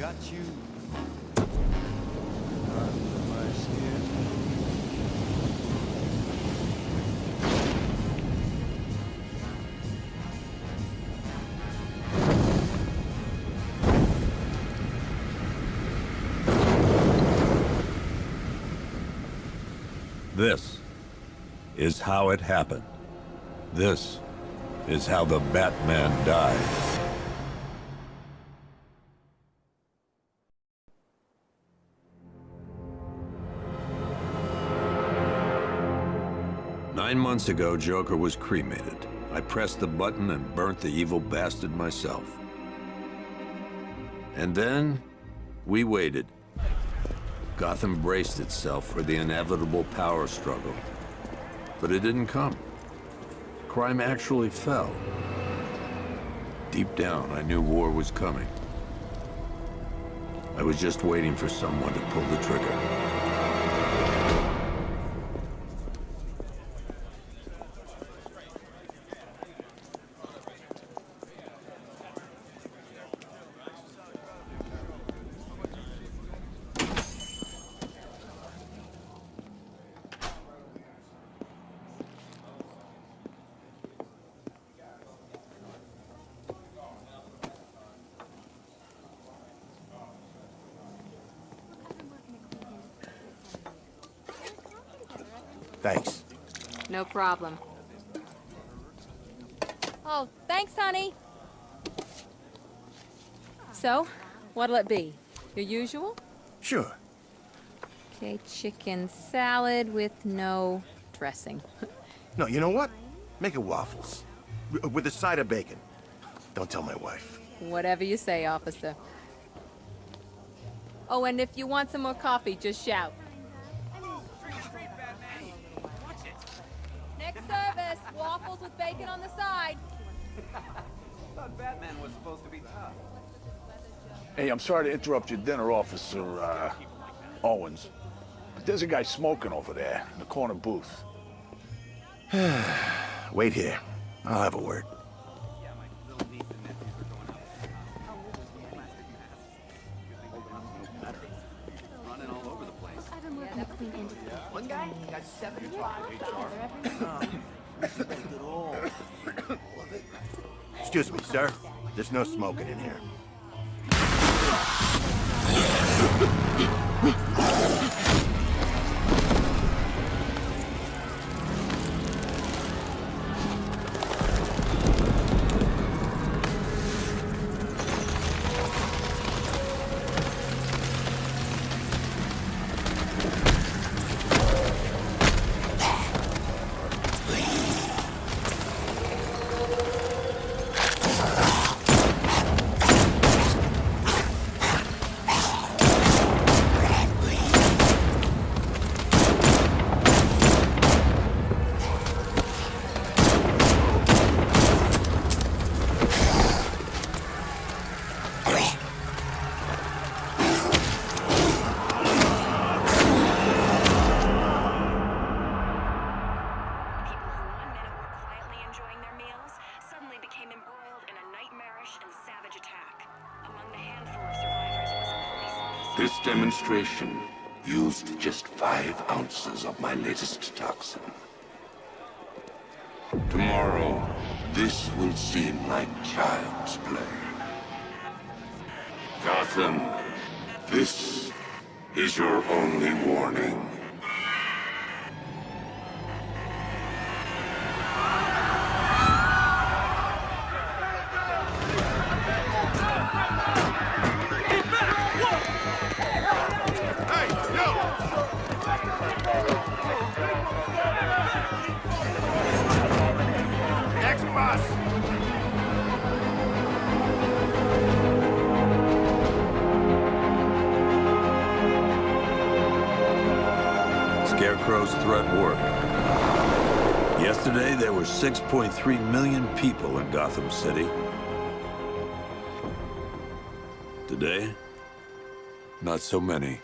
got you under my skin. This is how it happened. This is how the Batman died. Nine months ago, Joker was cremated. I pressed the button and burnt the evil bastard myself. And then, we waited. Gotham braced itself for the inevitable power struggle. But it didn't come. Crime actually fell. Deep down, I knew war was coming. I was just waiting for someone to pull the trigger. Thanks. No problem. Oh, thanks, honey. So, what'll it be? Your usual? Sure. Okay, chicken salad with no dressing. No, you know what? Make it waffles. With a side of bacon. Don't tell my wife. Whatever you say, officer. Oh, and if you want some more coffee, just shout. Next service, waffles with bacon on the side. Thought Batman was supposed to be tough. Hey, I'm sorry to interrupt your dinner, Officer, Owens. But there's a guy smoking over there in the corner booth. Wait here. I'll have a word. Yeah, my little niece and nephews are going out. How old is the plastic mask? Running all over the place. One guy got 75. Excuse me, sir. There's no smoking in here. This demonstration used just 5 ounces of my latest toxin. Tomorrow, this will seem like child's play. Gotham, this is your only warning. Scarecrow's threat worked. Yesterday, there were 6.3 million people in Gotham City. Today, not so many.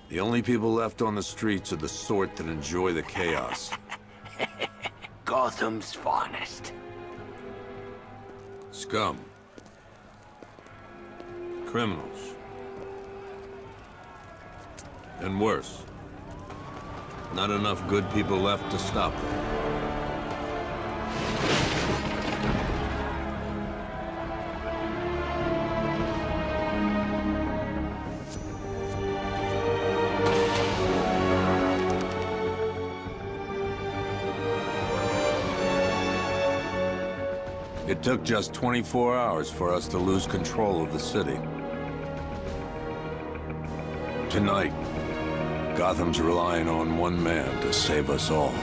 The The only people left on the streets are the sort that enjoy the chaos. Gotham's finest. Scum. Criminals. And worse. Not enough good people left to stop them. It took just 24 hours for us to lose control of the city. Tonight, Gotham's relying on one man to save us all.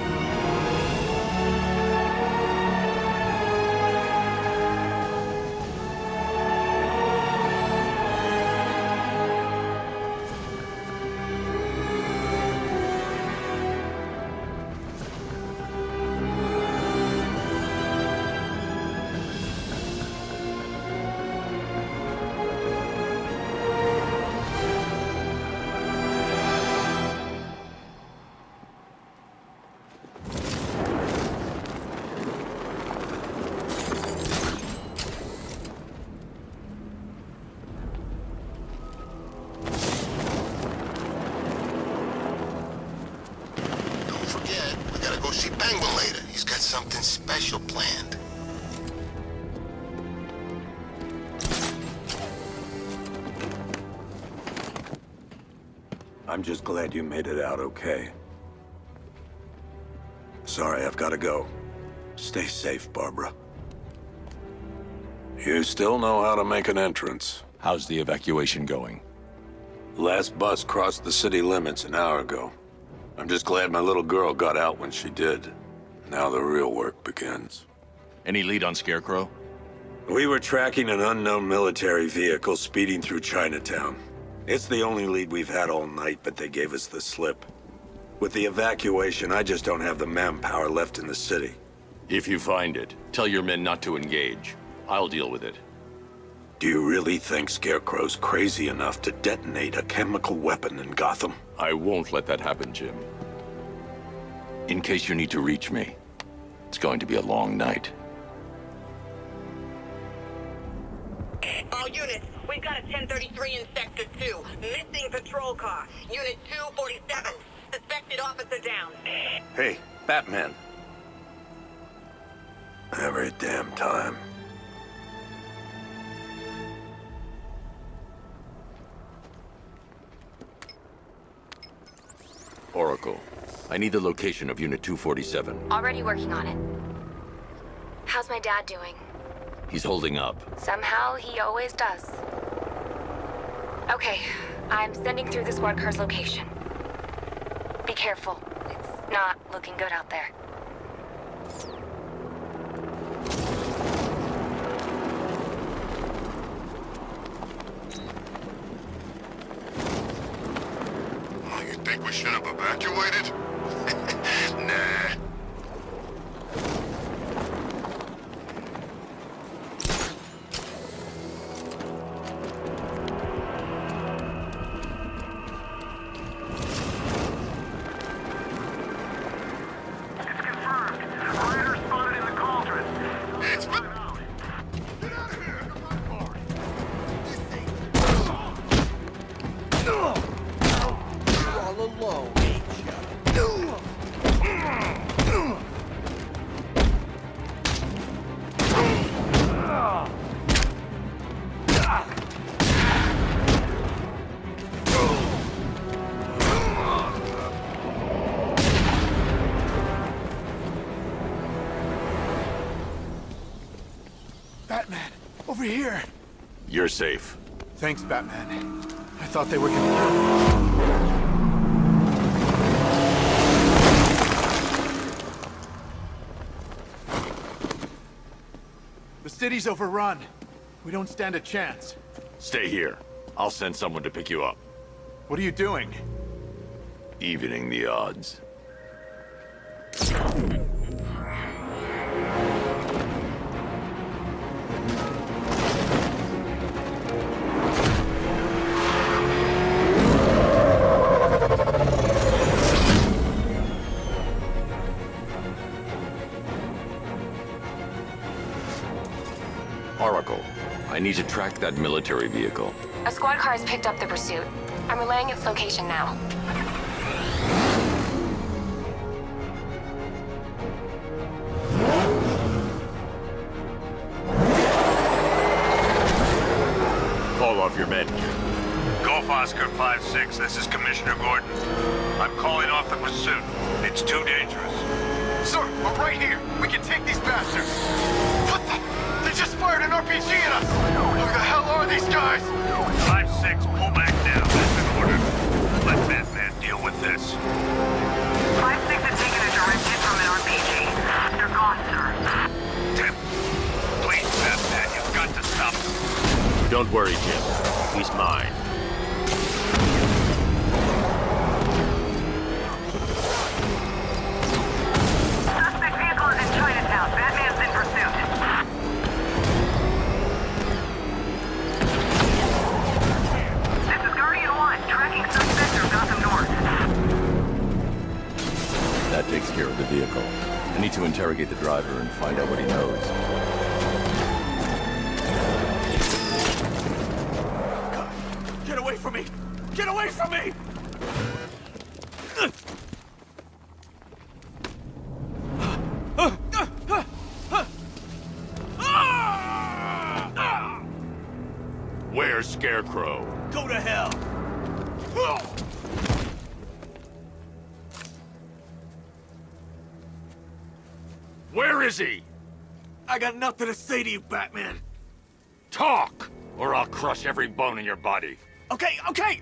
Something special planned. I'm just glad you made it out okay. Sorry, I've got to go. Stay safe, Barbara. You still know how to make an entrance. How's the evacuation going? Last bus crossed the city limits an hour ago. I'm just glad my little girl got out when she did. Now the real work begins. Any lead on Scarecrow? We were tracking an unknown military vehicle speeding through Chinatown. It's the only lead we've had all night, but they gave us the slip. With the evacuation, I just don't have the manpower left in the city. If you find it, tell your men not to engage. I'll deal with it. Do you really think Scarecrow's crazy enough to detonate a chemical weapon in Gotham? I won't let that happen, Jim. In case you need to reach me, it's going to be a long night. All units, we've got a 1033 in Sector 2. Missing patrol car. Unit 247. Suspected officer down. Hey, Batman. Every damn time. Oracle, I need the location of Unit 247. Already working on it. How's my dad doing? He's holding up. Somehow, he always does. Okay, I'm sending through the squad car's location. Be careful. It's not looking good out there. You think we should have evacuated? Nah. Batman, over here. You're safe. Thanks, Batman. I thought they were gonna kill me. The city's overrun. We don't stand a chance. Stay here. I'll send someone to pick you up. What are you doing? Evening the odds. I need to track that military vehicle. A squad car has picked up the pursuit. I'm relaying its location now. Call off your men. Golf Oscar 5-6, this is Commissioner Gordon. I'm calling off the pursuit. It's too dangerous. Sir, we're right here. We can take these bastards. What the? They just fired an RPG at us. Who the hell are these guys? 5-6, pull back now. That's an order. Let Batman deal with this. 5-6 has taken a direct hit from an RPG. They're gone, sir. Tim, please, Batman, you've got to stop them. Don't worry, Jim. He's mine. Suspect vehicle is in Chinatown. Batman's in pursuit. This is Guardian 1, tracking suspect through Gotham North. That takes care of the vehicle. I need to interrogate the driver and find out what he knows. Get away from me! Get away from me! Where's Scarecrow? Go to hell! Where is he? I got nothing to say to you, Batman. Talk, or I'll crush every bone in your body. Okay, okay!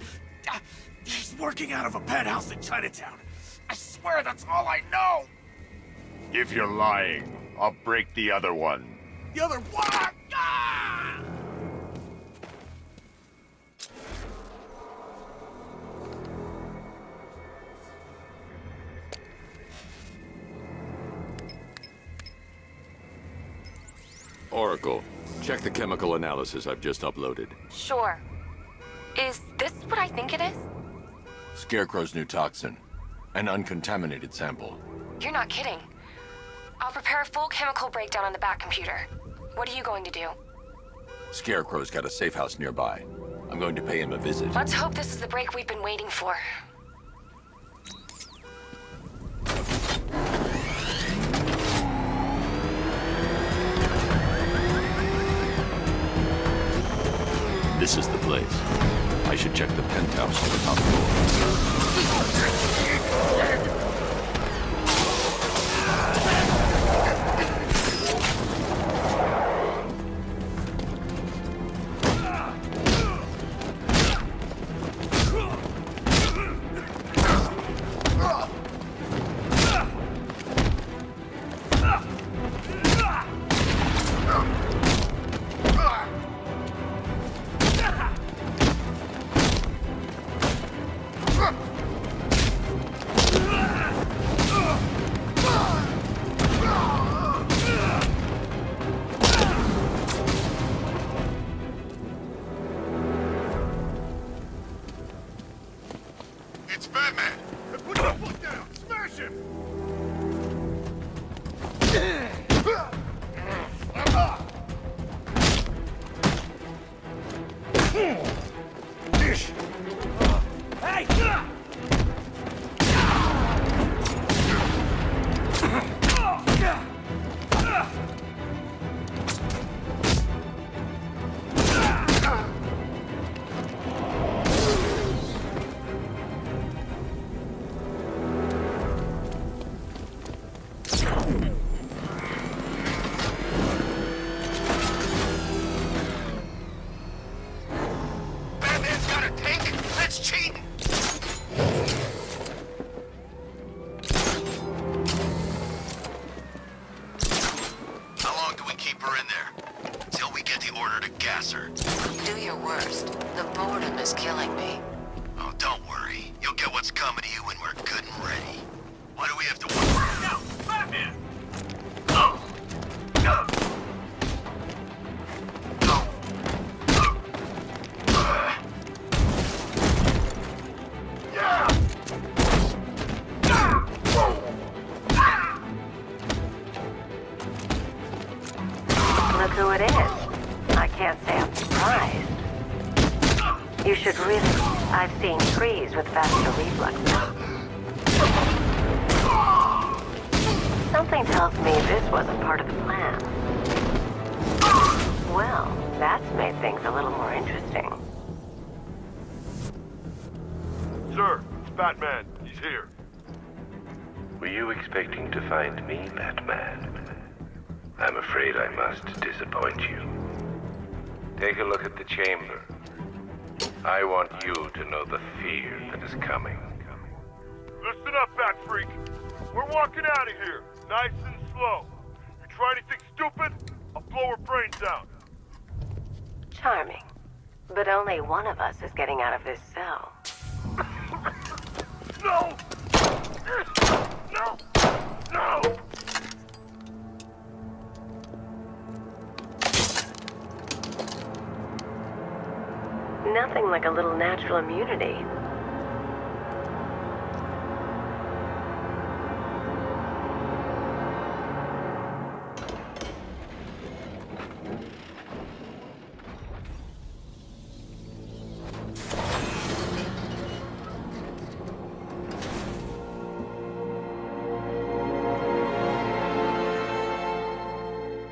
He's working out of a penthouse in Chinatown. I swear that's all I know! If you're lying, I'll break the other one. The other one! Ah! Oracle, check the chemical analysis I've just uploaded. Sure. Is this what I think it is? Scarecrow's new toxin. An uncontaminated sample. You're not kidding. I'll prepare a full chemical breakdown on the back computer. What are you going to do? Scarecrow's got a safe house nearby. I'm going to pay him a visit. Let's hope this is the break we've been waiting for. This is the place. I should check the penthouse on the top floor. It's Batman! Put your foot down! Smash him! Hey! Batman's got a tank? That's cheating! How long do we keep her in there? Till we get the order to gas her. Do your worst. The boredom is killing me. Oh, don't worry. You'll get what's coming to you when we're good and ready. Why do we have to work? Now, Batman! Look who it is. I can't say I'm surprised. You should really... I've seen trees with faster reflexes. Something tells me this wasn't part of the plan. Well, that's made things a little more interesting. Sir, it's Batman. He's here. Were you expecting to find me, Batman? I'm afraid I must disappoint you. Take a look at the chamber. I want you to know the fear that is coming. Listen up, Bat Freak. We're walking out of here, nice and slow. You try anything stupid, I'll blow her brains out. Charming. But only one of us is getting out of this cell. No! No! No! Nothing like a little natural immunity.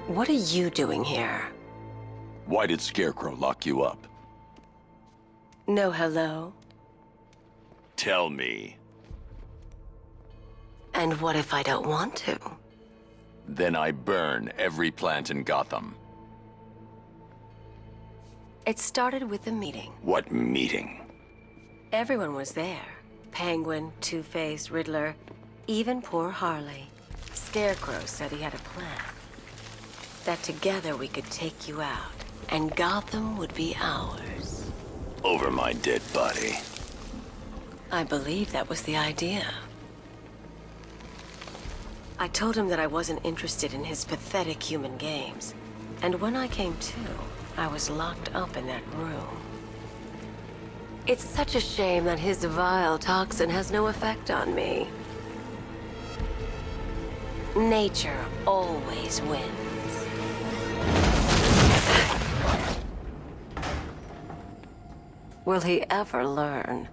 What are you doing here? Why did Scarecrow lock you up? No hello? Tell me. And what if I don't want to? Then I burn every plant in Gotham. It started with a meeting. What meeting? Everyone was there. Penguin, Two-Face, Riddler, even poor Harley. Scarecrow said he had a plan. That together we could take you out, and Gotham would be ours. Over my dead body. I believe that was the idea. I told him that I wasn't interested in his pathetic human games. And when I came to, I was locked up in that room. It's such a shame that his vile toxin has no effect on me. Nature always wins. Will he ever learn?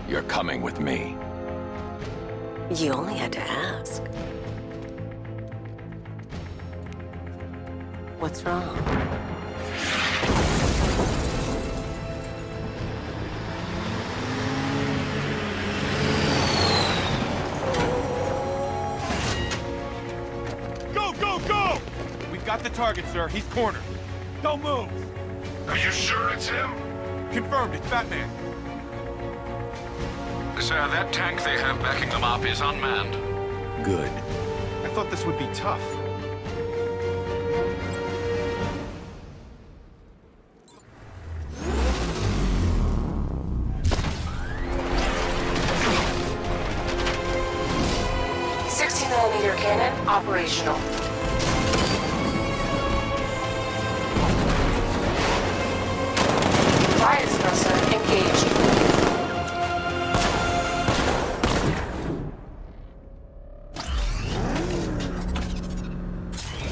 You're coming with me. You only had to ask. What's wrong? Go! We've got the target, sir. He's cornered. Don't move. Are you sure it's him? Confirmed, it's Batman. Sir, that tank they have backing them up is unmanned. Good. I thought this would be tough. Cannon operational. Fire suppressor engaged.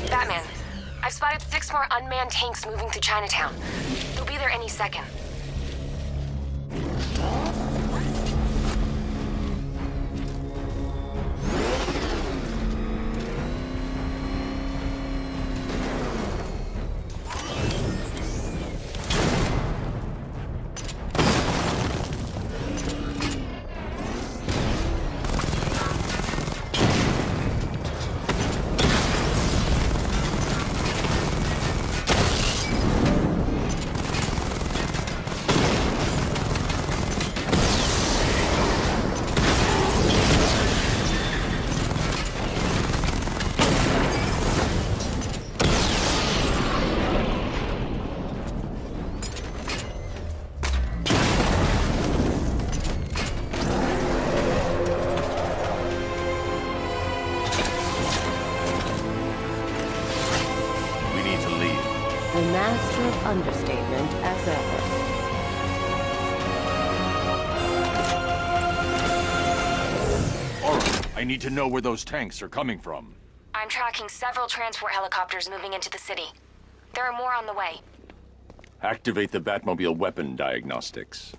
Batman, I've spotted 6 more unmanned tanks moving through Chinatown. They'll be there any second. master of understatement as ever. I need to know where those tanks are coming from. I'm tracking several transport helicopters moving into the city. There are more on the way. Activate the Batmobile weapon diagnostics.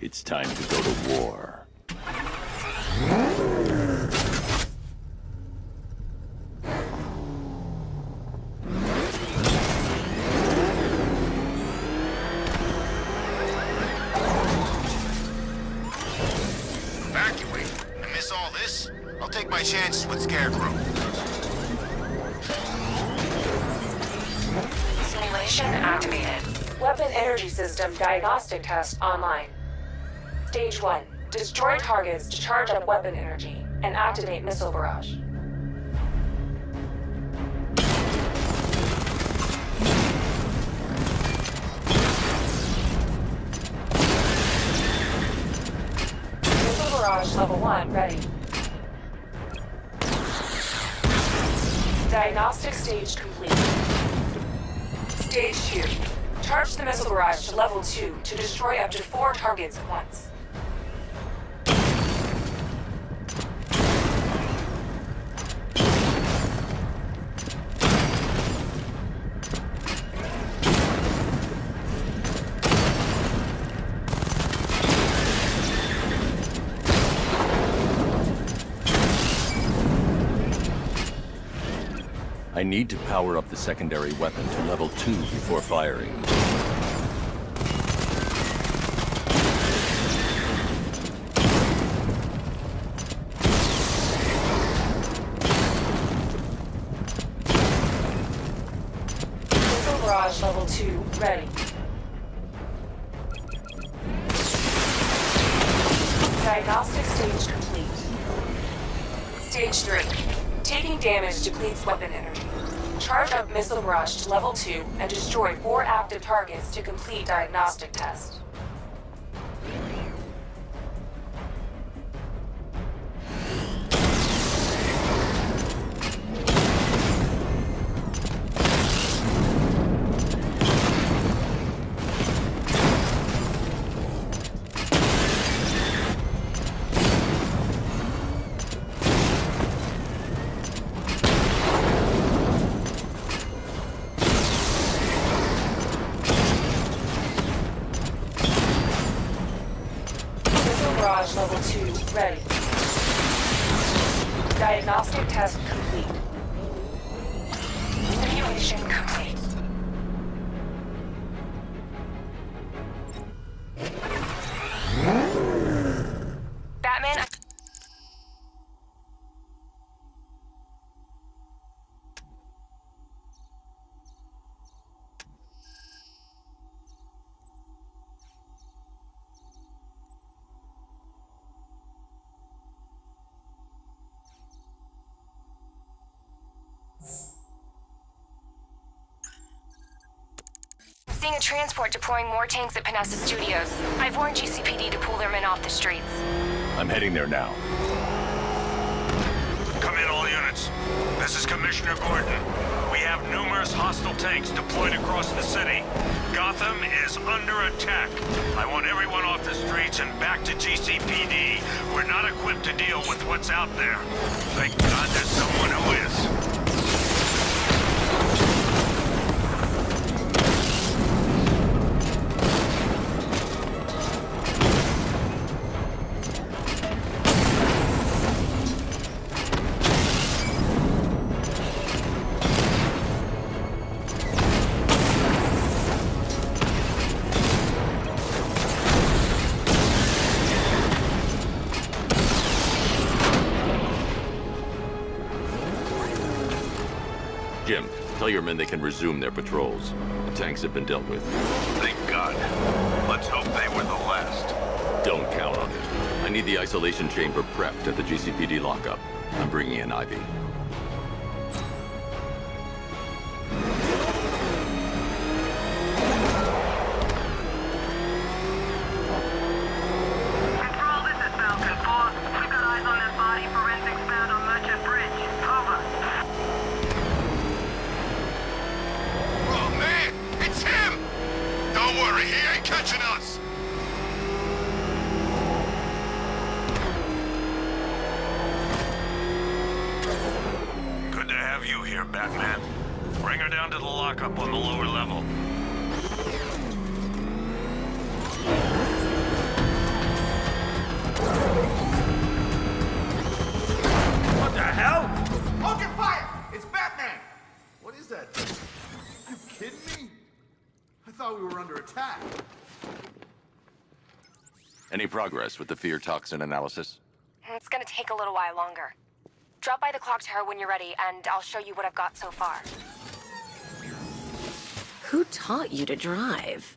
It's time to go to war. Evacuate? I miss all this? I'll take my chances with Scarecrow. Simulation activated. Weapon energy system diagnostic test online. Stage 1. Destroy targets to charge up weapon energy and activate missile barrage. Missile barrage level 1 ready. Diagnostic stage complete. Stage 2. Charge the missile barrage to level 2 to destroy up to 4 targets at once. I need to power up the secondary weapon to level 2 before firing. Missile barrage level 2 ready. Diagnostic stage complete. Stage 3. Taking damage depletes weapon energy. Charge up missile barrage to level 2 and destroy 4 active targets to complete diagnostic test. Barrage level 2 ready. Diagnostic test complete. Simulation complete. Batman. Seeing a transport deploying more tanks at Panessa Studios. I've warned GCPD to pull their men off the streets. I'm heading there now. Come in, all units. This is Commissioner Gordon. We have numerous hostile tanks deployed across the city. Gotham is under attack. I want everyone off the streets and back to GCPD. We're not equipped to deal with what's out there. Thank God there's someone who is. Jim, tell your men they can resume their patrols. The tanks have been dealt with. Thank God. Let's hope they were the last. Don't count on it. I need the isolation chamber prepped at the GCPD lockup. I'm bringing in Ivy. Control, this is Falcon 4. We've got eyes on that body. Forensics found on Merchant Bridge. Over. Oh, man! It's here, Batman. Bring her down to the lockup on the lower level. What the hell? Hold your fire! It's Batman! What is that? You kidding me? I thought we were under attack. Any progress with the fear toxin analysis? It's gonna take a little while longer. Drop by the clock tower when you're ready, and I'll show you what I've got so far. Who taught you to drive?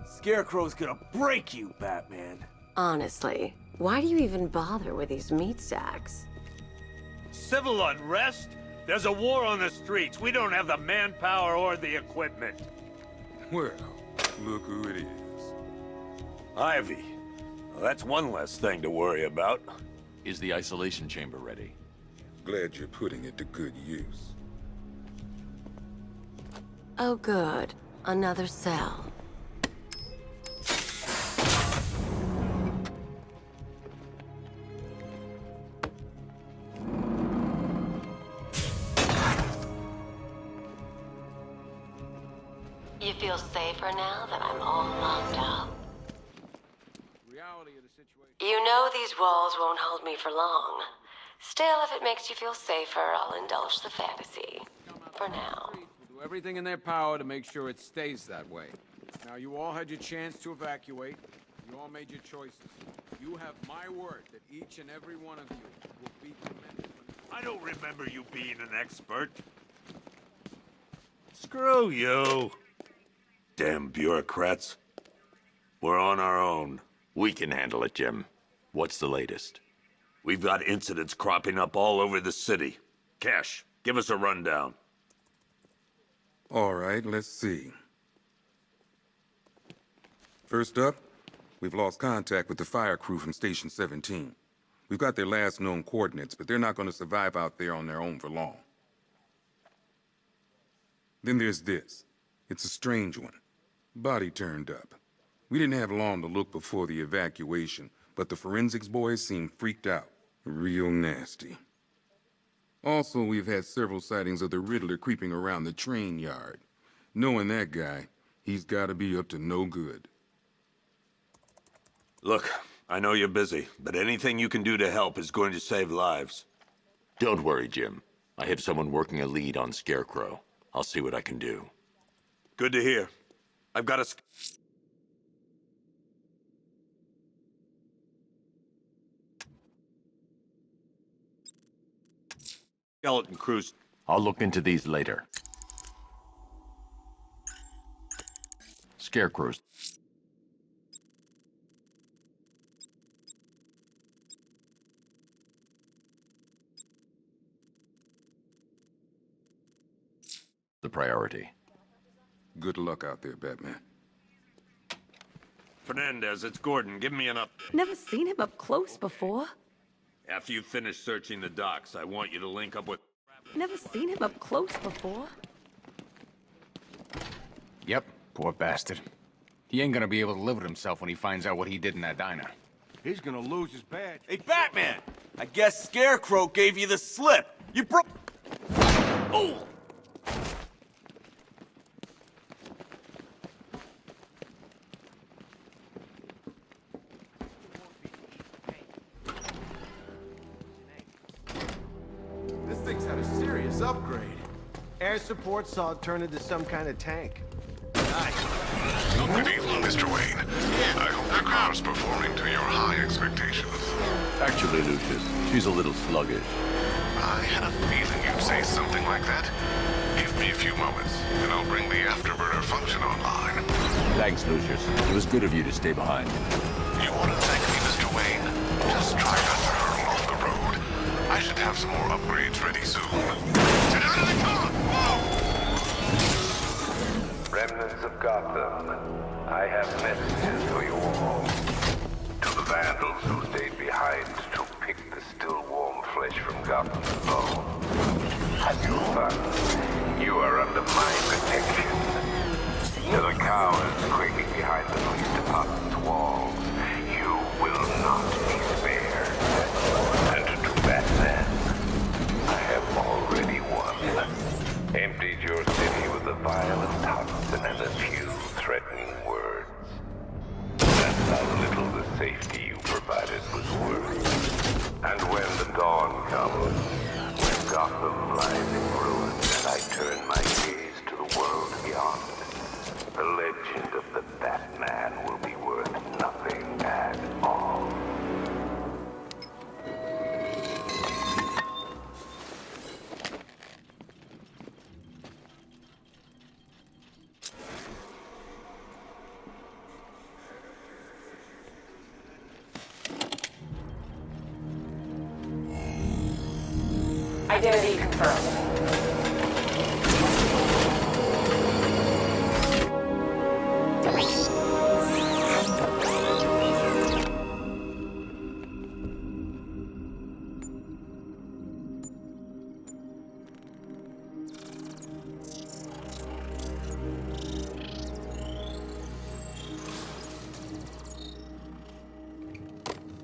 Scarecrow's gonna break you, Batman. Honestly, why do you even bother with these meat sacks? Civil unrest? There's a war on the streets. We don't have the manpower or the equipment. Well, look who it is. Ivy. Well, that's one less thing to worry about. Is the isolation chamber ready? Glad you're putting it to good use. Oh good, another cell. You feel safer now that I'm all locked up? You know these walls won't hold me for long. Still, if it makes you feel safer, I'll indulge the fantasy. For now. We'll do everything in their power to make sure it stays that way. Now, you all had your chance to evacuate. You all made your choices. You have my word that each and every one of you will be commended. I don't remember you being an expert. Screw you. Damn bureaucrats. We're on our own. We can handle it, Jim. What's the latest? We've got incidents cropping up all over the city. Cash, give us a rundown. All right, let's see. First up, we've lost contact with the fire crew from Station 17. We've got their last known coordinates, but they're not going to survive out there on their own for long. Then there's this. It's a strange one. Body turned up. We didn't have long to look before the evacuation, but the forensics boys seemed freaked out. Real nasty. Also, we've had several sightings of the Riddler creeping around the train yard. Knowing that guy, he's gotta be up to no good. Look, I know you're busy, but anything you can do to help is going to save lives. Don't worry, Jim. I have someone working a lead on Scarecrow. I'll see what I can do. Good to hear. I've got a... skeleton crews. I'll look into these later. Scarecrows. The priority. Good luck out there, Batman. Fernandez, it's Gordon. Give me an up. Never seen him up close before. After you finish searching the docks, I want you to link up with... Never seen him up close before. Yep, poor bastard. He ain't gonna be able to live with himself when he finds out what he did in that diner. He's gonna lose his badge. Hey, Batman! I guess Scarecrow gave you the slip. You broke... Oh! This thing's had a serious upgrade. Air support saw it turn into some kind of tank. Good evening, Mr. Wayne. I hope the car's performing to your high expectations. Actually, Lucius, she's a little sluggish. I had a feeling you'd say something like that. Give me a few moments, and I'll bring the afterburner function online. Thanks, Lucius. It was good of you to stay behind. You want to thank me, Mr. Wayne? Just try not to hurtle off the road. I should have some more upgrades ready soon. Get out of the car! Whoa! Remnants of Gotham, I have messages for you all. To the vandals who stayed behind to pick the still warm flesh from Gotham's bones. Have your fun. You are under my protection. To the cowards quaking behind the police department's walls, you will not be spared. And to Batman, I have already won. Emptied your city with a violent toxin and a few threatening words. That's how little the safety you provided was worth. And when the dawn comes, when Gotham lies in ruins and I turn my gaze to the world beyond, the legend of the Batman will be worth nothing at all. Identity confirmed.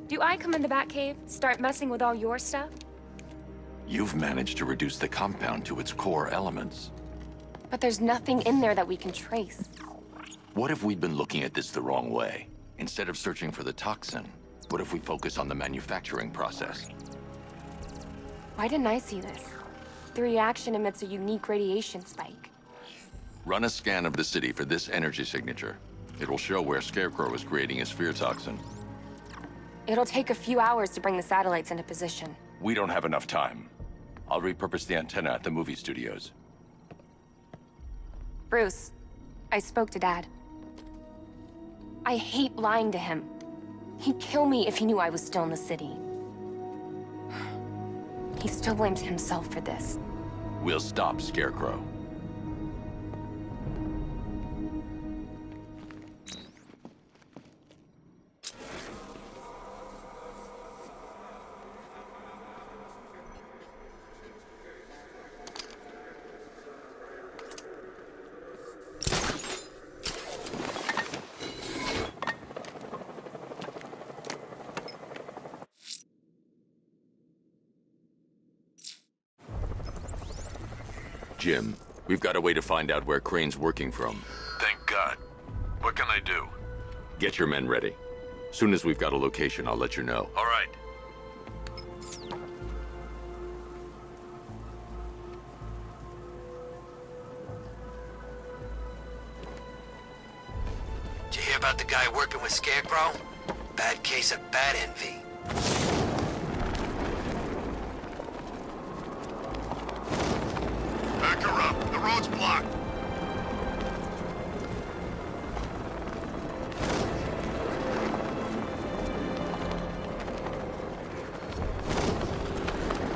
Do I come in the Batcave, start messing with all your stuff? You've managed to reduce the compound to its core elements. But there's nothing in there that we can trace. What if we'd been looking at this the wrong way? Instead of searching for the toxin, what if we focus on the manufacturing process? Why didn't I see this? The reaction emits a unique radiation spike. Run a scan of the city for this energy signature. It will show where Scarecrow is creating his fear toxin. It'll take a few hours to bring the satellites into position. We don't have enough time. I'll repurpose the antenna at the movie studios. Bruce, I spoke to Dad. I hate lying to him. He'd kill me if he knew I was still in the city. He still blames himself for this. We'll stop Scarecrow. Jim, we've got a way to find out where Crane's working from. Thank God. What can I do? Get your men ready. Soon as we've got a location, I'll let you know. All right. Did you hear about the guy working with Scarecrow? Bad case of bat envy. Back her up. The road's blocked.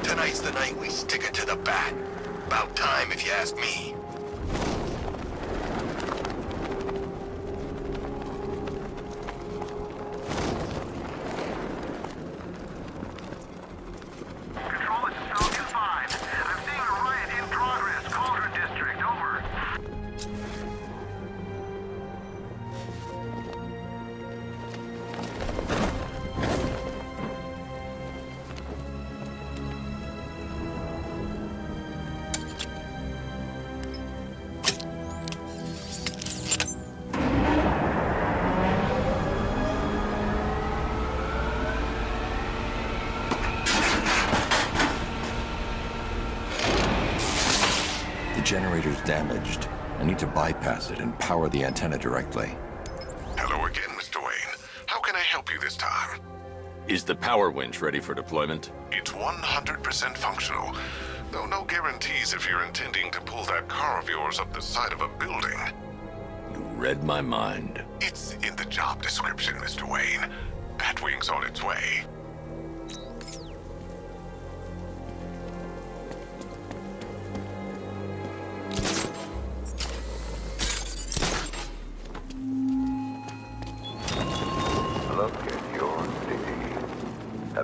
Tonight's the night we stick it to the bat. About time, if you ask me. Control, this is Falcon 5. I'm seeing a riot in progress. Cauldron District, over. The generator's damaged. I need to bypass it and power the antenna directly. Hello again, Mr. Wayne. How can I help you this time? Is the power winch ready for deployment? It's 100% functional, though no guarantees if you're intending to pull that car of yours up the side of a building. You read my mind. It's in the job description, Mr. Wayne. Batwing's on its way. Look at your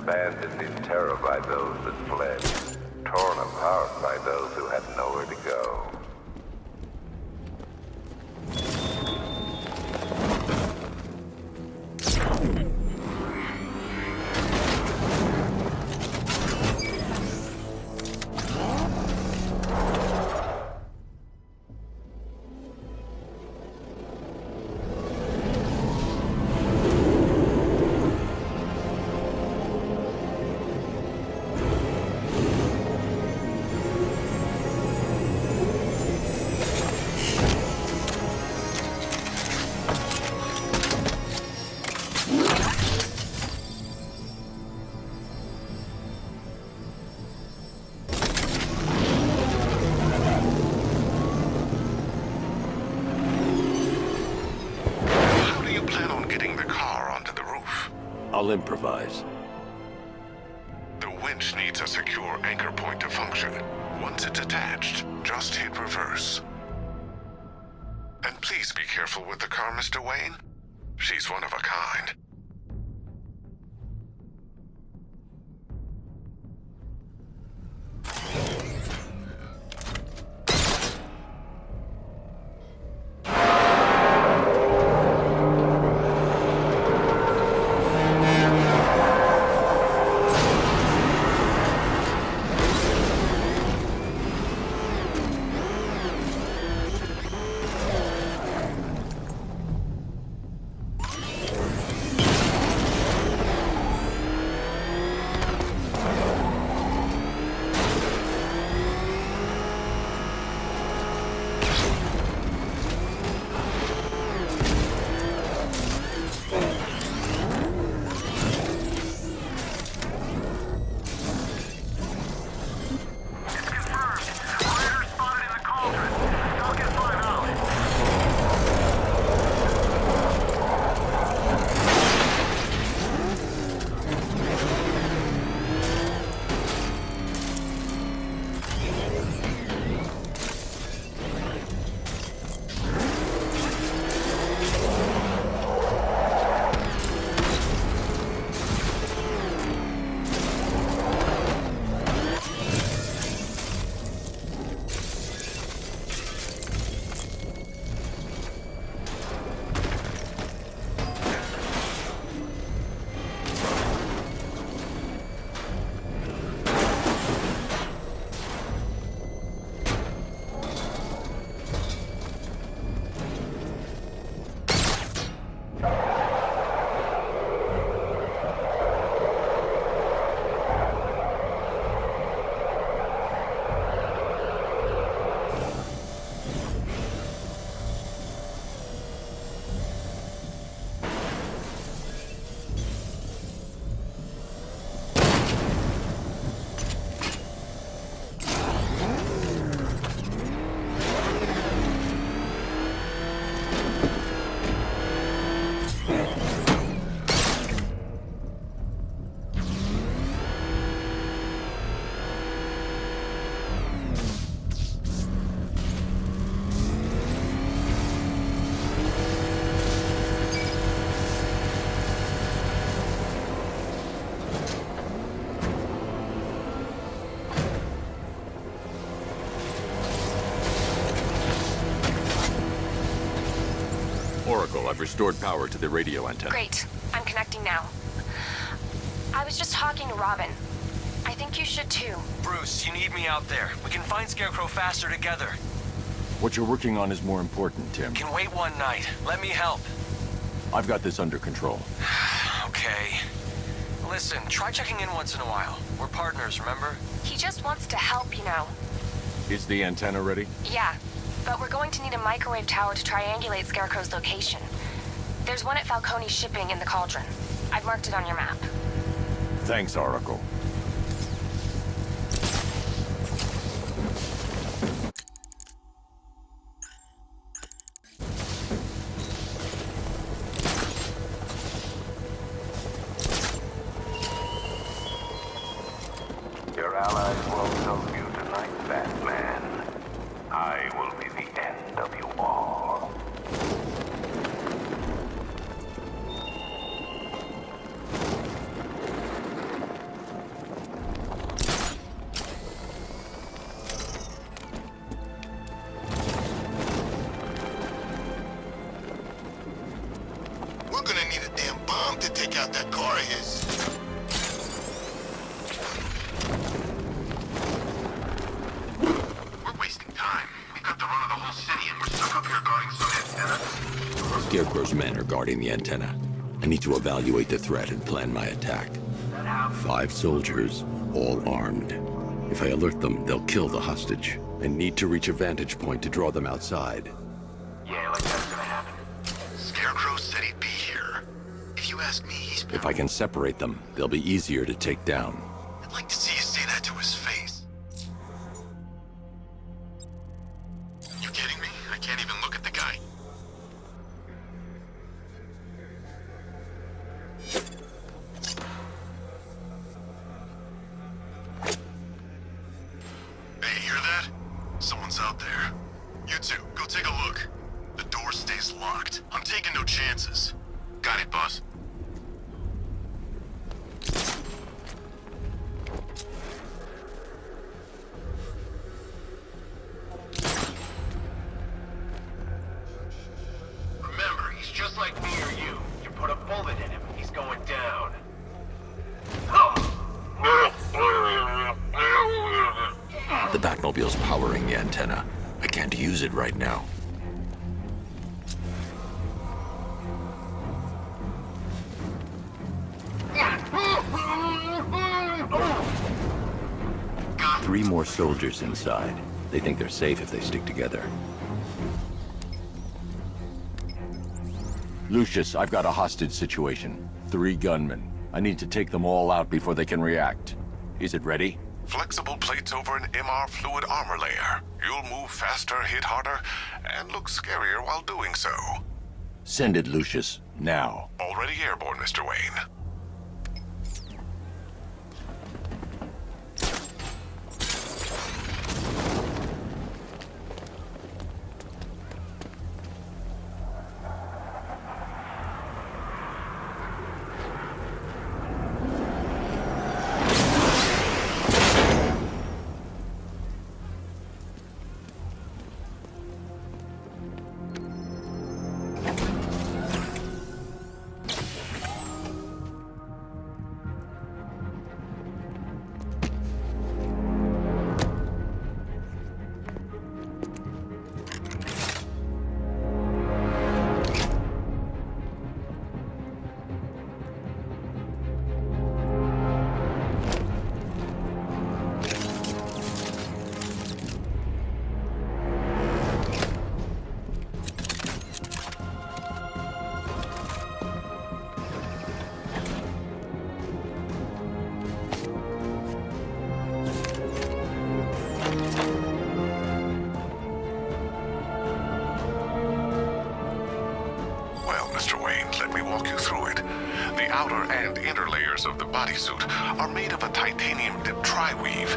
abandoned in terror by those that fled, torn apart by those who had nowhere to go. I'll improvise. The winch needs a secure anchor point to function. Once it's attached, just hit reverse. And please be careful with the car, Mr. Wayne. She's one of a kind. I've restored power to the radio antenna. Great. I'm connecting now. I was just talking to Robin. I think you should too. Bruce, you need me out there. We can find Scarecrow faster together. What you're working on is more important, Tim. Can wait one night. Let me help. I've got this under control. Okay. Listen, try checking in once in a while. We're partners, remember? He just wants to help, you know. Is the antenna ready? Yeah, but we're going to need a microwave tower to triangulate Scarecrow's location. There's one at Falcone's shipping in the Cauldron. I've marked it on your map. Thanks, Oracle. Your allies won't help you tonight, Batman. I will be the end of you all. gonna need a damn bomb to take out that car of his. We're wasting time. We've got the run of the whole city, and we're stuck up here guarding some antenna. Scarecrow's men are guarding the antenna. I need to evaluate the threat and plan my attack. 5 soldiers, all armed. If I alert them, they'll kill the hostage. I need to reach a vantage point to draw them outside. Yeah, like that's gonna happen. Scarecrow said he'd be here. If you ask me, he's... If I can separate them, they'll be easier to take down. I'd like to see you say that to his face. You kidding me? I can't even look at the guy. Hey, hear that? Someone's out there. You two, go take a look. The door stays locked. I'm taking no chances. Got it, boss. Remember, he's just like me or you. You put a bullet in him, he's going down. The Batmobile's powering the antenna. I can't use it right now. Three more soldiers inside. They think they're safe if they stick together. Lucius, I've got a hostage situation. 3 gunmen. I need to take them all out before they can react. Is it ready? Flexible plates over an MR fluid armor layer. You'll move faster, hit harder, and look scarier while doing so. Send it, Lucius. Now. Already airborne, Mr. Wayne. outer and inner layers of the bodysuit are made of a titanium-dipped tri-weave.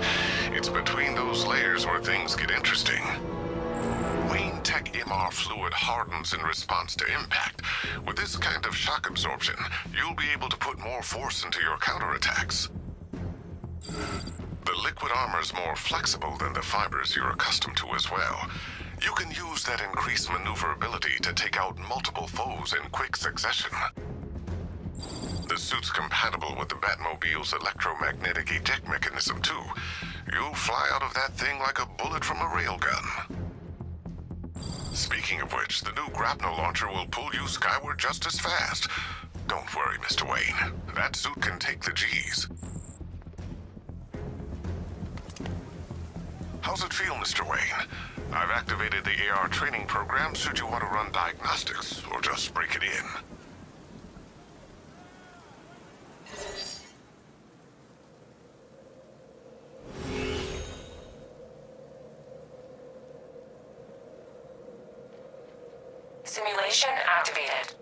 It's between those layers where things get interesting. Wayne Tech MR fluid hardens in response to impact. With this kind of shock absorption, you'll be able to put more force into your counterattacks. The liquid armor's more flexible than the fibers you're accustomed to as well. You can use that increased maneuverability to take out multiple foes in quick succession. The suit's compatible with the Batmobile's electromagnetic eject mechanism, too. You'll fly out of that thing like a bullet from a railgun. Speaking of which, the new grapnel launcher will pull you skyward just as fast. Don't worry, Mr. Wayne. That suit can take the G's. How's it feel, Mr. Wayne? I've activated the AR training program should you want to run diagnostics, or just break it in. Simulation activated.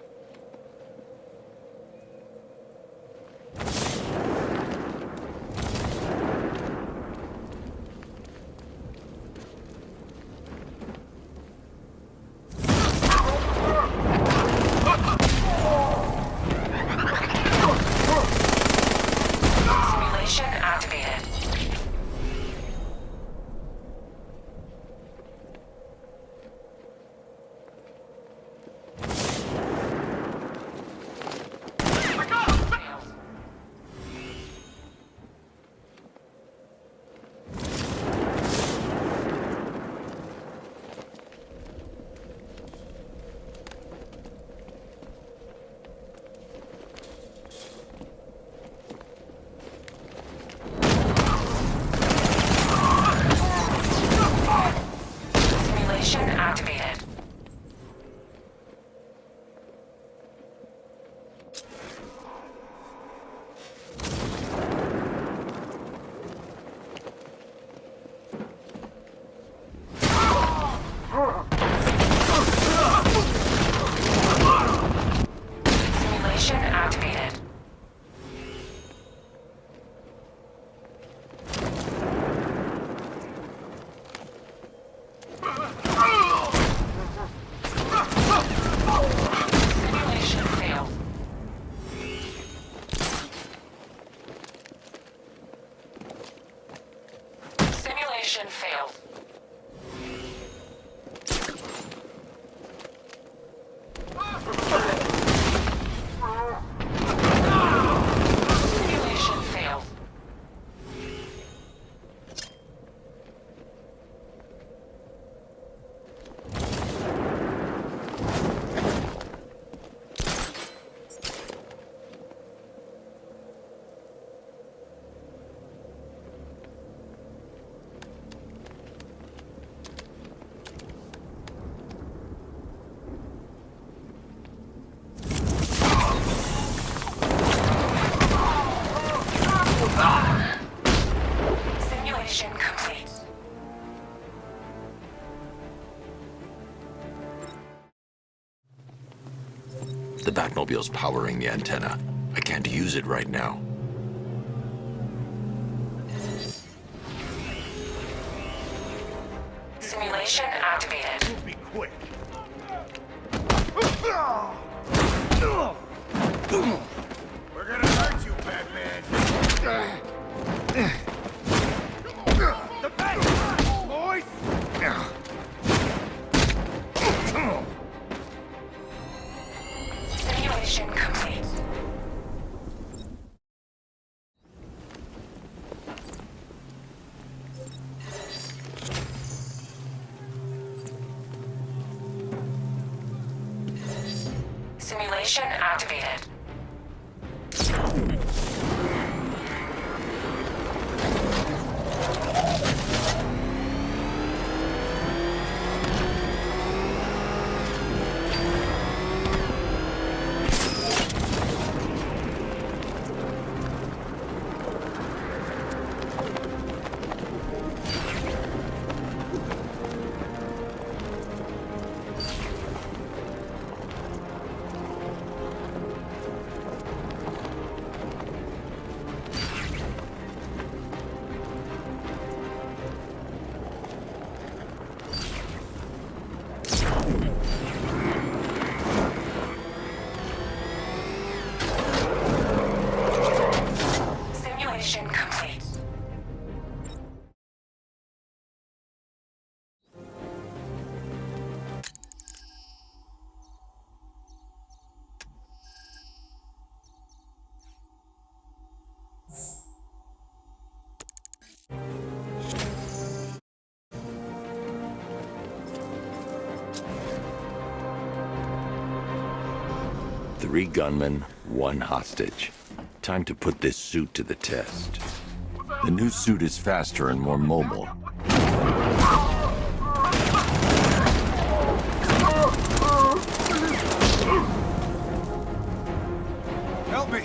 Simulation activated. Batmobile's powering the antenna. I can't use it right now. Simulation activated. Be quick. We're gonna hurt you, Batman. The Bat, boys. Simulation complete. Simulation activated. Simulation complete. Three gunmen, one hostage. Time to put this suit to the test. The new suit is faster and more mobile. Help me!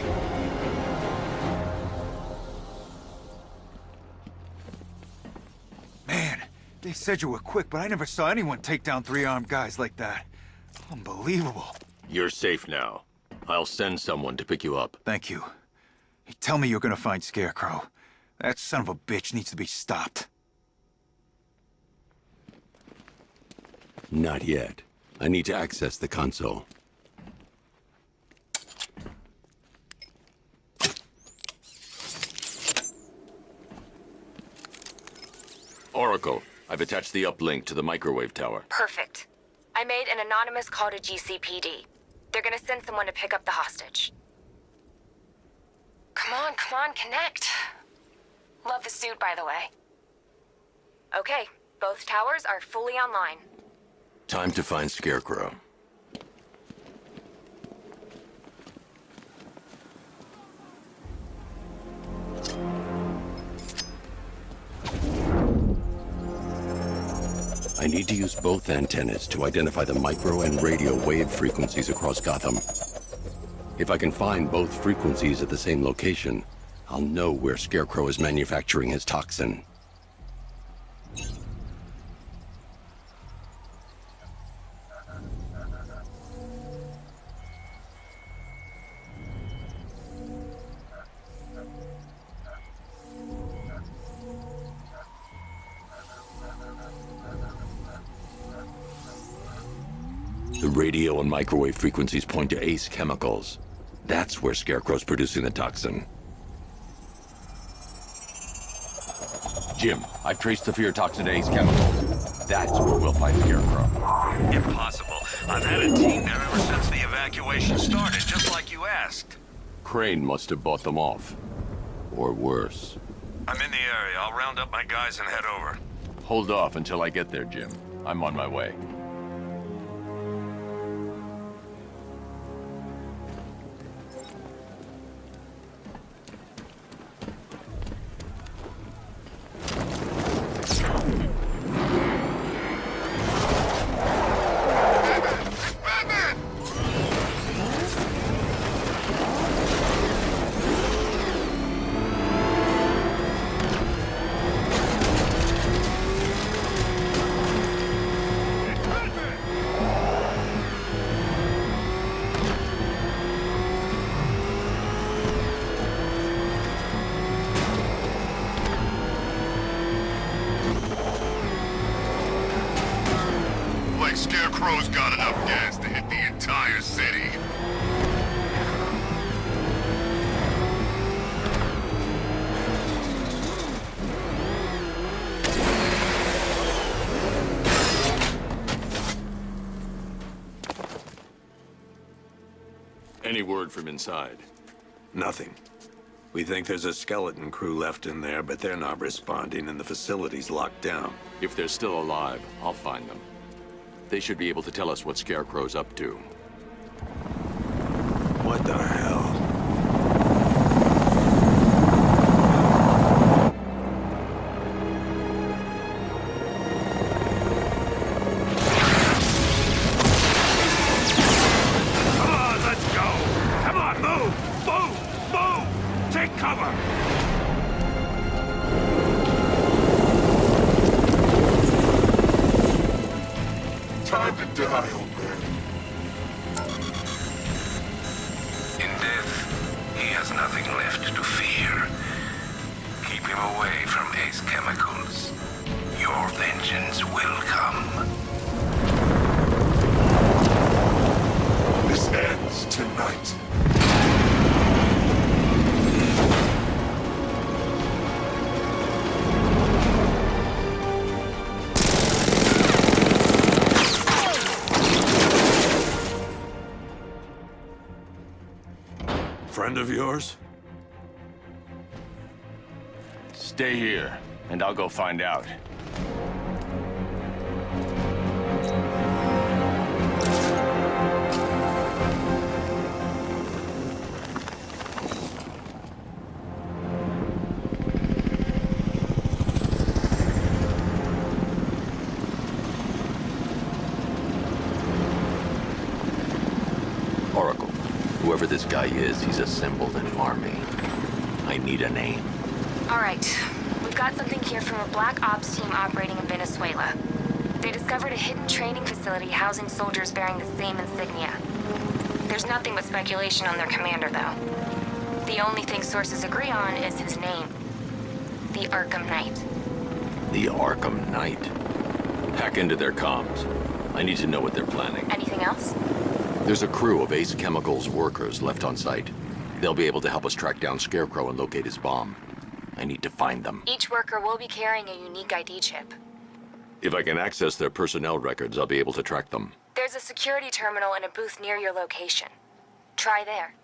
Man, they said you were quick, but I never saw anyone take down three armed guys like that. Unbelievable. You're safe now. I'll send someone to pick you up. Thank you. Hey, tell me you're gonna find Scarecrow. That son of a bitch needs to be stopped. Not yet. I need to access the console. Oracle, I've attached the uplink to the microwave tower. Perfect. I made an anonymous call to GCPD. They're gonna send someone to pick up the hostage. Come on, connect. Love the suit, by the way. Okay, both towers are fully online. Time to find Scarecrow. I need to use both antennas to identify the micro and radio wave frequencies across Gotham. If I can find both frequencies at the same location, I'll know where Scarecrow is manufacturing his toxin. The radio and microwave frequencies point to Ace Chemicals. That's where Scarecrow's producing the toxin. Jim, I've traced the fear toxin to Ace Chemicals. That's where we'll find Scarecrow. Impossible. I've had a team there ever since the evacuation started, just like you asked. Crane must have bought them off. Or worse. I'm in the area. I'll round up my guys and head over. Hold off until I get there, Jim. I'm on my way. word from inside? Nothing. We think there's a skeleton crew left in there, but they're not responding and the facility's locked down. If they're still alive, I'll find them. They should be able to tell us what Scarecrow's up to. What the hell? Come on, let's go! Come on, move! Move! Move! Take cover! Time to die, old man. In death, he has nothing left to fear. Keep him away from Ace Chemicals. Your vengeance will come. This ends tonight. Friend of yours? Stay here, and I'll go find out. Oracle, whoever this guy is, he's assembled an army. I need a name. All right. We've got something here from a Black Ops team operating in Venezuela. They discovered a hidden training facility housing soldiers bearing the same insignia. There's nothing but speculation on their commander, though. The only thing sources agree on is his name. The Arkham Knight. The Arkham Knight. Hack into their comms. I need to know what they're planning. Anything else? There's a crew of Ace Chemicals workers left on site. They'll be able to help us track down Scarecrow and locate his bomb. I need to find them. Each worker will be carrying a unique ID chip. If I can access their personnel records, I'll be able to track them. There's a security terminal in a booth near your location. Try there.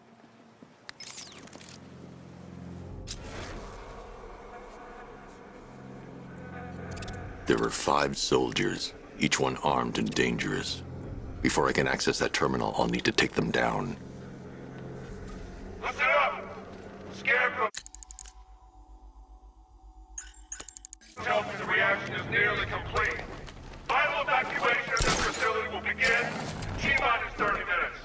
There are 5 soldiers, each one armed and dangerous. Before I can access that terminal, I'll need to take them down. Listen up! Scarecrow tells me the reaction is nearly complete. Final evacuation of this facility will begin. T-minus 30 minutes.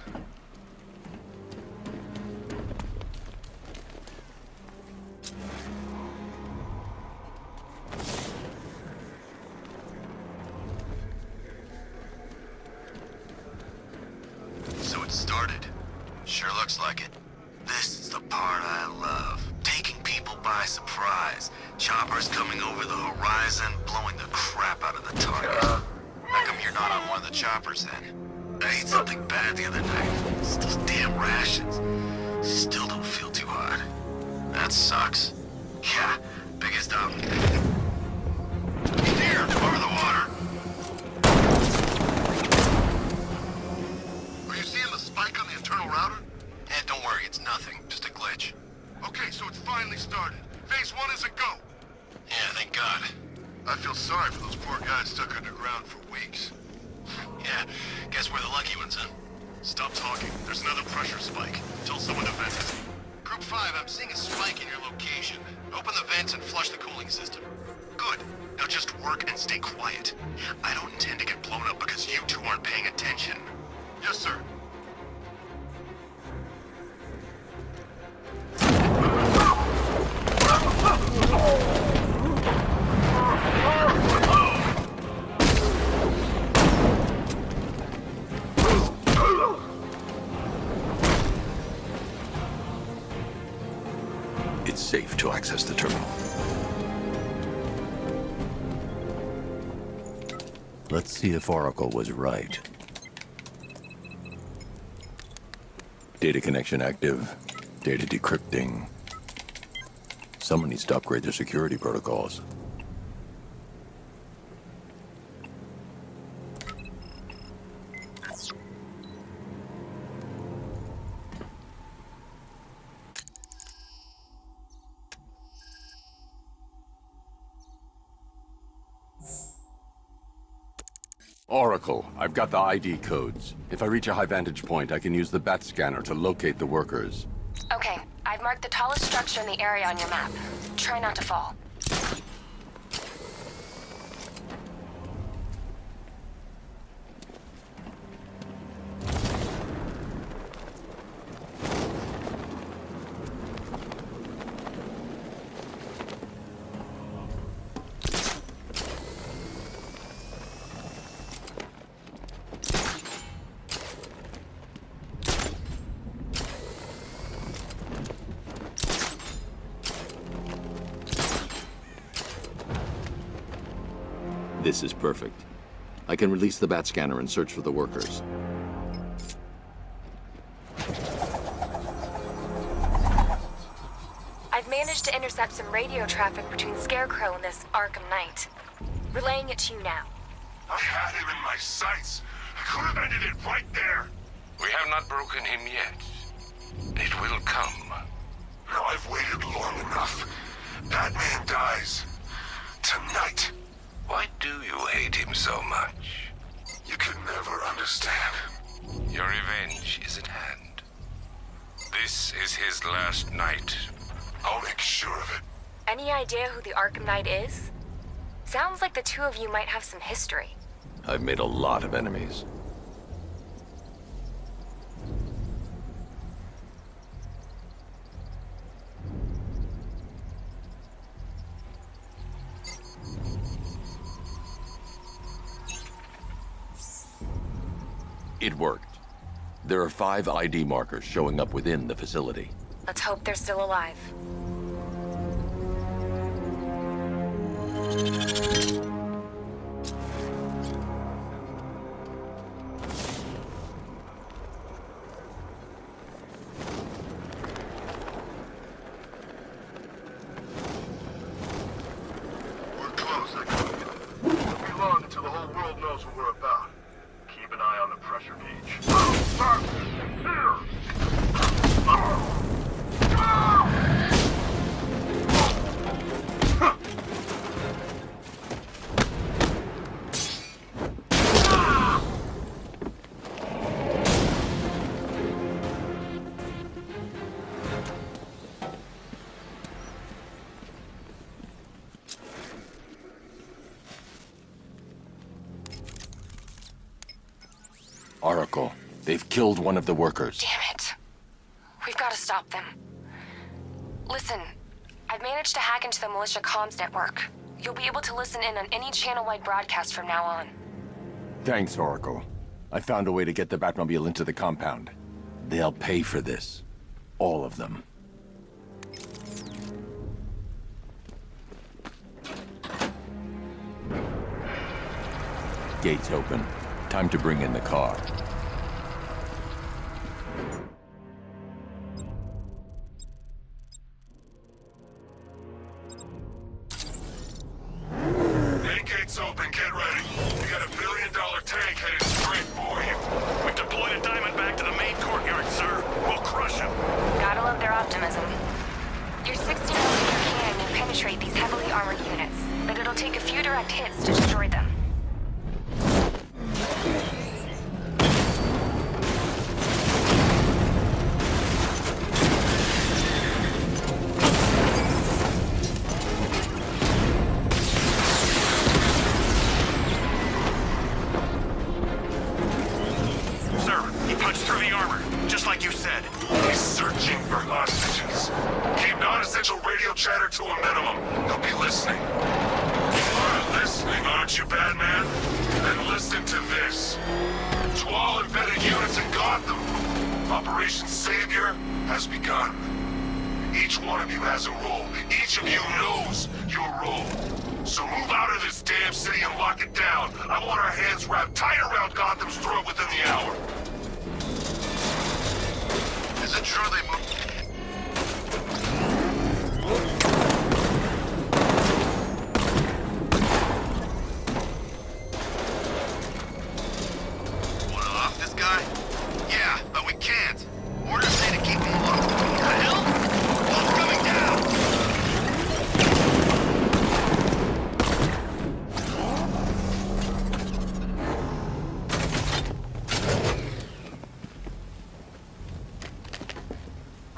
So it started. Sure looks like it. This is the part I love. Taking people by surprise. Choppers coming over the horizon, blowing the crap out of the target. How come you're not on one of the choppers then? I ate something bad the other night. It's those damn rations. Still don't feel too hot. That sucks. Yeah, biggest up. Steer, over the water. Are you seeing the spike on the internal router? Don't worry, it's nothing. Just a glitch. Okay, so it's finally started. Phase 1 is a go. Yeah, thank God. I feel sorry for those poor guys stuck underground for weeks. Yeah, guess we're the lucky ones, huh? Stop talking. There's another pressure spike. Tell someone to vent it. Group 5, I'm seeing a spike in your location. Open the vents and flush the cooling system. Good. Now just work and stay quiet. I don't intend to get blown up because you two aren't paying attention. Yes, sir. It's safe to access the terminal. Let's see if Oracle was right. Data connection active. Data decrypting. Someone needs to upgrade their security protocols. Oracle, I've got the ID codes. If I reach a high vantage point, I can use the bat scanner to locate the workers. Okay, I've marked the tallest structure in the area on your map. Try not to fall. This is perfect. I can release the bat scanner and search for the workers. I've managed to intercept some radio traffic between Scarecrow and this Arkham Knight. Relaying it to you now. I had him in my sights. I could have ended it right there. We have not broken him yet. It will come. Now I've waited long enough. Batman dies. Tonight. Why do you hate him so much? You can never understand. Your revenge is at hand. This is his last night. I'll make sure of it. Any idea who the Arkham Knight is? Sounds like the two of you might have some history. I've made a lot of enemies. It worked. There are 5 ID markers showing up within the facility. Let's hope they're still alive. We're close, I got it. Won't be long until the whole world knows what we're about. Keep an eye on the pressure gauge. Oracle, they've killed one of the workers. Damn it. We've got to stop them. Listen, I've managed to hack into the militia comms network. You'll be able to listen in on any channel-wide broadcast from now on. Thanks, Oracle. I found a way to get the Batmobile into the compound. They'll pay for this. All of them. Gates open. Time to bring in the car. Main gate's open, get ready. We got $1 billion tank headed straight for you. We've deployed a diamond back to the main courtyard, sir. We'll crush him. Gotta love their optimism. Your 60mm cannon will penetrate these heavily armored units, but it'll take a few direct hits to destroy them. Sir, he punched through the armor, just like you said. He's searching for hostages. Keep non-essential radio chatter to a minimum. He'll be listening. You are listening, aren't you, Batman? Then listen to this. To all embedded units in Gotham, Operation Savior has begun. Each one of you has a role. Each of you knows your role. So move out of this damn city and lock it down. I want our hands wrapped tight around Gotham's throat within the hour. Is it true they moved? Want to off this guy? Yeah, but we can't. Orders say to keep him locked. What the hell? What's coming down?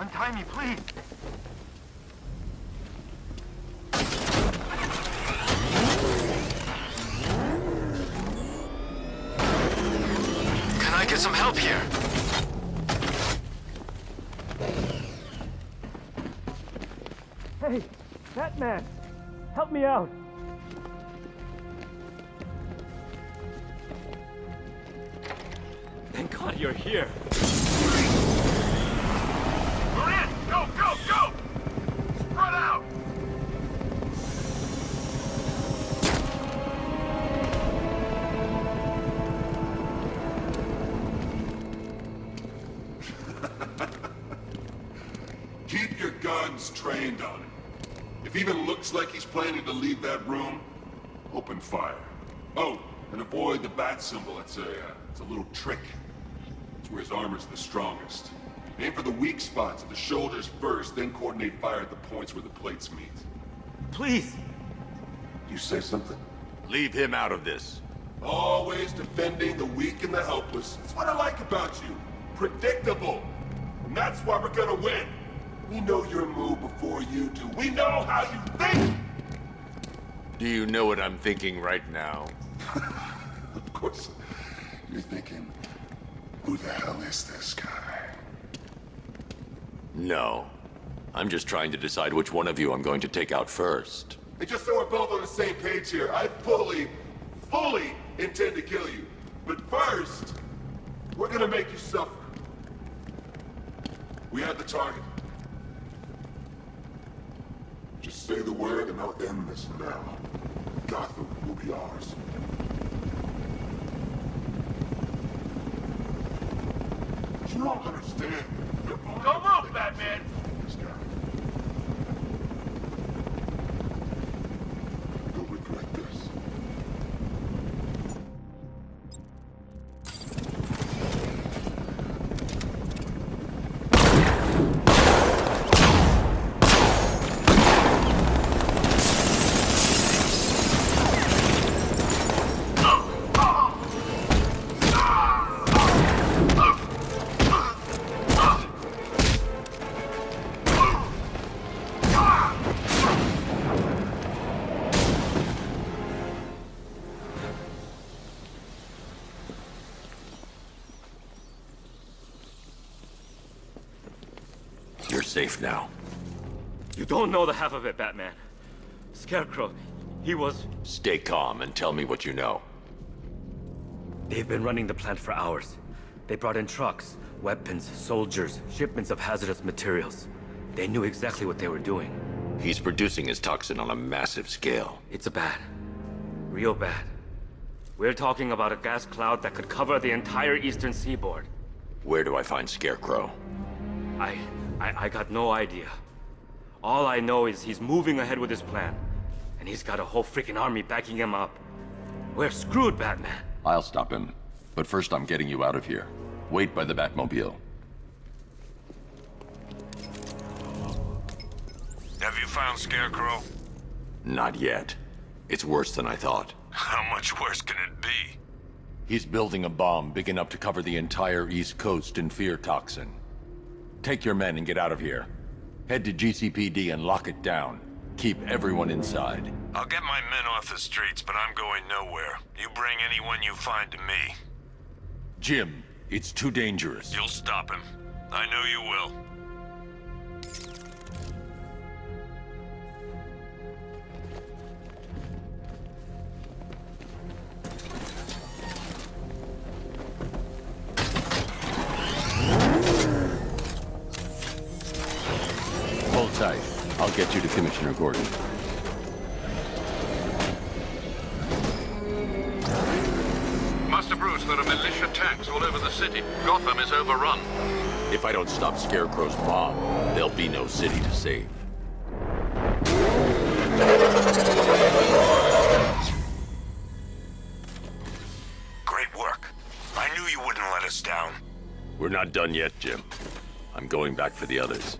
Untie me, please. Can I get some help here? Hey, Batman! Help me out! Thank God you're here. We're in! Go, go, go! Spread out! Keep your guns trained on him. If he even looks like he's planning to leave that room, open fire. Oh, and avoid the bat symbol. It's a little trick. It's where his armor's the strongest. Aim for the weak spots at the shoulders first, then coordinate fire at the points where the plates meet. Please! You say something? Leave him out of this. Always defending the weak and the helpless. That's what I like about you. Predictable. And that's why we're gonna win. We know your move before you do. We know how you think! Do you know what I'm thinking right now? Of course. You're thinking, who the hell is this guy? No. I'm just trying to decide which one of you I'm going to take out first. And just so we're both on the same page here, I fully intend to kill you. But first, we're gonna make you suffer. We have the target. Just say the word and I'll end this now. Gotham will be ours. You don't understand. Don't move, Batman! This guy. You'll regret this. You're safe now. You don't know the half of it, Batman. Scarecrow, he was... Stay calm and tell me what you know. They've been running the plant for hours. They brought in trucks, weapons, soldiers, shipments of hazardous materials. They knew exactly what they were doing. He's producing his toxin on a massive scale. It's bad. Real bad. We're talking about a gas cloud that could cover the entire eastern seaboard. Where do I find Scarecrow? I got no idea. All I know is he's moving ahead with his plan. And he's got a whole freaking army backing him up. We're screwed, Batman. I'll stop him. But first I'm getting you out of here. Wait by the Batmobile. Have you found Scarecrow? Not yet. It's worse than I thought. How much worse can it be? He's building a bomb big enough to cover the entire East Coast in fear toxin. Take your men and get out of here. Head to GCPD and lock it down. Keep everyone inside. I'll get my men off the streets, but I'm going nowhere. You bring anyone you find to me. Jim, it's too dangerous. You'll stop him. I know you will. Hold tight. I'll get you to Commissioner Gordon. Master Bruce, there are militia tanks all over the city. Gotham is overrun. If I don't stop Scarecrow's bomb, there'll be no city to save. Great work. I knew you wouldn't let us down. We're not done yet, Jim. I'm going back for the others.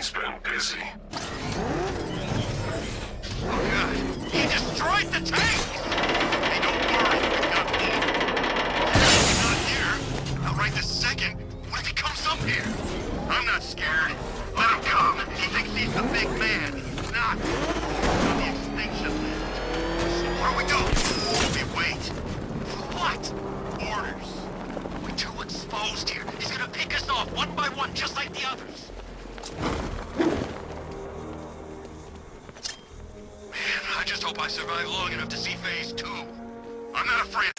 He's been busy. Oh god, he destroyed the tank! Hey, don't worry, we got me. He's not here. Not right this second. What if he comes up here? I'm not scared. Let him come. He thinks he's the big man. He's not. He's on the extinction list. So what do we do? We wait. For what? Orders. We're too exposed here. He's gonna pick us off one by one, just like the others. Man, I just hope I survive long enough to see phase 2. I'm not afraid.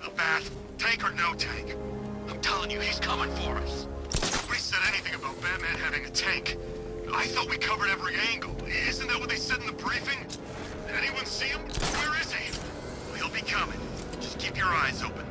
A bat, tank or no tank. I'm telling you, he's coming for us. Nobody said anything about Batman having a tank. I thought we covered every angle. Isn't that what they said in the briefing? Did anyone see him? Where is he? Well, he'll be coming. Just keep your eyes open.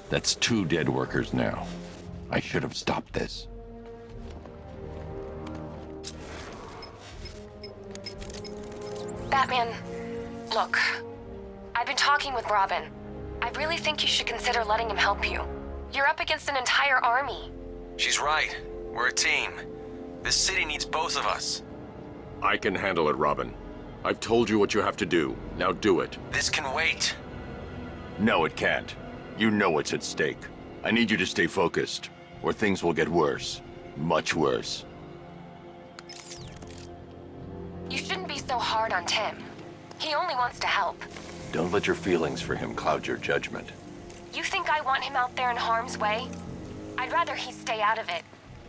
That's 2 dead workers now. I should have stopped this. Batman, look. I've been talking with Robin. I really think you should consider letting him help you. You're up against an entire army. She's right. We're a team. This city needs both of us. I can handle it, Robin. I've told you what you have to do. Now do it. This can wait. No, it can't. You know what's at stake. I need you to stay focused, or things will get worse. Much worse. You shouldn't be so hard on Tim. He only wants to help. Don't let your feelings for him cloud your judgment. You think I want him out there in harm's way? I'd rather he stay out of it.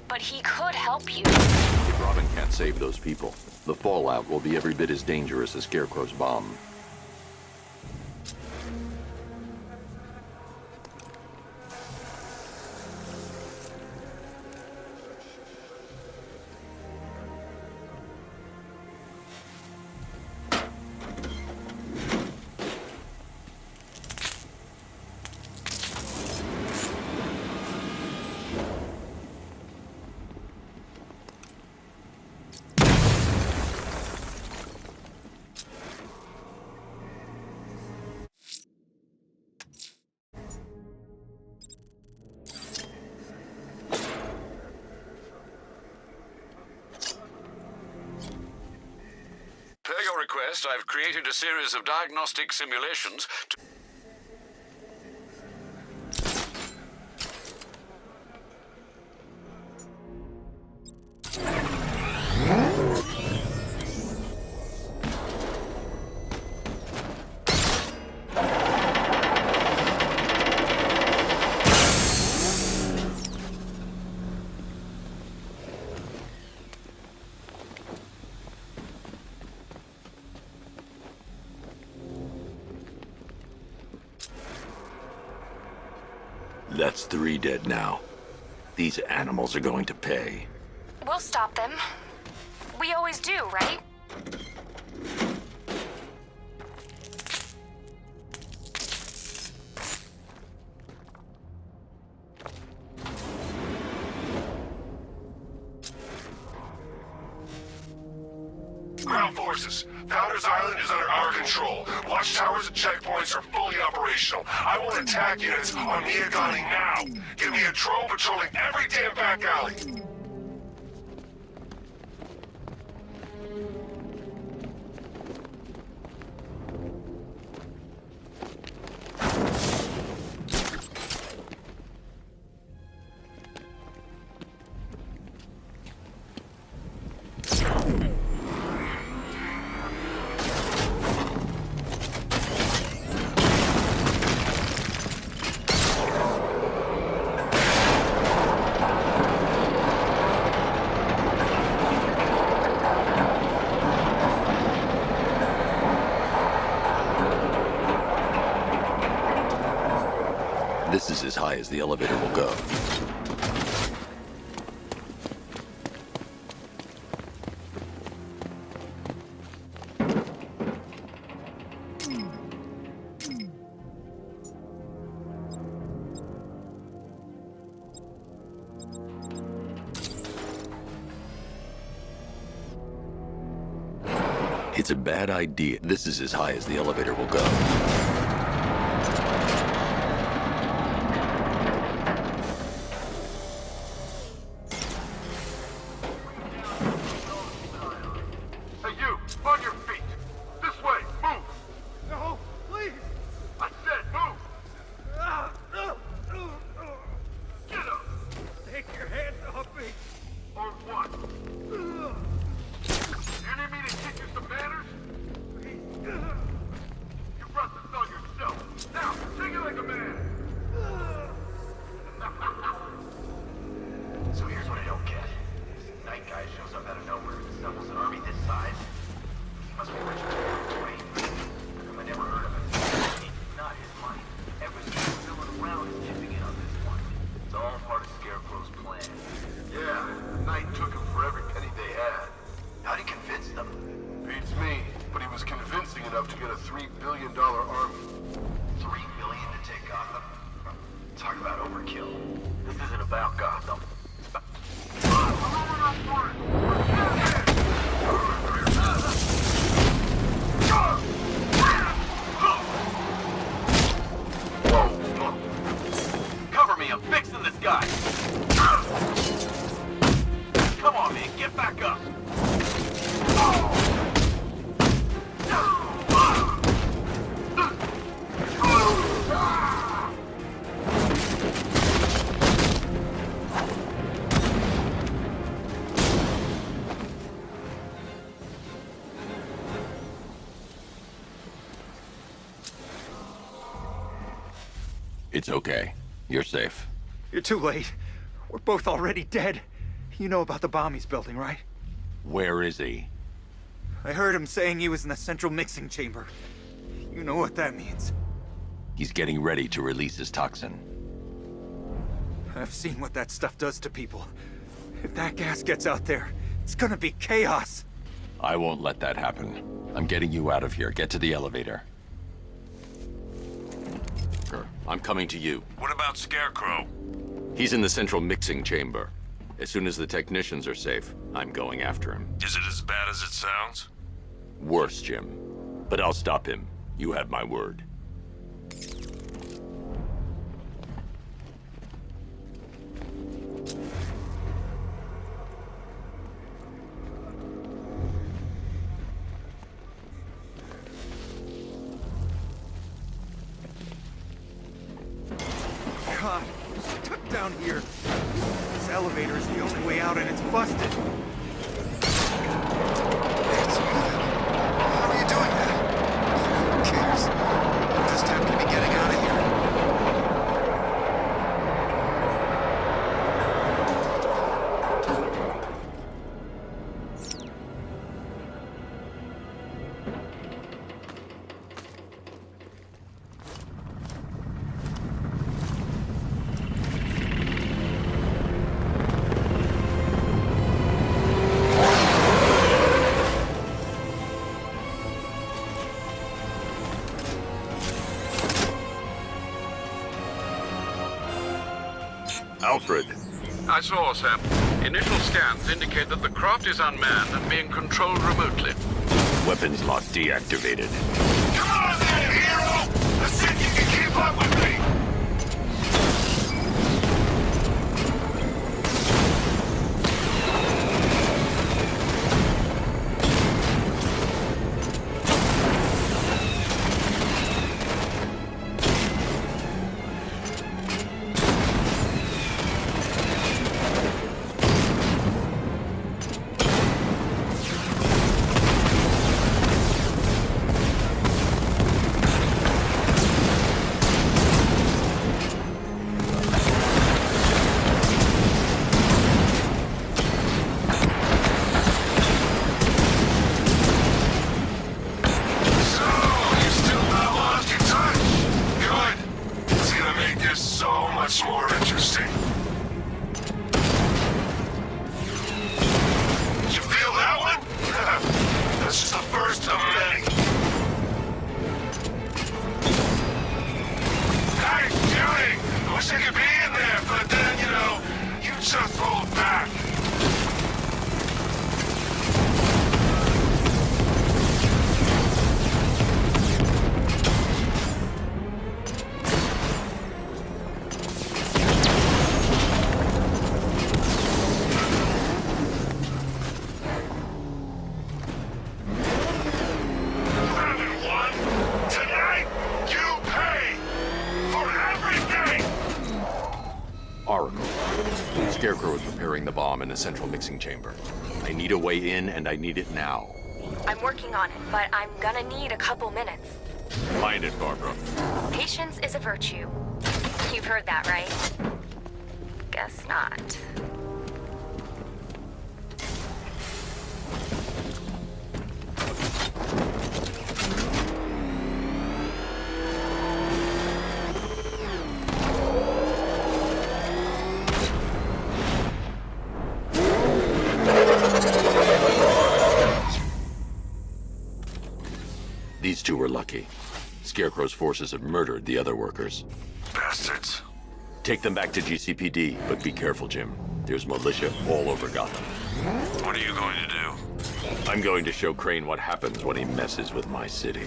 But he could help you. If Robin can't save those people, the fallout will be every bit as dangerous as Scarecrow's bomb. Per your request, I've created a series of diagnostic simulations to... That's 3 dead now. These animals are going to pay. We'll stop them. We always do, right? Ground Force forces. Founders Island is under our control. Watchtowers and checkpoints are fully operational. I want attack units on Miagani now. Give me a drone patrolling every damn back alley. This is as high as the elevator will go. It's a bad idea. This is as high as the elevator will go. It's okay. You're safe. You're too late. We're both already dead. You know about the bomb he's building, right? Where is he? I heard him saying he was in the central mixing chamber. You know what that means. He's getting ready to release his toxin. I've seen what that stuff does to people. If that gas gets out there, it's gonna be chaos. I won't let that happen. I'm getting you out of here. Get to the elevator. I'm coming to you. What about Scarecrow? He's in the central mixing chamber. As soon as the technicians are safe, I'm going after him. Is it as bad as it sounds? Worse, Jim. But I'll stop him. You have my word. God, stuck down here. This elevator is the only way out and it's busted. How are you doing that? Who cares? I just happen to be getting out of here. Alfred. I saw, Sam. Initial scans indicate that the craft is unmanned and being controlled remotely. Weapons lock deactivated. Come on then, hero! Let's see if you can keep up with me! Much more interesting. Did you feel that one? That's just the first of many. Nice shooting! I wish I could be in there, but then, you know, you just rolled back. Scarecrow is preparing the bomb in the central mixing chamber. I need a way in, and I need it now. I'm working on it, but I'm gonna need a couple minutes. Mind it, Barbara. Patience is a virtue. You've heard that, right? Guess not. These two were lucky. Scarecrow's forces have murdered the other workers. Bastards. Take them back to GCPD, but be careful, Jim. There's militia all over Gotham. What are you going to do? I'm going to show Crane what happens when he messes with my city.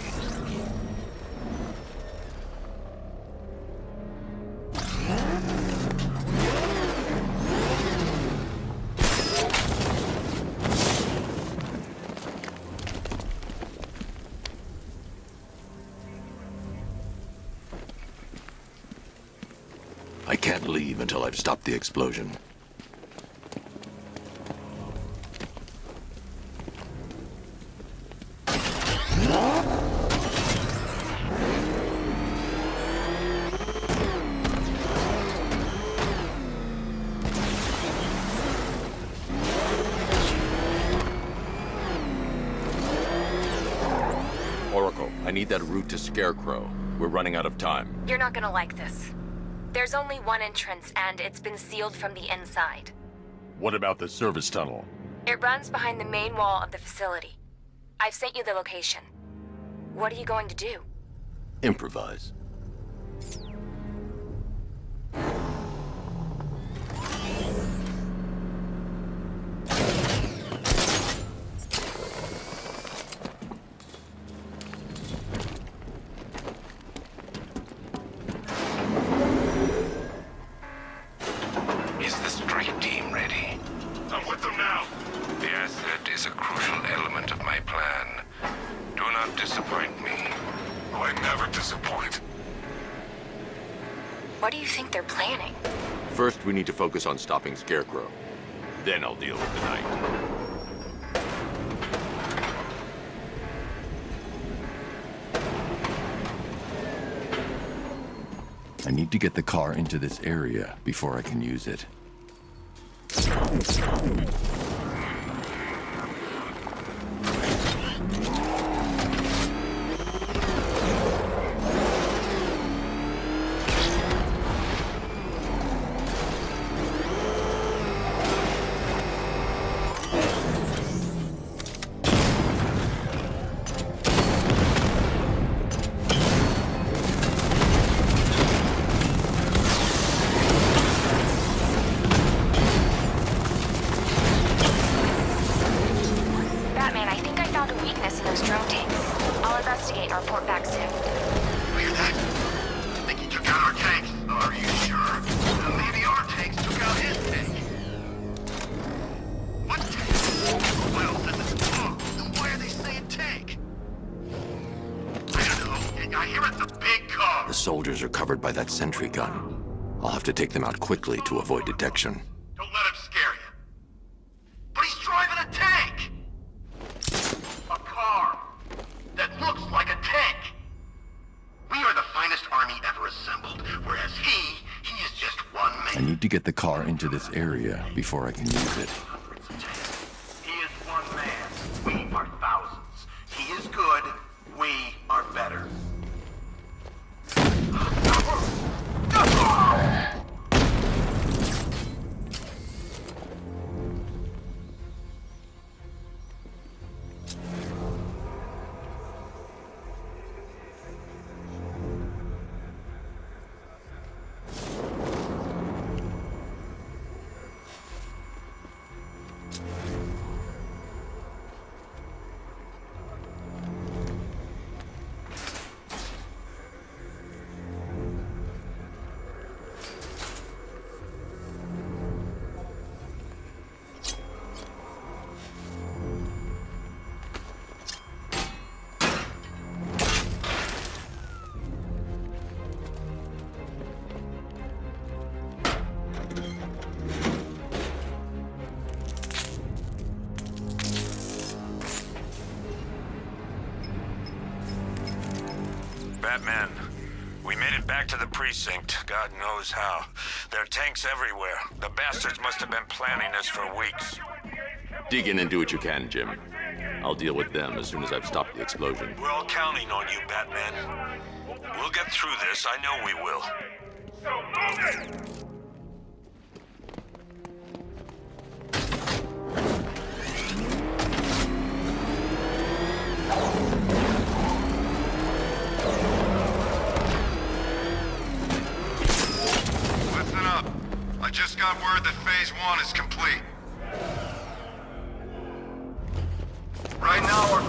I can't leave until I've stopped the explosion. Oracle, I need that route to Scarecrow. We're running out of time. You're not gonna like this. There's only one entrance, and it's been sealed from the inside. What about the service tunnel? It runs behind the main wall of the facility. I've sent you the location. What are you going to do? Improvise. What do you think they're planning? First, we need to focus on stopping Scarecrow. Then I'll deal with the night. I need to get the car into this area before I can use it. the big car. The soldiers are covered by that sentry gun. I'll have to take them out quickly to avoid detection. Don't let him scare you. But he's driving a tank! A car that looks like a tank. We are the finest army ever assembled, whereas he is just one I man. need to get the car into this area before I can use it. He is one man. We are thousands. He is good. We are better. Batman, we made it back to the precinct, God knows how. There are tanks everywhere. The bastards must have been planning this for weeks. Dig in and do what you can, Jim. I'll deal with them as soon as I've stopped the explosion. We're all counting on you, Batman. We'll get through this, I know we will. So move it! Listen up. I just got word that Phase 1 is complete. Right now, we're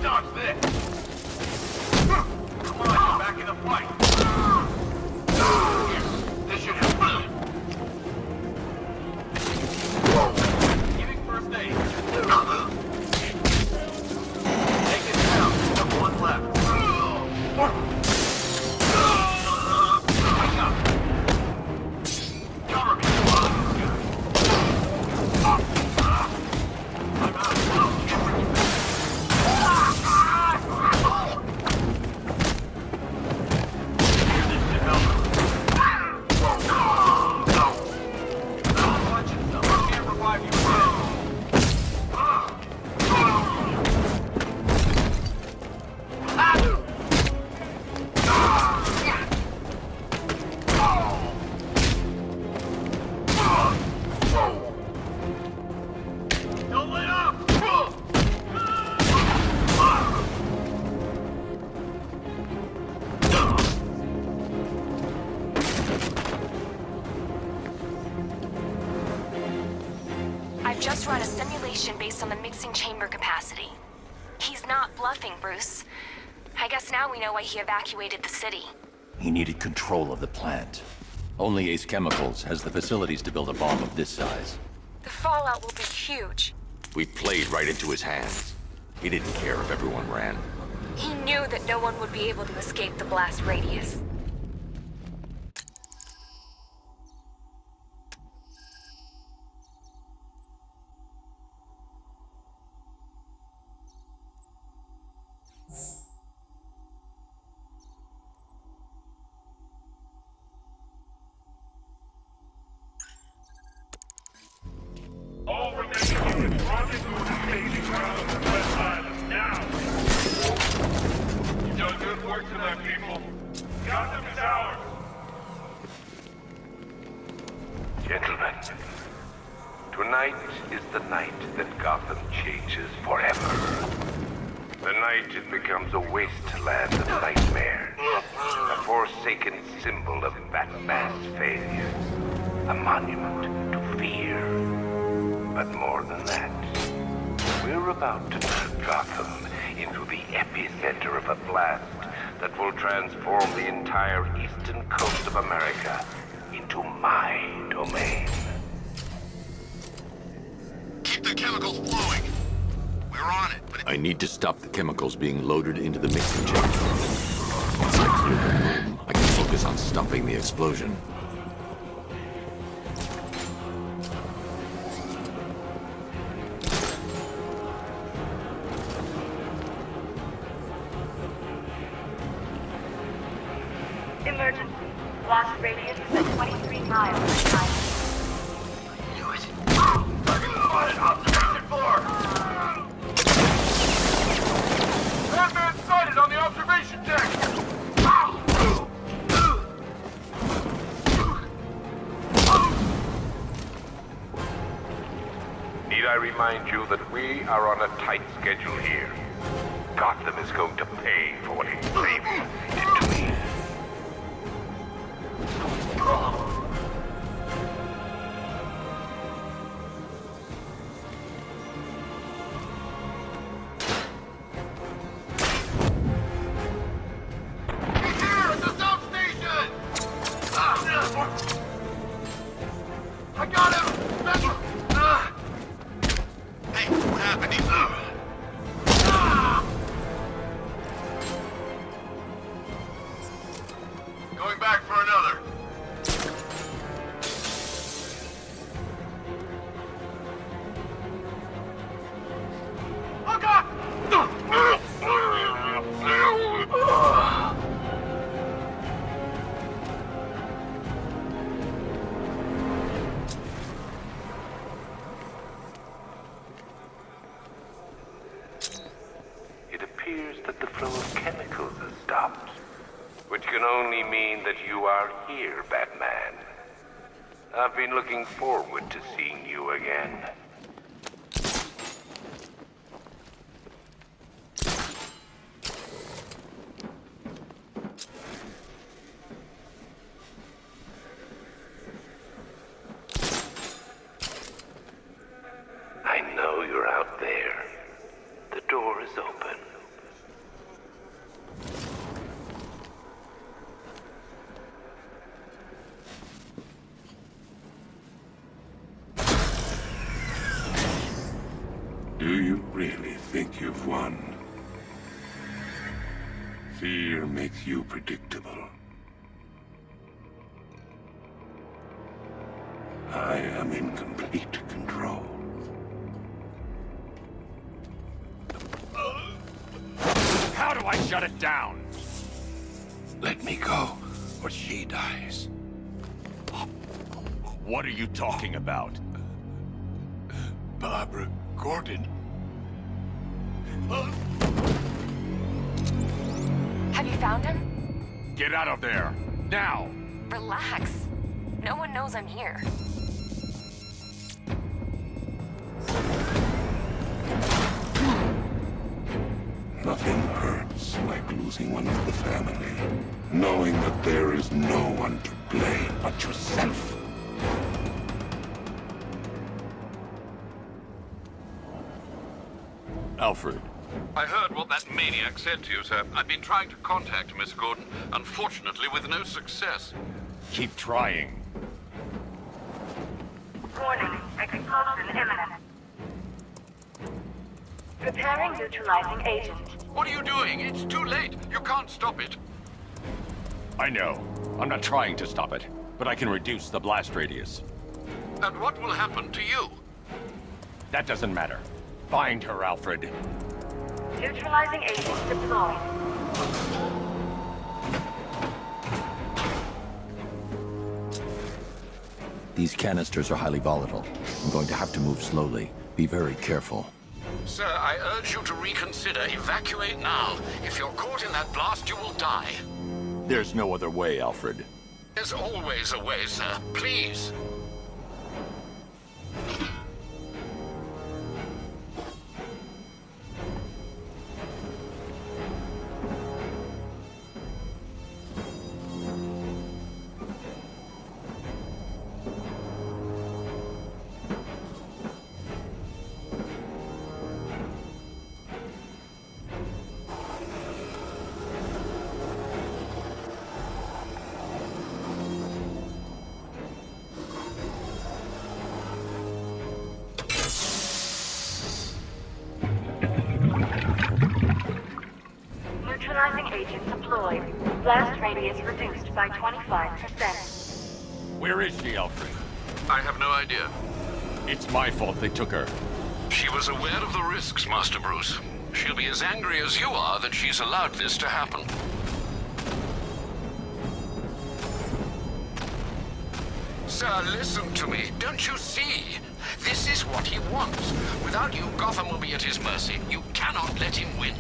dodge this. Come on, you're back in the fight. This should help. Giving first aid. Take it down. There's one left. Wake up. Cover me. I'm out. Don't let up! I've just run a simulation based on the mixing chamber capacity. He's not bluffing, Bruce. I guess now we know why he evacuated the city. He needed control of the plant. Only Ace Chemicals has the facilities to build a bomb of this size. The fallout will be huge. We played right into his hands. He didn't care if everyone ran. He knew that no one would be able to escape the blast radius. All remaining units rendezvous with the staging ground on the West Island, now! You've done good work tonight, people. Gotham is ours! Gentlemen, tonight is the night that Gotham changes forever. The night it becomes a wasteland of nightmares, a forsaken symbol of Batman's failures, a monument to fear. But more than that, we're about to turn Gotham into the epicenter of a blast that will transform the entire eastern coast of America into my domain. Keep the chemicals flowing. We're on it, but I need to stop the chemicals being loaded into the mixing chamber. Once I clear the room, I can focus on stopping the explosion. Emergency. Blast radius is at 23 miles. do it. Target spotted. Observation floor. Batman sighted on the observation deck. Need I remind you that we are on a tight schedule here? Gotham is going to pay for what its savior did to me. He's here at the South Station! I got him! Hey, what happened? Going back for another. Oh God! It appears that the flow of chemicals has stopped, which can only mean that you are here, Batman. I've been looking forward to seeing you again. I know you're out there. The door is open. Do you really think you've won? Fear makes you predictable. I am in complete control. How do I shut it down? Let me go, or she dies. What are you talking about? Barbara Gordon. Have you found him? Get out of there! Now! Relax. No one knows I'm here. Nothing hurts like losing one of the family. Knowing that there is no one to blame but yourself. Alfred. I heard what that maniac said to you, sir. I've been trying to contact Miss Gordon, unfortunately with no success. Keep trying. Warning. Explosion imminent. Preparing neutralizing agent. What are you doing? It's too late. You can't stop it. I know. I'm not trying to stop it, but I can reduce the blast radius. And what will happen to you? That doesn't matter. Find her, Alfred. Neutralizing agent deployed. These canisters are highly volatile. I'm going to have to move slowly. Be very careful. Sir, I urge you to reconsider. Evacuate now. If you're caught in that blast, you will die. There's no other way, Alfred. There's always a way, sir. Please. agent deployed. Blast radius reduced by 25%. Where is she, Alfred? I have no idea. It's my fault they took her. She was aware of the risks, Master Bruce. She'll be as angry as you are that she's allowed this to happen. Sir, listen to me. Don't you see? This is what he wants. Without you, Gotham will be at his mercy. You cannot let him win.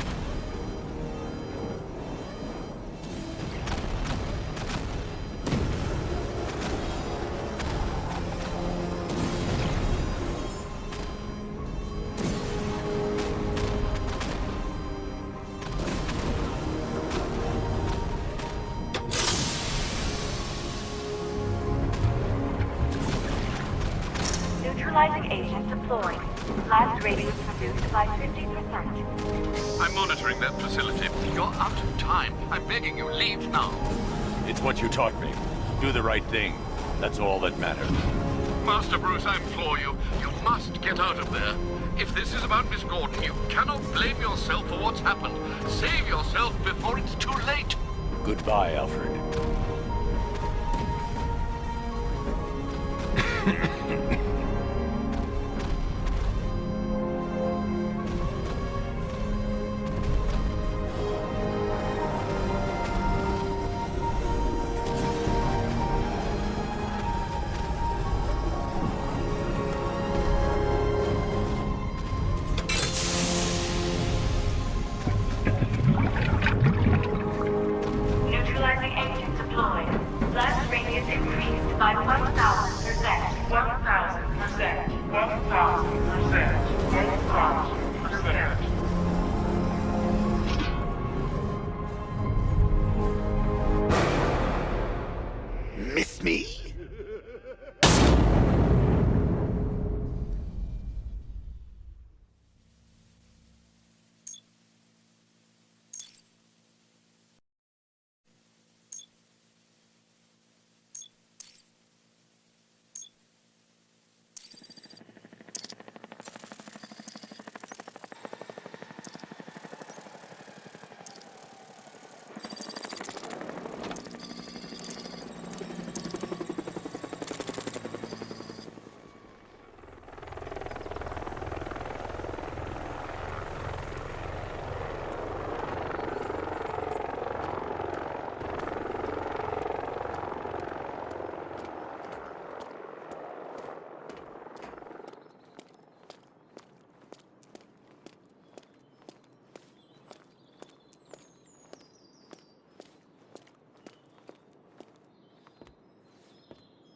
Neutralizing agent deployed. Blast radius reduced by 50%. I'm monitoring that facility. You're out of time. I'm begging you, leave now. It's what you taught me. Do the right thing. That's all that matters. Master Bruce, I implore you. You must get out of there. If this is about Miss Gordon, you cannot blame yourself for what's happened. Save yourself before it's too late. Goodbye, Alfred. Neutralizing agent deployed. Blast radius increased by 1,000%. 1,000%. 1,000%. 1,000%. Miss me?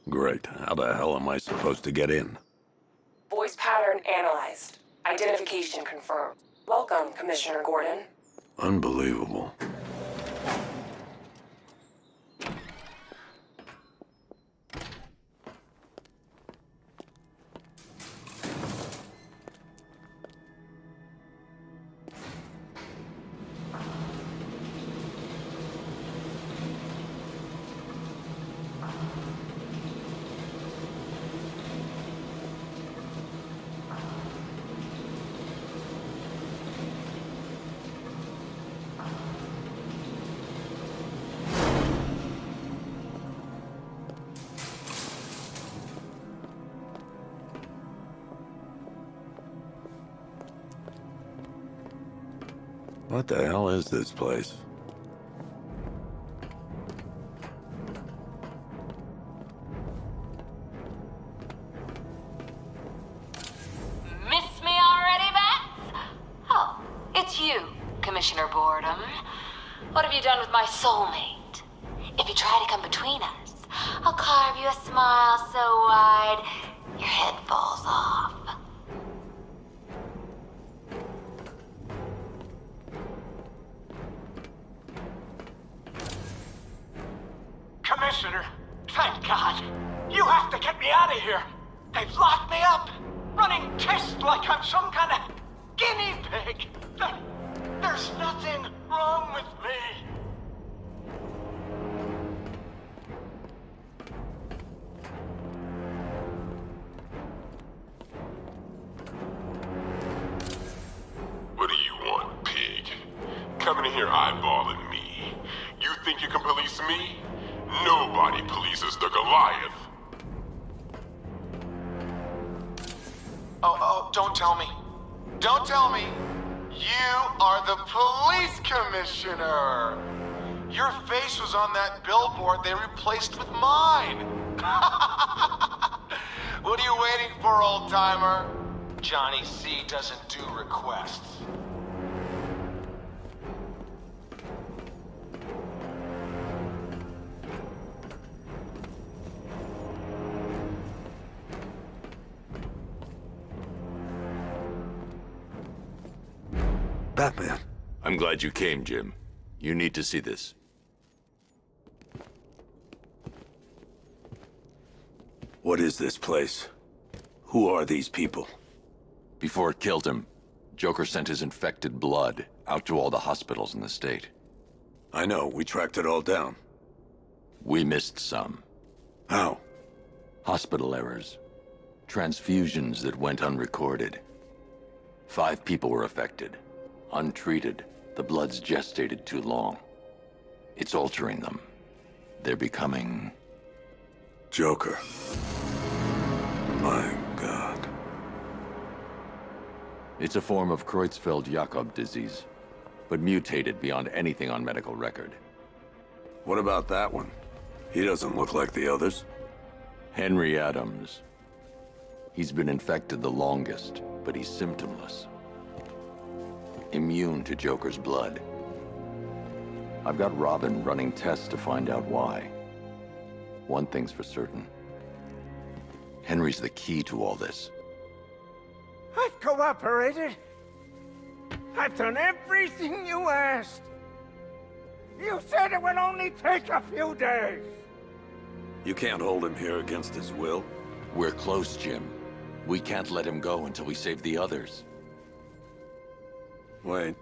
Great. How the hell am I supposed to get in? Voice pattern analyzed. Identification confirmed. Welcome, Commissioner Gordon. Unbelievable. What the hell is this place? Miss me already, Bats? Oh, it's you, Commissioner Boredom. What have you done with my soulmate? If you try to come between us, I'll carve you a smile so wide, your head falls off. Commissioner, thank God. You have to get me out of here. They've locked me up, running tests like I'm some kind of guinea pig. There's nothing wrong with me. What do you want, pig? Coming here eyeballing me. police me? Nobody polices the Goliath. Oh, don't tell me. Don't tell me. You are the police commissioner. Your face was on that billboard they replaced with mine. What are you waiting for, old-timer? Johnny C doesn't do requests. Batman. I'm glad you came, Jim. You need to see this. What is this place? Who are these people? Before it killed him, Joker sent his infected blood out to all the hospitals in the state. I know, we tracked it all down. We missed some. How? Hospital errors. Transfusions that went unrecorded. 5 people were affected. Untreated, the blood's gestated too long. It's altering them. They're becoming... Joker. My God. It's a form of Creutzfeldt-Jakob disease, but mutated beyond anything on medical record. What about that one? He doesn't look like the others. Henry Adams. He's been infected the longest, but he's symptomless. Immune to Joker's blood. I've got Robin running tests to find out why. One thing's for certain. Henry's the key to all this. I've cooperated. I've done everything you asked. You said it would only take a few days. You can't hold him here against his will. We're close, Jim. We can't let him go until we save the others. Wait.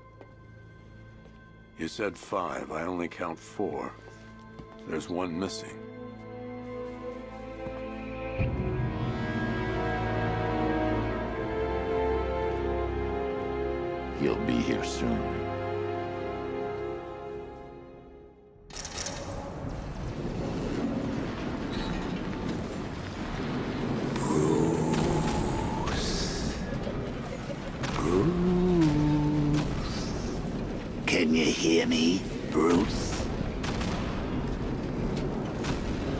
You said 5. I only count 4. There's one missing. He'll be here soon. Can you hear me, Bruce?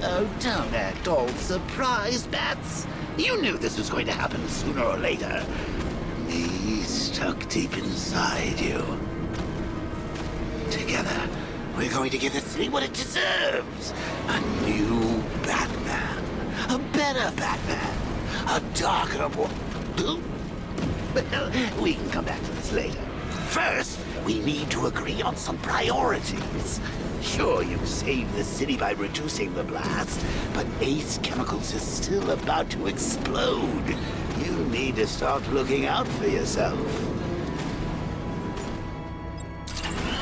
Oh, don't act all surprised, Bats. You knew this was going to happen sooner or later. Me stuck deep inside you. Together, we're going to give the city what it deserves. A new Batman. A better Batman. A darker one. Well, we can come back to this later. First, we need to agree on some priorities. Sure, you saved the city by reducing the blast, but Ace Chemicals is still about to explode. You need to start looking out for yourself.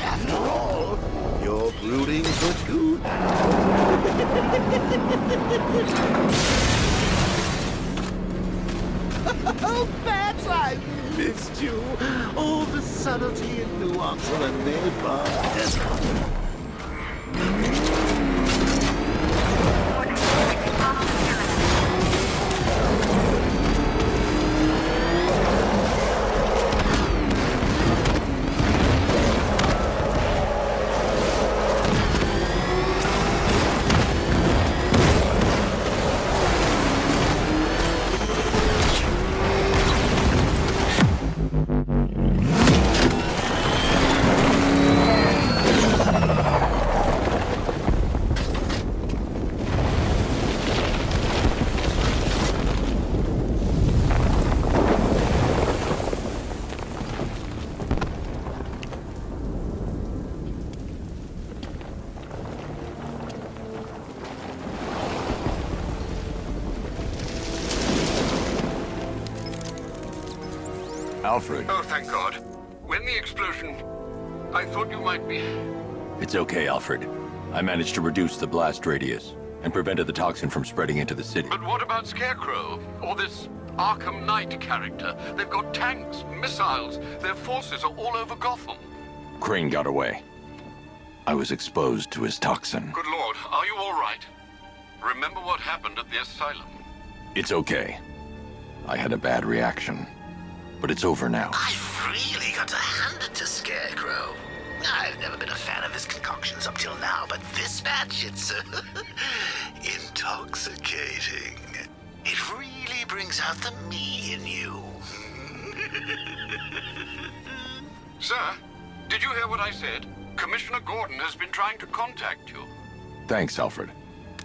After all, you're brooding for 2 Oh, Bats, I missed you. All the subtlety and nuance of a neighbor. Alfred. Oh, thank God. When the explosion... I thought you might be... It's okay, Alfred. I managed to reduce the blast radius and prevented the toxin from spreading into the city. But what about Scarecrow? Or this Arkham Knight character? They've got tanks, missiles. Their forces are all over Gotham. Crane got away. I was exposed to his toxin. Good Lord, are you all right? Remember what happened at the asylum? It's okay. I had a bad reaction, but it's over now. I've really got to hand it to Scarecrow. I've never been a fan of his concoctions up till now, but this batch, it's intoxicating. It really brings out the me in you. Sir, did you hear what I said? Commissioner Gordon has been trying to contact you. Thanks, Alfred.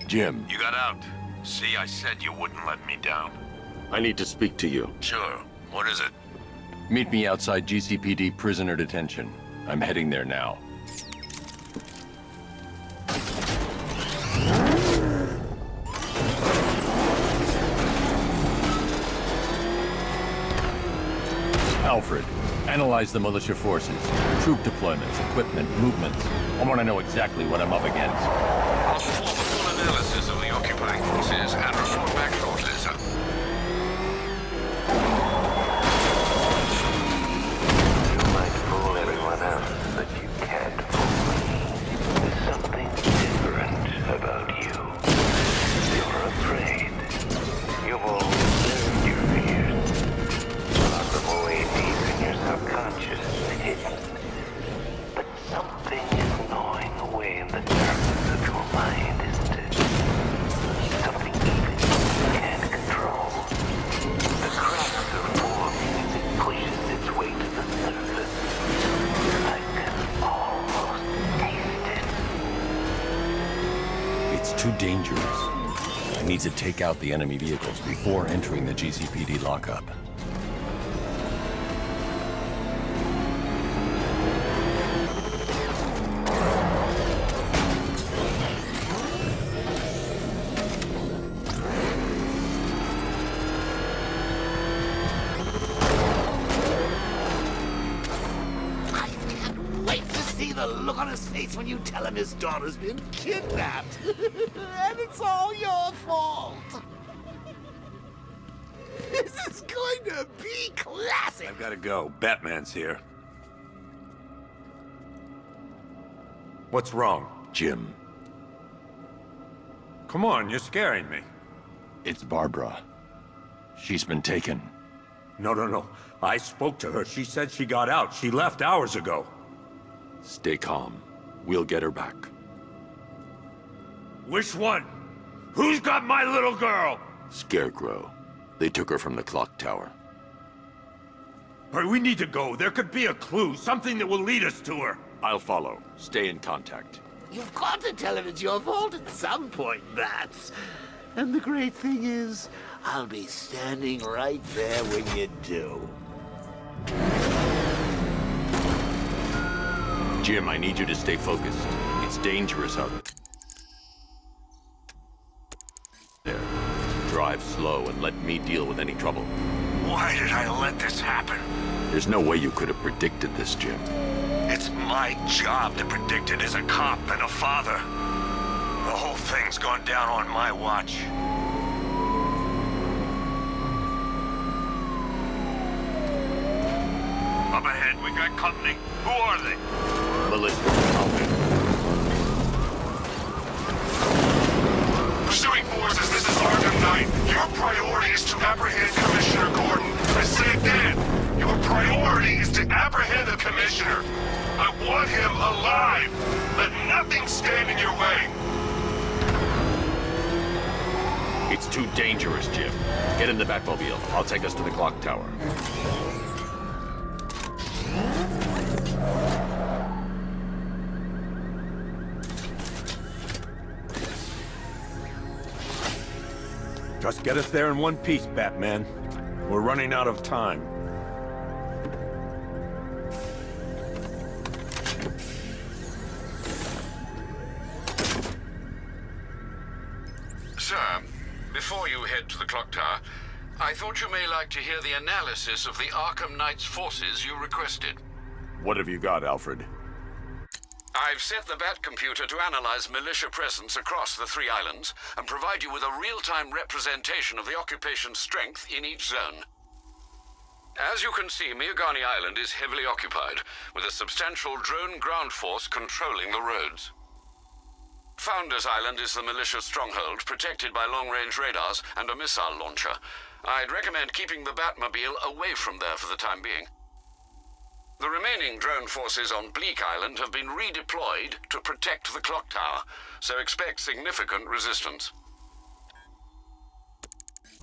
Jim. You got out. See, I said you wouldn't let me down. I need to speak to you. Sure. What is it? Meet me outside GCPD prisoner detention. I'm heading there now. Alfred, analyze the militia forces, troop deployments, equipment, movements. I want to know exactly what I'm up against. I'll perform a full analysis of the occupying forces and report back shortly, sir. You might fool everyone else, but you can't fool me. There's something different about you. You're afraid. You've always learned your fears. Lock them away deep in your subconscious, hidden. But something is gnawing away in the darkness of your mind, isn't it? Something even you can't control. The cracks are forming as it pushes its way to the surface. I can almost taste it. It's too dangerous. I need to take out the enemy vehicles before entering the GCPD lockup. Wait to see the look on his face when you tell him his daughter's been kidnapped. And it's all your fault. This is going to be classic. I've got to go. Batman's here. What's wrong? Jim. Come on, you're scaring me. It's Barbara. She's been taken. No. I spoke to her. She said she got out. She left hours ago. Stay calm. We'll get her back. Which one? Who's got my little girl? Scarecrow. They took her from the clock tower. All right, we need to go. There could be a clue, something that will lead us to her. I'll follow. Stay in contact. You've got to tell him it's your fault at some point, Bats. And the great thing is, I'll be standing right there when you do. Jim, I need you to stay focused. It's dangerous out there. Drive slow and let me deal with any trouble. Why did I let this happen? There's no way you could have predicted this, Jim. It's my job to predict it as a cop and a father. The whole thing's gone down on my watch. Up ahead, we got company. Who are they? Melissa, Pursuing forces, this is Arkham Knight. Your priority is to apprehend Commissioner Gordon. I say again, your priority is to apprehend the Commissioner. I want him alive. Let nothing stand in your way. It's too dangerous, Jim. Get in the Batmobile. I'll take us to the clock tower. Just get us there in one piece, Batman. We're running out of time. Sir, before you head to the clock tower, I thought you may like to hear the analysis of the Arkham Knight's forces you requested. What have you got, Alfred? I've set the Bat computer to analyze militia presence across the 3 islands and provide you with a real-time representation of the occupation's strength in each zone. As you can see, Miagani Island is heavily occupied, with a substantial drone ground force controlling the roads. Founders Island is the militia stronghold, protected by long-range radars and a missile launcher. I'd recommend keeping the Batmobile away from there for the time being. The remaining drone forces on Bleak Island have been redeployed to protect the clock tower, so expect significant resistance.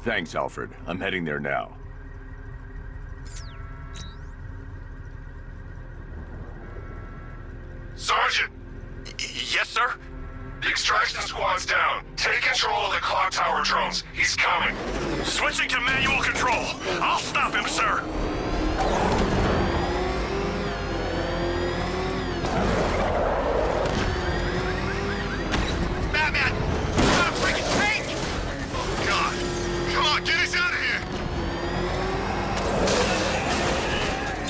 Thanks, Alfred. I'm heading there now. Sergeant! Yes, sir? The extraction squad's down. Take control of the clock tower drones. He's coming. Switching to manual control. I'll stop him, sir. Batman! Not a freaking tank! Oh, God. Come on, get us out of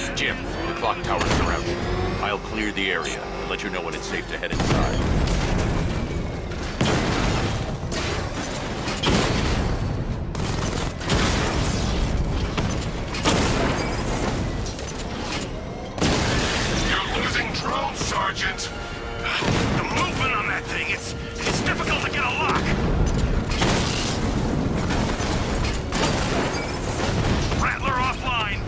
here! Jim, the clock tower's surrounded. I'll clear the area and let you know when it's safe to head inside. Sergeant! The movement on that thing, it's difficult to get a lock. Rattler offline.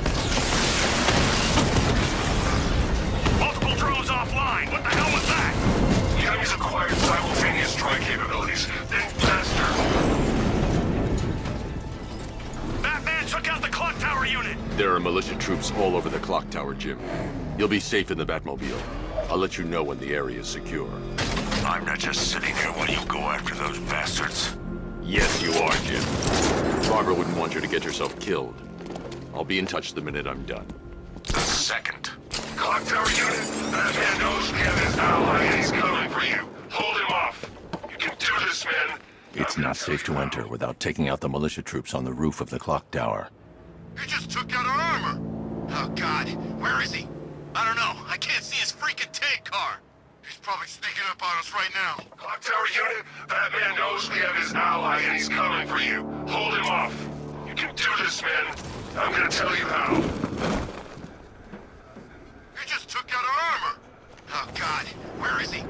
Multiple drones offline. What the hell was that? The enemy's acquired simultaneous strike capabilities. Then faster. Batman took out the clock tower unit. There are militia troops all over the clock tower, Jim. You'll be safe in the Batmobile. I'll let you know when the area is secure. I'm not just sitting here while you go after those bastards. Yes, you are, Jim. Barbara wouldn't want you to get yourself killed. I'll be in touch the minute I'm done. The second. Clock tower unit, Batman knows we have his ally and he's coming for you. Hold him off. You can do this, man. It's not safe to enter without taking out the militia troops on the roof of the clock tower. You just took out our armor! Oh, God. Where is he? I don't know. I can't see his freaking tank car. He's probably sneaking up on us right now. Clock tower unit, Batman knows we have his ally and he's coming for you. Hold him off. You can do this, man. I'm gonna tell you how. You just took out our armor! Oh, God. Where is he?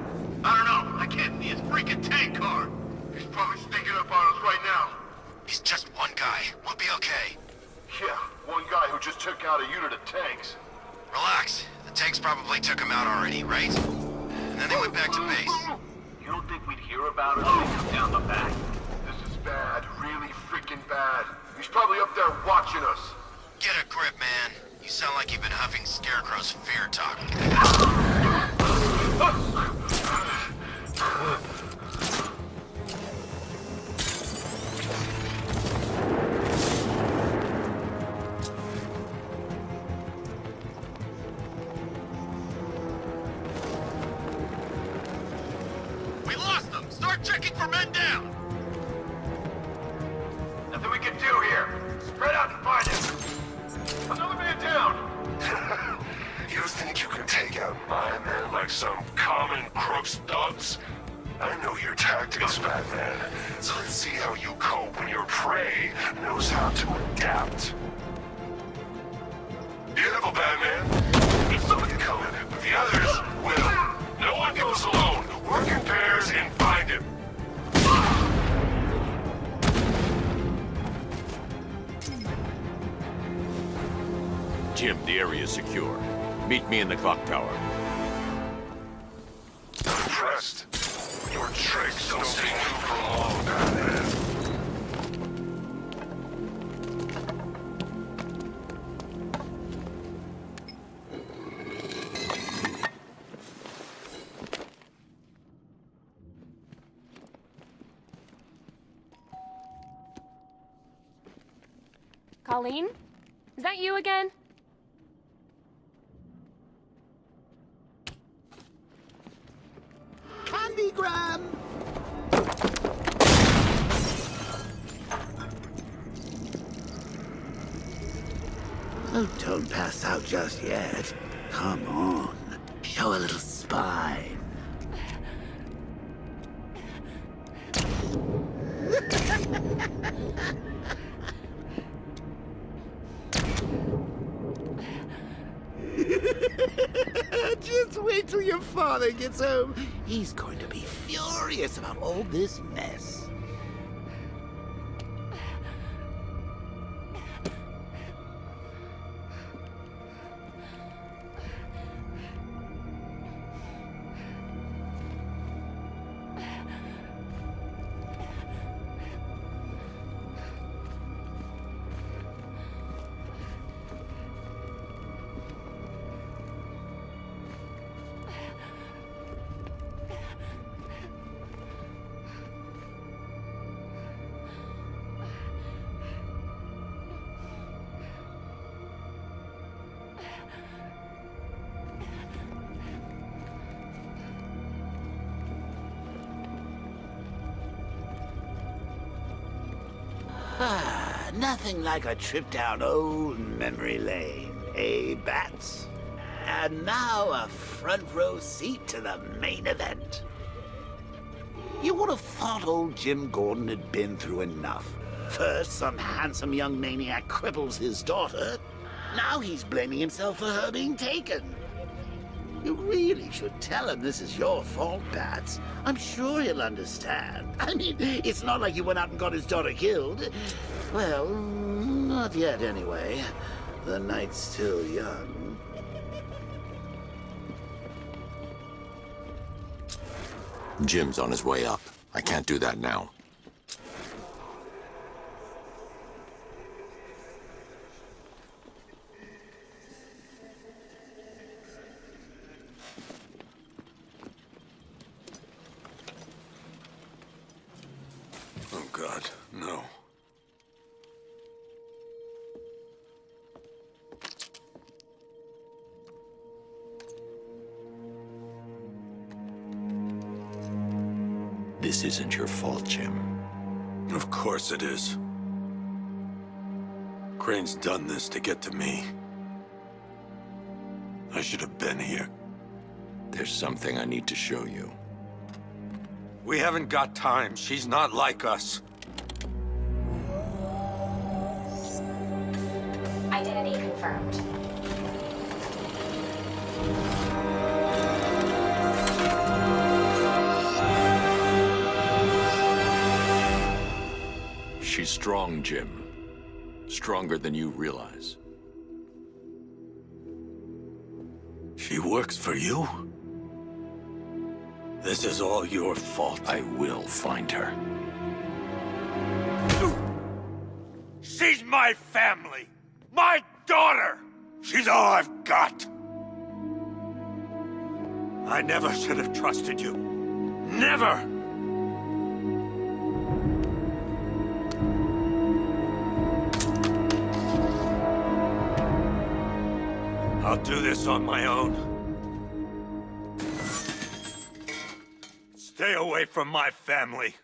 I don't know. I can't see his freaking tank car. He's probably sneaking up on us right now. He's just one guy. We'll be okay. Yeah, one guy who just took out a unit of tanks. Relax. The tanks probably took him out already, right? And then they went back to base. You don't think we'd hear about it when they come down the back? This is bad. Really freaking bad. He's probably up there watching us. Get a grip, man. You sound like you've been huffing Scarecrow's fear talk. We lost them! Start checking for men down! Nothing we can do here. Spread out and find him. Another man down. You think you can take out my men like some common crooks thugs? I know your tactics, Batman. So let's see how you cope when your prey knows how to adapt. Beautiful, Batman. It's somebody coming, but the others will. No one goes alone. Work in pairs and find him. Jim, the area is secure. Meet me in the clock tower. I'm impressed. Your tricks don't stay new for long, Batman. Colleen? Is that you again? Candygram! Oh, don't pass out just yet. Come on. Show a little spine. your father gets home, he's going to be furious about all this mess. Nothing like a trip down old memory lane, eh, Bats? And now a front row seat to the main event. You would have thought old Jim Gordon had been through enough. First, some handsome young maniac cripples his daughter. Now he's blaming himself for her being taken. You really should tell him this is your fault, Bats. I'm sure he'll understand. I mean, it's not like you went out and got his daughter killed. Well, not yet anyway. The night's still young. Jim's on his way up. I can't do that now. Oh, God, no. This isn't your fault, Jim. Of course it is. Crane's done this to get to me. I should have been here. There's something I need to show you. We haven't got time. She's not like us. Identity confirmed. She's strong, Jim. Stronger than you realize. She works for you? This is all your fault. I will find her. She's my family! My daughter! She's all I've got! I never should have trusted you. Never! I'll do this on my own. Stay away from my family.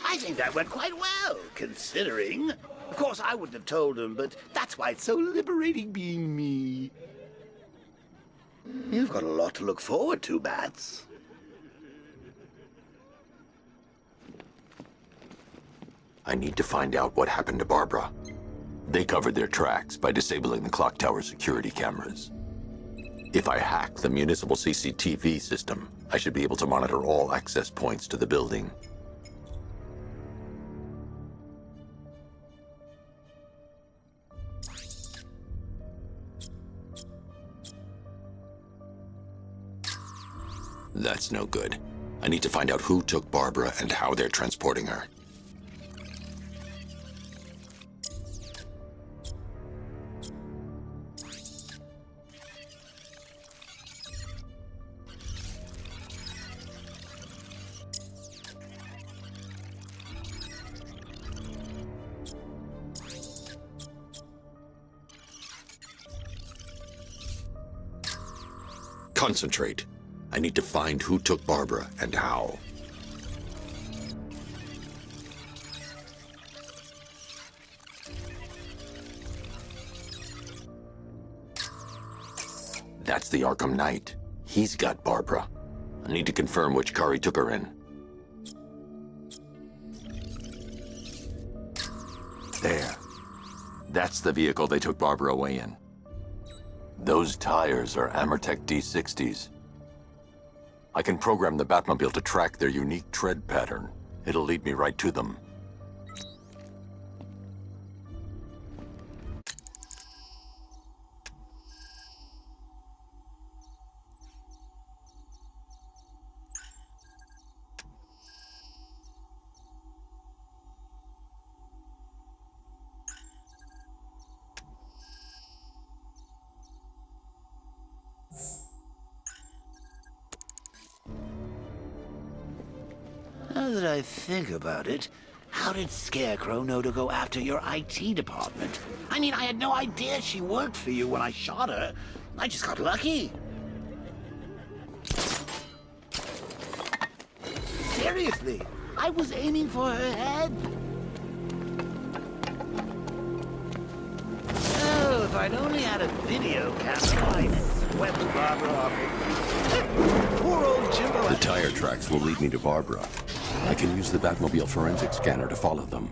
I think that went quite well, considering. Of course, I wouldn't have told him, but that's why it's so liberating being me. You've got a lot to look forward to, Bats. I need to find out what happened to Barbara. They covered their tracks by disabling the clock tower security cameras. If I hack the municipal CCTV system, I should be able to monitor all access points to the building. That's no good. I need to find out who took Barbara and how they're transporting her. Concentrate. I need to find who took Barbara and how. That's the Arkham Knight. He's got Barbara. I need to confirm which car he took her in. There. That's the vehicle they took Barbara away in. Those tires are Amertech D60s. I can program the Batmobile to track their unique tread pattern. It'll lead me right to them. Now that I think about it, how did Scarecrow know to go after your IT department? I mean, I had no idea she worked for you when I shot her. I just got lucky. Seriously, I was aiming for her head. Oh, if I'd only had a video camera, I'd swept Barbara off it. Poor old Jimbo. The tire tracks will lead me to Barbara. I can use the Batmobile forensic scanner to follow them.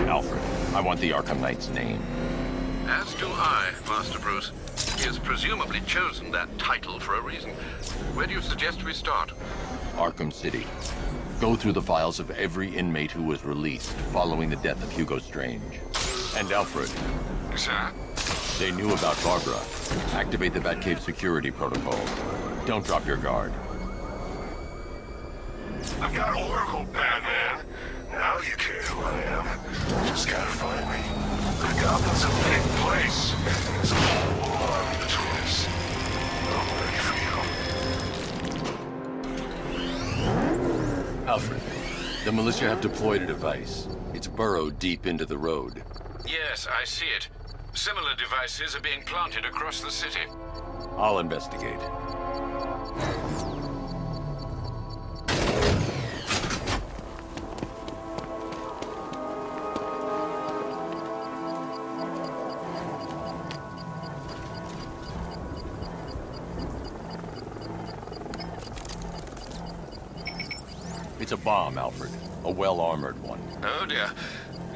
Alfred, I want the Arkham Knight's name. As do I, Master Bruce. He has presumably chosen that title for a reason. Where do you suggest we start? Arkham City. Go through the files of every inmate who was released following the death of Hugo Strange. And Alfred. Sir? They knew about Barbara. Activate the Batcave security protocol. Don't drop your guard. I've got Oracle, Batman. Now you care who I am. Just gotta find me. Gotham's a big place. There's a whole army between us. I'm ready for you. Alfred, the militia have deployed a device. It's burrowed deep into the road. Yes, I see it. Similar devices are being planted across the city. I'll investigate. It's a bomb, Alfred. A well-armored one. Oh dear.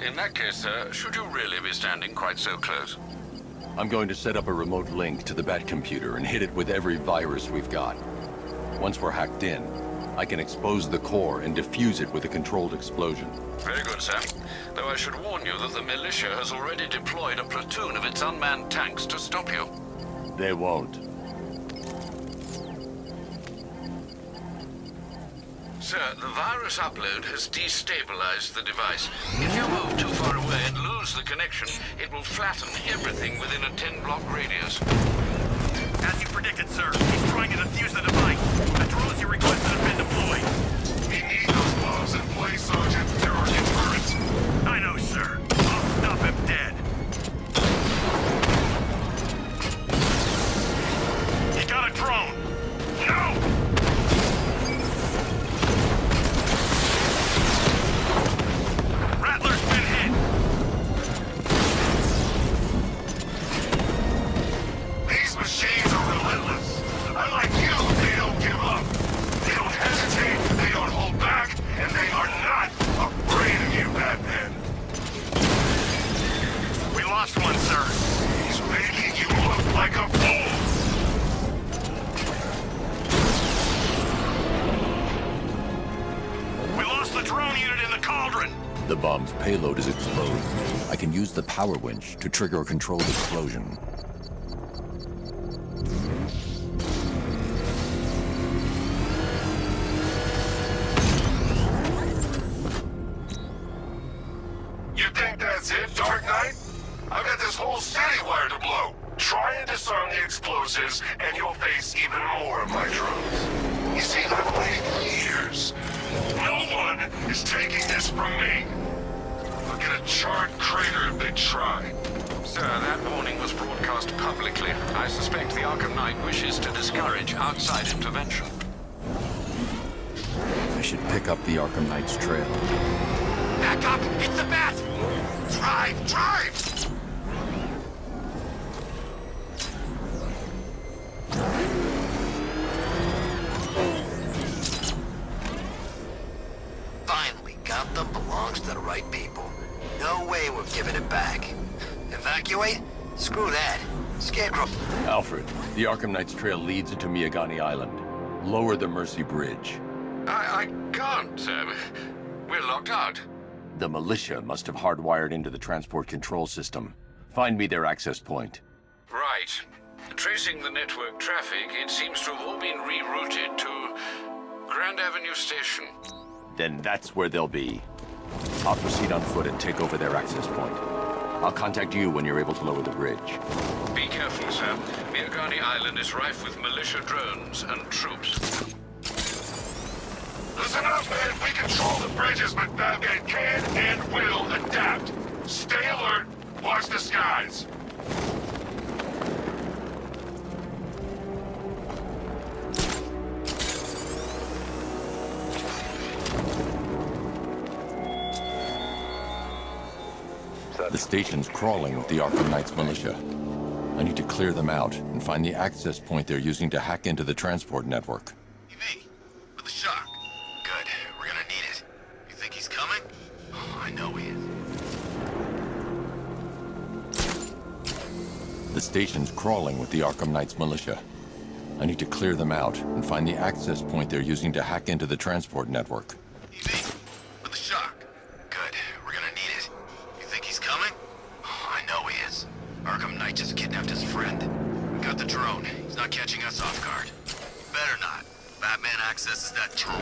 In that case, should you really be standing quite so close? I'm going to set up a remote link to the Batcomputer and hit it with every virus we've got. Once we're hacked in, I can expose the core and defuse it with a controlled explosion. Very good, sir. Though I should warn you that the militia has already deployed a platoon of its unmanned tanks to stop you. They won't. Sir, the virus upload has destabilized the device. If you move too far away and lose the connection, it will flatten everything within a 10-block radius. As you predicted, sir, he's trying to defuse the device. The drones you requested have been deployed. We need those bombs in place, Sergeant. There are deterrents. I know, sir. I'll stop him dead. He got a drone. No! Rattler's been hit. These machines are relentless. Unlike you, they don't give up. They don't hesitate, they don't hold back, and they are not afraid of you, Batman. We lost one, sir. He's making you look like a fool. We lost the drone unit in the cauldron. The bomb's payload is exposed. I can use the power winch to trigger a controlled explosion. You think that's it, Dark Knight? I've got this whole city wired to blow. Try and disarm the explosives, and you'll face even more of my drones. You see, I've waited years. No one is taking this from me. I'll get a charred crater if they try. Sir, that warning was broadcast publicly. I suspect the Arkham Knight wishes to discourage outside intervention. I should pick up the Arkham Knight's trail. Back up! It's the bat! Drive! Drive! right people. No way we're giving it back. Evacuate? Screw that. Scarecrow. Alfred, the Arkham Knight's trail leads into Miagani Island. Lower the Mercy Bridge. I can't, sir. We're locked out. The militia must have hardwired into the transport control system. Find me their access point. Right. Tracing the network traffic, it seems to have all been rerouted to Grand Avenue Station. Then that's where they'll be. I'll proceed on foot and take over their access point. I'll contact you when you're able to lower the bridge. Be careful, sir. Miagani Island is rife with militia drones and troops. Listen up, man. We control the bridges, but Batman can and will adapt. Stay alert. Watch the skies. The station's crawling with the Arkham Knight's militia. I need to clear them out and find the access point they're using to hack into the transport network. TV, with the shock. Good, we're gonna need it. You think he's coming? Oh, I know he is. The station's crawling with the Arkham Knight's militia. I need to clear them out and find the access point they're using to hack into the transport network. TV, with the shock. Good, we're gonna need it. You think he's coming? Oh, I know he is. Arkham Knight just kidnapped his friend. We got the drone. He's not catching us off guard. He better not. Batman accesses that drone.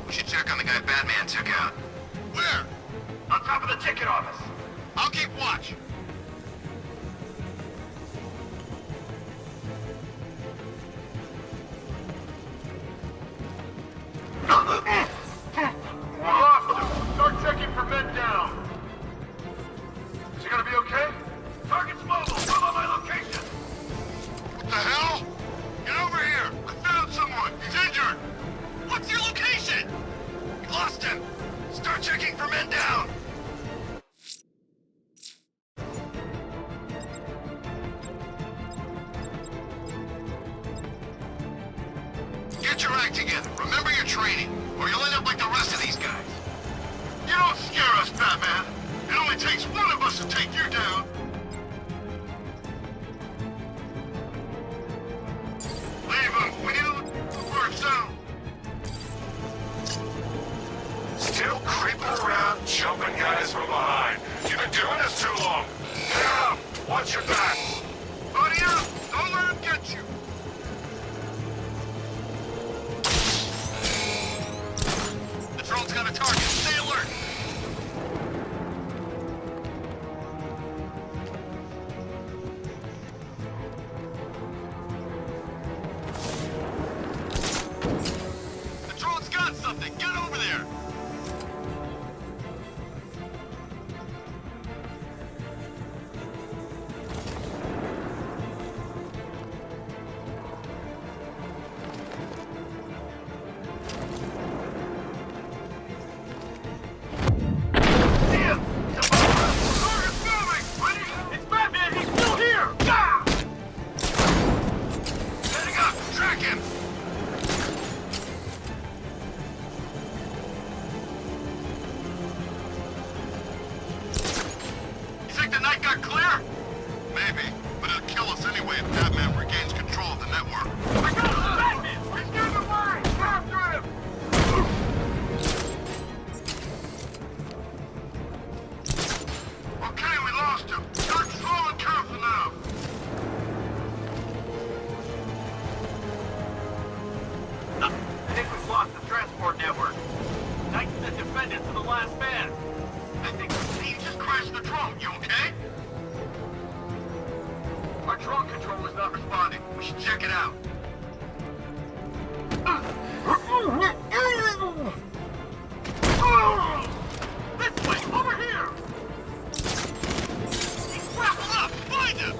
We should check on the guy Batman took out. Where? On top of the ticket office. I'll keep watch. We lost him. Start checking for men down. Is he gonna be okay? Target's mobile. Come on my location. What the hell? Get over here. I found someone. He's injured. What's your location? We lost him. Start checking for men down. Get your act together. Remember your training, or you'll end up like the rest of these guys. You don't scare us, Batman. It only takes one of us to take you down. Leave him. We need to look for him soon. Still creeping around, jumping guys from behind. You've been doing this too long. Get up. Watch your back. Buddy up. Don't let him get you. The drone's got a target. Stay alert. The drone's got something. Get over there. It's Batman! He's still here! Ah! Heading up. Track him. You think the night got clear? Maybe, but it'll kill us anyway if Batman regains control of the network. I got him! Batman! He's getting away! After him! Okay, we lost him. Start slow and careful now. I think we've lost the transport network. Knight's the defendant to the last man. I think he just crashed the drone. You okay? Our drone controller's not responding. We should check it out. This way! Over here! He's grappled up! Find him!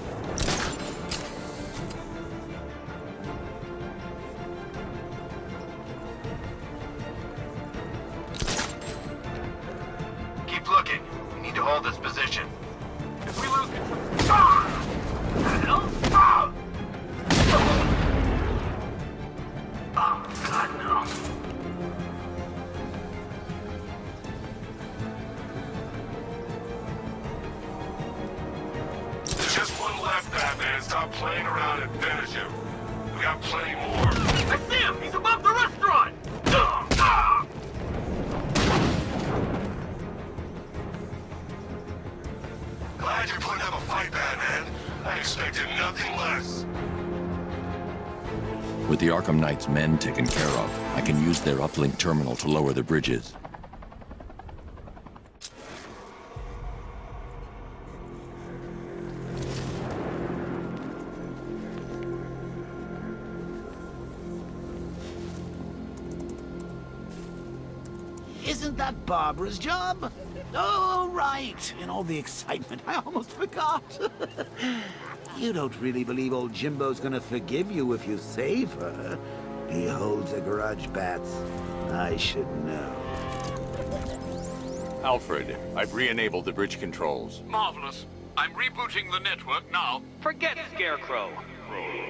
Keep looking. We need to hold this position. If we lose control... Ah! The hell? Ah! stop playing around and finish him. We got plenty more. I see him! He's above the restaurant! Glad you're putting up a fight, Batman. I expected nothing less. With the Arkham Knight's men taken care of, I can use their uplink terminal to lower the bridges. Isn't that Barbara's job? Oh, right. In all the excitement, I almost forgot. You don't really believe old Jimbo's gonna forgive you if you save her. He holds a grudge, Bats. I should know. Alfred, I've re-enabled the bridge controls. Marvelous. I'm rebooting the network now. Forget Scarecrow.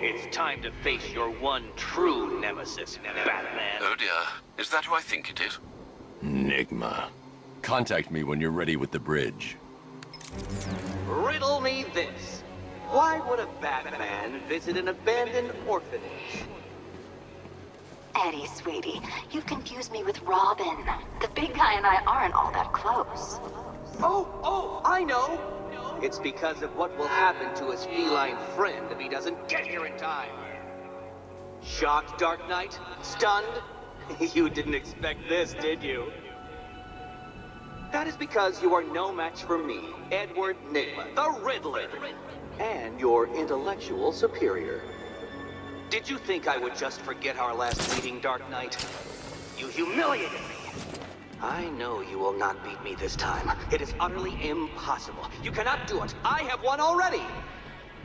It's time to face your one true nemesis, Batman. Oh dear. Is that who I think it is? Enigma. Contact me when you're ready with the bridge. Riddle me this. Why would a Batman visit an abandoned orphanage? Eddie, sweetie, you've confused me with Robin. The big guy and I aren't all that close. Oh, I know! It's because of what will happen to his feline friend if he doesn't get here in time. Shocked, Dark Knight? Stunned? You didn't expect this, did you? That is because you are no match for me, Edward Nygma, the Riddler, and your intellectual superior. Did you think I would just forget our last meeting, Dark Knight? You humiliated me. I know you will not beat me this time. It is utterly impossible. You cannot do it. I have won already.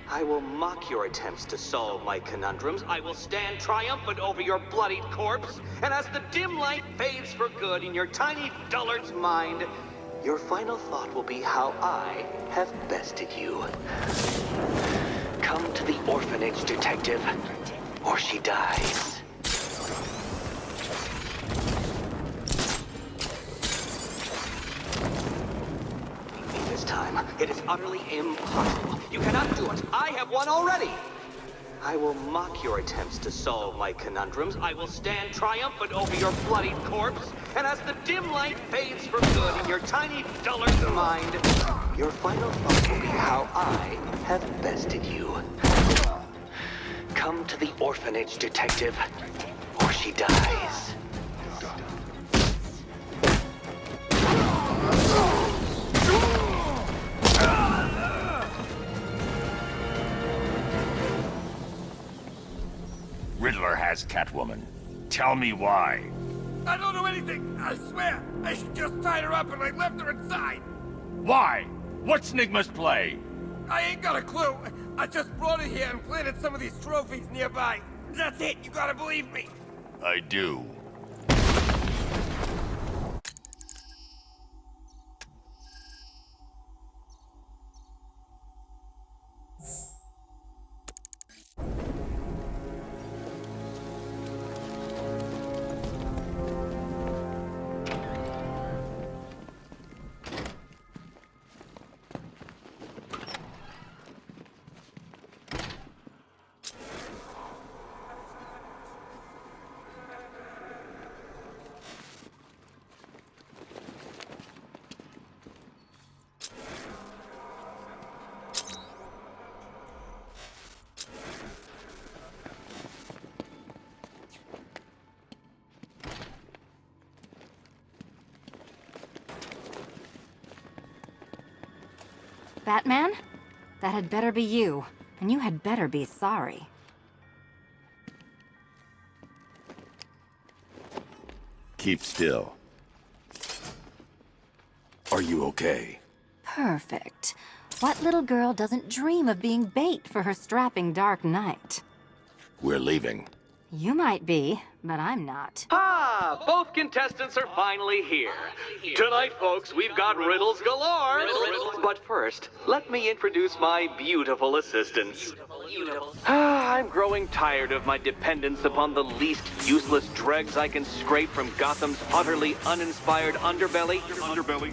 I will mock your attempts to solve my conundrums. I will stand triumphant over your bloodied corpse. And as the dim light fades for good in your tiny dullard's mind, your final thought will be how I have bested you. Come to the orphanage, detective, or she dies. This time, it is utterly impossible. You cannot do it. I have won already. I will mock your attempts to solve my conundrums. I will stand triumphant over your bloodied corpse. And as the dim light fades for good in your tiny dullard's mind, your final thought will be how I have bested you. Come to the orphanage, detective, or she dies. Riddler has Catwoman. Tell me why. I don't know anything, I swear. I just tied her up and I left her inside. Why? What's Nygma's play? I ain't got a clue. I just brought her here and planted some of these trophies nearby. That's it, you gotta believe me. I do. Batman? That had better be you, and you had better be sorry. Keep still. Are you okay? Perfect. What little girl doesn't dream of being bait for her strapping Dark Knight? We're leaving. You might be, but I'm not. Ah, both contestants are finally here. Tonight, folks, we've got riddles galore. But first, let me introduce my beautiful assistants. I'm growing tired of my dependence upon the least useless dregs I can scrape from Gotham's utterly uninspired underbelly.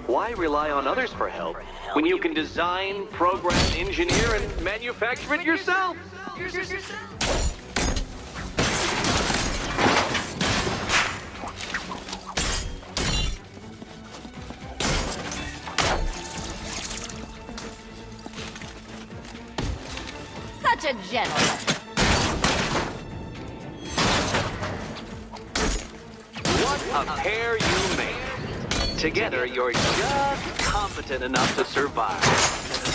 Why rely on others for help when you can design, program, engineer, and manufacture it yourself? Such a gentleman. What a pair you make. Together, you're just competent enough to survive.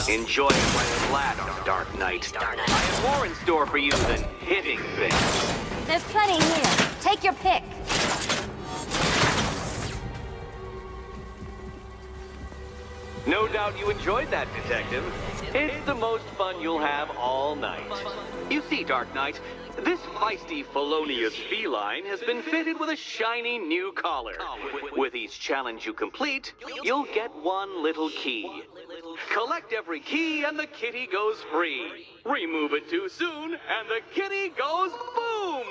Enjoy it while it lasts, Dark Knight. I have more in store for you than hitting things. There's plenty here. Take your pick. No doubt you enjoyed that, Detective. It's the most fun you'll have all night. You see, Dark Knight, this feisty, felonious feline has been fitted with a shiny new collar. With each challenge you complete, you'll get one little key. Collect every key and the kitty goes free. Remove it too soon and the kitty goes boom!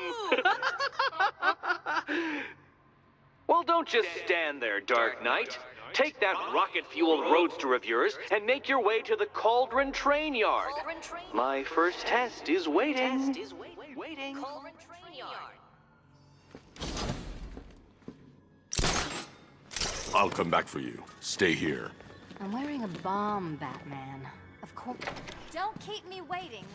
Well, don't just stand there, Dark Knight. Take that rocket-fueled roadster of yours and make your way to the Cauldron Train Yard. My first test is waiting. I'll come back for you. Stay here. I'm wearing a bomb, Batman. Of course. Don't keep me waiting.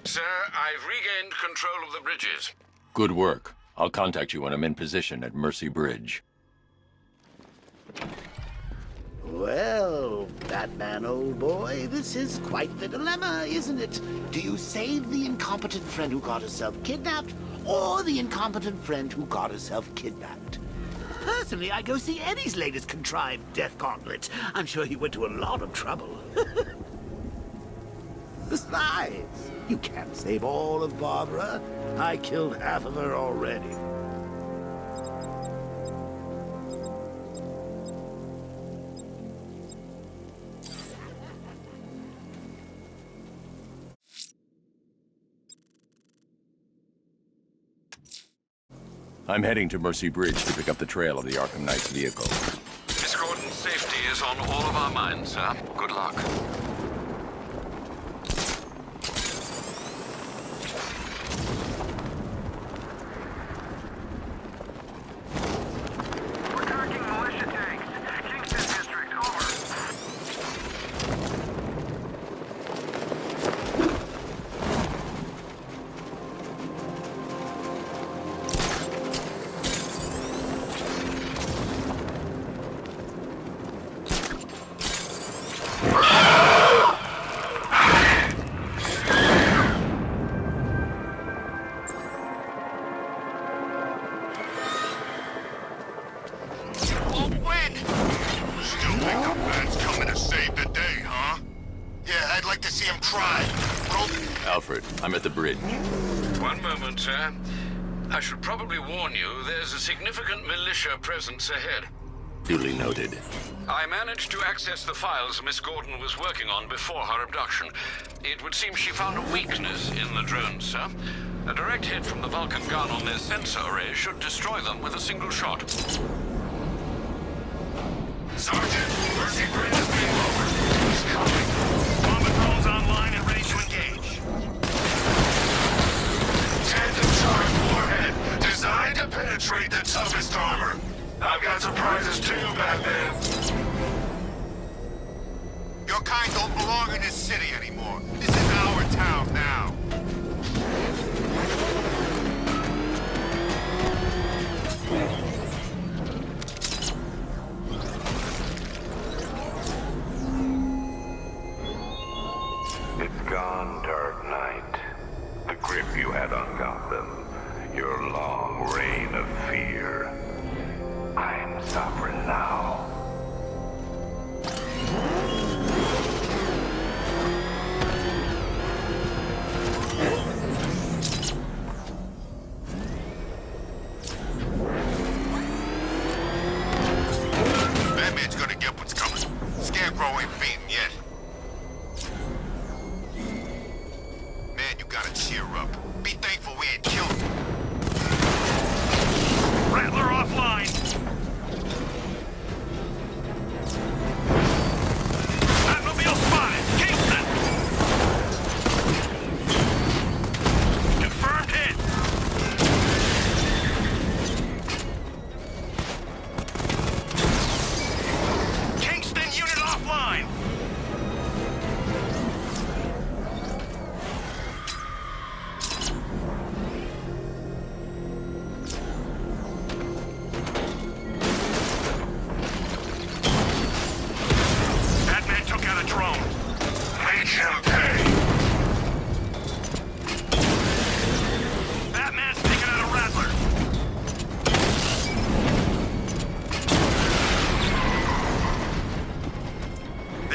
Sir, I've regained control of the bridges. Good work. I'll contact you when I'm in position at Mercy Bridge. Well, Batman, old boy, this is quite the dilemma, isn't it? Do you save the incompetent friend who got herself kidnapped, or the incompetent friend who got herself kidnapped? Personally, I go see Eddie's latest contrived death gauntlet. I'm sure he went to a lot of trouble. Besides, you can't save all of Barbara. I killed half of her already. I'm heading to Mercy Bridge to pick up the trail of the Arkham Knight's vehicle. Miss Gordon's safety is on all of our minds, sir. Good luck. I'm at the bridge. One moment, sir. I should probably warn you, there's a significant militia presence ahead. Duly noted. I managed to access the files Miss Gordon was working on before her abduction. It would seem she found a weakness in the drones, sir. A direct hit from the Vulcan gun on their sensor array should destroy them with a single shot. Sergeant, Mercy Bridge is being lowered. He's coming. Bomber drones online and ready to engage. Tandem charge warhead, designed to penetrate the toughest armor. I've got surprises too, Batman. Your kind don't belong in this city anymore. This is our town now. It's gone, Dark Knight. The grip you had on Gotham. Your long reign of fear. I'm sovereign now.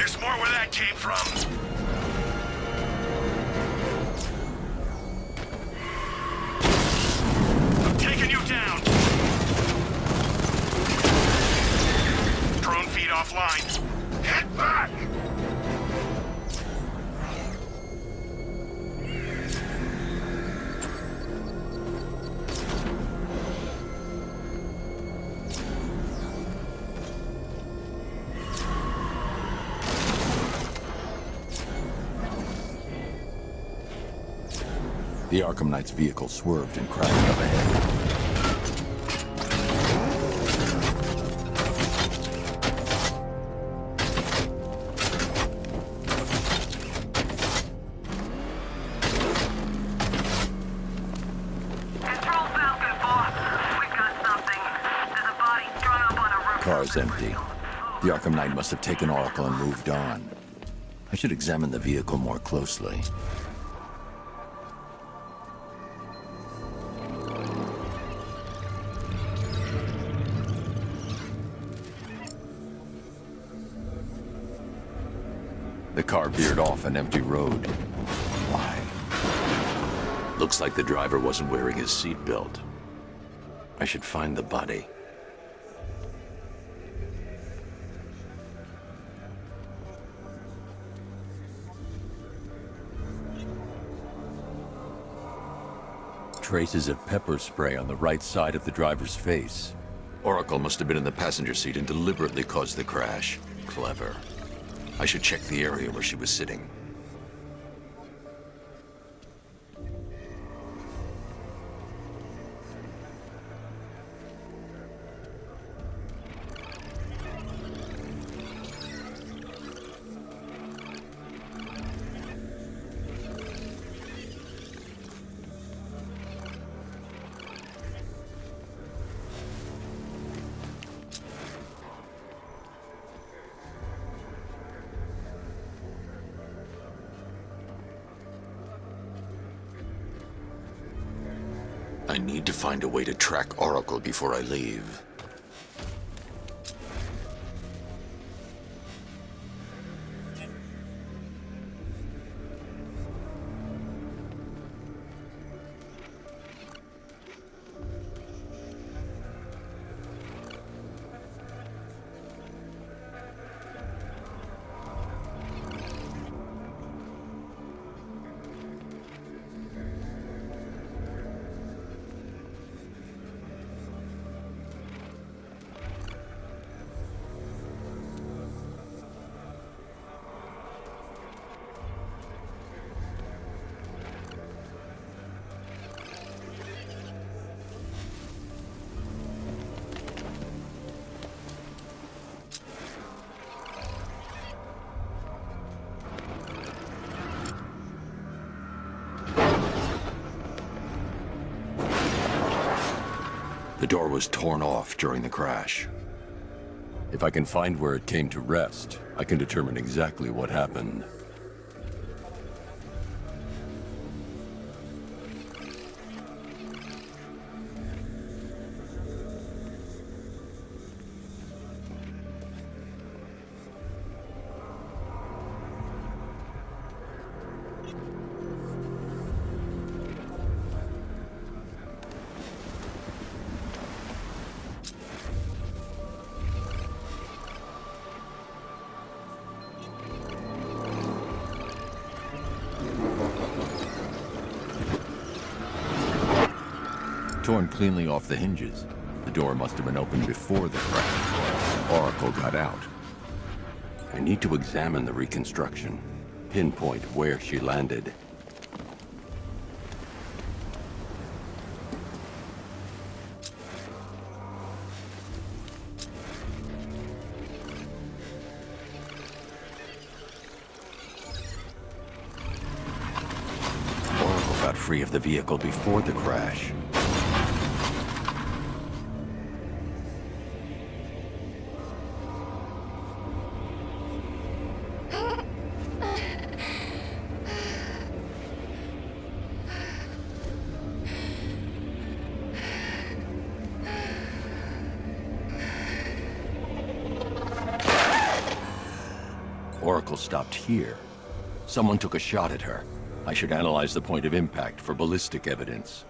There's more where that came from. I'm taking you down. Drone feed offline. Get back! The Arkham Knight's vehicle swerved and crashed up ahead. Car's empty. The Arkham Knight must have taken Oracle and moved on. I should examine the vehicle more closely. The car veered off an empty road. Why? Looks like the driver wasn't wearing his seatbelt. I should find the body. Traces of pepper spray on the right side of the driver's face. Oracle must have been in the passenger seat and deliberately caused the crash. Clever. I should check the area where she was sitting. I need to find a way to track Oracle before I leave. The door was torn off during the crash. If I can find where it came to rest, I can determine exactly what happened. Torn cleanly off the hinges. The door must have been opened before the crash. Oracle got out. I need to examine the reconstruction, pinpoint where she landed. Oracle got free of the vehicle before the crash. Oracle stopped here. Someone took a shot at her. I should analyze the point of impact for ballistic evidence.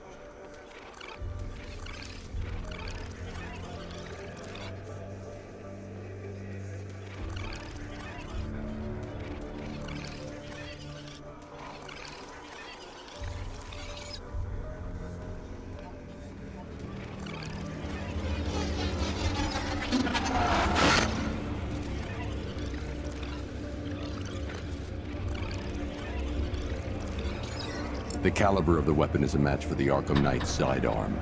The caliber of the weapon is a match for the Arkham Knight's sidearm.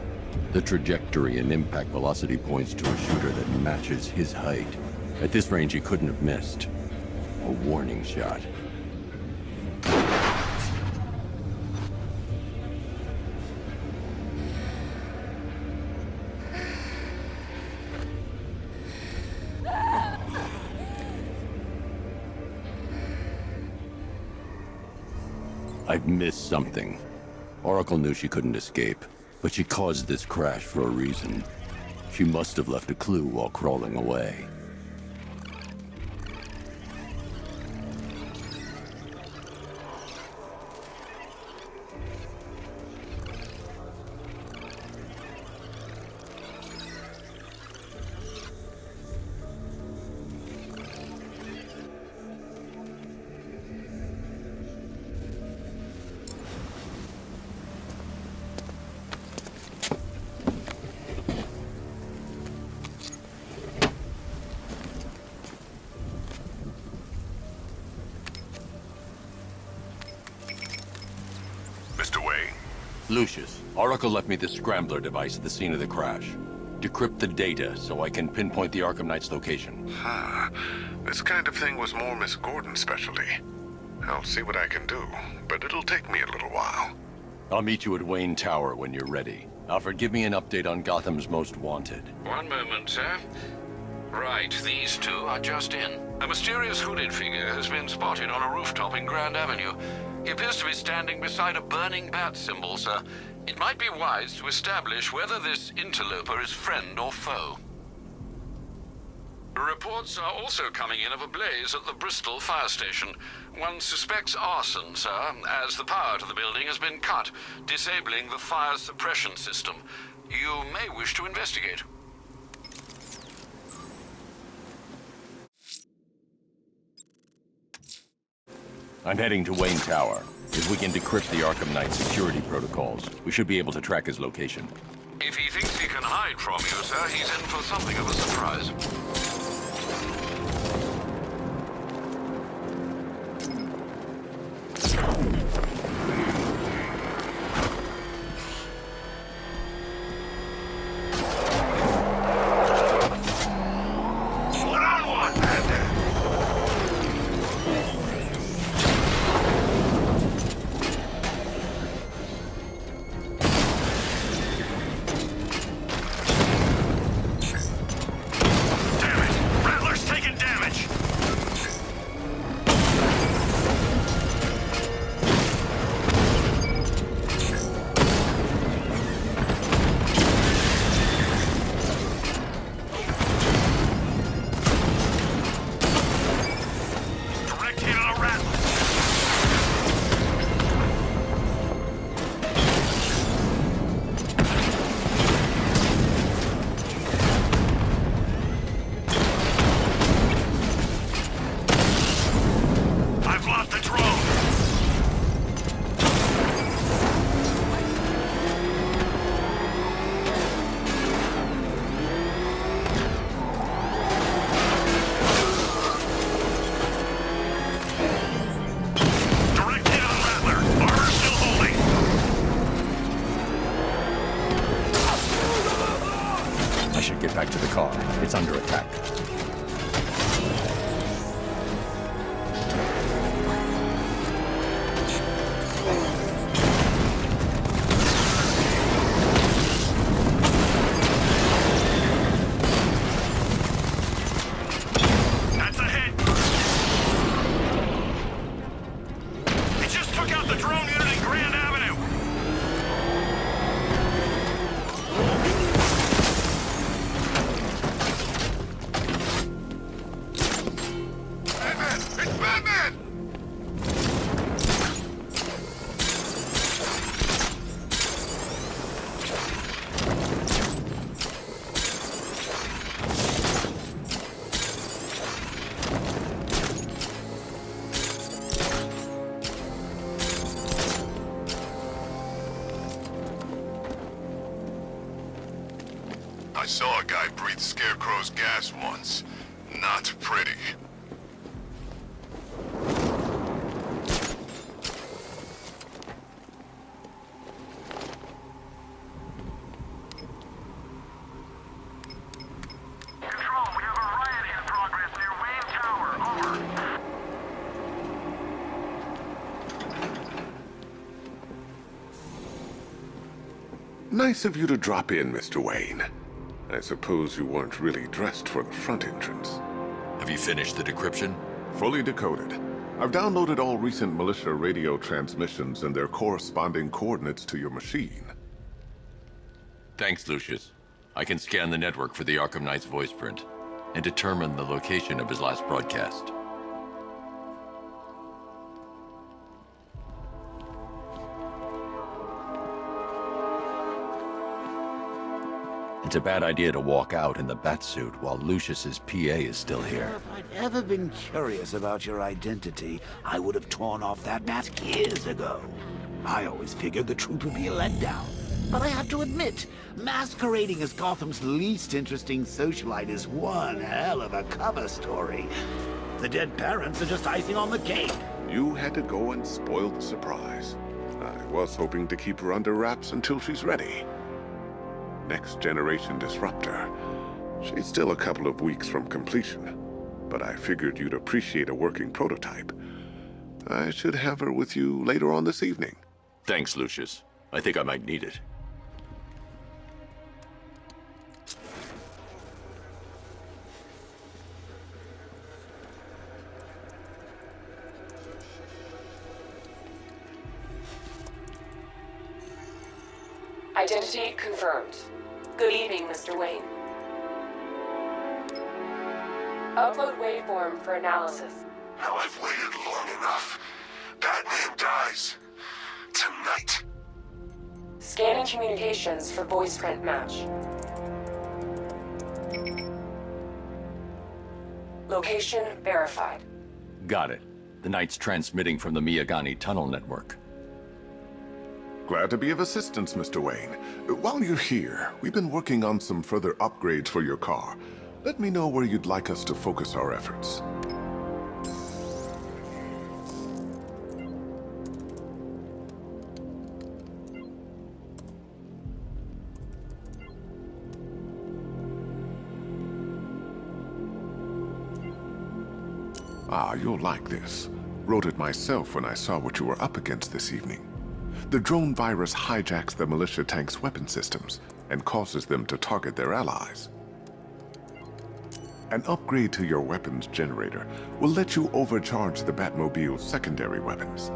The trajectory and impact velocity points to a shooter that matches his height. At this range, he couldn't have missed. A warning shot. I've missed something. Oracle knew she couldn't escape, but she caused this crash for a reason. She must have left a clue while crawling away. Lucius, Oracle left me the scrambler device at the scene of the crash. Decrypt the data so I can pinpoint the Arkham Knight's location. This kind of thing was more Miss Gordon's specialty. I'll see what I can do, but it'll take me a little while. I'll meet you at Wayne Tower when you're ready. Alfred, give me an update on Gotham's Most Wanted. One moment, sir. Right, these two are just in. A mysterious hooded figure has been spotted on a rooftop in Grand Avenue. He appears to be standing beside a burning bat symbol, sir. It might be wise to establish whether this interloper is friend or foe. Reports are also coming in of a blaze at the Bristol fire station. One suspects arson, sir, as the power to the building has been cut, disabling the fire suppression system. You may wish to investigate. I'm heading to Wayne Tower. If we can decrypt the Arkham Knight security protocols, we should be able to track his location. If he thinks he can hide from you, sir, he's in for something of a surprise. tried Scarecrow's gas once. Not pretty. Nice of you to drop in, Mr. Wayne. I suppose you weren't really dressed for the front entrance. Have you finished the decryption? Fully decoded. I've downloaded all recent militia radio transmissions and their corresponding coordinates to your machine. Thanks, Lucius. I can scan the network for the Arkham Knight's voice print and determine the location of his last broadcast. It's a bad idea to walk out in the Batsuit while Lucius's PA is still here. If I'd ever been curious about your identity, I would have torn off that mask years ago. I always figured the truth would be a letdown. But I have to admit, masquerading as Gotham's least interesting socialite is one hell of a cover story. The dead parents are just icing on the cake. You had to go and spoil the surprise. I was hoping to keep her under wraps until she's ready. Next generation disruptor. She's still a couple of weeks from completion, but I figured you'd appreciate a working prototype. I should have her with you later on this evening. Thanks, Lucius. I think I might need it. Identity confirmed. Good evening, Mr. Wayne. Upload waveform for analysis. Now I've waited long enough. Batman dies. Tonight. Scanning communications for voice print match. Location verified. Got it. The Knight's transmitting from the Miyagani tunnel network. Glad to be of assistance, Mr. Wayne. While you're here, we've been working on some further upgrades for your car. Let me know where you'd like us to focus our efforts. Ah, you'll like this. Wrote it myself when I saw what you were up against this evening. The drone virus hijacks the militia tank's weapon systems and causes them to target their allies. An upgrade to your weapons generator will let you overcharge the Batmobile's secondary weapons.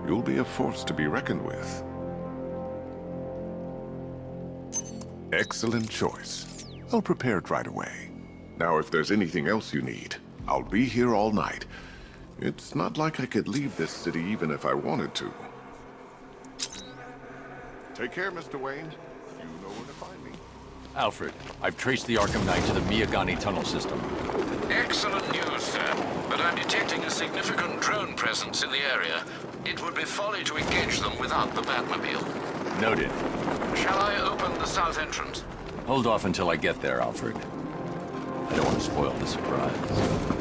You'll be a force to be reckoned with. Excellent choice. I'll prepare it right away. Now, if there's anything else you need, I'll be here all night. It's not like I could leave this city even if I wanted to. Take care, Mr. Wayne. You know where to find me. Alfred, I've traced the Arkham Knight to the Miyagani tunnel system. Excellent news, sir. But I'm detecting a significant drone presence in the area. It would be folly to engage them without the Batmobile. Noted. Shall I open the south entrance? Hold off until I get there, Alfred. I don't want to spoil the surprise.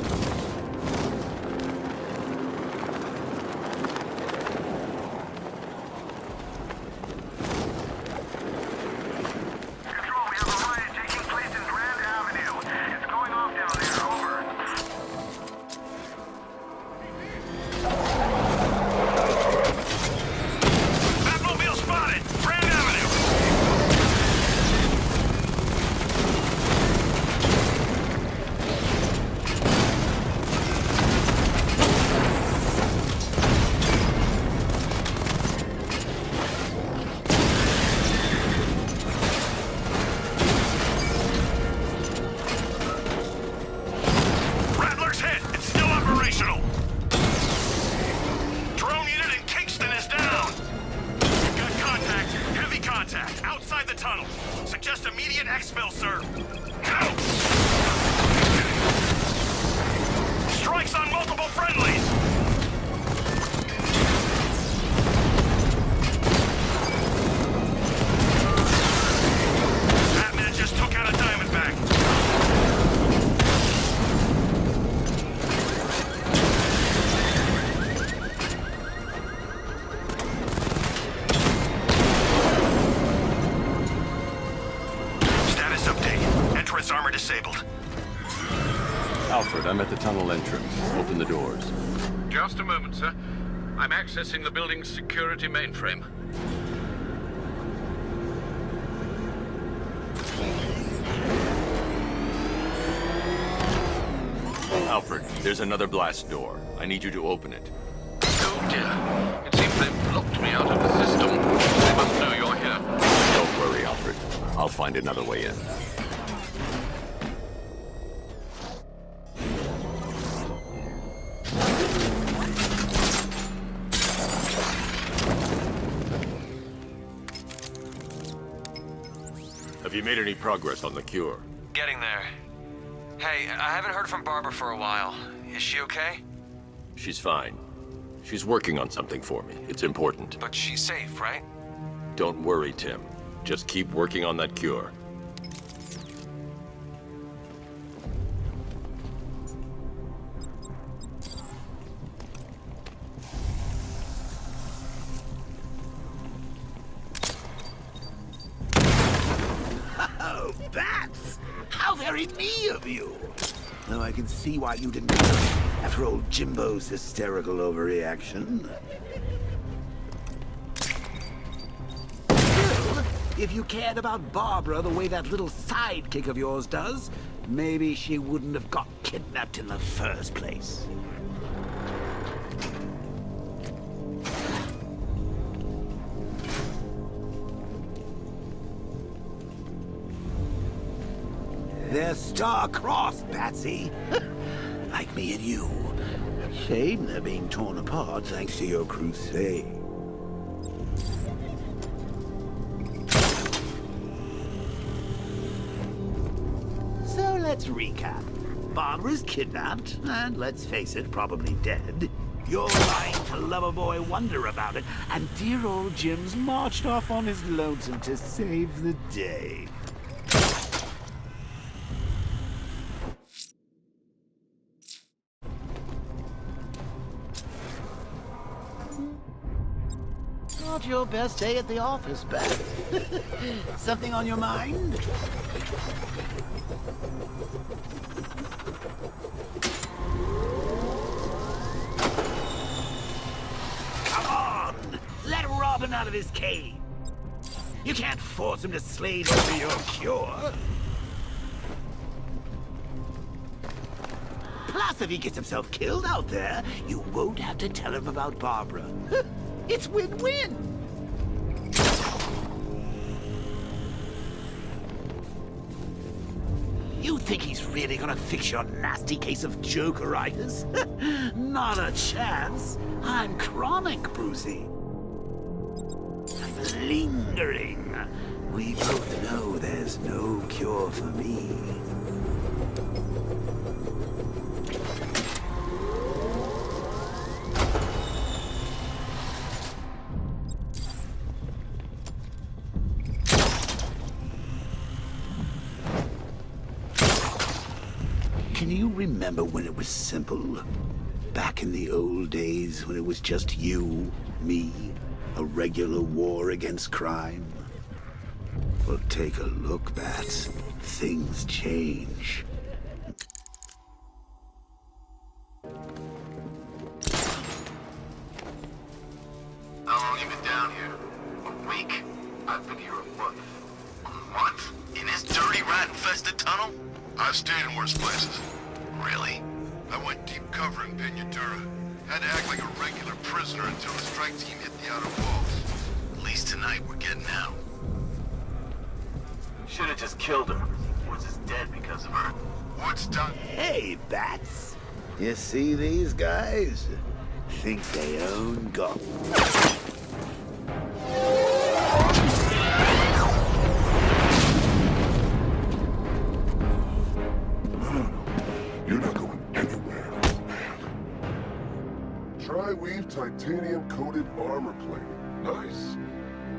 I'm at the tunnel entrance. Open the doors. Just a moment, sir. I'm accessing the building's security mainframe. Alfred, there's another blast door. I need you to open it. Oh dear. It seems they've blocked me out of the system. They must know you're here. Don't worry, Alfred. I'll find another way in. Have you made any progress on the cure? Getting there. Hey, I haven't heard from Barbara for a while. Is she okay? She's fine. She's working on something for me. It's important. But she's safe, right? Don't worry, Tim. Just keep working on that cure. Oh, Bats! How very me of you! Though I can see why you didn't do it after old Jimbo's hysterical overreaction. Still, if you cared about Barbara the way that little sidekick of yours does, maybe she wouldn't have got kidnapped in the first place. They're star-crossed, Patsy. Like me and you. Shame they're being torn apart thanks to your crusade. So let's recap. Barbara's kidnapped, and let's face it, probably dead. You're lying to Loverboy Wonder about it, and dear old Jim's marched off on his lonesome to save the day. Not your best day at the office, Beth. Something on your mind? Come on! Let Robin out of his cage. You can't force him to slave over your cure. Plus, if he gets himself killed out there, you won't have to tell him about Barbara. It's win-win! You think he's really gonna fix your nasty case of jokeritis? Not a chance. I'm chronic, Brucey. I'm lingering. We both know there's no cure for me. Can you remember when it was simple? Back in the old days when it was just you, me, a regular war against crime? Well, take a look, Bats. Things change. How long you been down here? A week? I've been here a month. A month? In this dirty, rat-infested tunnel? I've stayed in worse places. Really? I went deep cover in Pinyatura. Had to act like a regular prisoner until the strike team hit the outer walls. At least tonight we're getting out. Should have just killed her. Woods is dead because of her. Woods done. Hey, Bats. You see these guys? Think they own Gotham. You're not going anywhere, man. Tri-weave titanium-coated armor plate. Nice.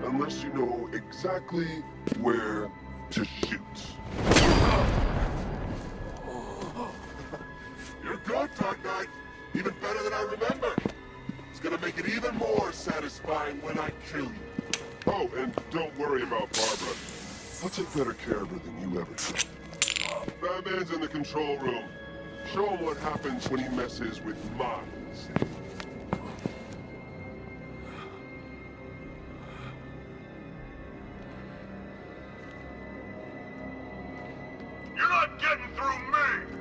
Unless you know exactly where to shoot. You're good, Dark Knight. Even better than I remember. It's gonna make it even more satisfying when I kill you. Oh, and don't worry about Barbara. I'll take better care of her than you ever did. Batman's in the control room. Show him what happens when he messes with minds. You're not getting through me!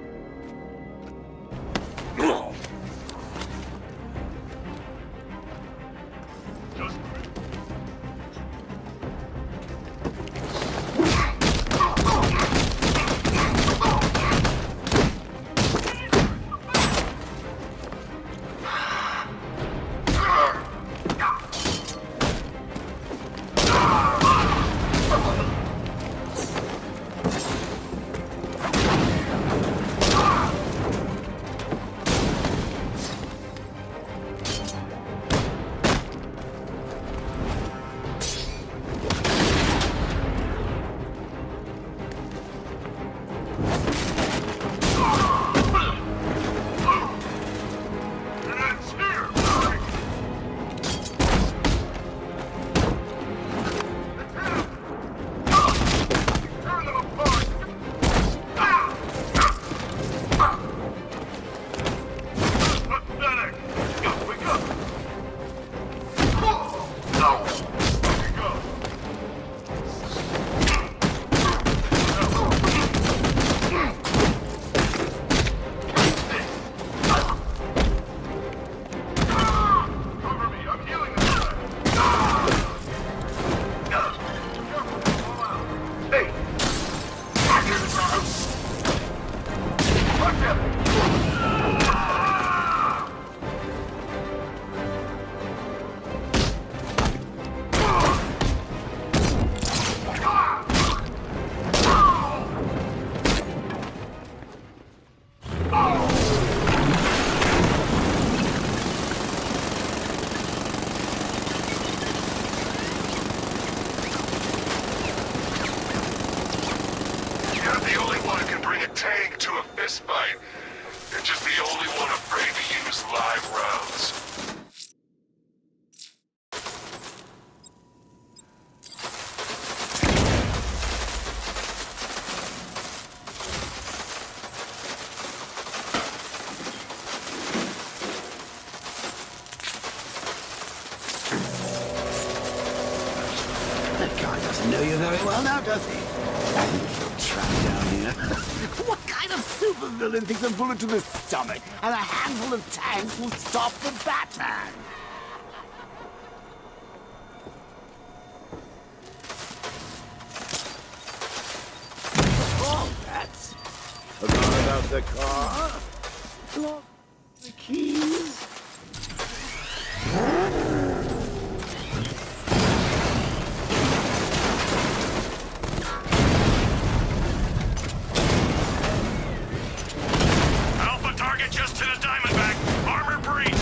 Just know you very well now, does he? I think you're trapped down here. What kind of supervillain thinks a bullet to the stomach and a handful of tanks will stop the Batman? Oh, that's... Forgot about the car? Lost the keys? Just to the Diamondback. Armor breached.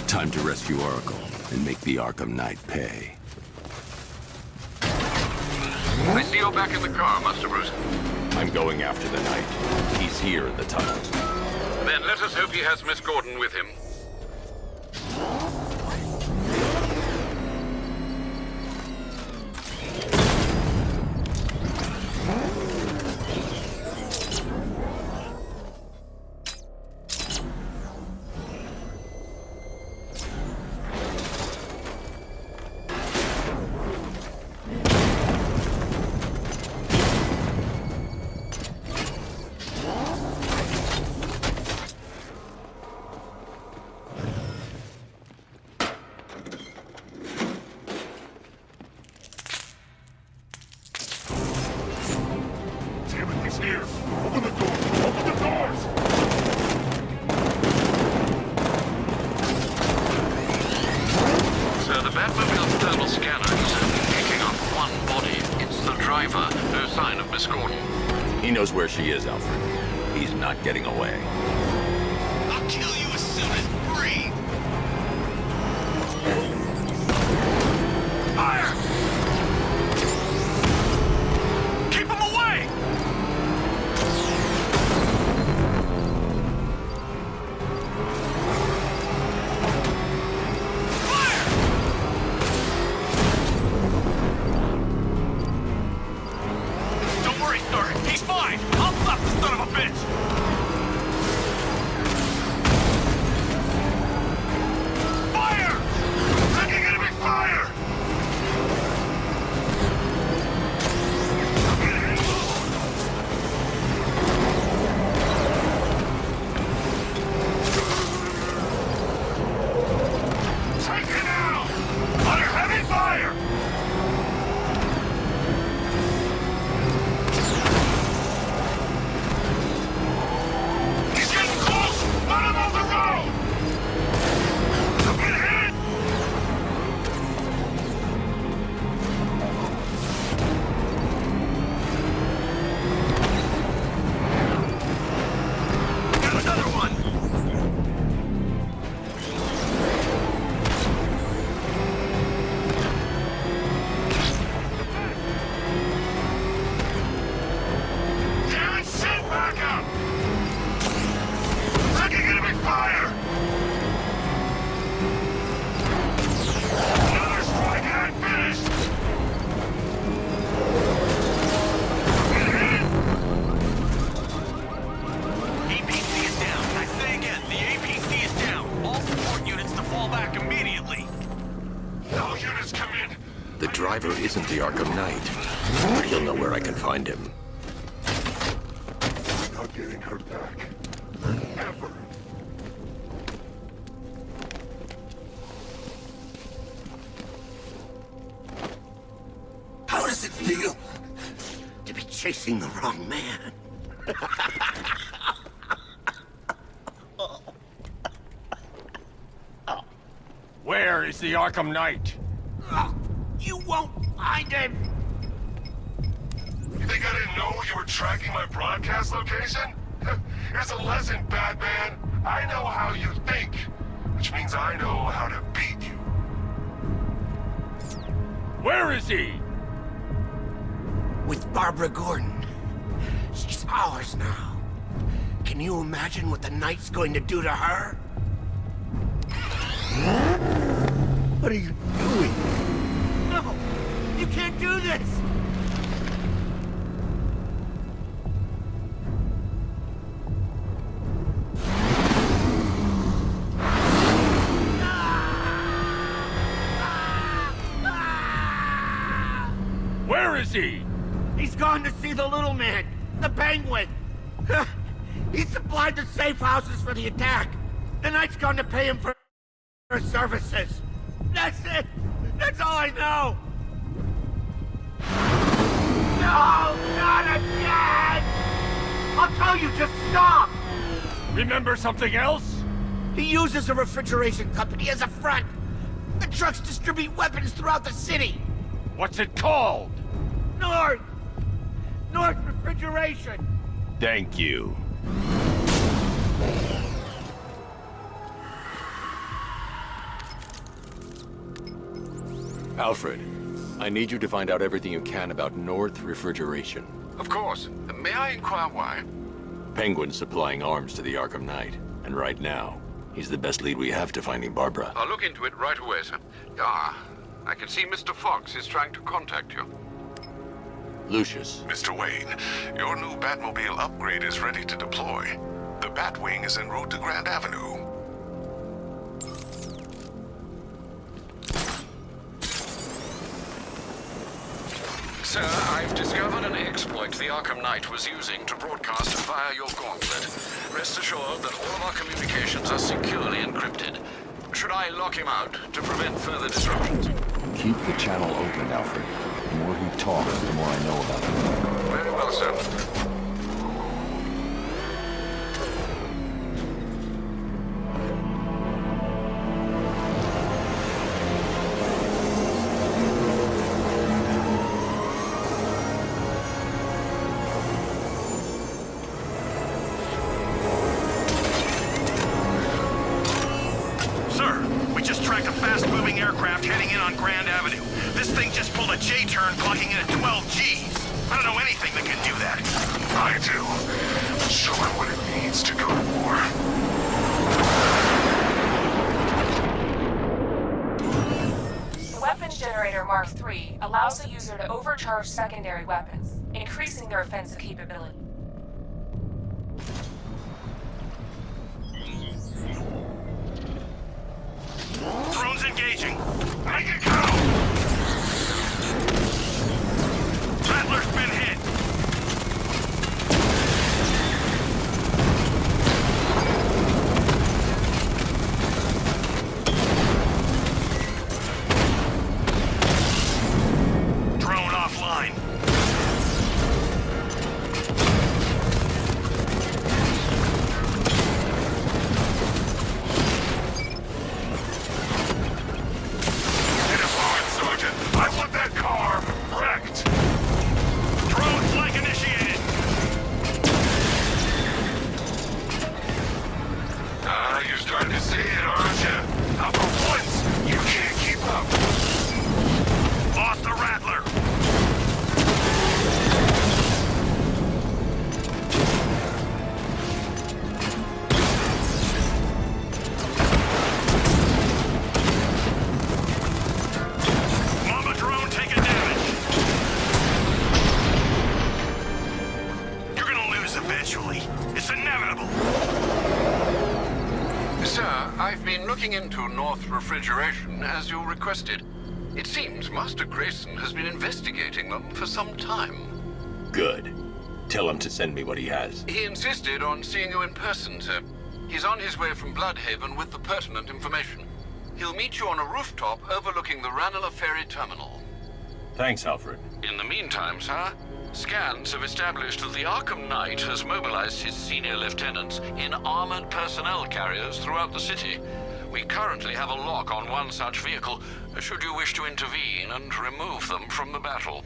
Time to rescue Oracle and make the Arkham Knight pay. I see you're back in the car, Master Bruce. I'm going after the Knight. He's here in the tunnels. Then let us hope he has Miss Gordon with him. He knows where she is, Alfred. He's not getting away. I'll kill you as soon as breathe. Fire! Keep him away! isn't the Arkham Knight, but he'll know where I can find him. I'm not getting her back. Ever. How does it feel to be chasing the wrong man? Where is the Arkham Knight? You won't find him! You think I didn't know you were tracking my broadcast location? Here's a lesson, Batman. I know how you think, which means I know how to beat you. Where is he? With Barbara Gordon. She's ours now. Can you imagine what the Knight's going to do to her? What are you doing? No! You can't do this! Where is he? He's gone to see the little man, the Penguin. He supplied the safe houses for the attack. The Knight's gone to pay him for services. That's it. That's all I know. No, not again! I'll tell you, just stop! Remember something else? He uses a refrigeration company as a front. The trucks distribute weapons throughout the city. What's it called? North Refrigeration. Thank you. Alfred, I need you to find out everything you can about North Refrigeration. Of course. May I inquire why? Penguin's supplying arms to the Arkham Knight, and right now, he's the best lead we have to finding Barbara. I'll look into it right away, sir. I can see Mr. Fox is trying to contact you. Lucius. Mr. Wayne, your new Batmobile upgrade is ready to deploy. The Batwing is en route to Grand Avenue. Sir, I've discovered an exploit the Arkham Knight was using to broadcast via your gauntlet. Rest assured that all of our communications are securely encrypted. Should I lock him out to prevent further disruptions? Keep the channel open, Alfred. The more he talks, the more I know about him. Very well, sir. fast-moving aircraft heading in on Grand Avenue. This thing just pulled a J-turn, clocking in at 12 Gs. I don't know anything that can do that. I do. Show it what it means to go to war. The weapons generator Mark III allows the user to overcharge secondary weapons, increasing their offensive capability. Drones engaging. Make it count! Rattler's been hit. Drone offline. Into North Refrigeration as you requested. It seems Master Grayson has been investigating them for some time. Good. Tell him to send me what he has. He insisted on seeing you in person, sir. He's on his way from Bloodhaven with the pertinent information. He'll meet you on a rooftop overlooking the Ranelagh Ferry Terminal. Thanks, Alfred. In the meantime, sir, scans have established that the Arkham Knight has mobilized his senior lieutenants in armored personnel carriers throughout the city. We currently have a lock on one such vehicle, should you wish to intervene and remove them from the battle.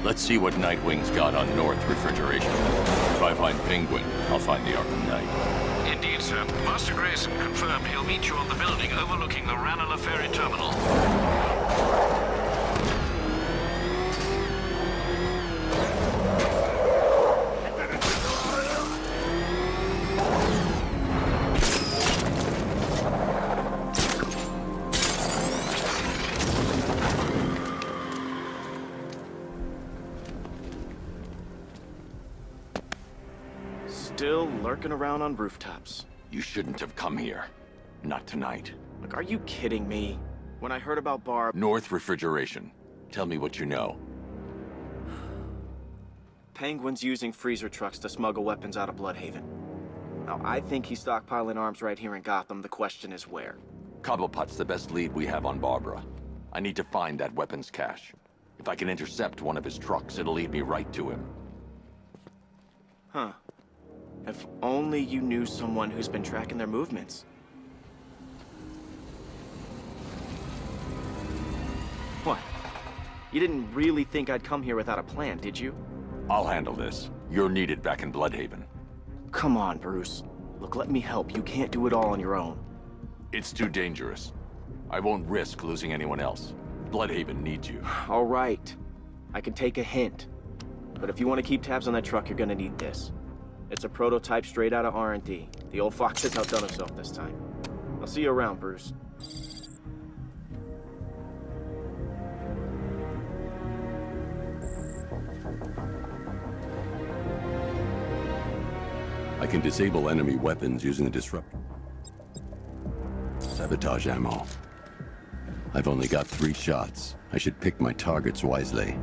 Let's see what Nightwing's got on North Refrigeration. If I find Penguin, I'll find the Arkham Knight. Indeed, sir. Master Grayson confirmed he'll meet you on the building overlooking the Ranelagh Ferry Terminal. Still lurking around on rooftops. You shouldn't have come here. Not tonight. Look, are you kidding me? When I heard about Barb... North Refrigeration. Tell me what you know. Penguin's using freezer trucks to smuggle weapons out of Bloodhaven. Now, I think he's stockpiling arms right here in Gotham. The question is where. Cobblepot's the best lead we have on Barbara. I need to find that weapons cache. If I can intercept one of his trucks, it'll lead me right to him. Huh. If only you knew someone who's been tracking their movements. What? You didn't really think I'd come here without a plan, did you? I'll handle this. You're needed back in Bloodhaven. Come on, Bruce. Look, let me help. You can't do it all on your own. It's too dangerous. I won't risk losing anyone else. Bloodhaven needs you. All right. I can take a hint. But if you want to keep tabs on that truck, you're gonna need this. It's a prototype straight out of R&D. The old fox has outdone himself this time. I'll see you around, Bruce. I can disable enemy weapons using the disruptor. Sabotage ammo. I've only got 3 shots. I should pick my targets wisely.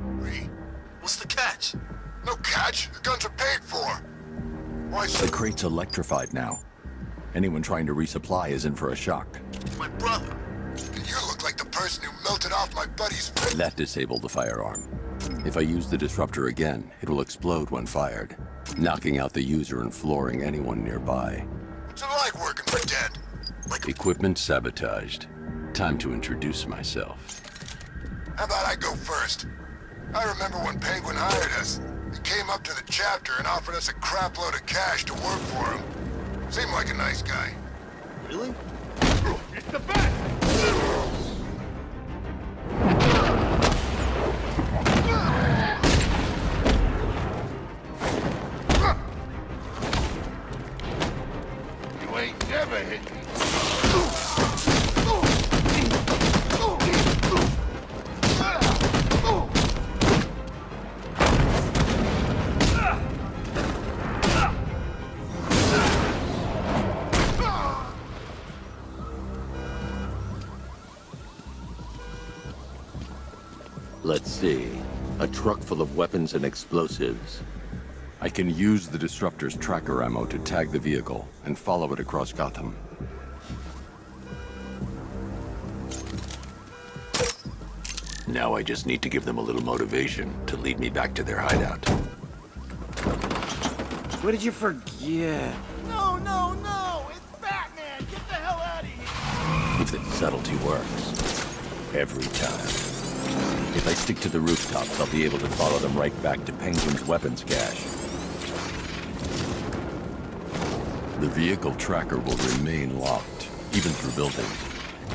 What's the catch? No catch. The guns are paid for. Why so? The crate's electrified now. Anyone trying to resupply is in for a shock. My brother. And you look like the person who melted off my buddy's... That disabled the firearm. If I use the disruptor again, it will explode when fired, knocking out the user and flooring anyone nearby. What's it like working for dead? Equipment sabotaged. Time to introduce myself. How about I go first? I remember when Penguin hired us. He came up to the chapter and offered us a crap load of cash to work for him. Seemed like a nice guy. Really? It's the bat! You ain't never hit me. Let's see. A truck full of weapons and explosives. I can use the disruptor's tracker ammo to tag the vehicle and follow it across Gotham. Now I just need to give them a little motivation to lead me back to their hideout. What did you forget? No, no, no! It's Batman! Get the hell out of here! If the subtlety works. Every time. If I stick to the rooftops, I'll be able to follow them right back to Penguin's weapons cache. The vehicle tracker will remain locked, even through buildings,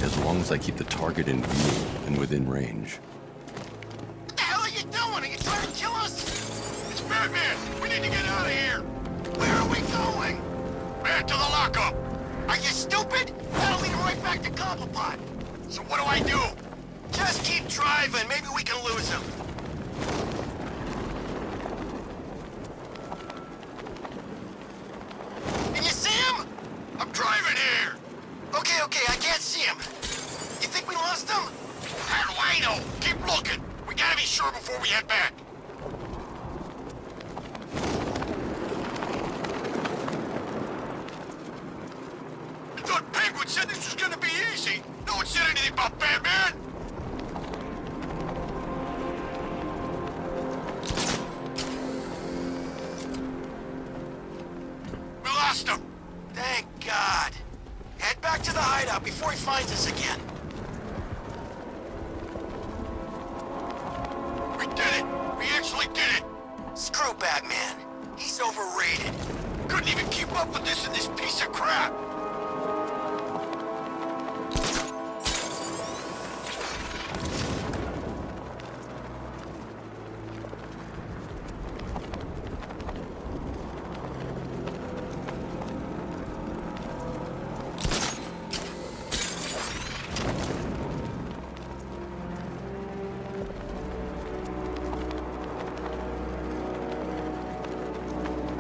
as long as I keep the target in view and within range. What the hell are you doing? Are you trying to kill us? It's Batman! We need to get out of here! Where are we going? Back to the lockup! Are you stupid? That'll lead right back to Cobblepot! So what do I do? Just keep driving. Maybe we can lose him. looking. We gotta be sure before we head back. I thought Penguin said this was gonna be easy. No one said anything about Batman. We lost him. Thank God. Head back to the hideout before he finds us again. We did it! We actually did it! Screw Batman. He's overrated. Couldn't even keep up with this in this piece of crap.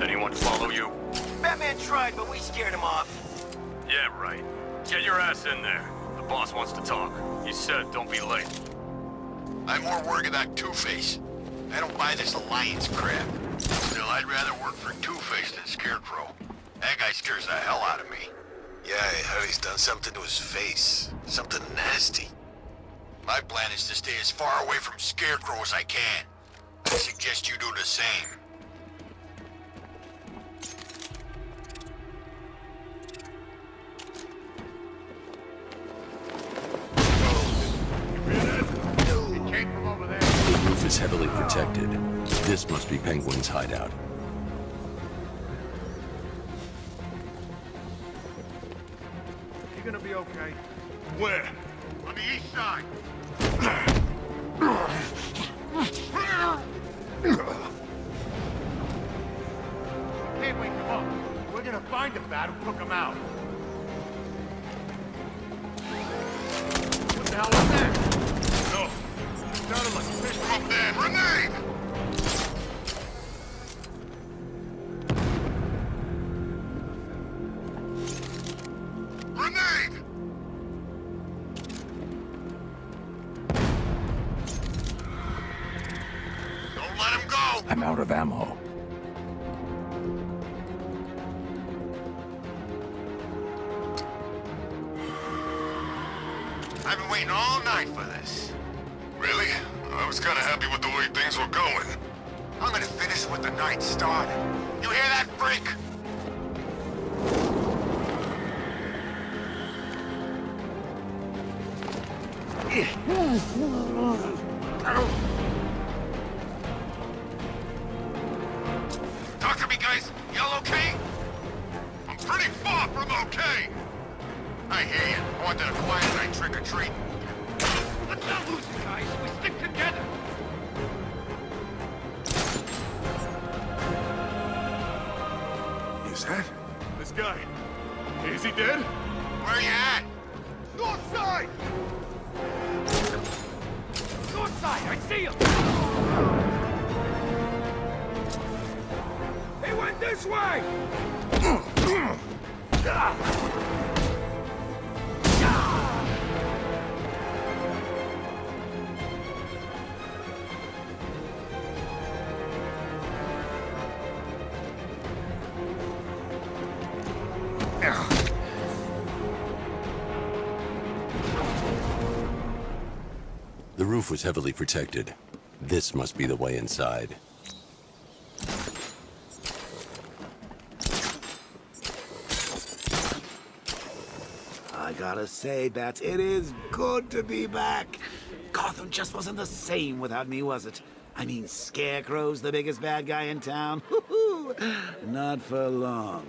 Anyone follow you? Batman tried, but we scared him off. Yeah, right. Get your ass in there. The boss wants to talk. He said don't be late. I'm more worried about Two-Face. I don't buy this alliance crap. Still, I'd rather work for Two-Face than Scarecrow. That guy scares the hell out of me. Yeah, I heard he's done something to his face. Something nasty. My plan is to stay as far away from Scarecrow as I can. I suggest you do the same. The roof is heavily protected. This must be Penguin's hideout. You're gonna be okay. Where? On the east side. Hey, wait, come on. We're gonna find the bat who took him out. What the hell was that? No. Sounded like a fish. Up there, grenade! Grenade! Don't let him go! I'm out of ammo. I've been waiting all night for this. Really? I was kind of happy with the way things were going. I'm gonna finish what the night started. You hear that, freak? Talk to me, guys. Y'all okay? I'm pretty far from okay. I hear you. I wanted a quiet night trick-or-treat. Let's not lose it, guys. We stick together. Is that? This guy. Is he dead? Where you at? North side! North side! I see him! He went this way! The roof was heavily protected. This must be the way inside. I gotta say, Bats, it is good to be back. Gotham just wasn't the same without me, was it? I mean, Scarecrow's the biggest bad guy in town. Not for long.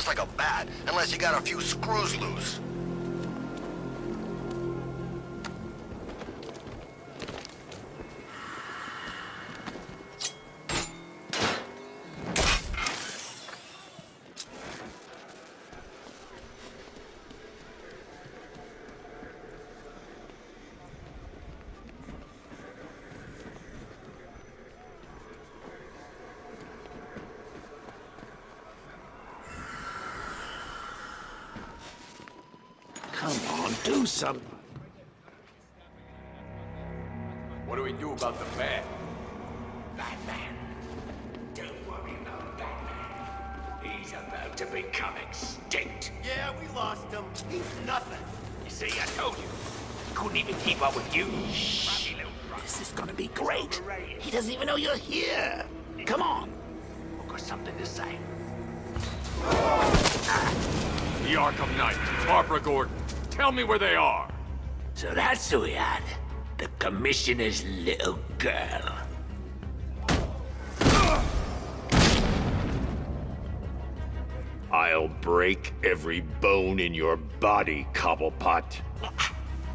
dressed like a bat, unless you got a few screws loose. Come on, do something. What do we do about the bat? Batman. Don't worry about Batman. He's about to become extinct. Yeah, we lost him. He's nothing. You see, I told you. Couldn't even keep up with you. Shh. This is gonna be great. He doesn't even know you're here. Come on. I've got something to say. The Arkham Knight, Barbara Gordon. Tell me where they are. So that's who we had. The Commissioner's little girl. I'll break every bone in your body, Cobblepot.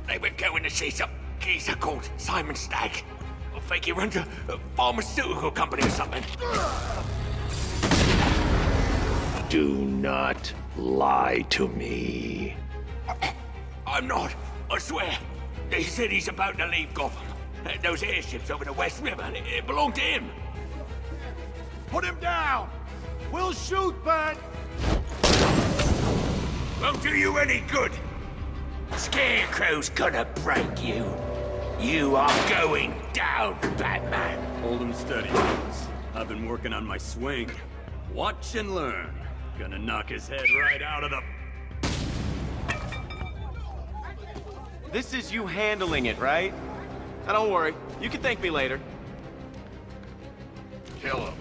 They were going to see some geezer called Simon Stagg. I think he runs a pharmaceutical company or something. Do not lie to me. I'm not. I swear. They said he's about to leave Gotham. Those airships over the West River, it belonged to him. Put him down! We'll shoot, Bat! Won't do you any good. Scarecrow's gonna break you. You are going down, Batman. Hold him steady, fellas. I've been working on my swing. Watch and learn. Gonna knock his head right out of the... This is you handling it, right? Now don't worry. You can thank me later. Kill him.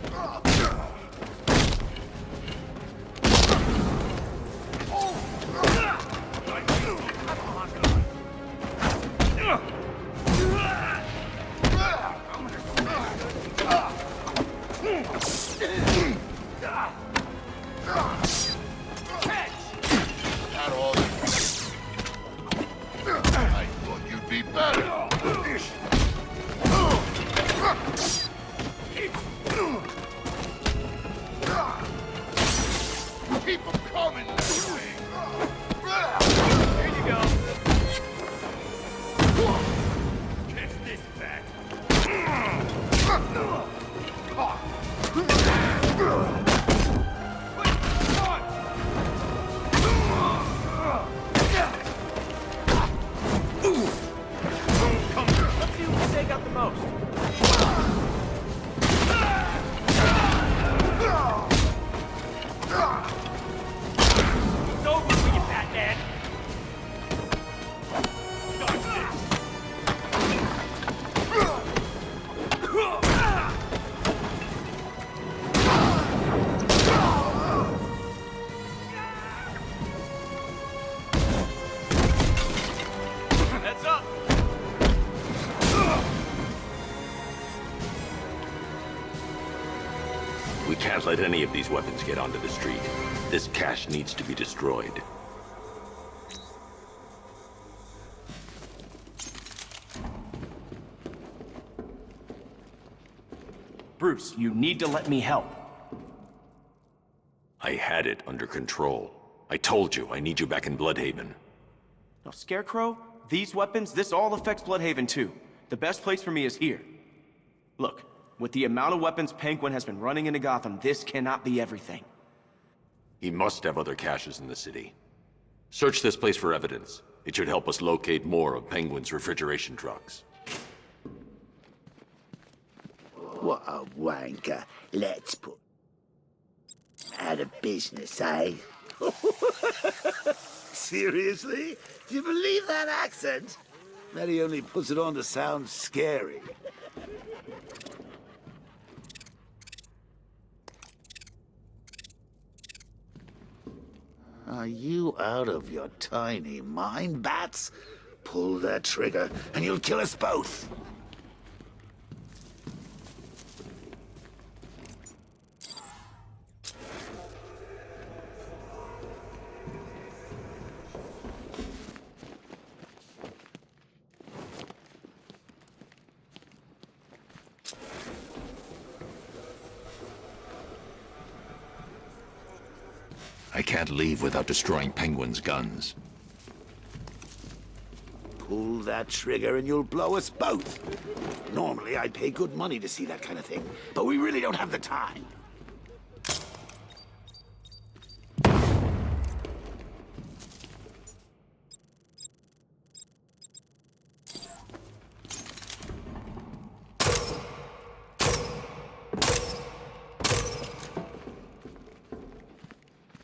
I thought you'd be better. Keep them coming this way. Here you go. Catch this back. Let's see who can take out the most. It's over for you, Batman. Heads up. We can't let any of these weapons get onto the street. This cache needs to be destroyed. Bruce, you need to let me help. I had it under control. I told you, I need you back in Bloodhaven. Now, Scarecrow, these weapons, this all affects Bloodhaven too. The best place for me is here. Look, with the amount of weapons Penguin has been running into Gotham, this cannot be everything. He must have other caches in the city. Search this place for evidence. It should help us locate more of Penguin's refrigeration trucks. What a wanker. Let's put... out of business, eh? Seriously? Do you believe that accent? That he only puts it on to sound scary. Are you out of your tiny mind, Bats? Pull that trigger, and you'll kill us both. I can't leave without destroying Penguin's guns. Pull that trigger and you'll blow us both. Normally, I'd pay good money to see that kind of thing, but we really don't have the time.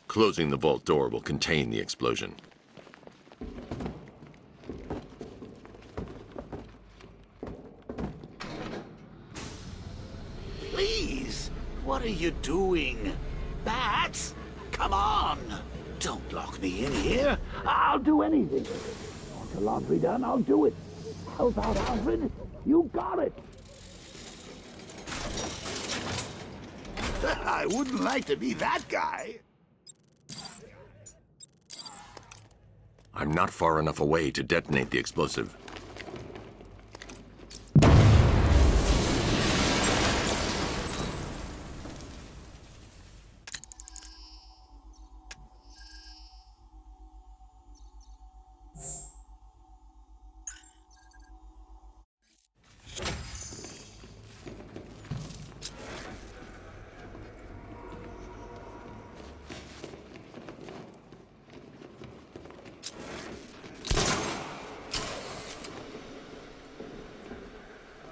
Closing the vault door will contain the explosion. Please, what are you doing? Bats, come on! Don't lock me in here. I'll do anything. Want the laundry done? I'll do it. Help out, Alfred. You got it. I wouldn't like to be that guy. I'm not far enough away to detonate the explosive.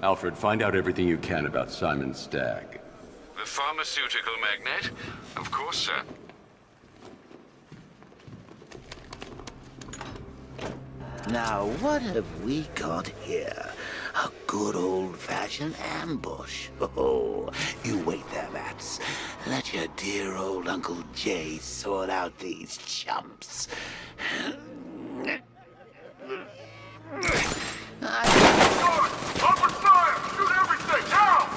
Alfred, find out everything you can about Simon Stagg. The pharmaceutical magnate? Of course, sir. Now, what have we got here? A good old-fashioned ambush. Oh, you wait there, Bats. Let your dear old Uncle Jay sort out these chumps. Open fire! Shoot everything! Now!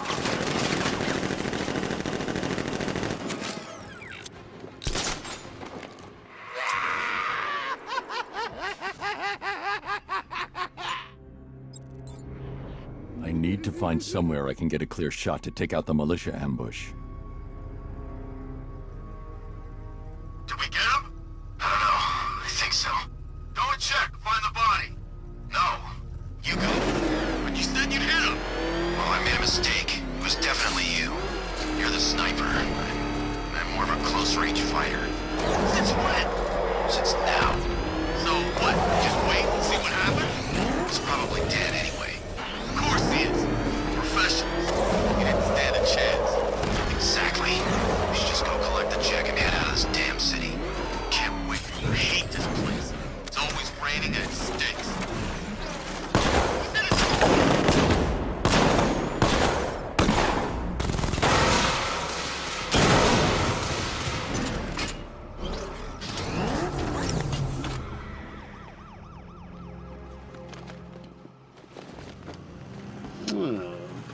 I need to find somewhere I can get a clear shot to take out the militia ambush. Did we get him? I don't know. I think so. Go and check. Find the body. No. You go. But you said you'd hit him. Well, I made a mistake. It was definitely you. You're the sniper. I'm more of a close-range fighter. Since when? Since now. So what? Just wait and see what happens? He's probably dead anyway. Of course he is. Professionals. He didn't stand a chance. Exactly. We should just go collect the check and head out of this damn city. Can't wait. I hate this place. It's always raining and it stinks.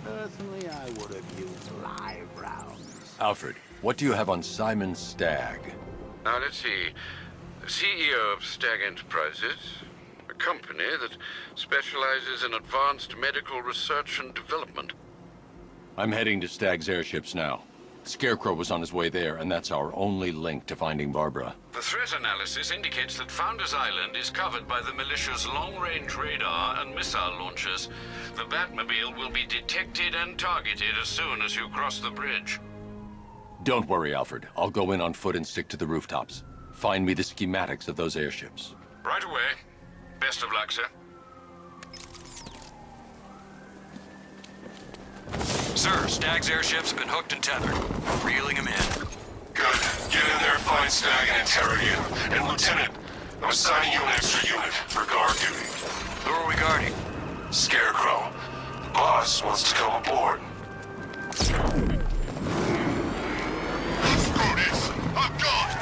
Personally, I would have used live rounds. Alfred, what do you have on Simon Stagg? Now, let's see. The CEO of Stagg Enterprises, a company that specializes in advanced medical research and development. I'm heading to Stagg's airships now. Scarecrow was on his way there, and that's our only link to finding Barbara. The threat analysis indicates that Founders Island is covered by the militia's long-range radar and missile launchers. The Batmobile will be detected and targeted as soon as you cross the bridge. Don't worry, Alfred. I'll go in on foot and stick to the rooftops. Find me the schematics of those airships. Right away. Best of luck, sir. Sir, Stagg's airships have been hooked and tethered. Reeling him in. Good. Get in there, find Stagg, and interrogate him. And Lieutenant, I'm assigning you an extra unit for guard duty. Who are we guarding? Scarecrow. The boss wants to come aboard. Screw this. I'm gone.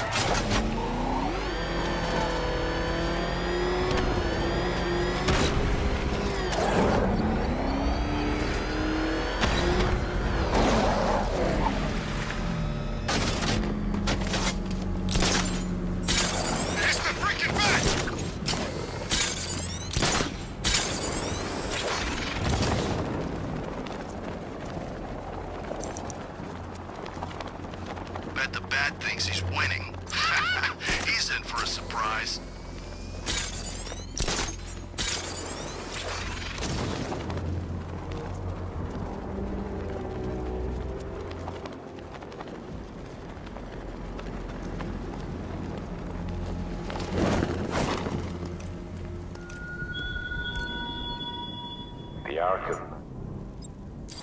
Arkham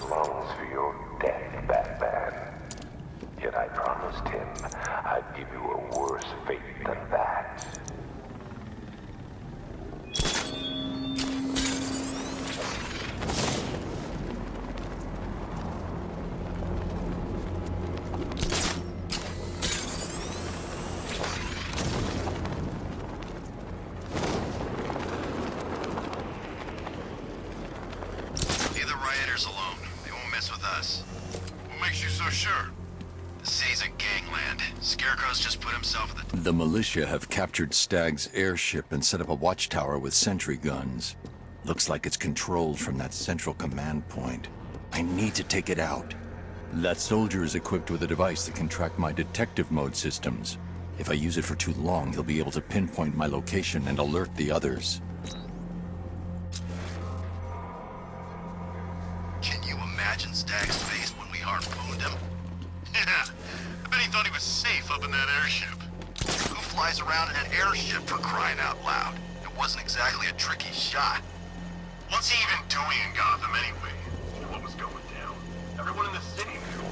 longs for your death, Batman. Yet I promised him I'd give you a worse fate than that. Leave the rioters alone. They won't mess with us. What makes you so sure? The city's a gangland. Scarecrow's just put himself at the... The militia have captured Stagg's airship and set up a watchtower with sentry guns. Looks like it's controlled from that central command point. I need to take it out. That soldier is equipped with a device that can track my detective mode systems. If I use it for too long, he'll be able to pinpoint my location and alert the others. Can you imagine Stagg's face when we harpooned him? Yeah, I bet he thought he was safe up in that airship. Who flies around in an airship, for crying out loud? It wasn't exactly a tricky shot. What's he even doing in Gotham anyway? He knew what was going down. Everyone in the city knew.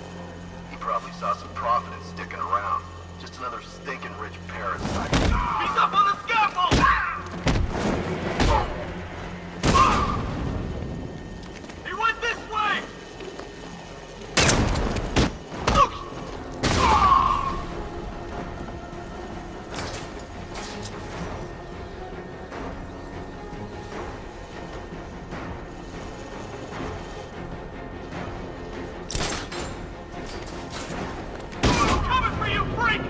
He probably saw some profit in sticking around. Just another stinking rich parasite. He's up on the scaffold! He went this way! Coming for you, freak!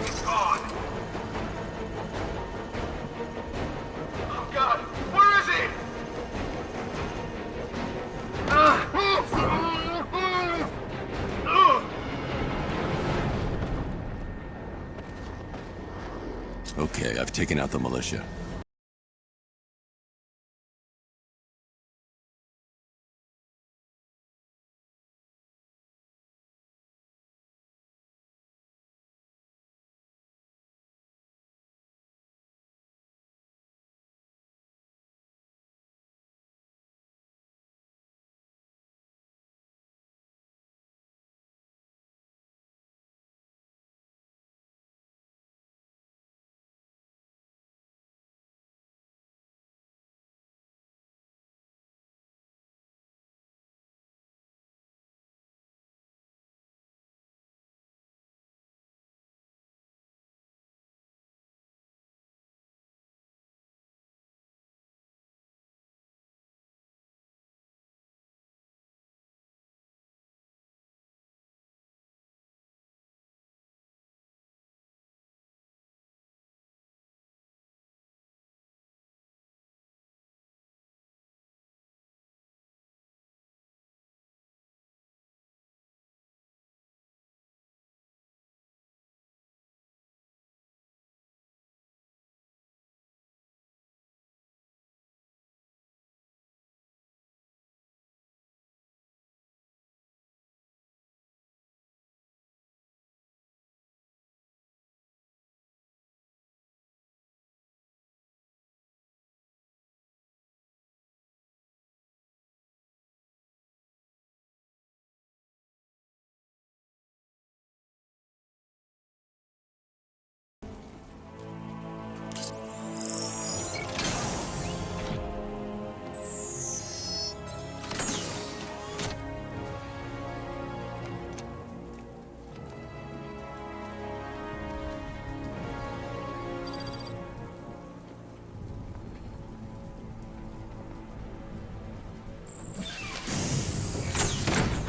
He's gone. Oh God, where is he? Okay, I've taken out the militia.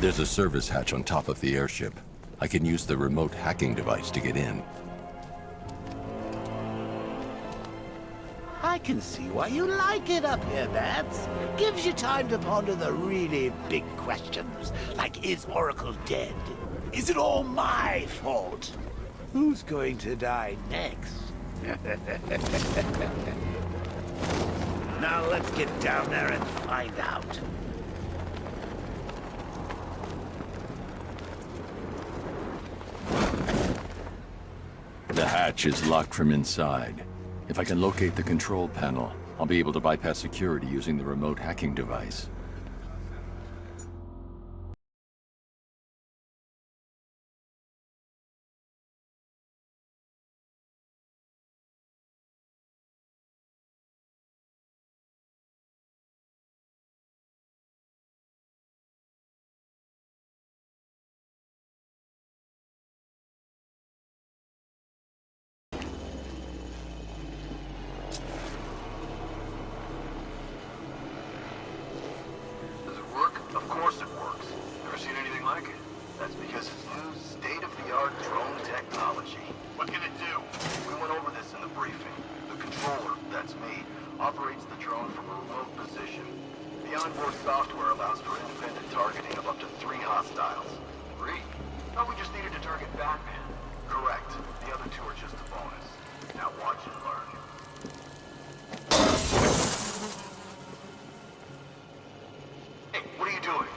There's a service hatch on top of the airship. I can use the remote hacking device to get in. I can see why you like it up here, Bats. Gives you time to ponder the really big questions, like is Oracle dead? Is it all my fault? Who's going to die next? Now let's get down there and find out. The hatch is locked from inside. If I can locate the control panel, I'll be able to bypass security using the remote hacking device. Of course it works. Never seen anything like it. That's because it's new, state-of-the-art drone technology. What can it do? We went over this in the briefing. The controller, that's me, operates the drone from a remote position. The onboard software allows for independent targeting of up to 3 hostiles. 3? Thought we just needed to target Batman. Correct. The other 2 are just a bonus. Now watch and learn. What are you doing?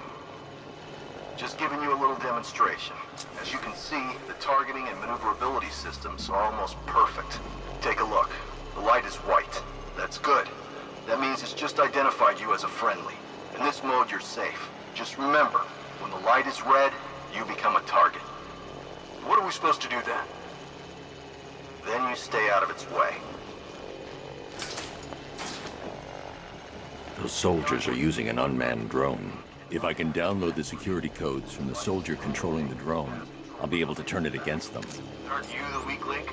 Just giving you a little demonstration. As you can see, the targeting and maneuverability systems are almost perfect. Take a look. The light is white. That's good. That means it's just identified you as a friendly. In this mode, you're safe. Just remember, when the light is red, you become a target. What are we supposed to do then? Then you stay out of its way. Those soldiers are using an unmanned drone. If I can download the security codes from the soldier controlling the drone, I'll be able to turn it against them. Aren't you the weak link?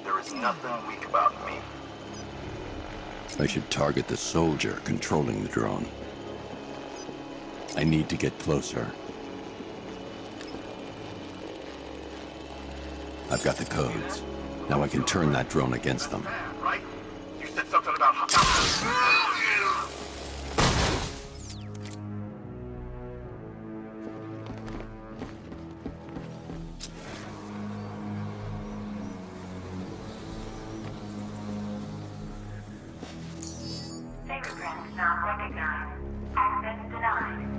There is nothing weak about me. I should target the soldier controlling the drone. I need to get closer. I've got the codes. Now I can turn that drone against them. Right? You said something about... Fingerprints not recognized. Access denied.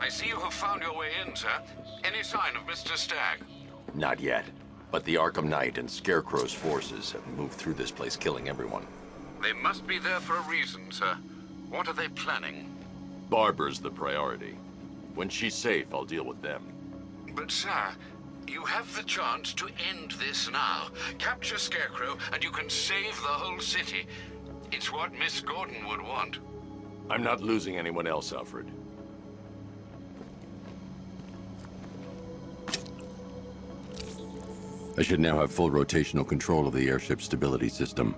I see you have found your way in, sir. Any sign of Mr. Stagg? Not yet, but the Arkham Knight and Scarecrow's forces have moved through this place, killing everyone. They must be there for a reason, sir. What are they planning? Barbara's the priority. When she's safe, I'll deal with them. But, sir, you have the chance to end this now. Capture Scarecrow, and you can save the whole city. It's what Miss Gordon would want. I'm not losing anyone else, Alfred. I should now have full rotational control of the airship stability system.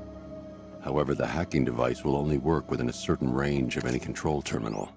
However, the hacking device will only work within a certain range of any control terminal.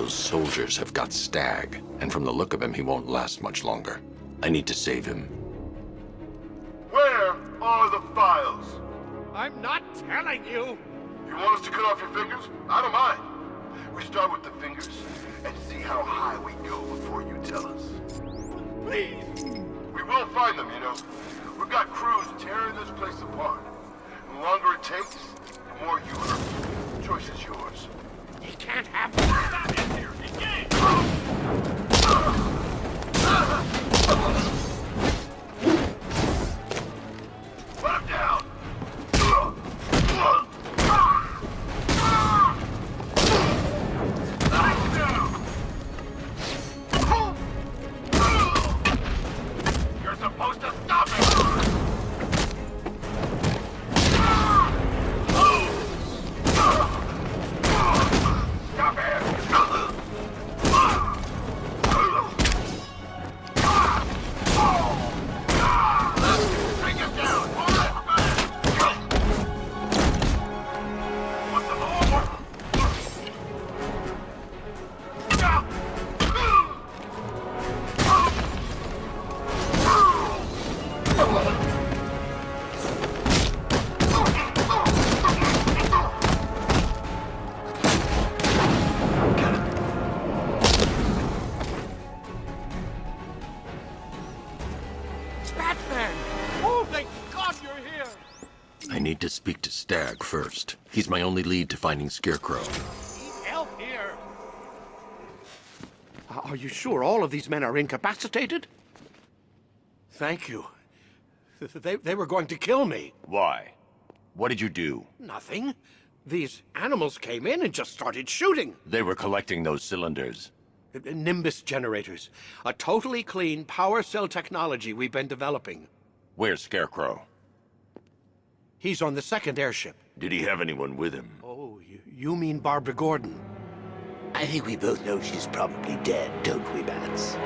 Those soldiers have got Stag, and from the look of him, he won't last much longer. I need to save him. Where are the files? I'm not telling you. You want us to cut off your fingers? I don't mind. We start with the fingers and see how high we go before you tell us. Please. We will find them, you know. We've got crews tearing this place apart. The longer it takes, the more you hurt. The choice is yours. He can't have that in here. He can't. Put him down. You're supposed to stop him. Stop him. Take him down. What's the more? Batman! Oh, thank God you're here! I need to speak to Stag first. He's my only lead to finding Scarecrow. Need help here. Are you sure all of these men are incapacitated? Thank you. They were going to kill me. Why? What did you do? Nothing. These animals came in and just started shooting. They were collecting those cylinders. Nimbus generators. A totally clean power cell technology we've been developing. Where's Scarecrow? He's on the second airship. Did he have anyone with him? Oh, you mean Barbara Gordon? I think we both know she's probably dead, don't we, Bats?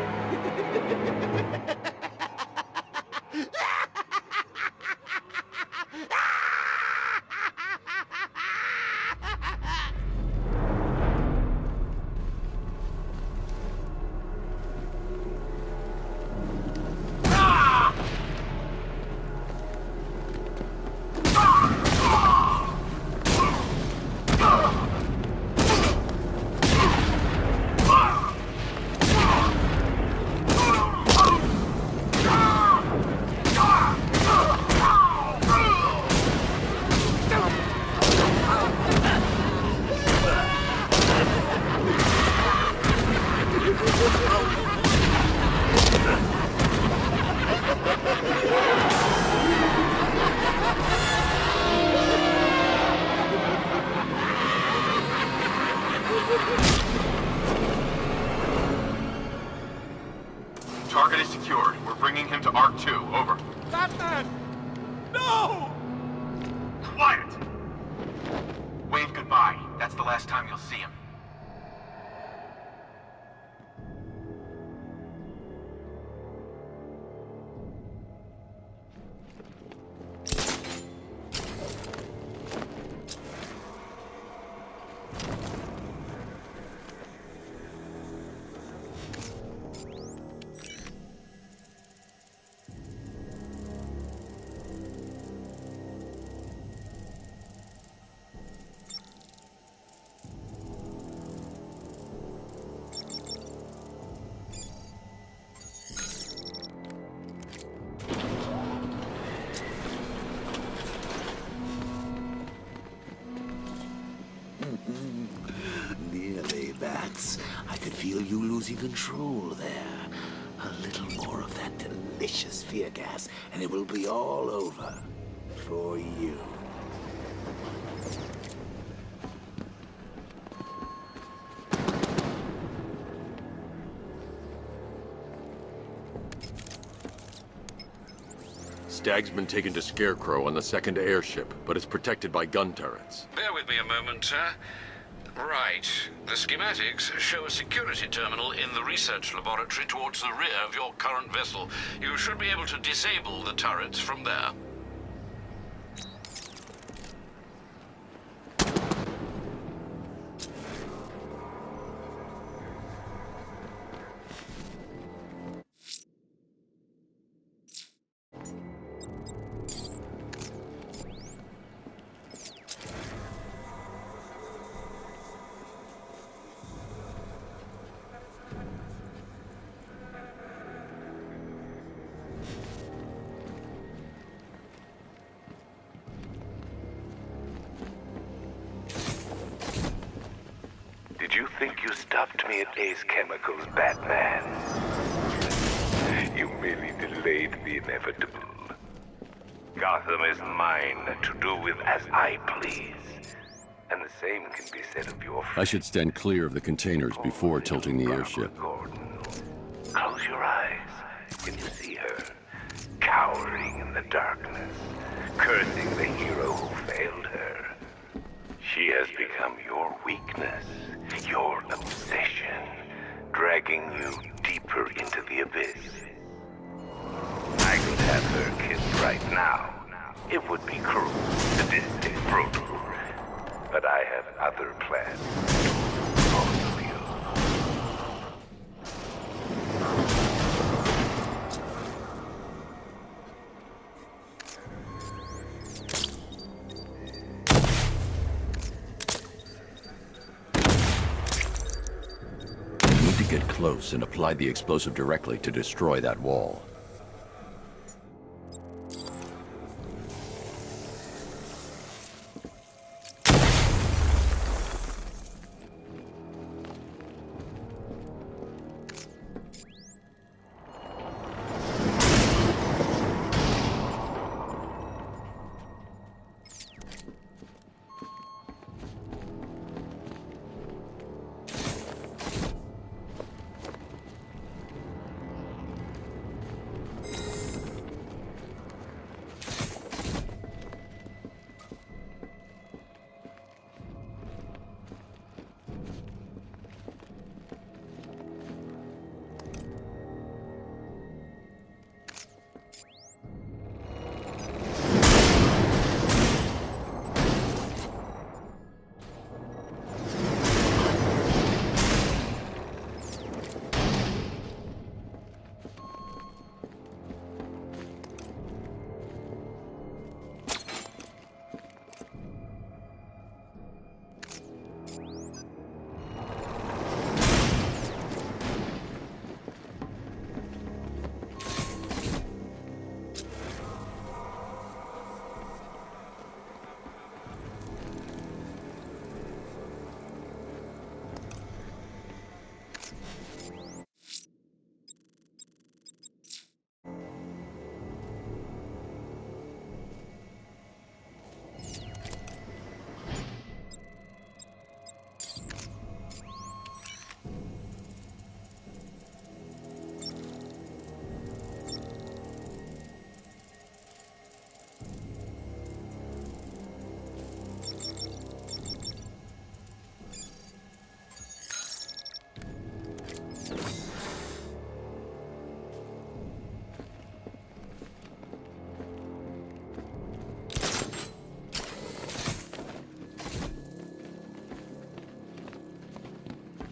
Target is secured. We're bringing him to Arc 2. Over. Batman! No! Quiet! Wave goodbye. That's the last time you'll see him. Nearly, Bats. I could feel you losing control there. A little more of that delicious fear gas, and it will be all over. For you. Stag's been taken to Scarecrow on the second airship, but it's protected by gun turrets. Bear with me a moment, sir. Right. The schematics show a security terminal in the research laboratory towards the rear of your current vessel. You should be able to disable the turrets from there. stopped me at Ace Chemicals, Batman. You merely delayed the inevitable. Gotham is mine to do with as I please. And the same can be said of your friend. I should stand clear of the containers before tilting the airship. Close your eyes when you see her, cowering in the darkness, cursing the hero who failed her. She has become your weakness, your obsession, dragging you deeper into the abyss. I could have her kissed right now. It would be cruel, sadistic, brutal. But I have other plans. Both of you. I need to get close and apply the explosive directly to destroy that wall.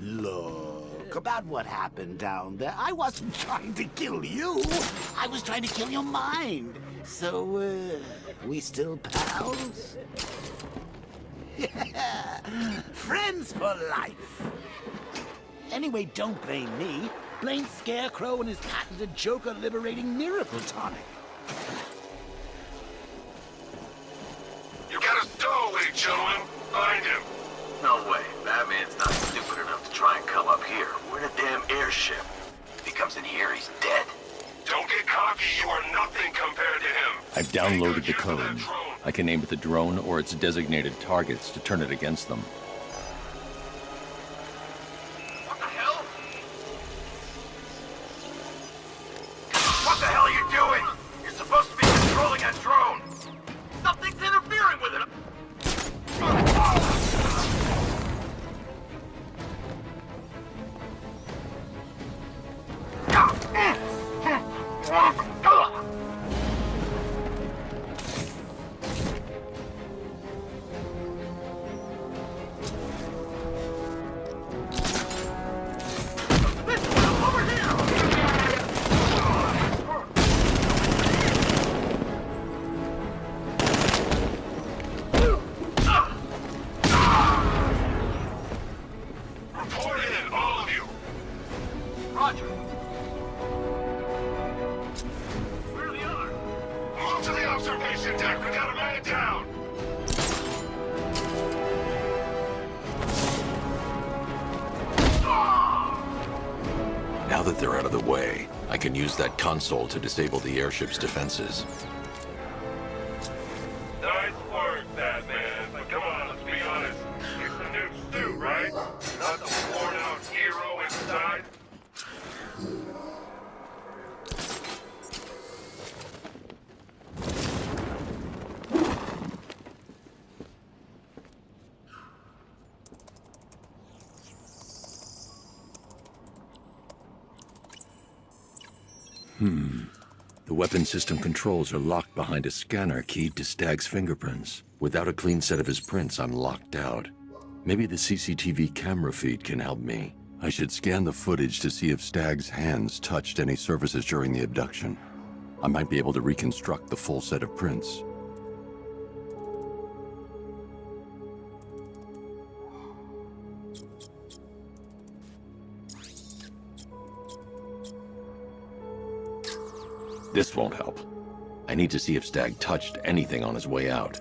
Look, about what happened down there, I wasn't trying to kill you. I was trying to kill your mind. So, we still pals? Yeah, friends for life. Anyway, don't blame me. Blame Scarecrow and his patented Joker-liberating miracle tonic. You got a stowaway, gentlemen. Find him. No way. Batman's not stupid enough to try and come up here. We're in a damn airship. If he comes in here, he's dead. Don't get cocky. You are nothing compared to him. I've downloaded the code. I can aim at the drone or its designated targets to turn it against them. What the hell? What the hell are you doing? You're supposed to be controlling that drone. Something's interfering with it. that they're out of the way, I can use that console to disable the airship's defenses. Nice work, Batman. But come on, let's be honest. It's the new suit, right? Not the worn-out hero inside. The weapon system controls are locked behind a scanner keyed to Stag's fingerprints. Without a clean set of his prints, I'm locked out. Maybe the CCTV camera feed can help me. I should scan the footage to see if Stag's hands touched any surfaces during the abduction. I might be able to reconstruct the full set of prints. This won't help. I need to see if Stag touched anything on his way out.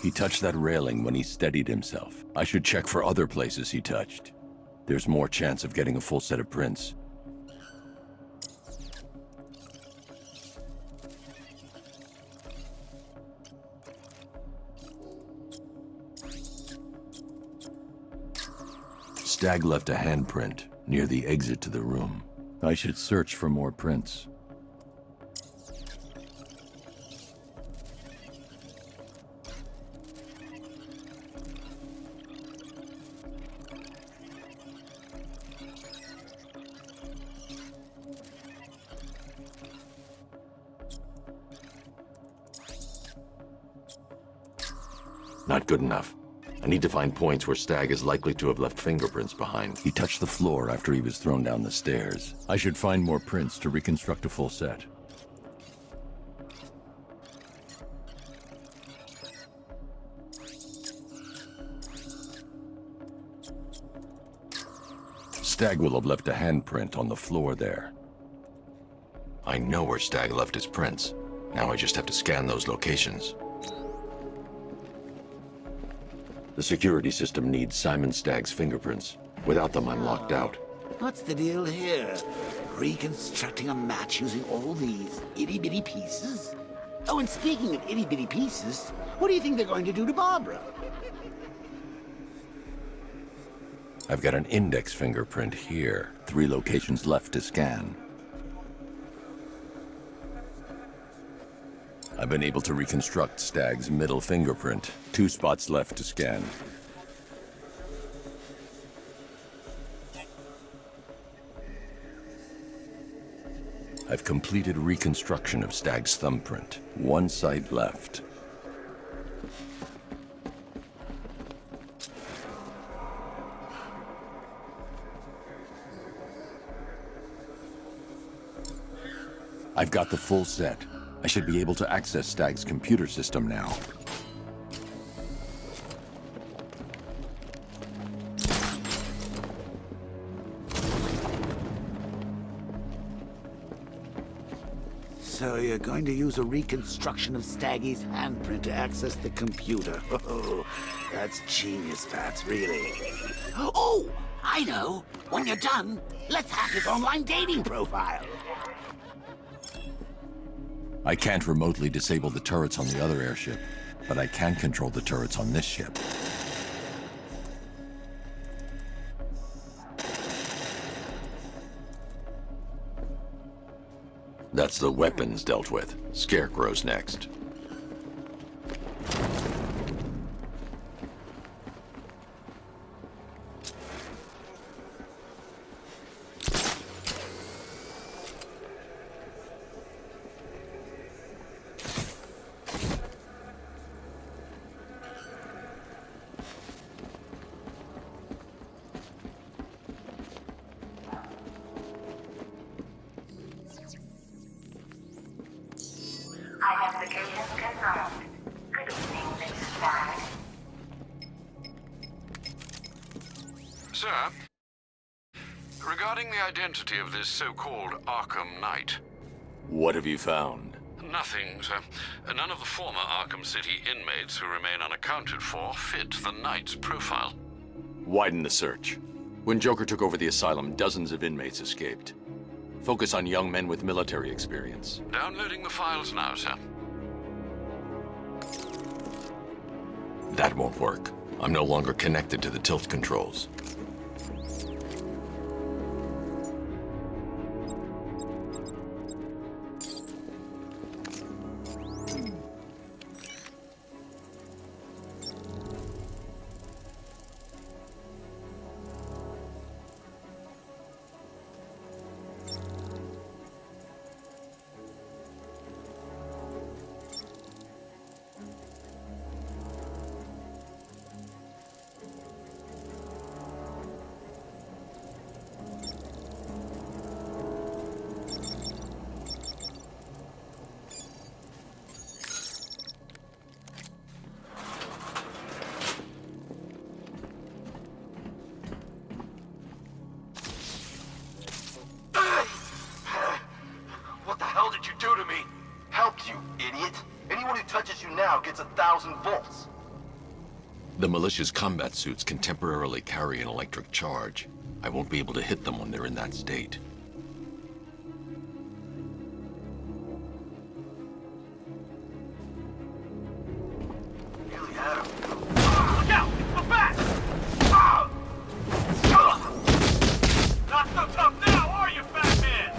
He touched that railing when he steadied himself. I should check for other places he touched. There's more chance of getting a full set of prints. Stag left a handprint near the exit to the room. I should search for more prints. Not good enough. I need to find points where Stag is likely to have left fingerprints behind. He touched the floor after he was thrown down the stairs. I should find more prints to reconstruct a full set. Stag will have left a handprint on the floor there. I know where Stag left his prints. Now I just have to scan those locations. The security system needs Simon Stagg's fingerprints. Without them, I'm locked out. What's the deal here? Reconstructing a match using all these itty-bitty pieces? Oh, and speaking of itty-bitty pieces, what do you think they're going to do to Barbara? I've got an index fingerprint here. 3 locations left to scan. I've been able to reconstruct Stag's middle fingerprint. 2 spots left to scan. I've completed reconstruction of Stag's thumbprint. 1 site left. I've got the full set. I should be able to access Stag's computer system now. So you're going to use a reconstruction of Staggy's handprint to access the computer. Oh, that's genius, Bats, really. Oh, I know. When you're done, let's hack his online dating profile. I can't remotely disable the turrets on the other airship, but I can control the turrets on this ship. That's the weapons dealt with. Scarecrow's next. Identification sir. Regarding the identity of this so-called Arkham Knight. What have you found? Nothing, sir. None of the former Arkham City inmates who remain unaccounted for fit the Knight's profile. Widen the search. When Joker took over the asylum, dozens of inmates escaped. Focus on young men with military experience. Downloading the files now, sir. That won't work. I'm no longer connected to the tilt controls. What the hell did you do to me? Helped you, idiot. Anyone who touches you now gets 1,000 volts. The militia's combat suits can temporarily carry an electric charge. I won't be able to hit them when they're in that state. Really had him. Look out! Look back! Not so tough now, are you, fat man?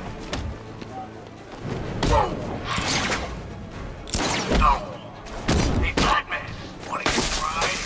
Hey, fat man, wanna get fried?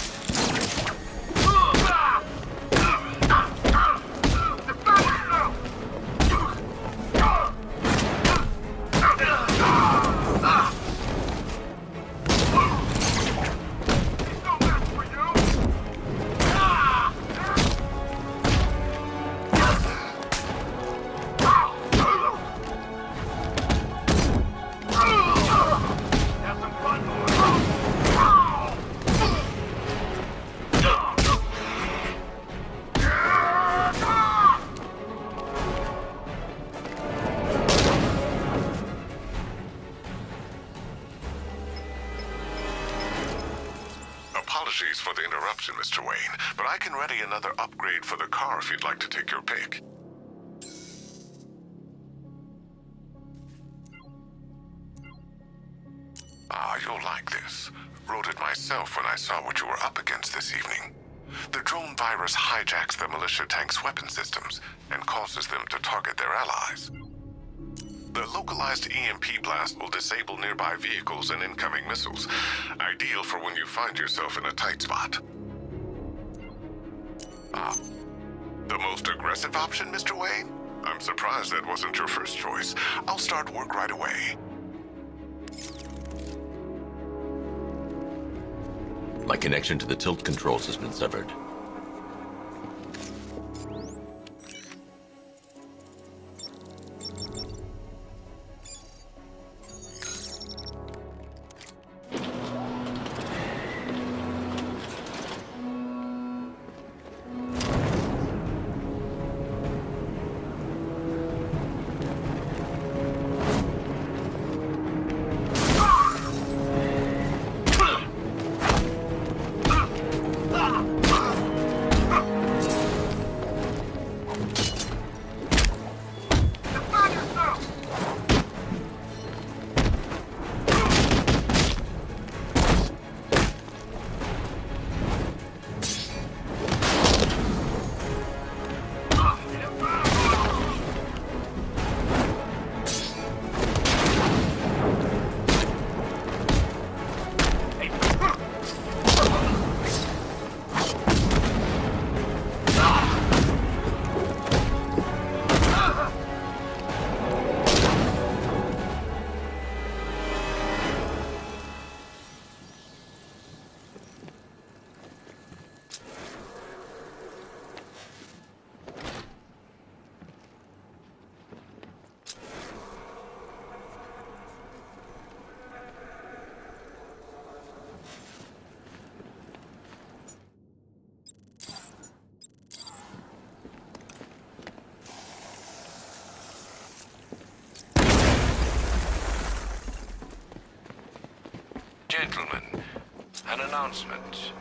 Apologies for the interruption, Mr. Wayne, but I can ready another upgrade for the car if you'd like to take your pick. You'll like this. Wrote it myself when I saw what you were up against this evening. The drone virus hijacks the militia tank's weapon systems and causes them to target their allies. The localized EMP blast will disable nearby vehicles and incoming missiles, ideal for when you find yourself in a tight spot. The most aggressive option, Mr. Wayne? I'm surprised that wasn't your first choice. I'll start work right away. My connection to the tilt controls has been severed. gentlemen, an announcement.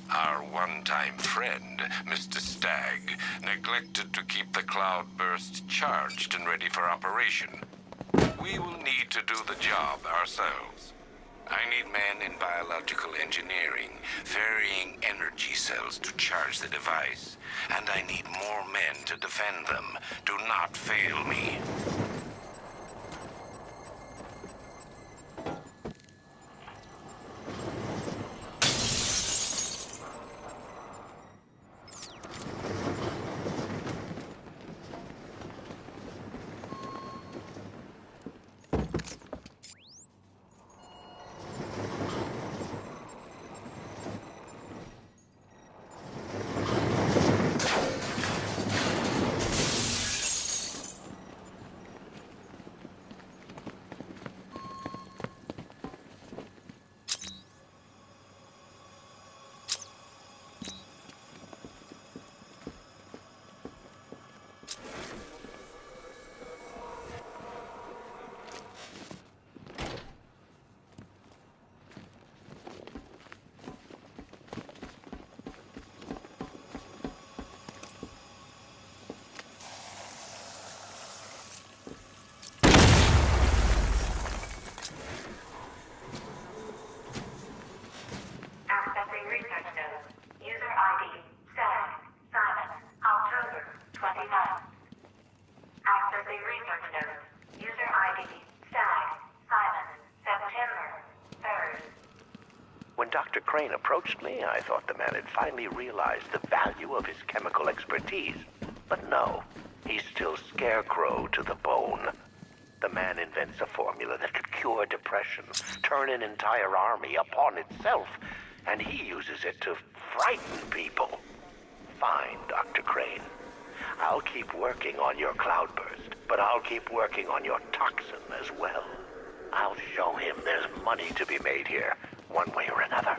Our one-time friend, Mr. Stagg, neglected to keep the cloudburst charged and ready for operation. We will need to do the job ourselves. I need men in biological engineering, ferrying energy cells to charge the device. And I need more men to defend them. Do not fail me. Accessing research node. User ID, Stag, Simon, October 29th. Accessing research node. User ID, Stag, Simon, September 3rd. When Dr. Crane approached me, I thought the man had finally realized the value of his chemical expertise. But no, he's still Scarecrow to the bone. The man invents a formula that could cure depression, turn an entire army upon itself, and he uses it to frighten people. Fine, Dr. Crane. I'll keep working on your cloudburst, but I'll keep working on your toxin as well. I'll show him there's money to be made here, one way or another.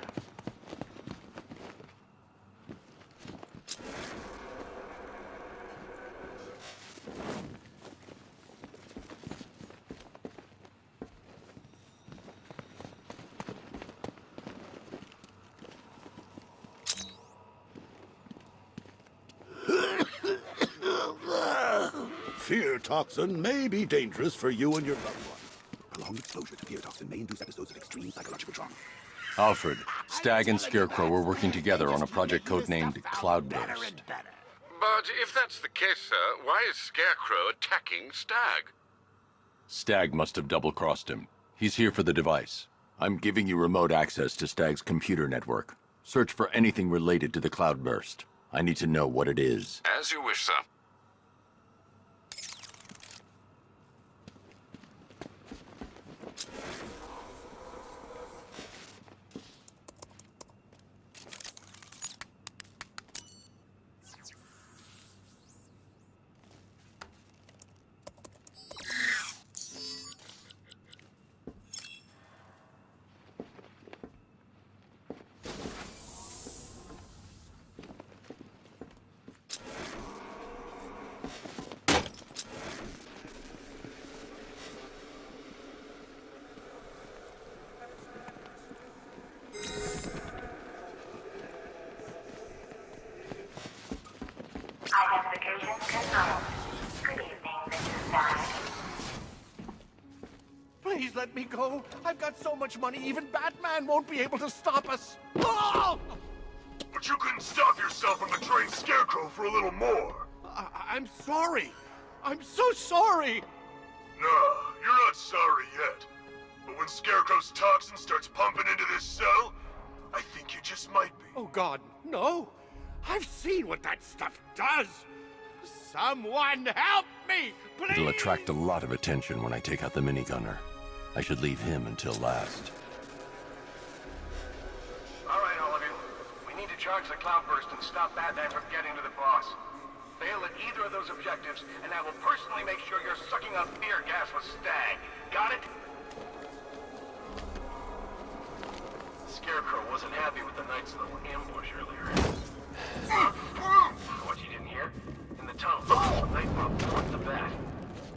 Fear toxin may be dangerous for you and your loved one. Prolonged exposure to fear toxin may induce episodes of extreme psychological trauma. Alfred, Stagg and Scarecrow were working together on a project codenamed Cloudburst. But if that's the case, sir, why is Scarecrow attacking Stagg? Stagg must have double-crossed him. He's here for the device. I'm giving you remote access to Stagg's computer network. Search for anything related to the Cloudburst. I need to know what it is. As you wish, sir. Identification confirmed. Good evening, Mr. Stag. Please let me go. I've got so much money, even Batman won't be able to stop us. Oh! But you couldn't stop yourself from betraying Scarecrow for a little more. I'm sorry. I'm so sorry. No, you're not sorry yet. But when Scarecrow's toxin starts pumping into this cell, I think you just might be. Oh, God, no. I've seen what that stuff does. Someone help me, please! It'll attract a lot of attention when I take out the minigunner. I should leave him until last. All right, all of you. We need to charge the cloudburst and stop Batman from getting to the boss. Fail at either of those objectives, and I will personally make sure you're sucking on fear gas with Stagg. Got it? Scarecrow wasn't happy with the Knight's little ambush earlier. What you didn't hear? In the tunnel, the Knight brought forth the bat.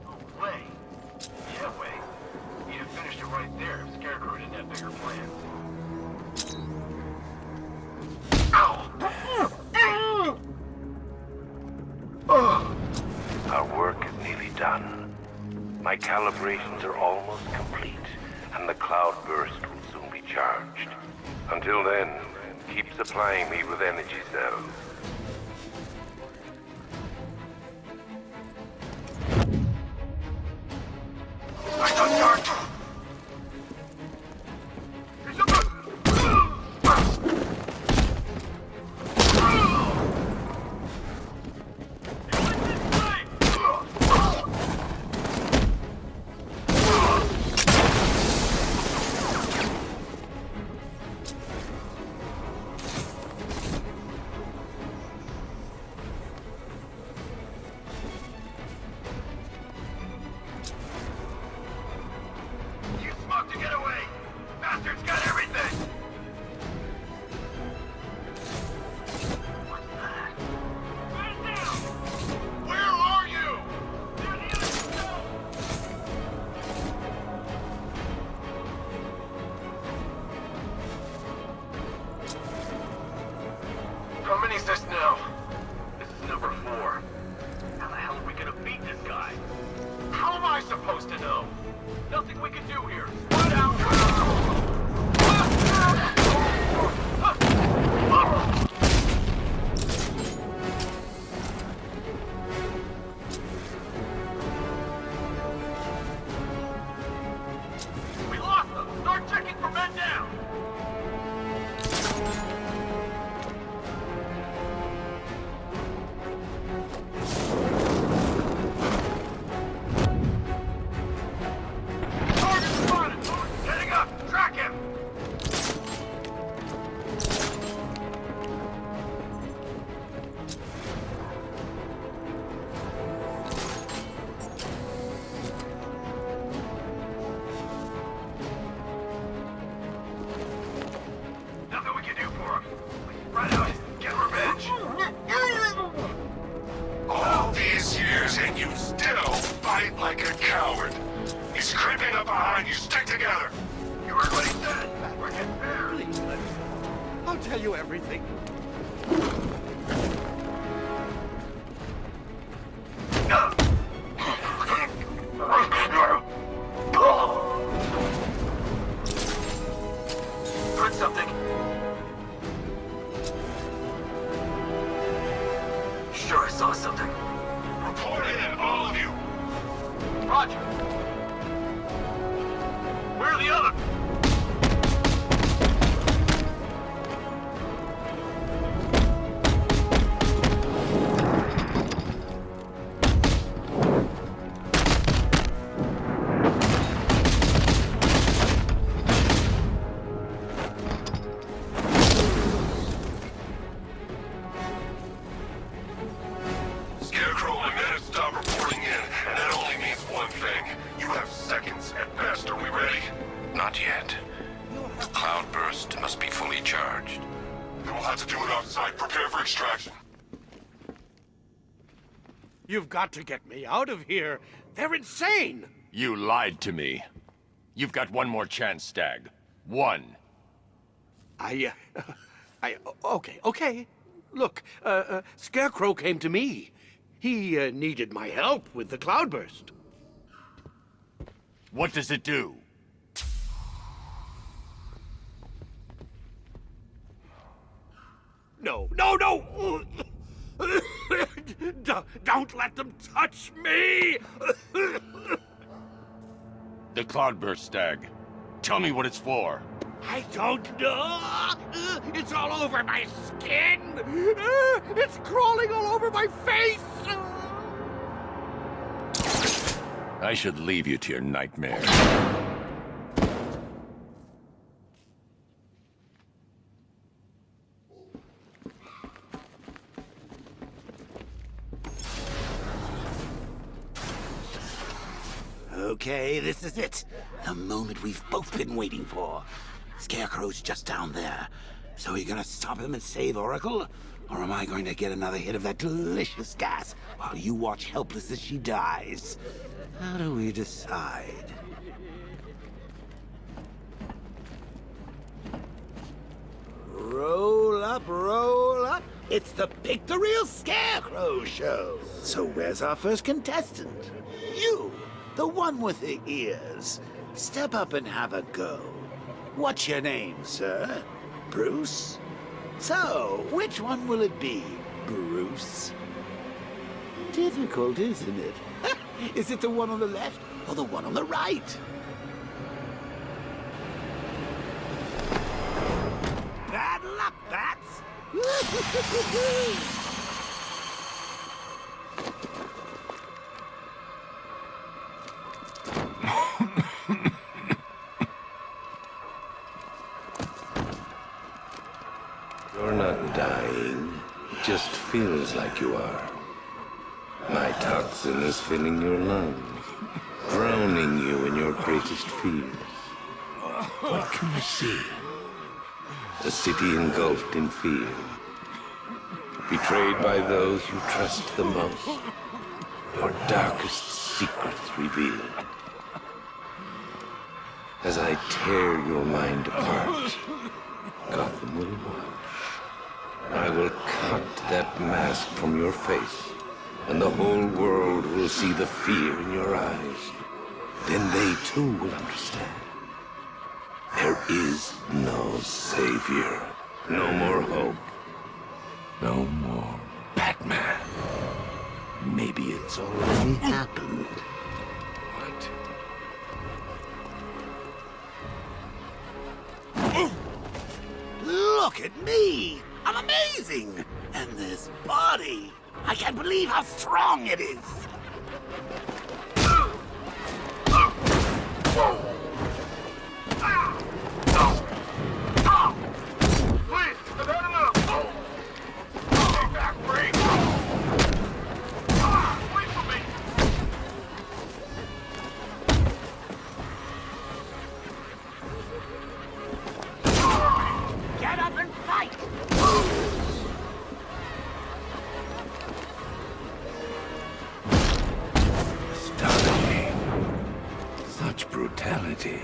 No way. Yeah, way. He'd have finished it right there if Scarecrow didn't have bigger plans. Our work is nearly done. My calibrations are almost complete, and the cloudburst will soon be charged. Until then, keep supplying me with energy cells. How many is this now? This is number 4. How the hell are we gonna beat this guy? How am I supposed to know? Nothing we can do here. Spread out! We lost them! Start checking for men down! All these years and you still fight like a coward. He's creeping up behind you. Stick together. You heard what he said. We're getting there. Please, I'll tell you everything. Heard something. Sure, I saw something. Report in, all of you. Roger. Where are the others? Scarecrow and men stop reporting in, and that only means one thing. You have seconds at best. Are we ready? Not yet. Cloudburst must be fully charged. Then we'll have to do it outside. Prepare for extraction. You've got to get me out of here. They're insane. You lied to me. You've got one more chance, Stag. One. Okay. Look, Scarecrow came to me. He needed my help with the cloudburst. What does it do? No! Don't let them touch me! The cloudburst, Stag. Tell me what it's for. I don't know! It's all over my skin! It's crawling all over my face! I should leave you to your nightmare. Okay, this is it. The moment we've both been waiting for. Scarecrow's just down there. So are you gonna stop him and save Oracle? Or am I going to get another hit of that delicious gas while you watch helpless as she dies? How do we decide? Roll up, It's the Pick the Real Scarecrow show. So where's our first contestant? You, the one with the ears. Step up and have a go. What's your name, sir? Bruce? So, which one will it be, Bruce? Difficult, isn't it? Is it the one on the left or the one on the right? Bad luck, Bats! You're not dying. It just feels like you are. My toxin is filling your lungs, drowning you in your greatest fears. What can you see? A city engulfed in fear. Betrayed by those you trust the most. Your darkest secrets revealed. As I tear your mind apart, Gotham will watch. I will cut that mask from your face, and the whole world will see the fear in your eyes. Then they too will understand. There is no savior, no more hope, no more Batman. Maybe it's already happened. What? Look at me! I'm amazing! And this body! I can't believe how strong it is! Please, I've had enough! Take back, freak! Wait for me! Get up and fight! Astonishing. Such brutality.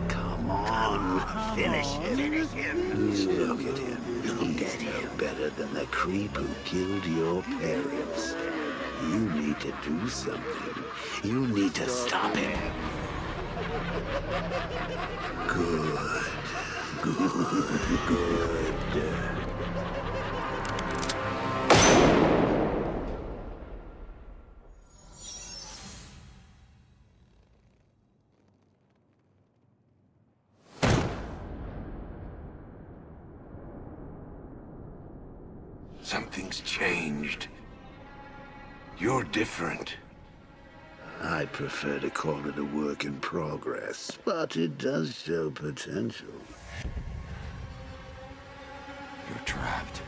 Come on, finish him. Finish him. Look at him. He's no better than the creep who killed your parents. You need to do something. You need to stop him. Good. Good. Something's changed. You're different. I prefer to call it a work in progress, but it does show potential. You're trapped.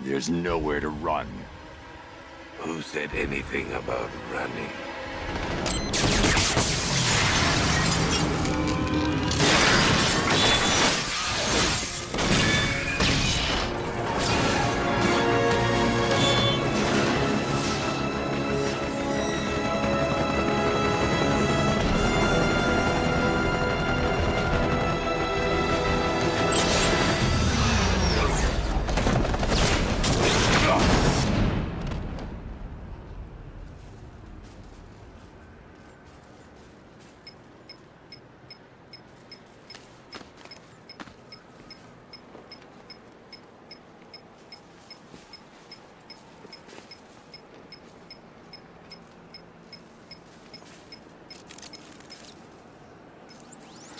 There's nowhere to run. Who said anything about running?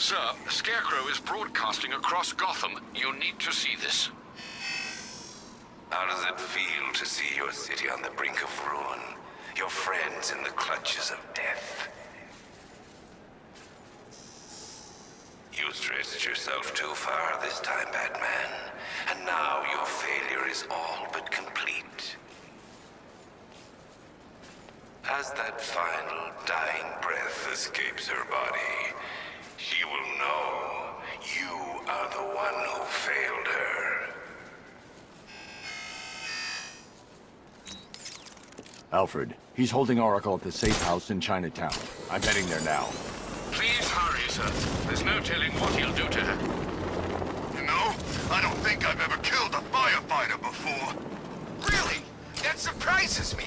Sir, Scarecrow is broadcasting across Gotham. You need to see this. How does it feel to see your city on the brink of ruin? Your friends in the clutches of death? You stretched yourself too far this time, Batman. And now your failure is all but complete. As that final dying breath escapes her body, she will know you are the one who failed her. Alfred, he's holding Oracle at the safe house in Chinatown. I'm heading there now. Please hurry, sir. There's no telling what he'll do to her. You know, I don't think I've ever killed a firefighter before. Really? That surprises me.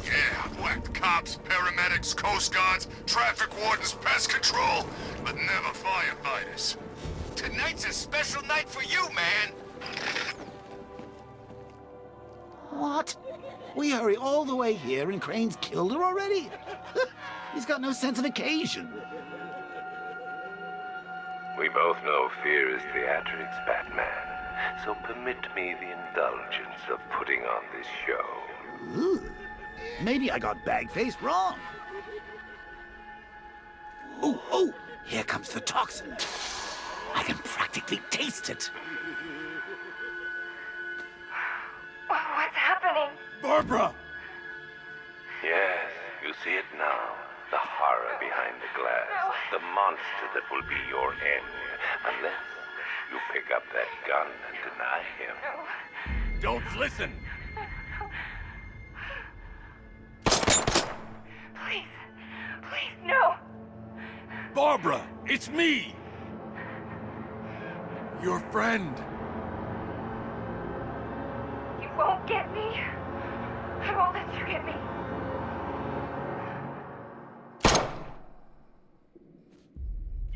Yeah, whacked cops, paramedics, coast guards, traffic wardens, pest control, but never firefighters. Tonight's a special night for you, man. What? We hurry all the way here and Crane's killed her already? He's got no sense of occasion. We both know fear is theatrics, Batman. So permit me the indulgence of putting on this show. Ooh. Maybe I got bag-faced wrong. Oh, here comes the toxin. I can practically taste it. What's happening? Barbara! Yes, you see it now. The horror behind the glass. The monster that will be your end. Unless you pick up that gun and deny him. Don't listen! Please, no! Barbara, it's me! Your friend. You won't get me. I won't let you get me.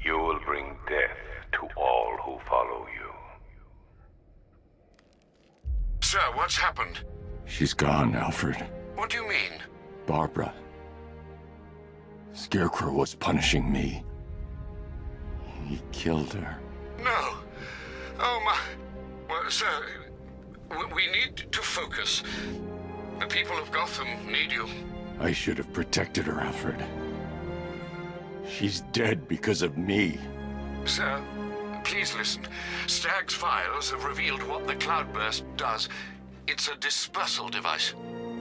You will bring death to all who follow you. Sir, what's happened? She's gone, Alfred. What do you mean? Barbara. Scarecrow was punishing me. He killed her. No. Oh, my... Well, sir, we need to focus. The people of Gotham need you. I should have protected her, Alfred. She's dead because of me. Sir, please listen. Stagg's files have revealed what the cloudburst does. It's a dispersal device.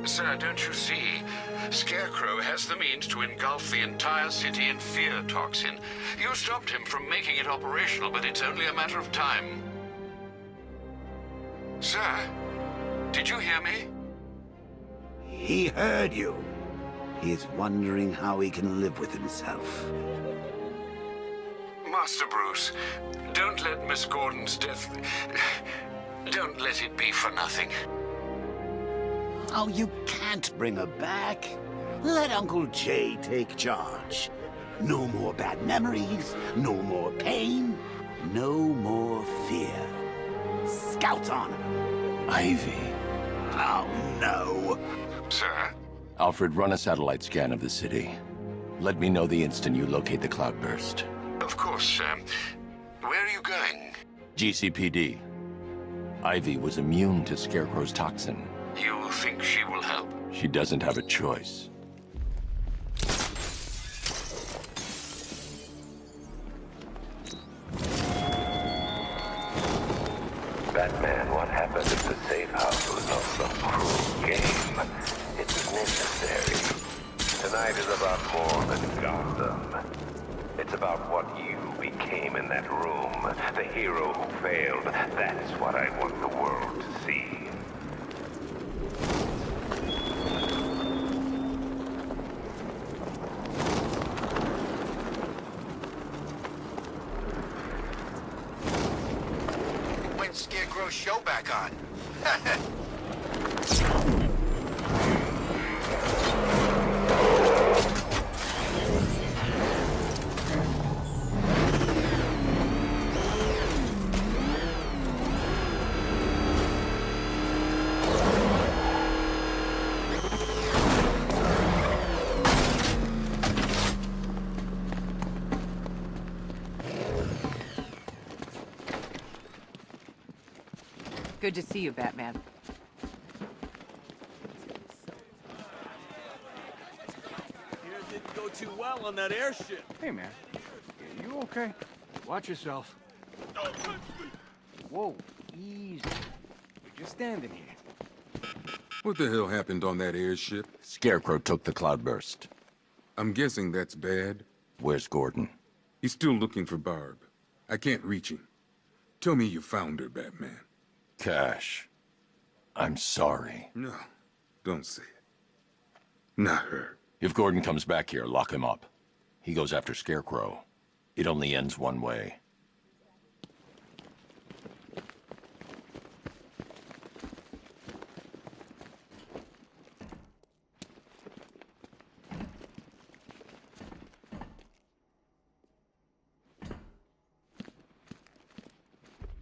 Sir, don't you see? Scarecrow has the means to engulf the entire city in fear toxin. You stopped him from making it operational, but it's only a matter of time. Sir, did you hear me? He heard you. He's wondering how he can live with himself. Master Bruce, don't let Miss Gordon's death... Don't let it be for nothing. Oh, you can't bring her back. Let Uncle Jay take charge. No more bad memories, no more pain, no more fear. Scout on her. Ivy. Oh, no. Sir? Alfred, run a satellite scan of the city. Let me know the instant you locate the cloudburst. Of course, sir. Where are you going? GCPD. Ivy was immune to Scarecrow's toxin. You think she will help? She doesn't have a choice. Batman, what happened at the safe house was not some cruel game. It was necessary. Tonight is about more than Gotham. It's about what you became in that room. The hero who failed. That's what I want the world to see. When's Scarecrow's show back on? Good to see you, Batman. Didn't go too well on that airship. Hey, man. You okay? Watch yourself. Whoa, easy. We're just standing here. What the hell happened on that airship? Scarecrow took the cloudburst. I'm guessing that's bad. Where's Gordon? He's still looking for Barb. I can't reach him. Tell me you found her, Batman. Cash. I'm sorry. No, don't say it. Not her. If Gordon comes back here, lock him up. He goes after Scarecrow. It only ends one way.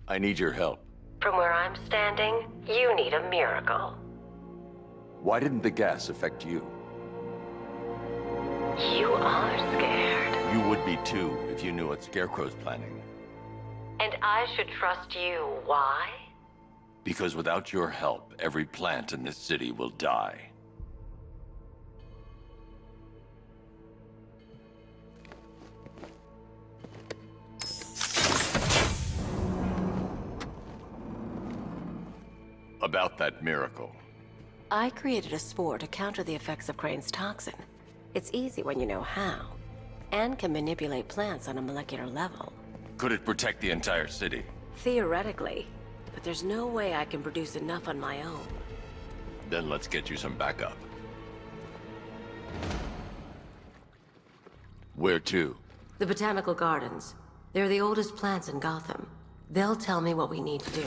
I need your help. From where I'm standing, you need a miracle. Why didn't the gas affect you? You are scared. You would be too, if you knew what Scarecrow's planning. And I should trust you. Why? Because without your help, every plant in this city will die. About that miracle. I created a spore to counter the effects of Crane's toxin. It's easy when you know how, and can manipulate plants on a molecular level. Could it protect the entire city? Theoretically, but there's no way I can produce enough on my own. Then let's get you some backup. Where to? The Botanical Gardens. They're the oldest plants in Gotham. They'll tell me what we need to do.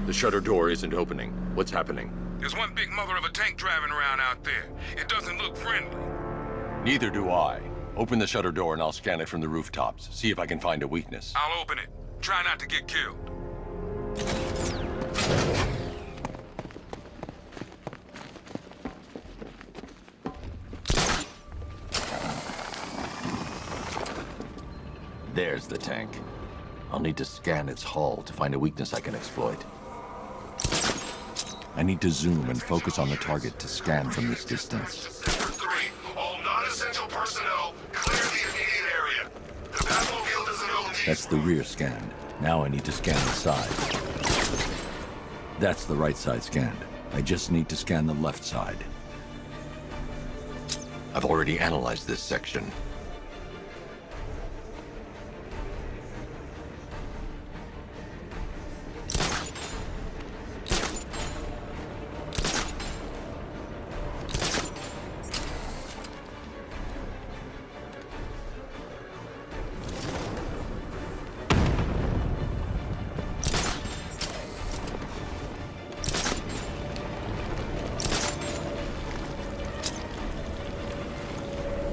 The shutter door isn't opening. What's happening? There's one big mother of a tank driving around out there. It doesn't look friendly. Neither do I. Open the shutter door and I'll scan it from the rooftops. See if I can find a weakness. I'll open it. Try not to get killed. There's the tank. I'll need to scan its hull to find a weakness I can exploit. I need to zoom and focus on the target to scan from this distance. Sector 3, all non-essential personnel, clear the immediate area. The Batmobile doesn't own these. That's the rear scan. Now I need to scan the side. That's the right side scanned. I just need to scan the left side. I've already analyzed this section.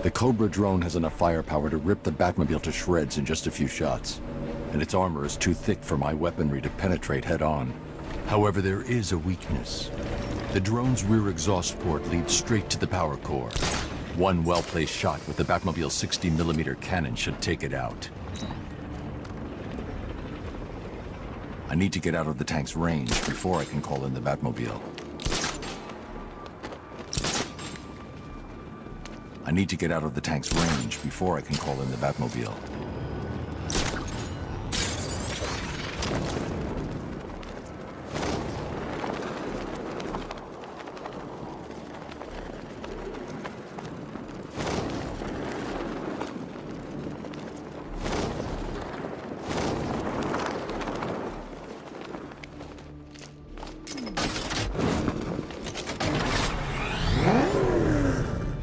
The Cobra drone has enough firepower to rip the Batmobile to shreds in just a few shots. And its armor is too thick for my weaponry to penetrate head-on. However, there is a weakness. The drone's rear exhaust port leads straight to the power core. One well-placed shot with the Batmobile's 60mm cannon should take it out. I need to get out of the tank's range before I can call in the Batmobile. I need to get out of the tank's range before I can call in the Batmobile.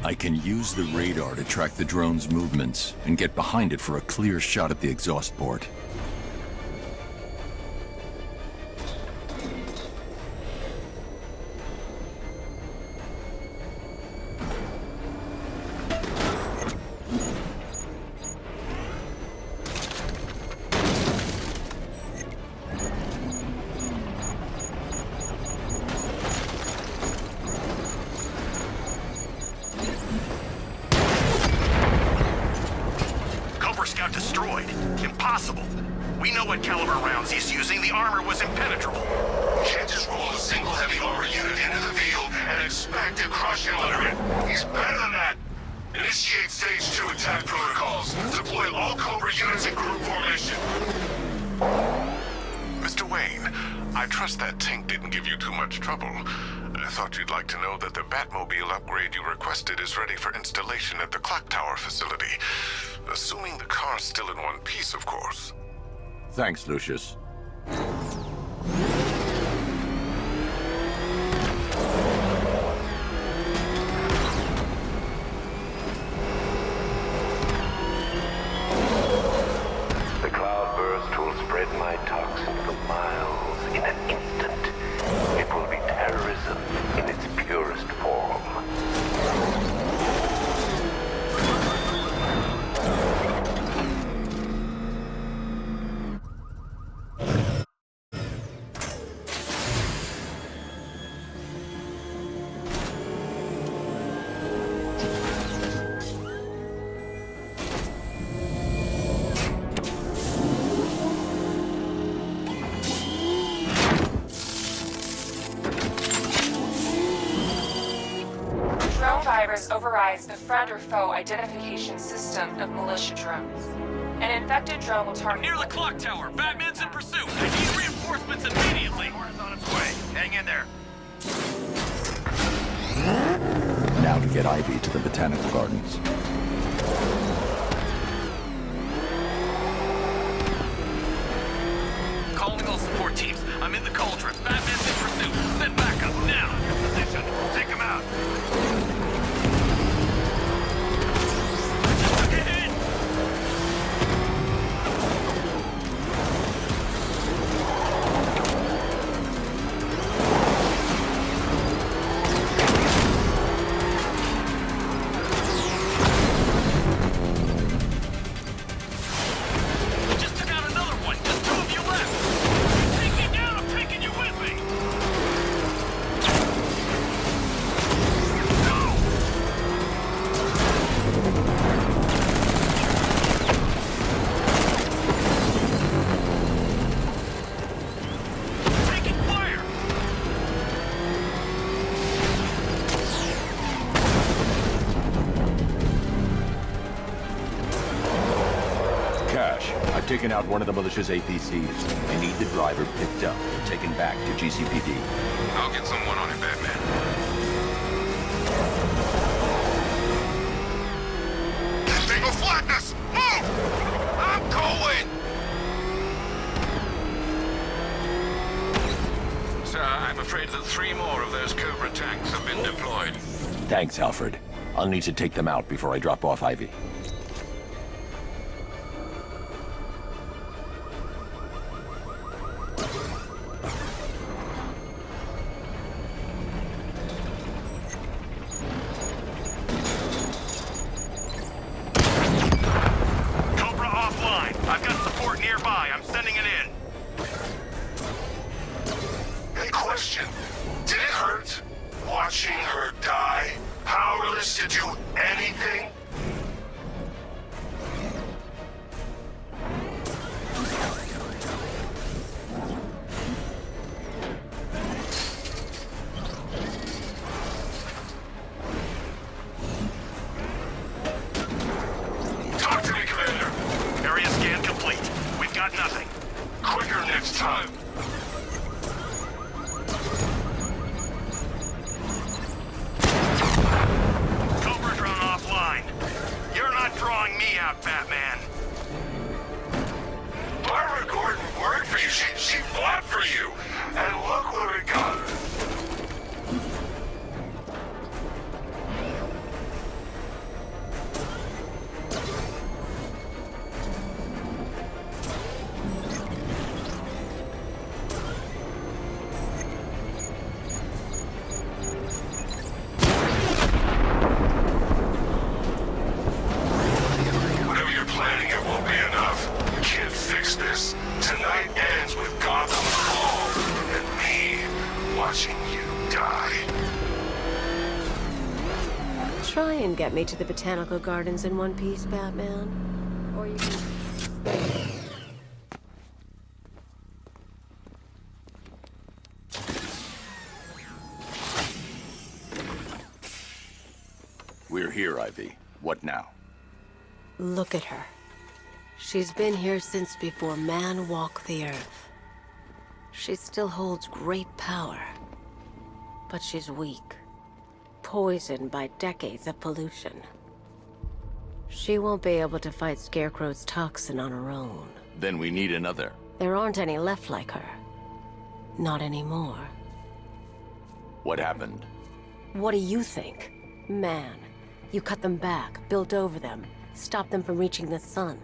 I can use the radar to track the drone's movements and get behind it for a clear shot at the exhaust port. Scout destroyed. Impossible. We know what caliber rounds he's using. The armor was impenetrable. Can't just roll a single heavy armor unit into the field and expect to crush him under it. He's better than that. Initiate stage 2 attack protocols. Deploy all Cobra units in group formation. Wayne. I trust that tank didn't give you too much trouble. I thought you'd like to know that the Batmobile upgrade you requested is ready for installation at the Clock Tower facility. Assuming the car's still in one piece, of course. Thanks, Lucius. The cloudburst will spread my toxin for miles in an instant. It will be terrorism in its purest form. Drone virus overrides the friend or foe identification system of militia drones. An infected drone will target... Near the clock tower. Batman's in pursuit. I need reinforcements immediately. Car's on its way. Hang in there. Now to get Ivy to the Botanical Gardens. Calling all support teams. I'm in the cauldron. Batman's in pursuit. Send backup now. Position. Take him out. Get in! Just took out another one. Just 2 of you left. Take me down. I'm taking you with me. Taking fire. Cash, I've taken out one of the militia's APCs. I need the driver picked up and taken back to GCPD. I'll get someone on it, Batman. Signal flatness! Move! I'm going! Sir, I'm afraid that 3 more of those Cobra tanks have been deployed. Thanks, Alfred. I'll need to take them out before I drop off Ivy. Cobra offline. I've got support nearby. I'm sending it in. Hey, question. Did it hurt watching her die? Powerless to do anything? Talk to me, Commander. Area scan complete. We've got nothing. Quicker next time. Cobra drone offline. You're not drawing me out, Batman. Barbara Gordon worked for you. She fought for you. And look where it got her. Whatever you're planning, it won't be enough. You can't fix this. Tonight ends with Gotham Fall and me watching you die. Try and get me to the Botanical Gardens in one piece, Batman. Or you can... We're here, Ivy. What now? Look at her. She's been here since before man walked the earth. She still holds great power. But she's weak. Poisoned by decades of pollution. She won't be able to fight Scarecrow's toxin on her own. Then we need another. There aren't any left like her. Not anymore. What happened? What do you think? Man, you cut them back, built over them, stopped them from reaching the sun.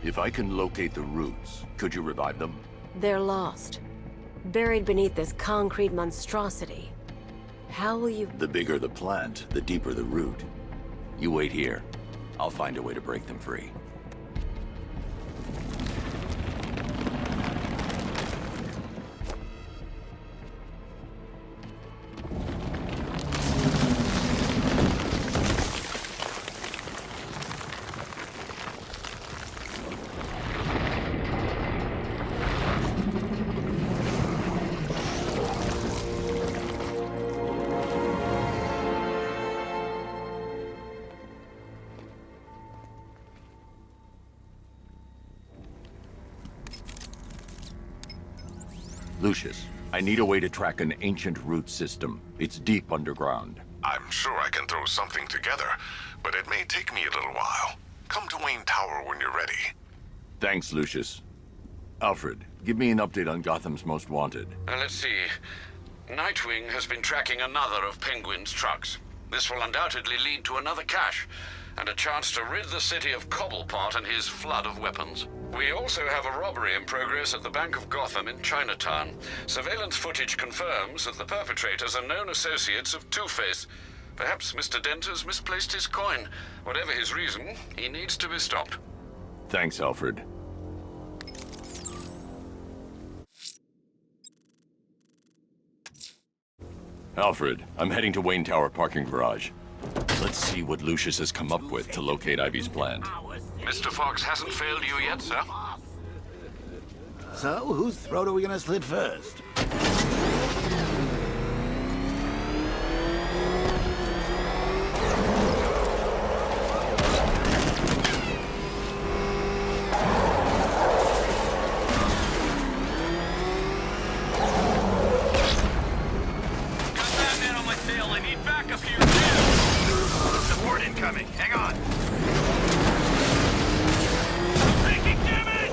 If I can locate the roots, could you revive them? They're lost. Buried beneath this concrete monstrosity. How will you... The bigger the plant, the deeper the root. You wait here. I'll find a way to break them free. Lucius, I need a way to track an ancient root system. It's deep underground. I'm sure I can throw something together, but it may take me a little while. Come to Wayne Tower when you're ready. Thanks, Lucius. Alfred, give me an update on Gotham's Most Wanted. Let's see. Nightwing has been tracking another of Penguin's trucks. This will undoubtedly lead to another cache, and a chance to rid the city of Cobblepot and his flood of weapons. We also have a robbery in progress at the Bank of Gotham in Chinatown. Surveillance footage confirms that the perpetrators are known associates of Two-Face. Perhaps Mr. Dent has misplaced his coin. Whatever his reason, he needs to be stopped. Thanks, Alfred. Alfred, I'm heading to Wayne Tower parking garage. Let's see what Lucius has come up with to locate Ivy's plant. Mr. Fox hasn't failed you yet, sir? So, whose throat are we gonna slit first? Incoming. Hang on. Taking damage!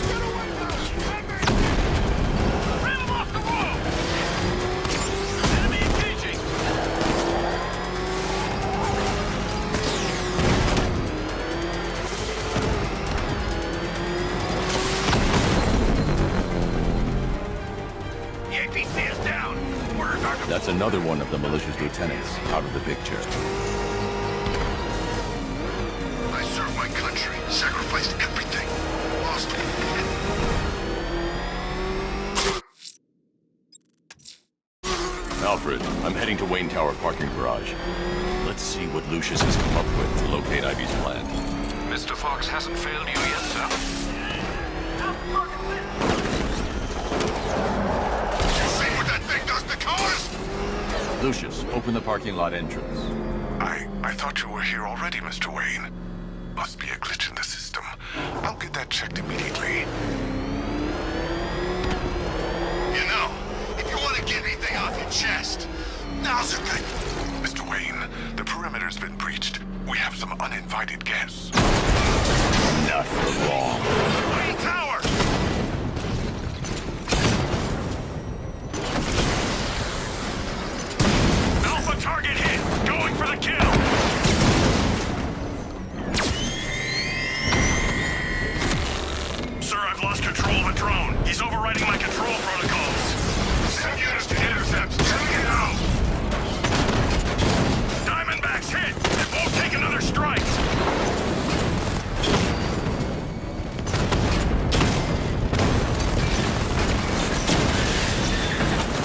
Get away now! Ram him off the road! Enemy engaging! The APC is down. Orders are deployed. That's another one of the militia's lieutenants out of the picture. I served my country, sacrificed everything, lost Alfred, I'm heading to Wayne Tower parking garage. Let's see what Lucius has come up with to locate Ivy's plant. Mr. Fox hasn't failed you yet, sir? You see what that thing does to cars? Lucius, open the parking lot entrance. I thought you were here already, Mr. Wayne. Must be a glitch in the system. I'll get that checked immediately. You know, if you want to get anything off your chest, now's a good... Mr. Wayne, the perimeter's been breached. We have some uninvited guests. Not for long. Wayne Tower! Alpha target hit! Going for the kill! Sir, I've lost control of the drone. He's overriding my control protocols. Send units to intercept. Take it out! Diamondback's hit! It won't take another strike!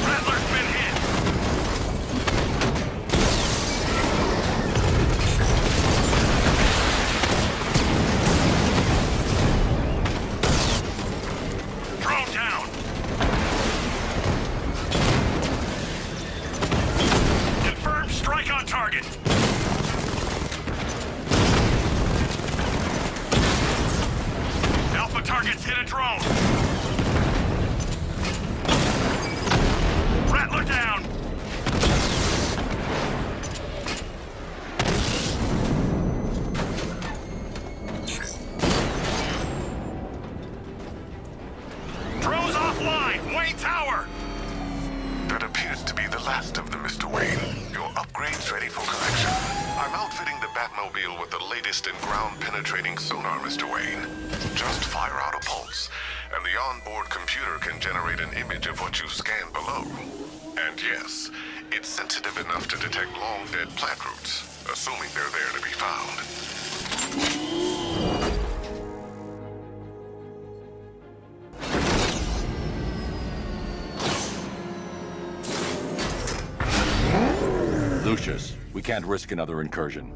Rattler's been hit! Drone down! Confirmed strike on target! drone! Rattler down! Drone's offline! Wayne Tower! That appears to be the last of them, Mr. Wayne. Your upgrade's ready for collection. I'm outfitting the Batmobile with the latest in ground-penetrating sonar, Mr. Wayne. Just fire out a pulse, and the onboard computer can generate an image of what you've scanned below. And yes, it's sensitive enough to detect long-dead plant roots, assuming they're there to be found. Lucius, we can't risk another incursion.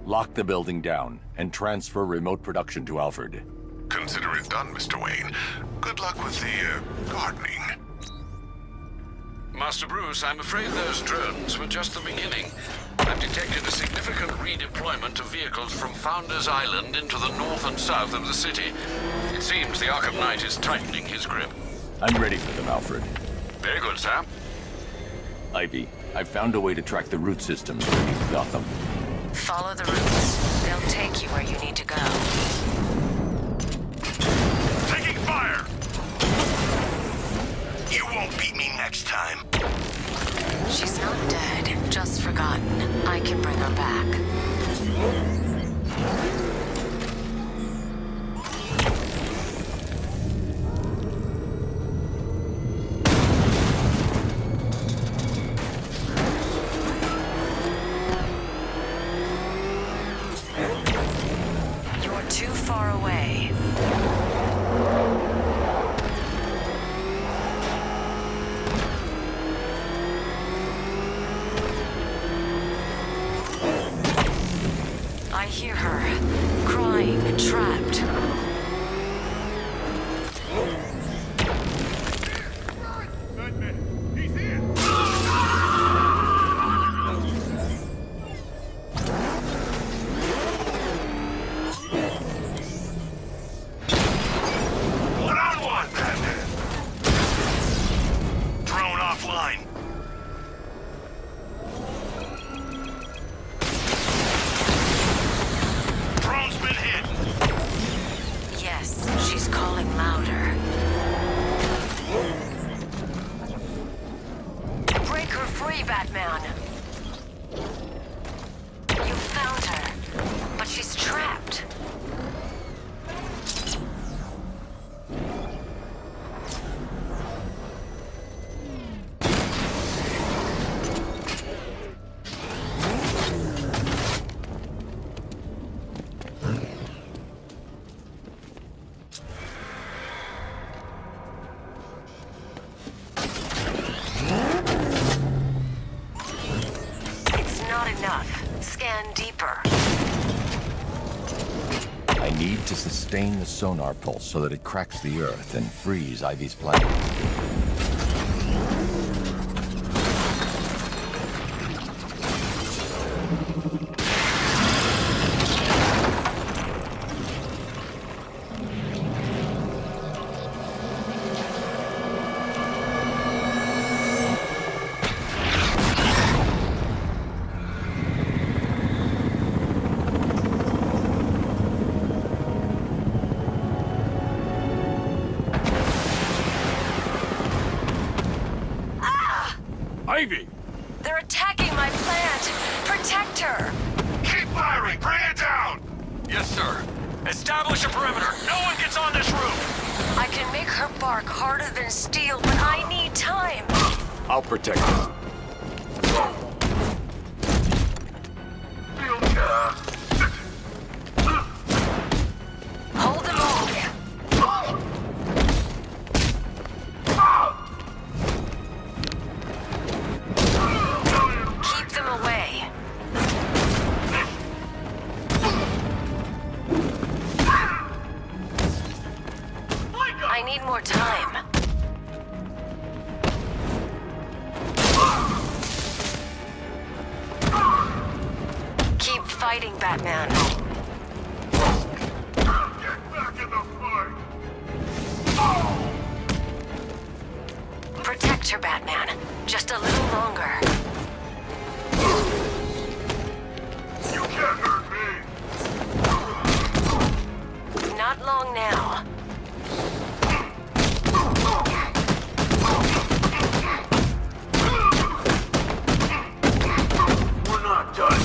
Lock the building down and transfer remote production to Alfred. Consider it done, Mr. Wayne. Good luck with the, gardening. Master Bruce, I'm afraid those drones were just the beginning. I've detected a significant redeployment of vehicles from Founders Island into the north and south of the city. It seems the Arkham Knight is tightening his grip. I'm ready for them, Alfred. Very good, sir. Ivy, I've found a way to track the root systems beneath Gotham. Follow the routes. They'll take you where you need to go. Taking fire! You won't beat me next time. She's not dead, just forgotten. I can bring her back. You're too far away. I hear her, crying and trapped. He's here! One-on-one, Batman! Drone offline. Drone's been hit. Yes, she's calling louder. Break her free, Batman! You found her, but she's trapped. Not enough. Scan deeper. I need to sustain the sonar pulse so that it cracks the Earth and frees Ivy's planet. Ivy! They're attacking my plant! Protect her! Keep firing! Bring it down! Yes, sir. Establish a perimeter. No one gets on this roof. I can make her bark harder than steel, but I need time! I'll protect her. Hold them off! Keep them away. I need more time. Keep fighting, Batman. Get back in the fight! her, Batman. Just a little longer. You can't hurt me! Not long now. We're not done.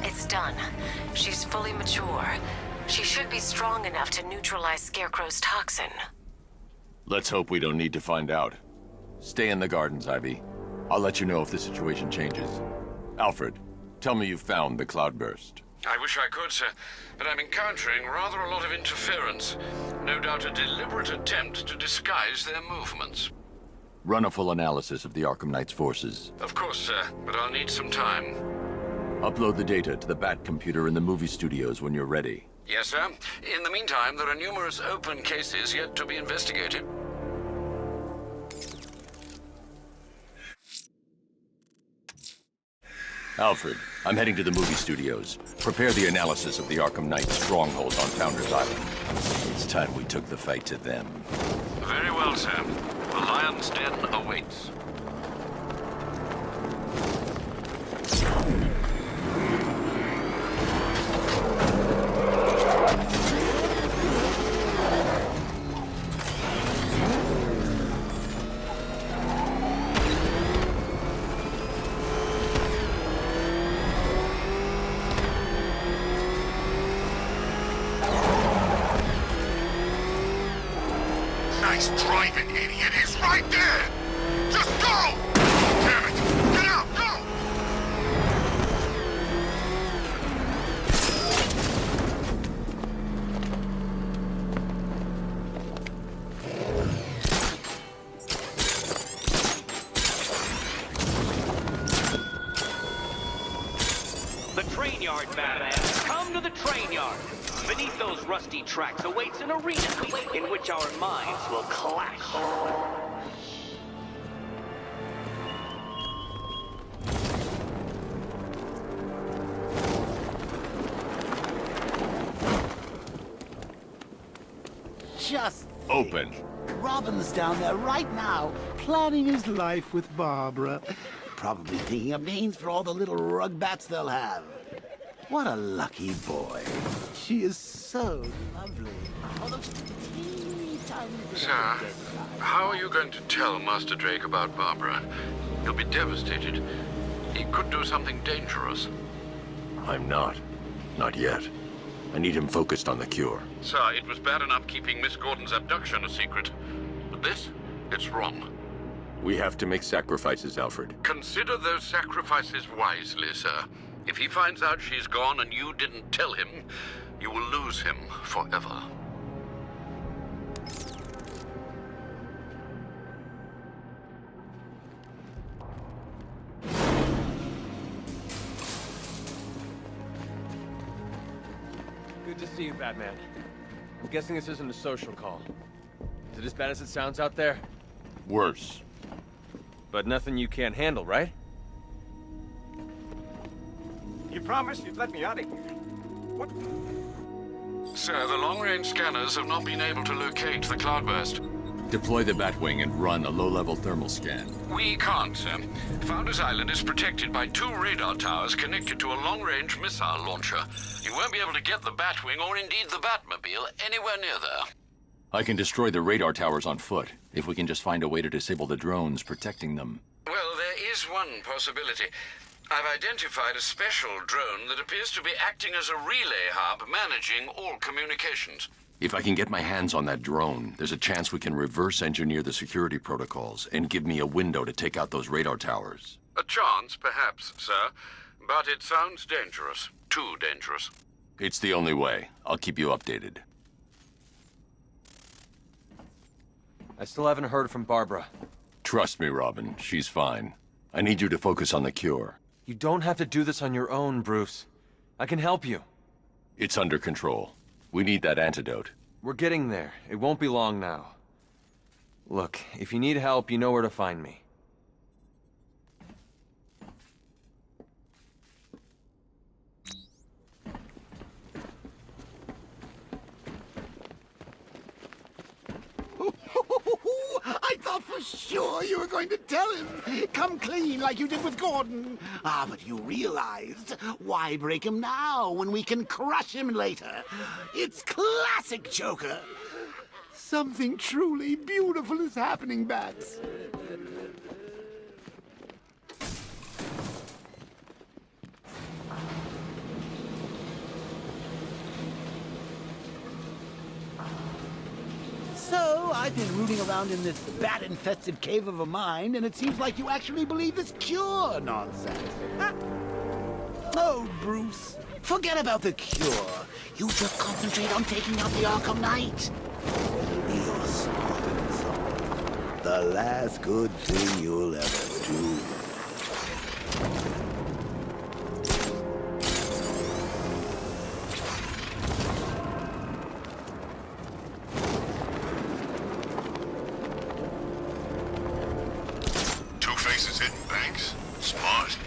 It's done. She's fully mature. She should be strong enough to neutralize Scarecrow's toxin. Let's hope we don't need to find out. Stay in the gardens, Ivy. I'll let you know if the situation changes. Alfred, tell me you found the cloudburst. I wish I could, sir, but I'm encountering rather a lot of interference. No doubt a deliberate attempt to disguise their movements. Run a full analysis of the Arkham Knight's forces. Of course, sir, but I'll need some time. Upload the data to the Bat computer in the movie studios when you're ready. Yes, sir. In the meantime, there are numerous open cases yet to be investigated. Alfred, I'm heading to the movie studios. Prepare the analysis of the Arkham Knight's stronghold on Founders Island. It's time we took the fight to them. Very well, sir. The Lion's Den awaits. Nice driving, idiot! He's right there! Just go! Damn it! Get out! Go! The train yard, Batman. Come to the train yard. Beneath those rusty tracks awaits an arena in which our minds will clash. Just Open. Robin's down there right now, planning his life with Barbara. Probably thinking of names for all the little rug bats they'll have. What a lucky boy. She is so lovely. All those teeny tiny little Sir, dead how are you going to tell Master Drake about Barbara? He'll be devastated. He could do something dangerous. I'm not. Not yet. I need him focused on the cure. Sir, it was bad enough keeping Miss Gordon's abduction a secret. But this? It's wrong. We have to make sacrifices, Alfred. Consider those sacrifices wisely, sir. If he finds out she's gone and you didn't tell him, you will lose him forever. Good to see you, Batman. I'm guessing this isn't a social call. Is it as bad as it sounds out there? Worse. But nothing you can't handle, right? You promised you'd let me out of here. What? Sir, the long-range scanners have not been able to locate the cloudburst. Deploy the Batwing and run a low-level thermal scan. We can't, sir. Founders Island is protected by 2 radar towers connected to a long-range missile launcher. You won't be able to get the Batwing or indeed the Batmobile anywhere near there. I can destroy the radar towers on foot, if we can just find a way to disable the drones protecting them. Well, there is one possibility. I've identified a special drone that appears to be acting as a relay hub managing all communications. If I can get my hands on that drone, there's a chance we can reverse engineer the security protocols and give me a window to take out those radar towers. A chance, perhaps, sir. But it sounds dangerous. Too dangerous. It's the only way. I'll keep you updated. I still haven't heard from Barbara. Trust me, Robin. She's fine. I need you to focus on the cure. You don't have to do this on your own, Bruce. I can help you. It's under control. We need that antidote. We're getting there. It won't be long now. Look, if you need help, you know where to find me. I thought for sure you were going to tell him. Come clean like you did with Gordon. Ah, but you realized, why break him now when we can crush him later? It's classic Joker. Something truly beautiful is happening, Bats. So, I've been rooting around in this bat-infested cave of a mind, and it seems like you actually believe this cure nonsense. Huh? No, Bruce. Forget about the cure. You just concentrate on taking out the Arkham Knight. You're smart and so. The last good thing you'll ever do. Two-Face is hitting banks. Smart.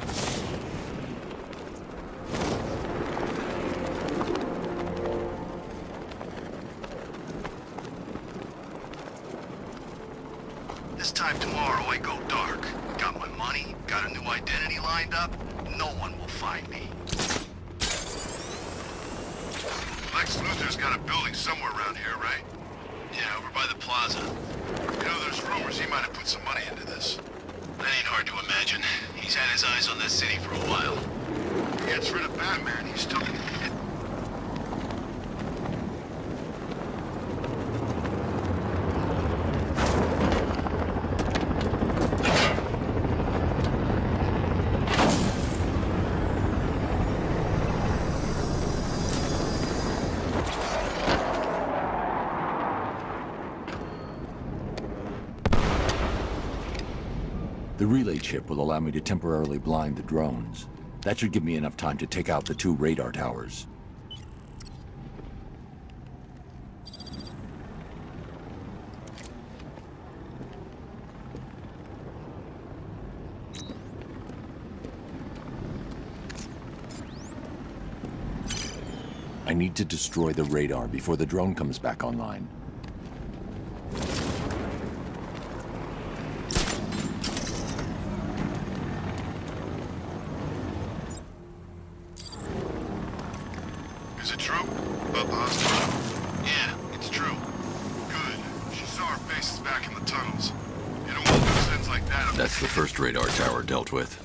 This time tomorrow I go dark. Got my money, got a new identity lined up. No one will find me. Lex Luthor's got a building somewhere around here, right? Yeah, over by the plaza. You know, there's rumors he might have put some money into this. That ain't hard to imagine. He's had his eyes on this city for a while. He gets rid of Batman, he's still gonna get it. The relay chip will allow me to temporarily blind the drones. That should give me enough time to take out the 2 radar towers. I need to destroy the radar before the drone comes back online. Is it true? About the hospital? Yeah, it's true. Good. She saw our faces back in the tunnels. You don't want loose ends like that. That's the first radar tower dealt with.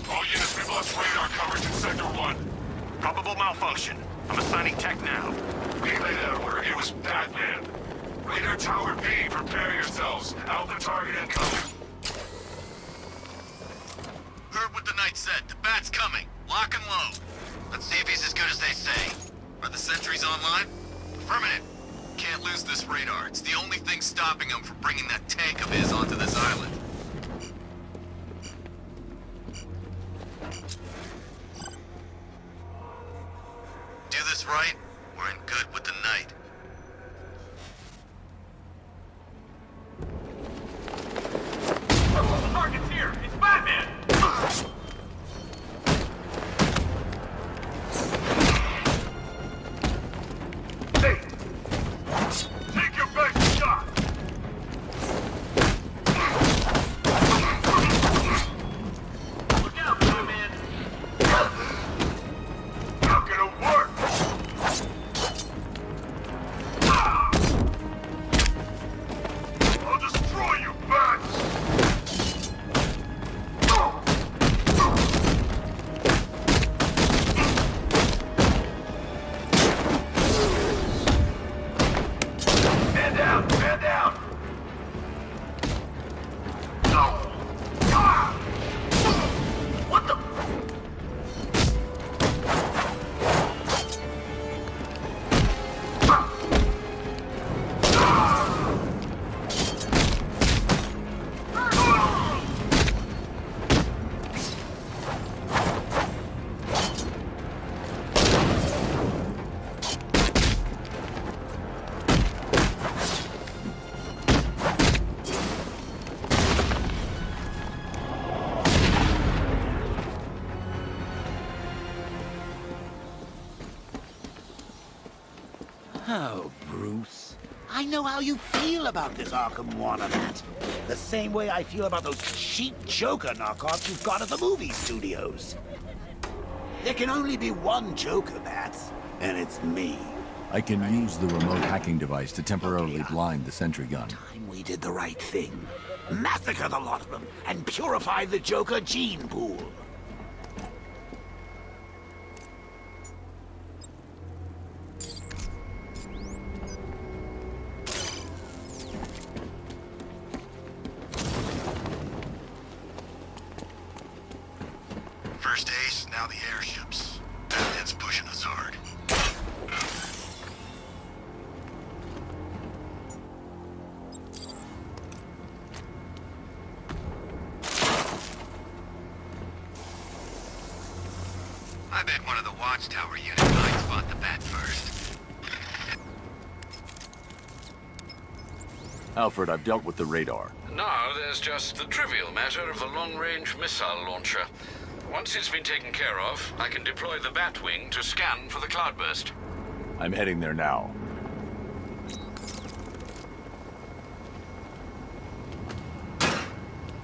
All units, we've lost radar coverage in Sector 1. Probable malfunction. I'm assigning tech now. Relay that order. It was Batman. Radar Tower B, prepare yourselves. Alpha target incoming. Heard what the knight said. The bat's coming. Lock and load. Let's see if he's as good as they say. Are the sentries online? Affirmative. Can't lose this radar. It's the only thing stopping him from bringing that tank of his onto this island. Do this right, we're in good with the knight. The target's here! It's Batman! Hey! Take your best shot! Look out, Batman! Not gonna work! Oh, Bruce. I know how you feel about this Arkham Wannabat. The same way I feel about those cheap Joker knockoffs you've got at the movie studios. There can only be one Joker, Bats, and it's me. I can use the remote hacking device to temporarily blind the sentry gun. We did the right thing. Massacre the lot of them and purify the Joker gene pool. First ace, now the airships. Batman's pushing us hard. I bet one of the watchtower units might spot the bat first. Alfred, I've dealt with the radar. Now there's just the trivial matter of the long-range missile launcher. Once it's been taken care of, I can deploy the Batwing to scan for the cloudburst. I'm heading there now.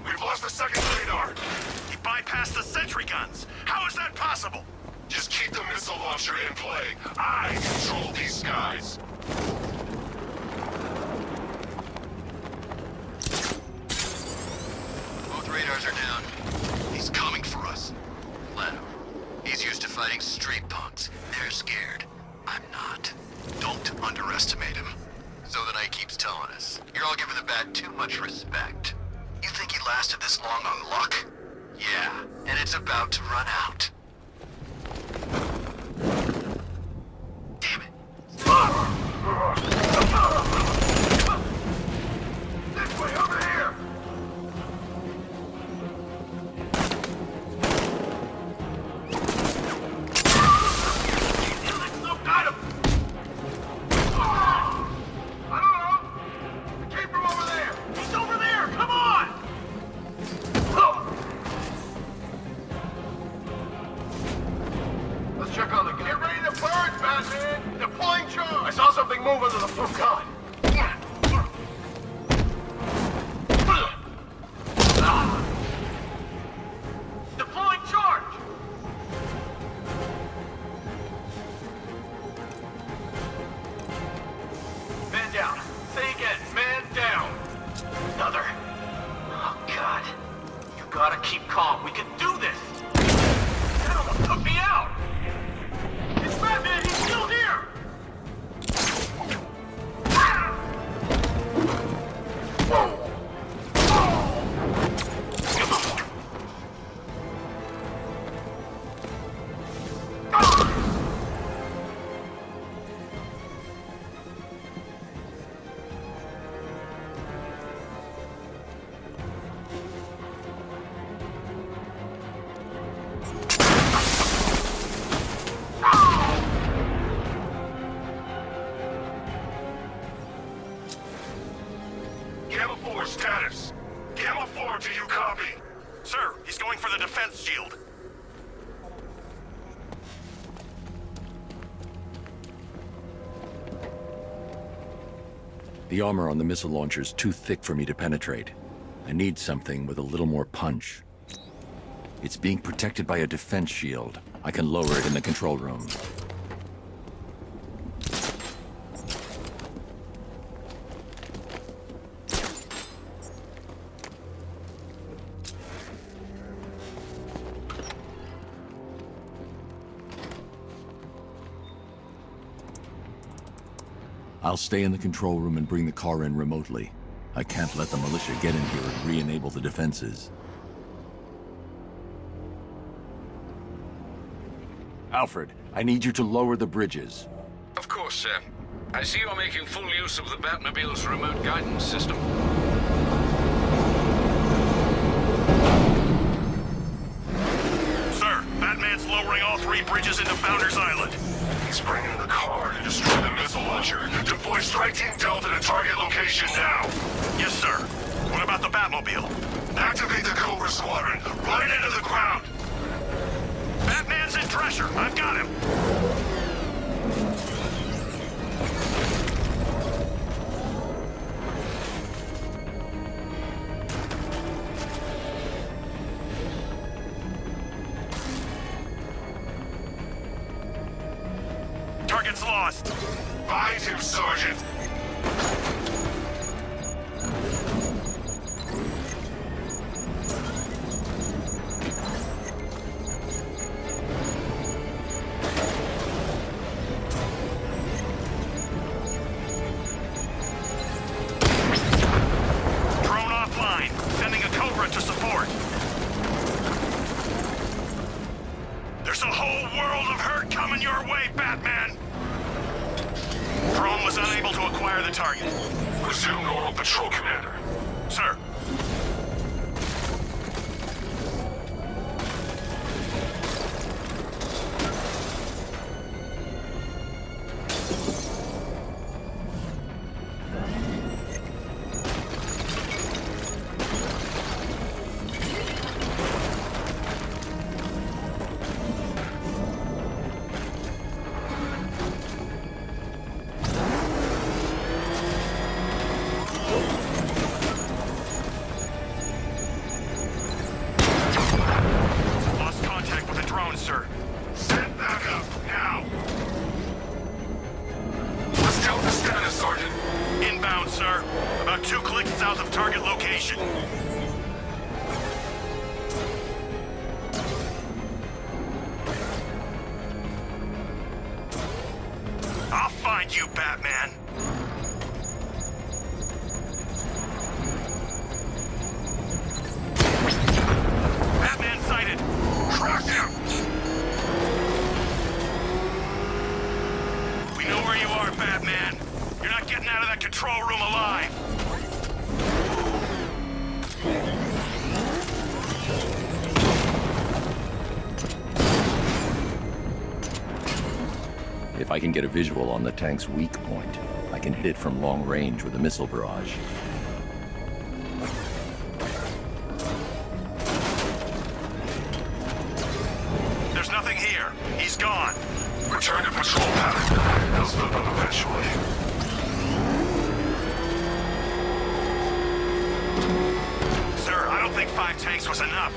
We've lost the second radar. He bypassed the sentry guns. How is that possible? Just keep the missile launcher in play. I control these skies. Both radars are down. He's coming for us. Let him. He's used to fighting street punks. They're scared. I'm not. Don't underestimate him. So the Knight keeps telling us. You're all giving the Bat too much respect. You think he lasted this long on luck? Yeah, and it's about to run out. Damn it. This way, over here! Got him! I don't know! It came from over there! He's over there! Come on! Let's check on the gun. Get ready to burn, Batman! Deploying charge! I saw something move under the... Oh, God! Deploying charge! Man down. Say again. Man down. Another. Oh, God. You gotta keep calm. We can do this. That almost took me out. It's Batman. He's still here. Gamma 4 status. Gamma 4, do you copy? Sir, he's going for the defense shield. The armor on the missile launcher is too thick for me to penetrate. I need something with a little more punch. It's being protected by a defense shield. I can lower it in the control room. I'll stay in the control room and bring the car in remotely. I can't let the militia get in here and re-enable the defenses. Alfred, I need you to lower the bridges. Of course, sir. I see you're making full use of the Batmobile's remote guidance system. Sir, Batman's lowering all 3 bridges into Founders Island. He's bringing the car to destroy the missile launcher. Deploy Strike Team Delta to target location now. Yes, sir. What about the Batmobile? Activate the Cobra Squadron. Run it into the ground. Batman's in Drescher. I've got him. target's lost. Find him, Sergeant. Drone offline. Sending a Cobra to support. There's a whole world of hurt coming your way, Batman! Drone was unable to acquire the target. Resume normal patrol, Commander. Sir. Lost contact with a drone, sir. Send that up, now! Let's count the status, Sergeant. Inbound, sir. About 2 clicks south of target location. I'll find you, Batman. Batman sighted. Track him! We know where you are, Batman. You're not getting out of that control room alive. If I can get a visual on the tank's weak point, I can hit it from long range with a missile barrage. There's nothing here. He's gone. Return to patrol pattern. They'll slip up eventually. Sir, I don't think 5 tanks was enough.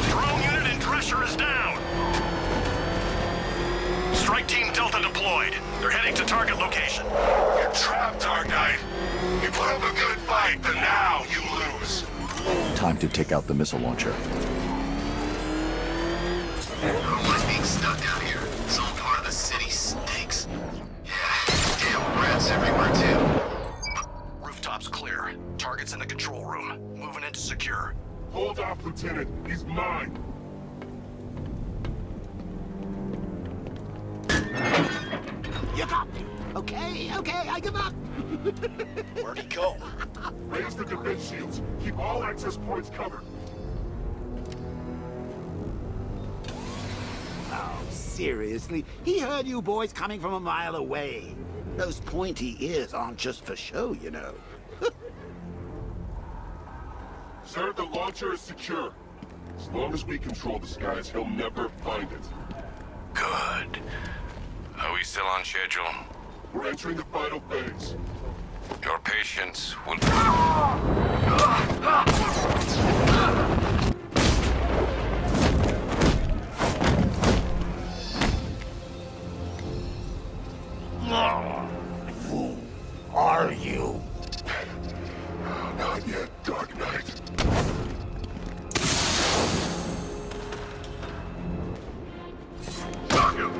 Drone unit in Drescher is down. Strike Team Delta deployed. They're heading to target location. You're trapped, Dark Knight. You put up a good fight, but now you lose. Time to take out the missile launcher. Who's being stuck out here? Some part of the city stinks. Yeah, damn rats everywhere, too. Rooftops clear. Target's in the control room. Moving into secure. Hold off, Lieutenant. He's mine. You got me. Okay, I give up. Where'd he go? Raise the defense shields. Keep all access points covered. Oh, seriously? He heard you boys coming from a mile away. Those pointy ears aren't just for show, you know. Sir, the launcher is secure. As long as we control the skies, he'll never find it. Good. Are we still on schedule? We're entering the final phase. Your patience will... Who are you? Not yet, Dark Knight. Knock him.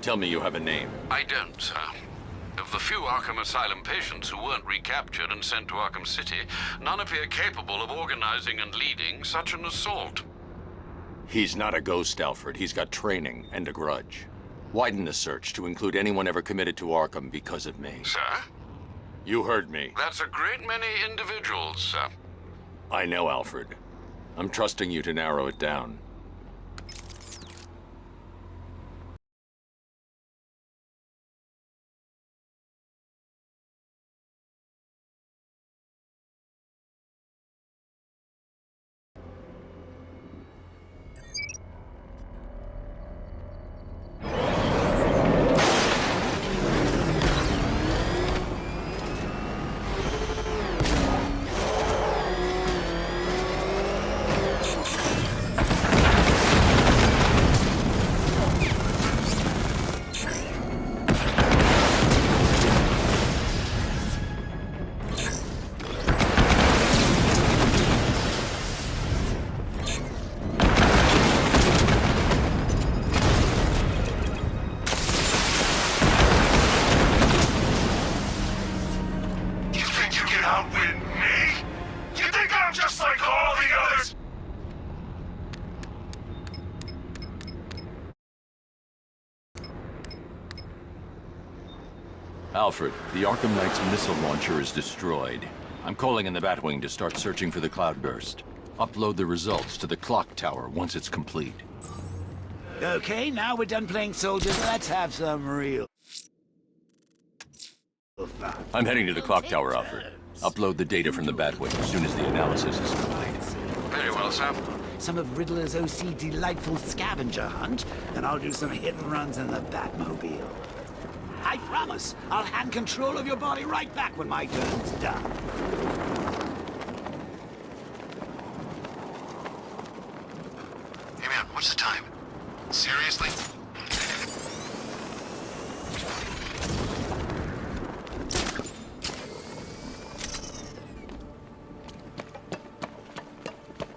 Tell me you have a name. I don't, sir. Of the few Arkham Asylum patients who weren't recaptured and sent to Arkham City, none appear capable of organizing and leading such an assault. He's not a ghost, Alfred. He's got training and a grudge. Widen the search to include anyone ever committed to Arkham because of me. Sir? You heard me. That's a great many individuals, sir. I know, Alfred. I'm trusting you to narrow it down. Alfred, the Arkham Knight's missile launcher is destroyed. I'm calling in the Batwing to start searching for the cloudburst. Upload the results to the clock tower once it's complete. Okay, now we're done playing soldiers. Let's have some real fun. I'm heading to the clock tower, Alfred. Upload the data from the Batwing as soon as the analysis is complete. Very well, sir. Some of Riddler's OC delightful scavenger hunt, and I'll do some hit and runs in the Batmobile. I promise, I'll hand control of your body right back when my turn's done. Hey man, what's the time? Seriously?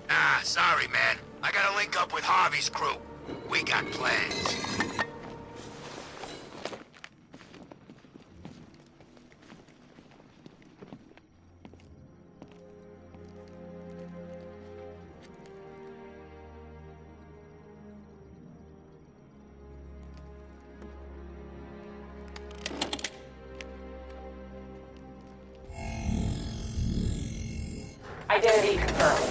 Ah, sorry man. I gotta link up with Harvey's crew. We got plans. Identity confirmed.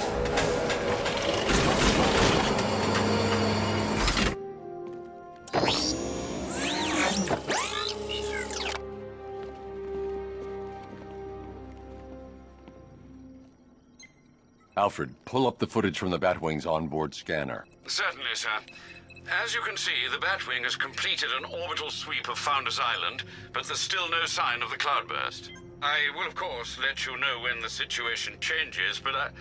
Alfred, pull up the footage from the Batwing's onboard scanner. Certainly, sir. As you can see, the Batwing has completed an orbital sweep of Founders Island, but there's still no sign of the cloudburst. I will, of course, let you know when the situation changes, but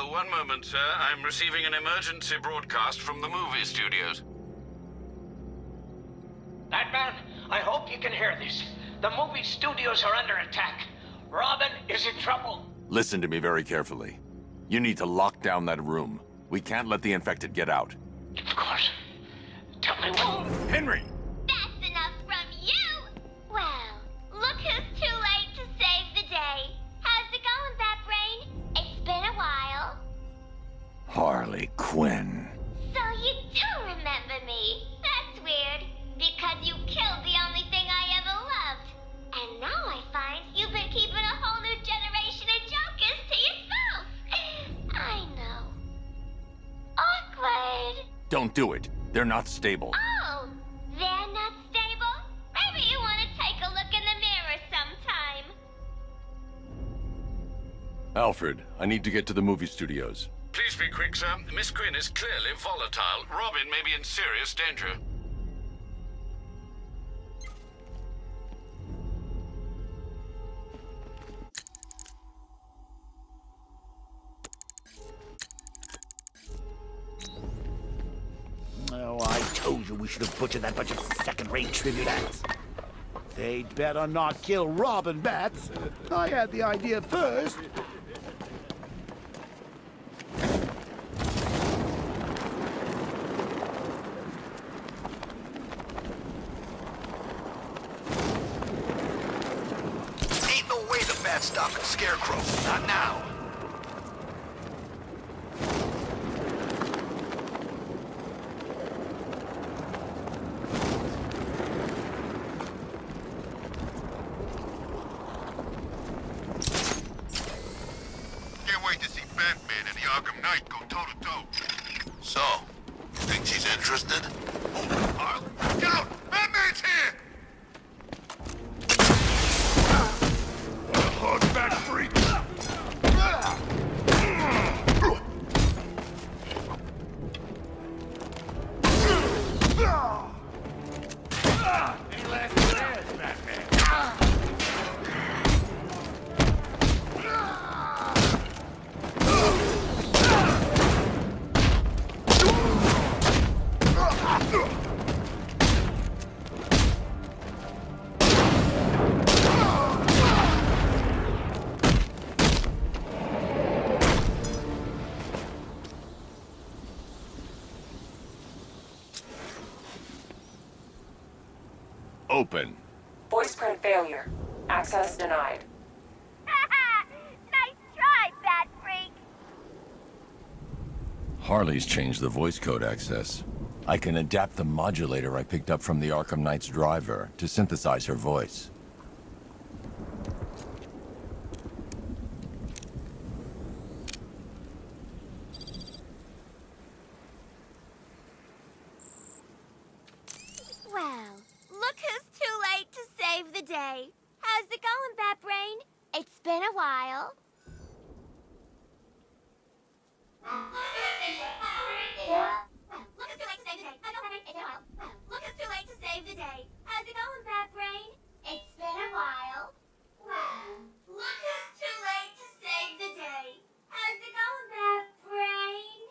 one moment, sir. I'm receiving an emergency broadcast from the movie studios. Batman, I hope you can hear this. The movie studios are under attack. Robin is in trouble. Listen to me very carefully. You need to lock down that room. We can't let the infected get out. Of course. Tell me when. Henry! That's enough from you! Well, look who's too late to save the day. How's it going, Batbrain? It's been a while. Harley Quinn. So you do remember me. That's weird, because you killed the only thing I ever loved. And now I find you've been keeping a whole new generation of jokers to yourself. I know. Awkward. Don't do it. They're not stable. Oh, they're not stable? Maybe you want to take a look in the mirror sometime. Alfred, I need to get to the movie studios. Please be quick, sir. Miss Quinn is clearly volatile. Robin may be in serious danger. Oh, I told you we should have butchered that bunch of second-rate tribute acts. They'd better not kill Robin Bats. I had the idea first. Bat stopping Scarecrow. Not now. Can't wait to see Batman and the Arkham Knight go toe-to-toe. So, you think she's interested? Oh, Harley. Get out! Batman's here! Hard back freak! Ain't last chance, Batman. Open. Voice print failure. Access denied. Nice try, Bat Freak. Harley's changed the voice code access. I can adapt the modulator I picked up from the Arkham Knight's driver to synthesize her voice. Well, look who's too late to save the day. How's it going, Bat Brain? It's been a while. Look who's too late to save the day. How's it going, Bat Brain? It's been a while. Look who's too late to save the day. How's it going, Bat Brain?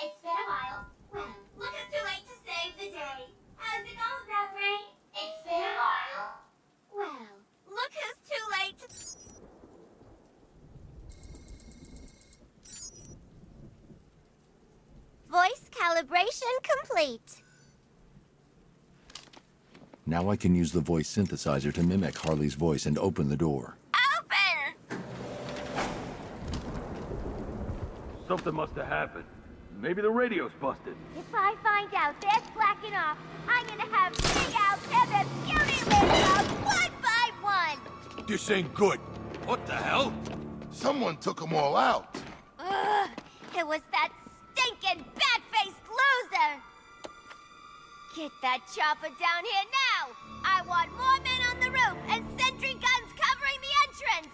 It's been a while. Look who's too late to save the day. How's it going, Bat Brain? It's been a while. Well, look who's too late to... Voice calibration complete. Now I can use the voice synthesizer to mimic Harley's voice and open the door. Open! Something must have happened. Maybe the radio's busted. If I find out they're slacking off, I'm gonna have Big Al tear their puny limbs off one by one! This ain't good. What the hell? Someone took them all out. Ugh, it was that stinking bat-faced loser! Get that chopper down here now! I want more men on the roof and sentry guns covering the entrance!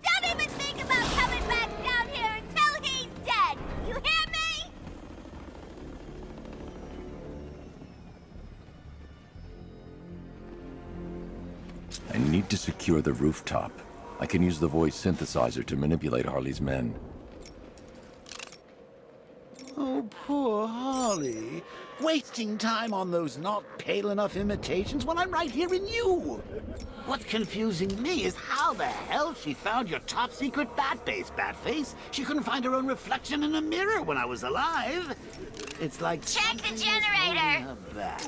Don't even think about coming back down here until he's dead! You hear me? I need to secure the rooftop. I can use the voice synthesizer to manipulate Harley's men. Oh, poor Harley. Wasting time on those not pale enough imitations when I'm right here in you. What's confusing me is how the hell she found your top secret bat base, Batface. She couldn't find her own reflection in a mirror when I was alive. It's like... Check the generator! Her back.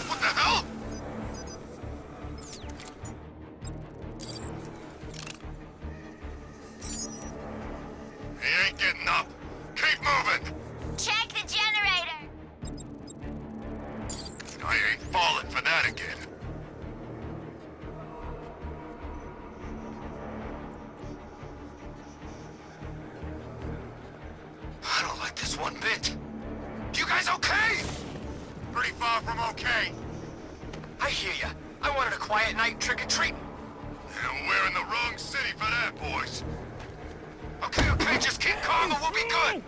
What the hell? He ain't getting up. Keep moving. Check the generator! I ain't falling for that again. I don't like this one bit. You guys okay? Pretty far from okay. I hear ya. I wanted a quiet night trick-or-treating. And we're in the wrong city for that, boys. Okay, just keep calm and we'll be good.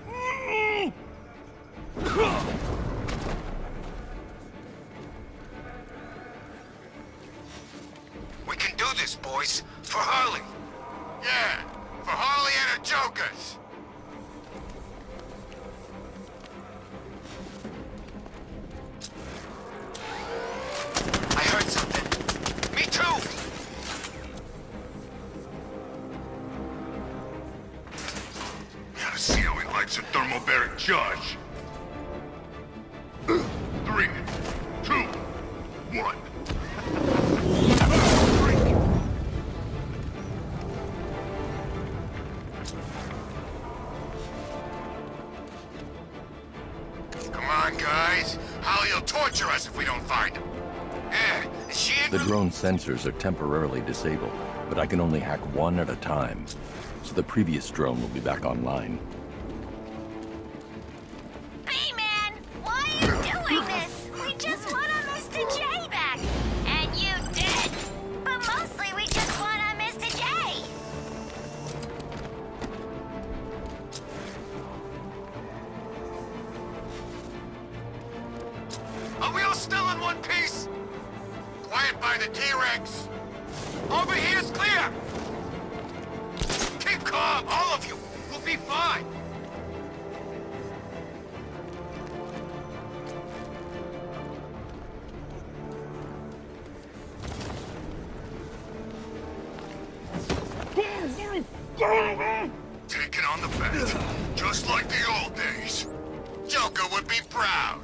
We can do this, boys. For Harley. Yeah, for Harley and her jokers. I heard something. Meet 3, 2, 1. Come on, guys. Holly'll torture us if we don't find him. Is she in The drone sensors are temporarily disabled, but I can only hack one at a time. So the previous drone will be back online. B-Man, why are you doing this? We just want our Mr. J back. And you did. But mostly we just want our Mr. J. Are we all still in one piece? Quiet by the T-Rex. Over here's clear. Keep calm, all of you. We'll be fine. Taking on the bat, just like the old days. Joker would be proud.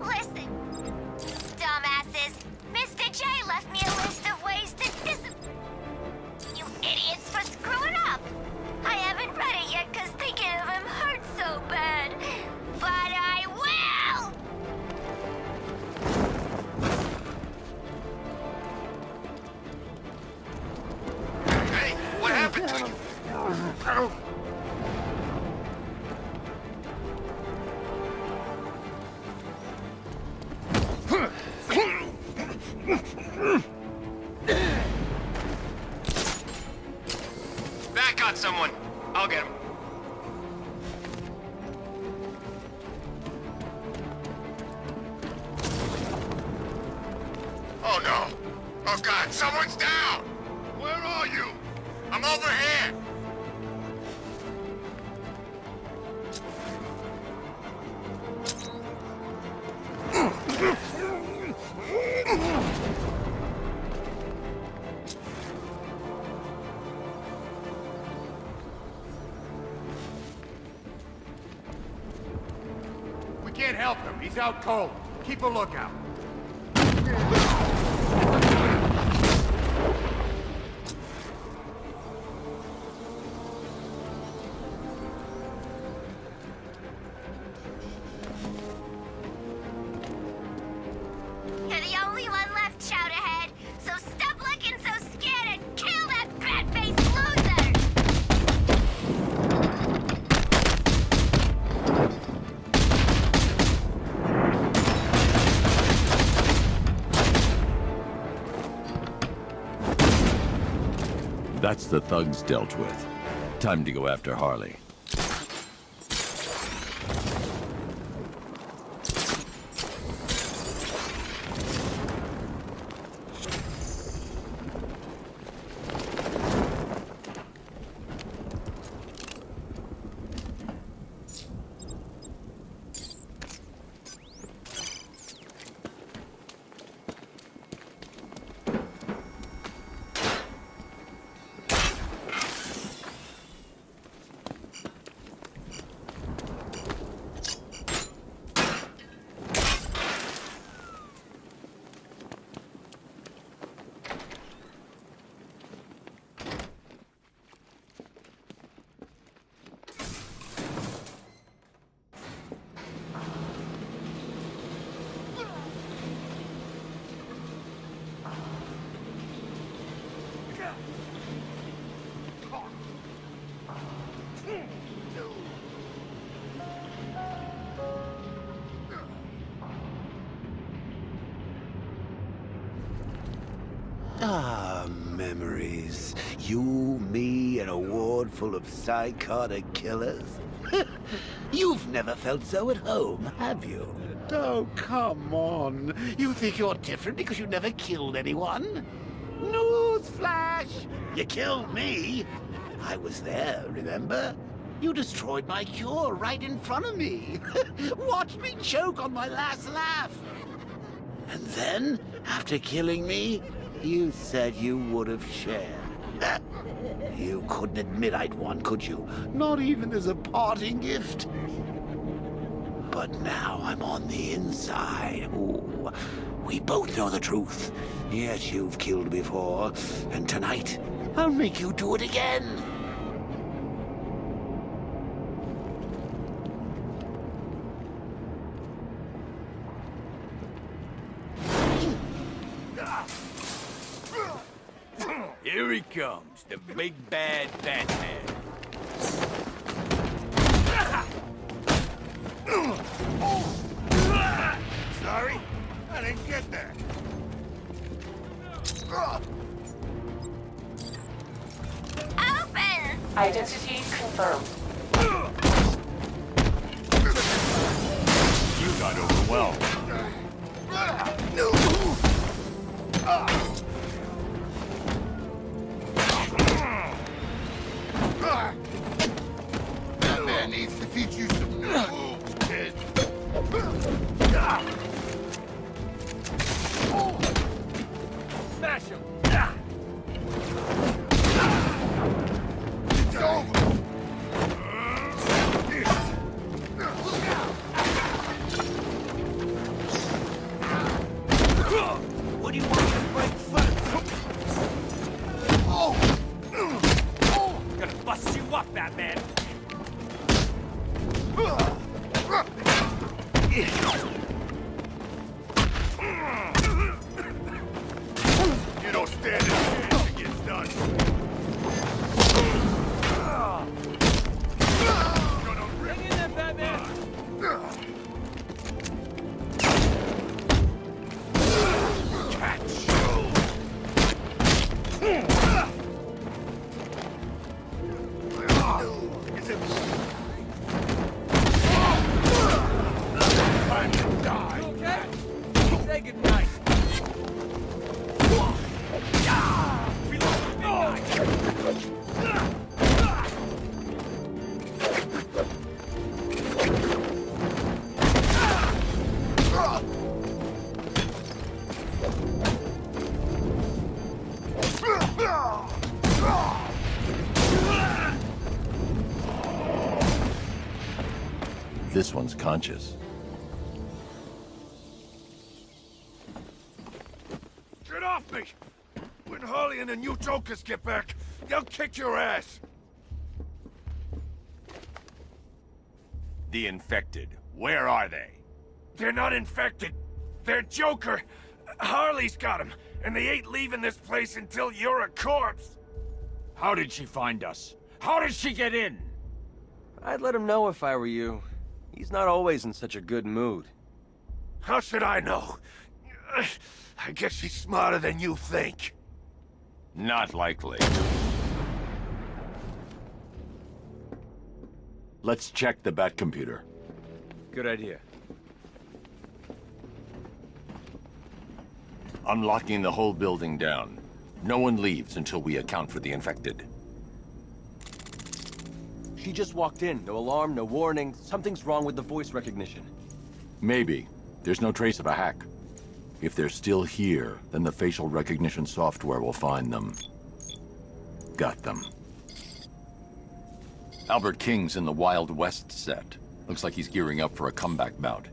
Listen, dumbasses. Mr. J left me a list of ways to you idiots for screwing up. I haven't read it yet because thinking of him hurts so bad. But I will! Hey, what happened to you? That got someone. I'll get him. Oh no! Oh god, someone's down! Where are you? I'm over here! We can't help him. He's out cold. Keep a lookout. You're the only one left, shout ahead. So stop looking so scared and kill that bat-faced loser! That's the thugs dealt with. Time to go after Harley. Ah, memories. You, me, and a ward full of psychotic killers. You've never felt so at home, have you? Oh, come on. You think you're different because you never killed anyone? Newsflash! You killed me. I was there, remember? You destroyed my cure right in front of me. Watch me choke on my last laugh. And then, after killing me, you said you would have shared. You couldn't admit I'd won, could you? Not even as a parting gift. But now I'm on the inside. Ooh, we both know the truth. Yes, you've killed before. And tonight, I'll make you do it again. Here he comes, the big bad Batman. Sorry? I didn't get that. Open! Identity confirmed. You got overwhelmed. That man needs to teach you some new moves, kid. Smash him! It's over. What do you want me to break first? Gonna bust you up, Batman! You don't stand a chance against us. Bring in that Batman! Time to die. Okay? Say goodnight. This one's conscious. Get off me! When Harley and the new Jokers get back, they'll kick your ass. The infected. Where are they? They're not infected. They're Joker. Harley's got him, and they ain't leaving this place until you're a corpse. How did she find us? How did she get in? I'd let him know if I were you. He's not always in such a good mood. How should I know? I guess she's smarter than you think. Not likely. Let's check the Bat computer. Good idea. Unlocking the whole building down. No one leaves until we account for the infected. She just walked in. No alarm, no warning. Something's wrong with the voice recognition. Maybe. There's no trace of a hack. If they're still here, then the facial recognition software will find them. Got them. Albert King's in the Wild West set. Looks like he's gearing up for a comeback bout.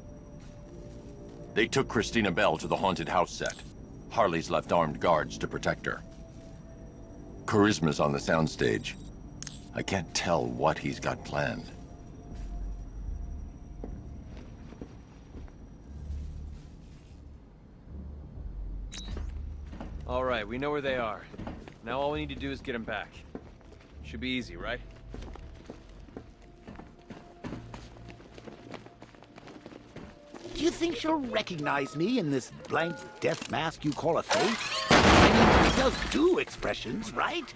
They took Christina Bell to the haunted house set. Harley's left armed guards to protect her. Charisma's on the soundstage. I can't tell what he's got planned. All right, we know where they are. Now all we need to do is get them back. Should be easy, right? Do you think she'll recognize me in this blank death mask you call a face? I mean, he does do expressions, right?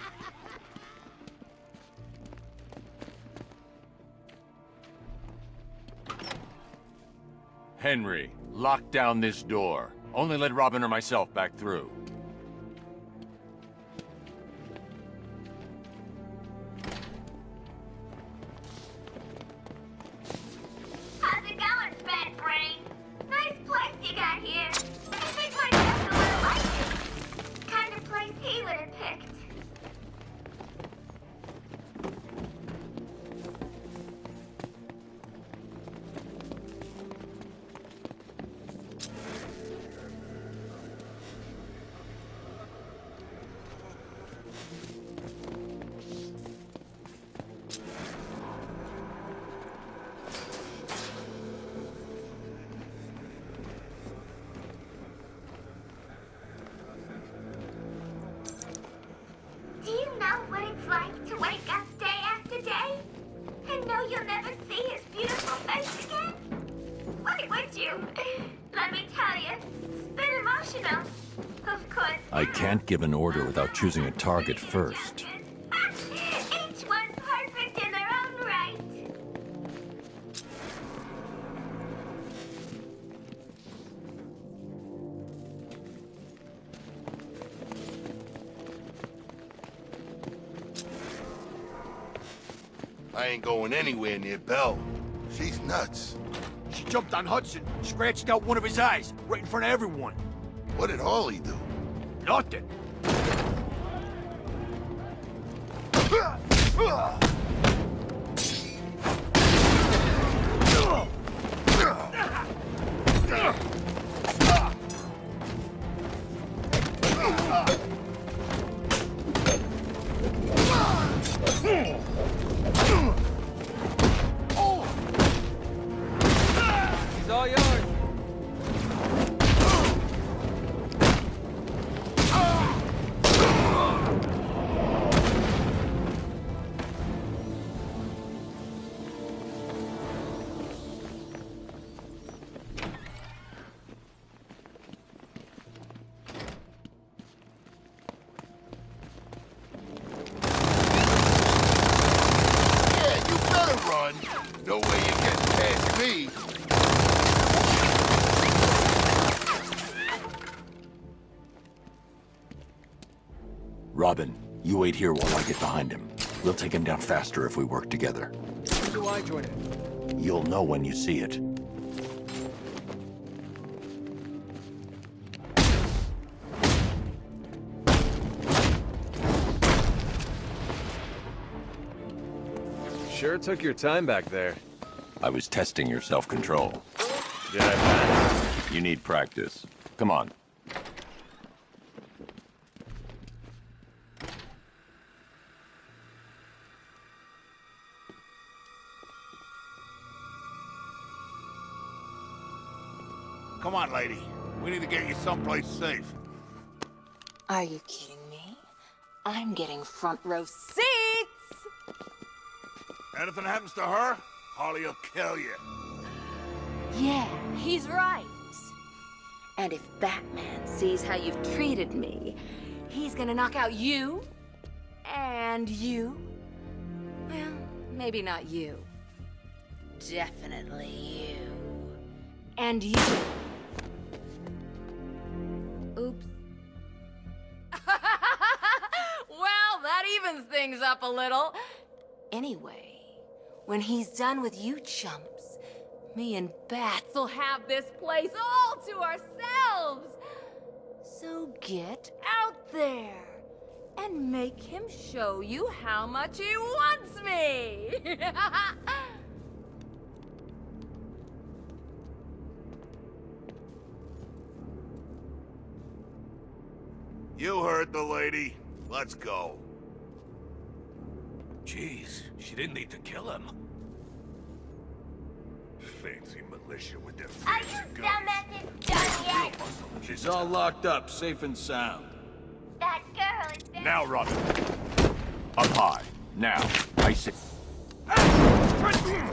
Henry, lock down this door. Only let Robin or myself back through. How's it going, Fat Brain? Nice place you got here. You know, of course. I can't give an order without choosing a target first. Each one perfect in their own right. I ain't going anywhere near Belle. She's nuts. She jumped on Hudson, scratched out one of his eyes, right in front of everyone. What did Harley do? Nothing. He's all yours. Yeah, you better run. No way you're getting past me. Robin, you wait here while I get behind him. We'll take him down faster if we work together. When do I join it? You'll know when you see it. Sure took your time back there. I was testing your self-control. Did I pass? You need practice. Come on. Come on, lady. We need to get you someplace safe. Are you kidding me? I'm getting front row seats! Anything happens to her, Harley will kill you. Yeah, he's right. And if Batman sees how you've treated me, he's gonna knock out you, and you. Well, maybe not you. Definitely you. And you. Oops. Well, that evens things up a little. Anyway, when he's done with you chumps, me and Bats will have this place all to ourselves. So get out there and make him show you how much he wants me. You heard the lady. Let's go. Jeez, she didn't need to kill him. Fancy militia with their Are you dumbasses done yet? She's all locked up, safe and sound. That girl is very... Now, Robin. Up high. Now. I say. Batman?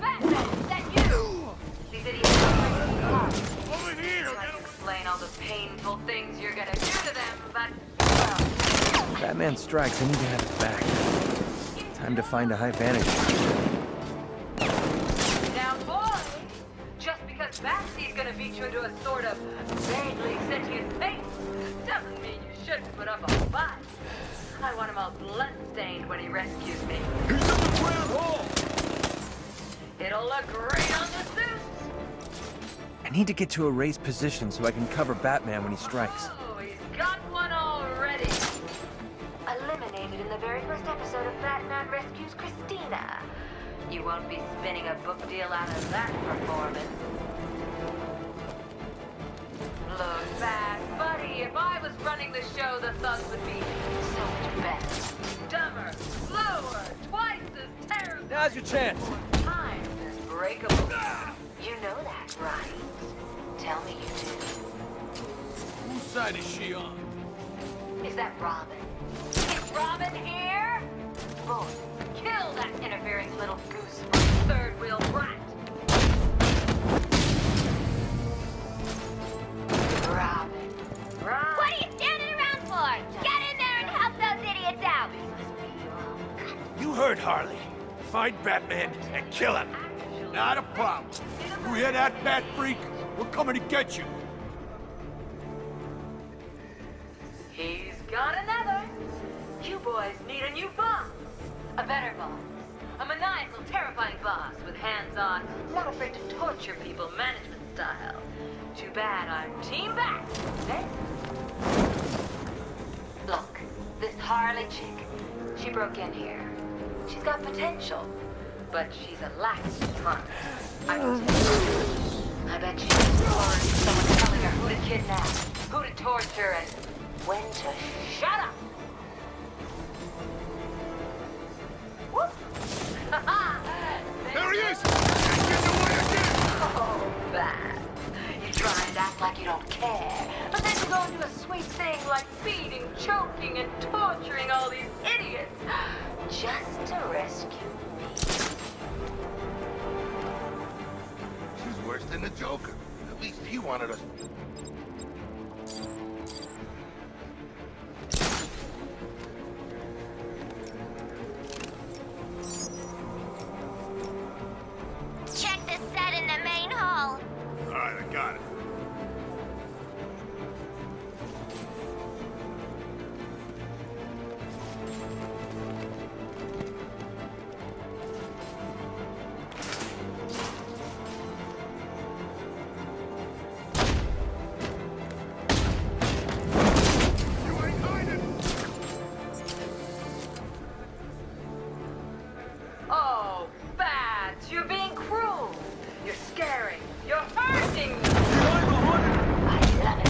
Batman, is that you? These idiots are Over here! trying to explain all the painful things you're gonna do to them, but, well... Batman strikes, I need to have it back. Time to find a high vantage. Now, boy, just because Batsy's gonna beat you into a sort of vaguely sentient state doesn't mean you shouldn't put up a fight. I want him all blood-stained when he rescues me. He's in the ground hole! It'll look great on the suit. I need to get to a raised position so I can cover Batman when he strikes. Oh, he's got one already. Eliminated in the very first episode of Batman Rescues Christina. You won't be spinning a book deal out of that performance. Look back, buddy. If I was running the show, the thugs would be so much better. Dumber, slower, twice as terrible. Now's your chance. Times as breakable. You know that, right? Tell me you do. Whose side is she on? Is that Robin? Is Robin here? Boy, kill that interfering little goose third-wheel brat. word, Harley. Find Batman and kill him. Not a problem. You hear that, Bat Freak? We're coming to get you. He's got another. You boys need a new boss. A better boss. A maniacal, terrifying boss with hands-on, not afraid to torture people management style. Too bad I'm team back. Eh? Look, this Harley chick, she broke in here. She's got potential, but she's a lax smart. I can tell you. I bet she's exploring someone telling her who to kidnap, who to torture, and when to shut up. There he is! He's getting away again! Oh, bad. You try and act like you don't care, but then you go and do a sweet thing like beating, choking, and torturing all these idiots just to rescue me. She's worse than the Joker. At least he wanted us. Check the set in the main hall. All right, I got it. Oh, bad. You're being cruel. You're scaring. You're hurting me. I love it.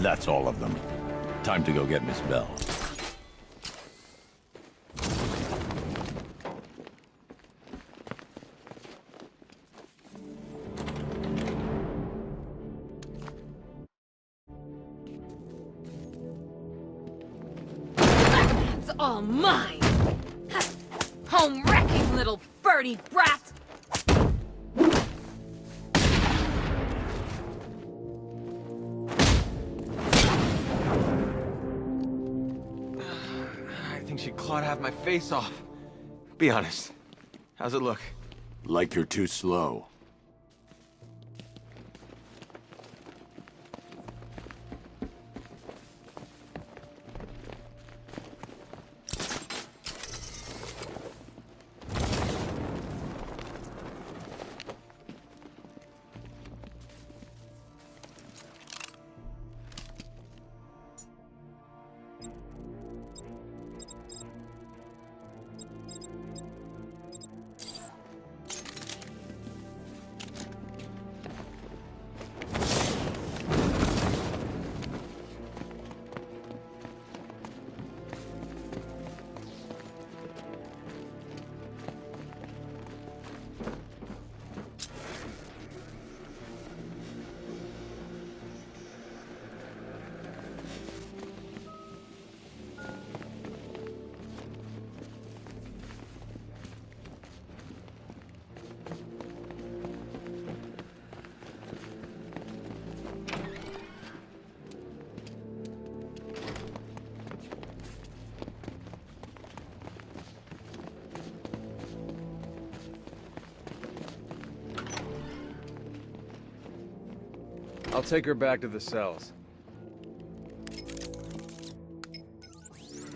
That's all of them. Time to go get Miss Bell. It's all mine! Home-wrecking little birdie brat! I think she clawed half my face off. Be honest. How's it look? Like you're too slow. I'll take her back to the cells.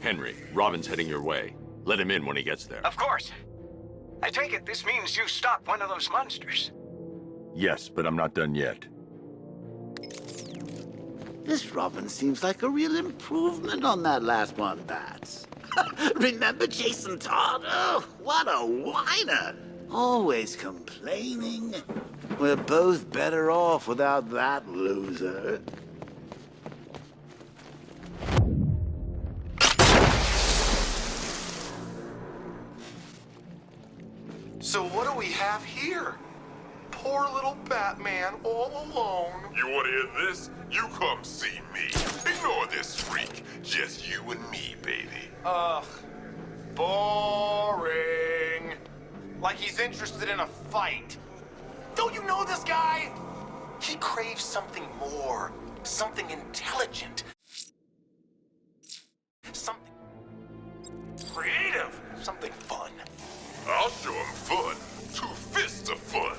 Henry, Robin's heading your way. Let him in when he gets there. Of course. I take it this means you stopped one of those monsters. Yes, but I'm not done yet. This Robin seems like a real improvement on that last one, Bats. Remember Jason Todd? Oh, what a whiner. Always complaining. We're both better off without that loser. So what do we have here? poor little Batman all alone. You wanna hear this? You come see me. Ignore this freak. Just you and me, baby. Ugh. Boring. Like he's interested in a fight. Don't you know this guy? He craves something more. Something intelligent. Something creative. Something fun. I'll show him fun. 2 fists of fun.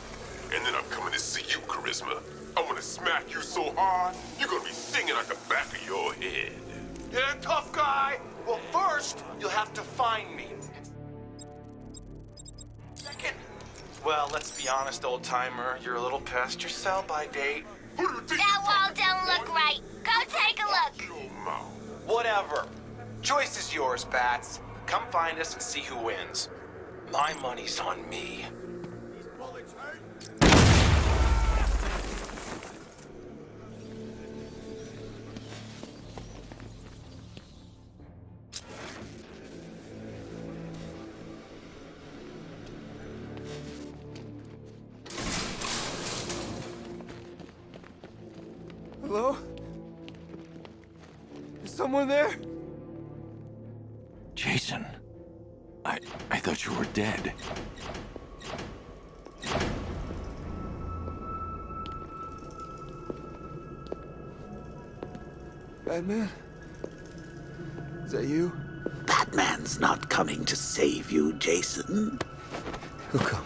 And then I'm coming to see you, Charisma. I'm gonna smack you so hard, you're gonna be singing at the back of your head. Yeah, tough guy. Well, first, you'll have to find me. Second. Well, let's be honest, old-timer. You're a little past your sell-by date. That wall don't look right. Go take a look. Whatever. Choice is yours, Bats. Come find us and see who wins. My money's on me. Hello? Is someone there? Jason, I thought you were dead. Batman? Is that you? Batman's not coming to save you, Jason. Who come?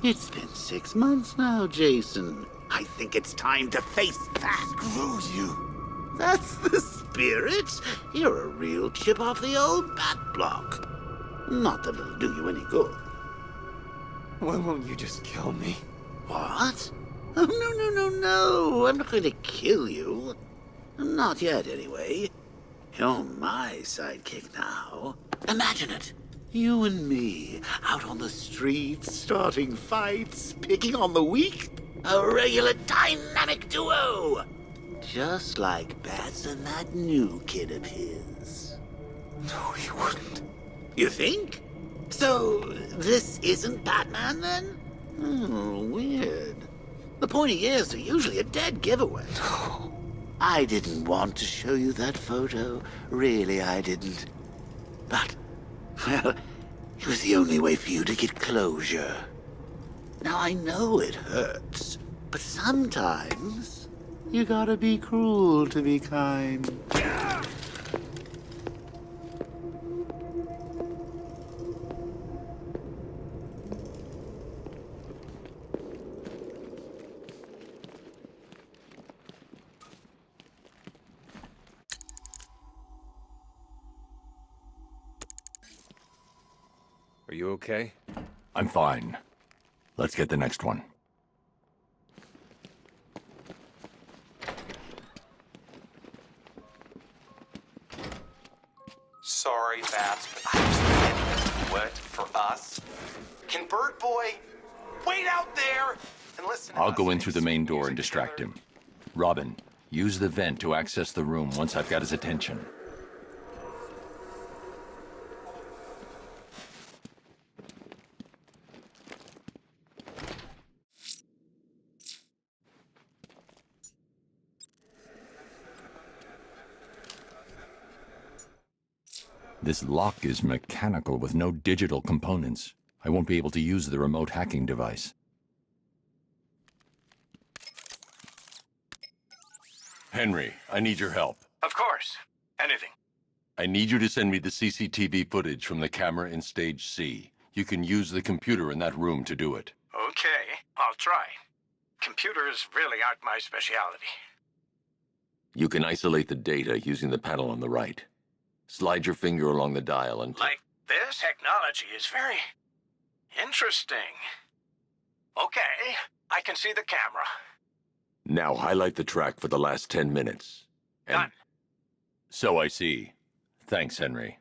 It's been 6 months now, Jason. I think it's time to face that. Screw you. That's the spirit. You're a real chip off the old bat block. Not that it'll do you any good. Why won't you just kill me? What? Oh, no. I'm not going to kill you. Not yet, anyway. You're my sidekick now. Imagine it. You and me, out on the streets, starting fights, picking on the weak. A regular dynamic duo. Just like Bats and that new kid of his. No, he wouldn't. You think? So, this isn't Batman, then? Oh, weird. The pointy ears are usually a dead giveaway. No. I didn't want to show you that photo. Really, I didn't. But, well, it was the only way for you to get closure. Now, I know it hurts, but sometimes you gotta be cruel to be kind. Are you okay? I'm fine. Let's get the next one. Sorry, Bats, but I was planning to do it for us. Can Bird Boy wait out there and listen to I'll us go in make through the sweet main door music and distract together? him. Robin, use the vent to access the room once I've got his attention. This lock is mechanical with no digital components. I won't be able to use the remote hacking device. Henry, I need your help. Of course. Anything. I need you to send me the CCTV footage from the camera in Stage C. You can use the computer in that room to do it. Okay, I'll try. Computers really aren't my specialty. You can isolate the data using the panel on the right. Slide your finger along the dial and... Like this? Technology is very interesting. Okay, I can see the camera. Now highlight the track for the last 10 minutes. And... Done. So I see. Thanks, Henry.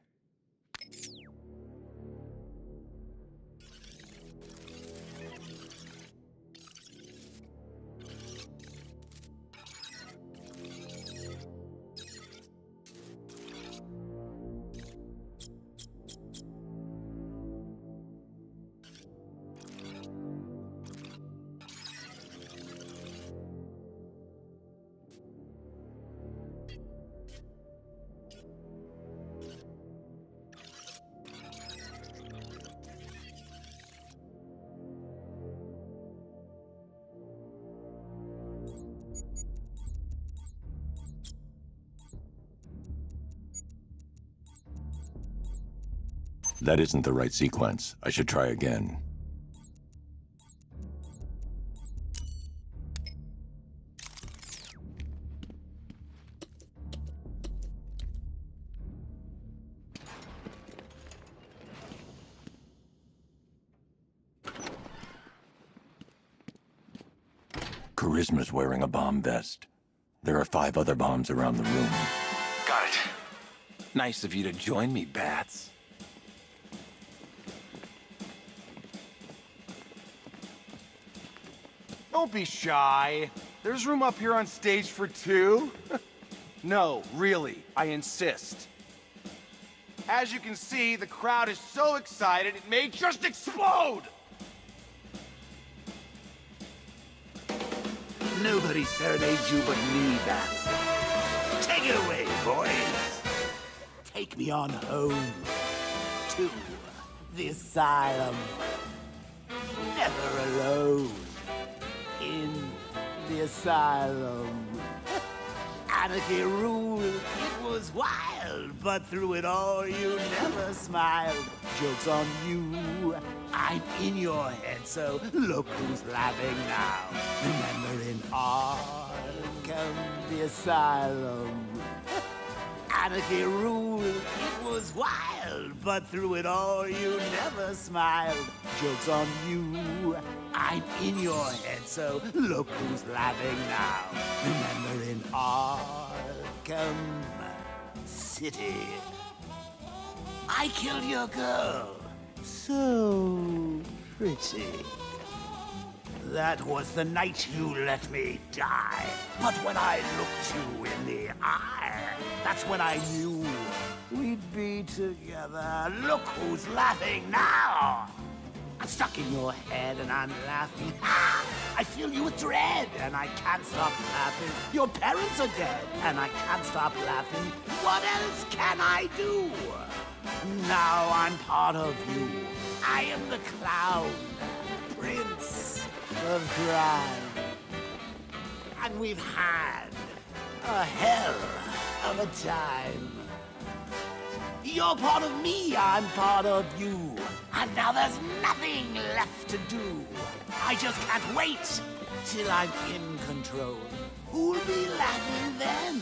That isn't the right sequence. I should try again. Charisma's wearing a bomb vest. There are 5 other bombs around the room. Got it. Nice of you to join me, Bats. Don't be shy. There's room up here on stage for 2. No, really, I insist. As you can see, the crowd is so excited it may just explode! Nobody serenades you but me, Bats. Take it away, boys. Take me on home to the asylum. Never alone in the asylum. Anarchy ruled, it was wild, but through it all you never smiled. Joke's on you, I'm in your head, so look who's laughing now. Remember in Arkham, the asylum. Anarchy ruled, it was wild, but through it all you never smiled. Joke's on you, I'm in your head, so look who's laughing now. Remember in Arkham City, I killed your girl, so pretty. That was the night you let me die. But when I looked you in the eye, that's when I knew we'd be together. Look who's laughing now. I'm stuck in your head and I'm laughing. Ah, I fill you with dread and I can't stop laughing. Your parents are dead and I can't stop laughing. What else can I do? Now I'm part of you. I am the clown, prince of crime. And we've had a hell of a time. You're part of me, I'm part of you. And now there's nothing left to do. I just can't wait till I'm in control. Who'll be laughing then?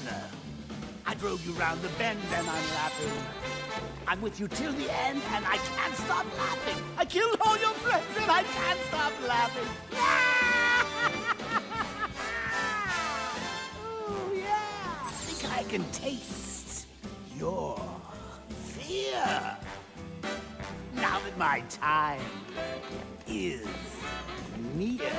I drove you round the bend and I'm laughing. I'm with you till the end and I can't stop laughing. I killed all your friends and I can't stop laughing. Oh yeah, I think I can taste your fear. Now that my time is near,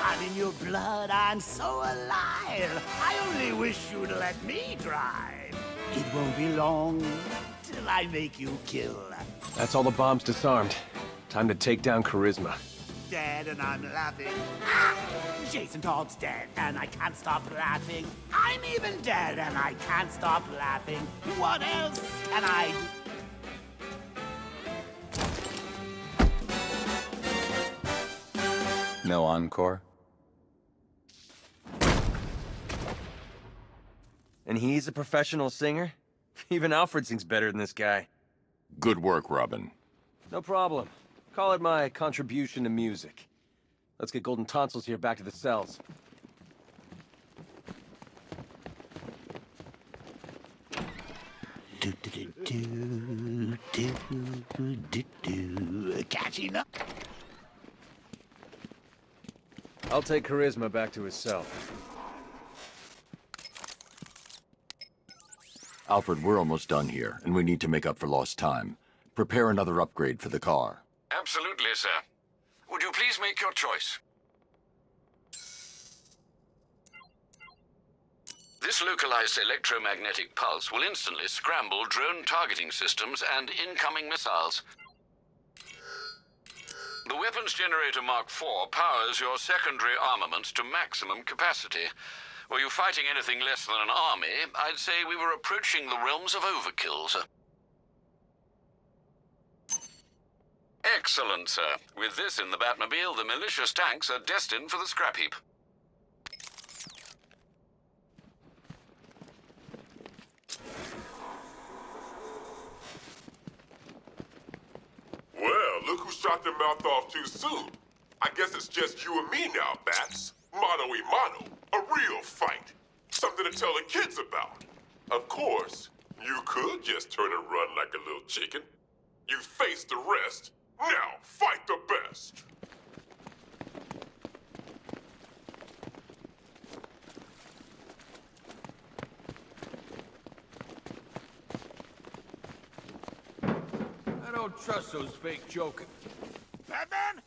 I'm in your blood, I'm so alive. I only wish you'd let me drive. It won't be long till I make you kill. That's all the bombs disarmed. Time to take down Charisma. Dead and I'm laughing. Ah! Jason Todd's dead and I can't stop laughing. I'm even dead and I can't stop laughing. What else can I do? No encore? And he's a professional singer? Even Alfred sings better than this guy. Good work, Robin. No problem. Call it my contribution to music. Let's get Golden Tonsils here back to the cells. Catching up. I'll take Charisma back to his cell. Alfred, we're almost done here, and we need to make up for lost time. Prepare another upgrade for the car. Absolutely, sir. Would you please make your choice? This localized electromagnetic pulse will instantly scramble drone targeting systems and incoming missiles. The Weapons Generator Mark IV powers your secondary armaments to maximum capacity. Were you fighting anything less than an army, I'd say we were approaching the realms of overkill, sir. Excellent, sir. With this in the Batmobile, the malicious tanks are destined for the scrap heap. who shot their mouth off too soon. I guess it's just you and me now, Bats. Mano y mano. A real fight. Something to tell the kids about. Of course, you could just turn and run like a little chicken. You face the rest. Now, fight the best. I don't trust those fake jokers. Batman?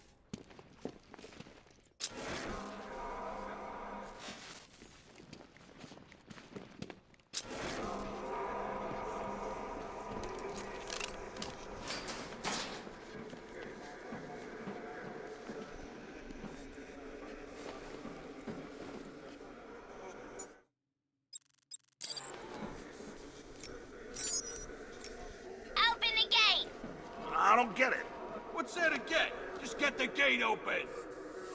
Open the gate! I don't get it. What's there to get? Just get the gate open.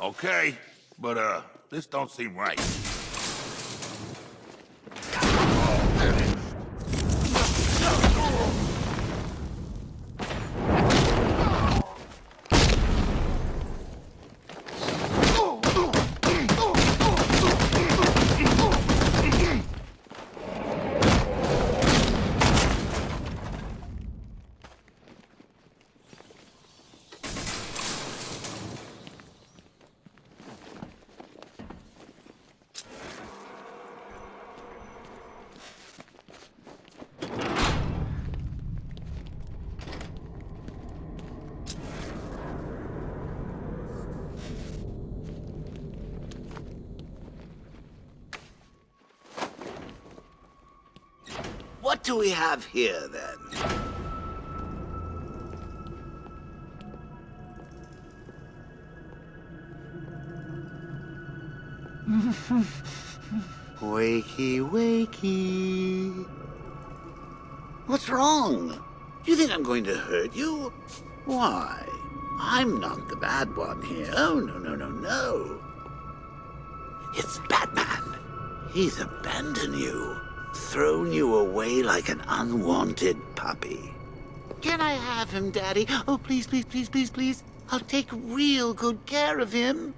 Okay, but this don't seem right. What do we have here, then? Wakey, wakey. What's wrong? You think I'm going to hurt you? Why? I'm not the bad one here. Oh, no, no, no, no. It's Batman. He's abandoned you. Thrown you away like an unwanted puppy. Can I have him, Daddy? Oh, please, please, please, please, please. I'll take real good care of him.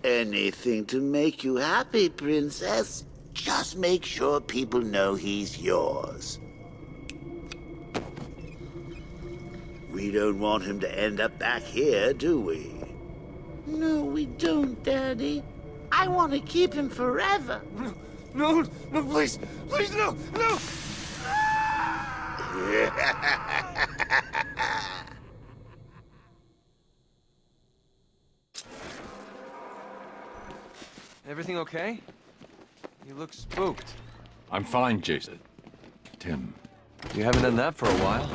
Anything to make you happy, Princess. Just make sure people know he's yours. We don't want him to end up back here, do we? No, we don't, Daddy. I want to keep him forever. No, no, please, please, no, no! Everything okay? You look spooked. I'm fine, Jason. Tim. You haven't done that for a while.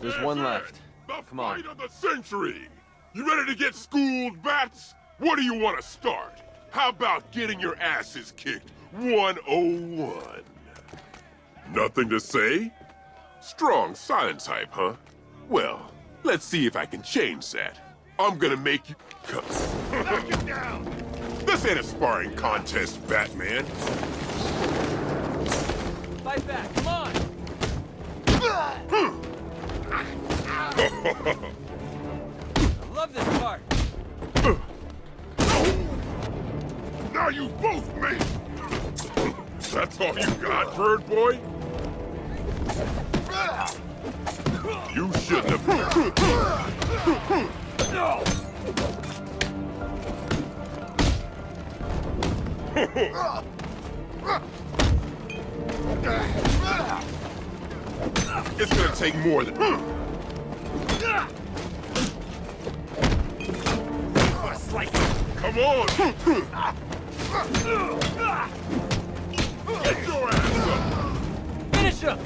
There's one left. The Come on. fight of the century. You ready to get schooled, Bats? What do you want to start? How about getting your asses kicked 101? Nothing to say? Strong silence hype, huh? Well, let's see if I can change that. I'm gonna make you cuss. Knock it down! This ain't a sparring contest, Batman. Fight back, come on! I love this part. Now you both made it! That's all you got, bird boy? You shouldn't have... It's gonna take more than... Come on! Get your ass up! Finish him!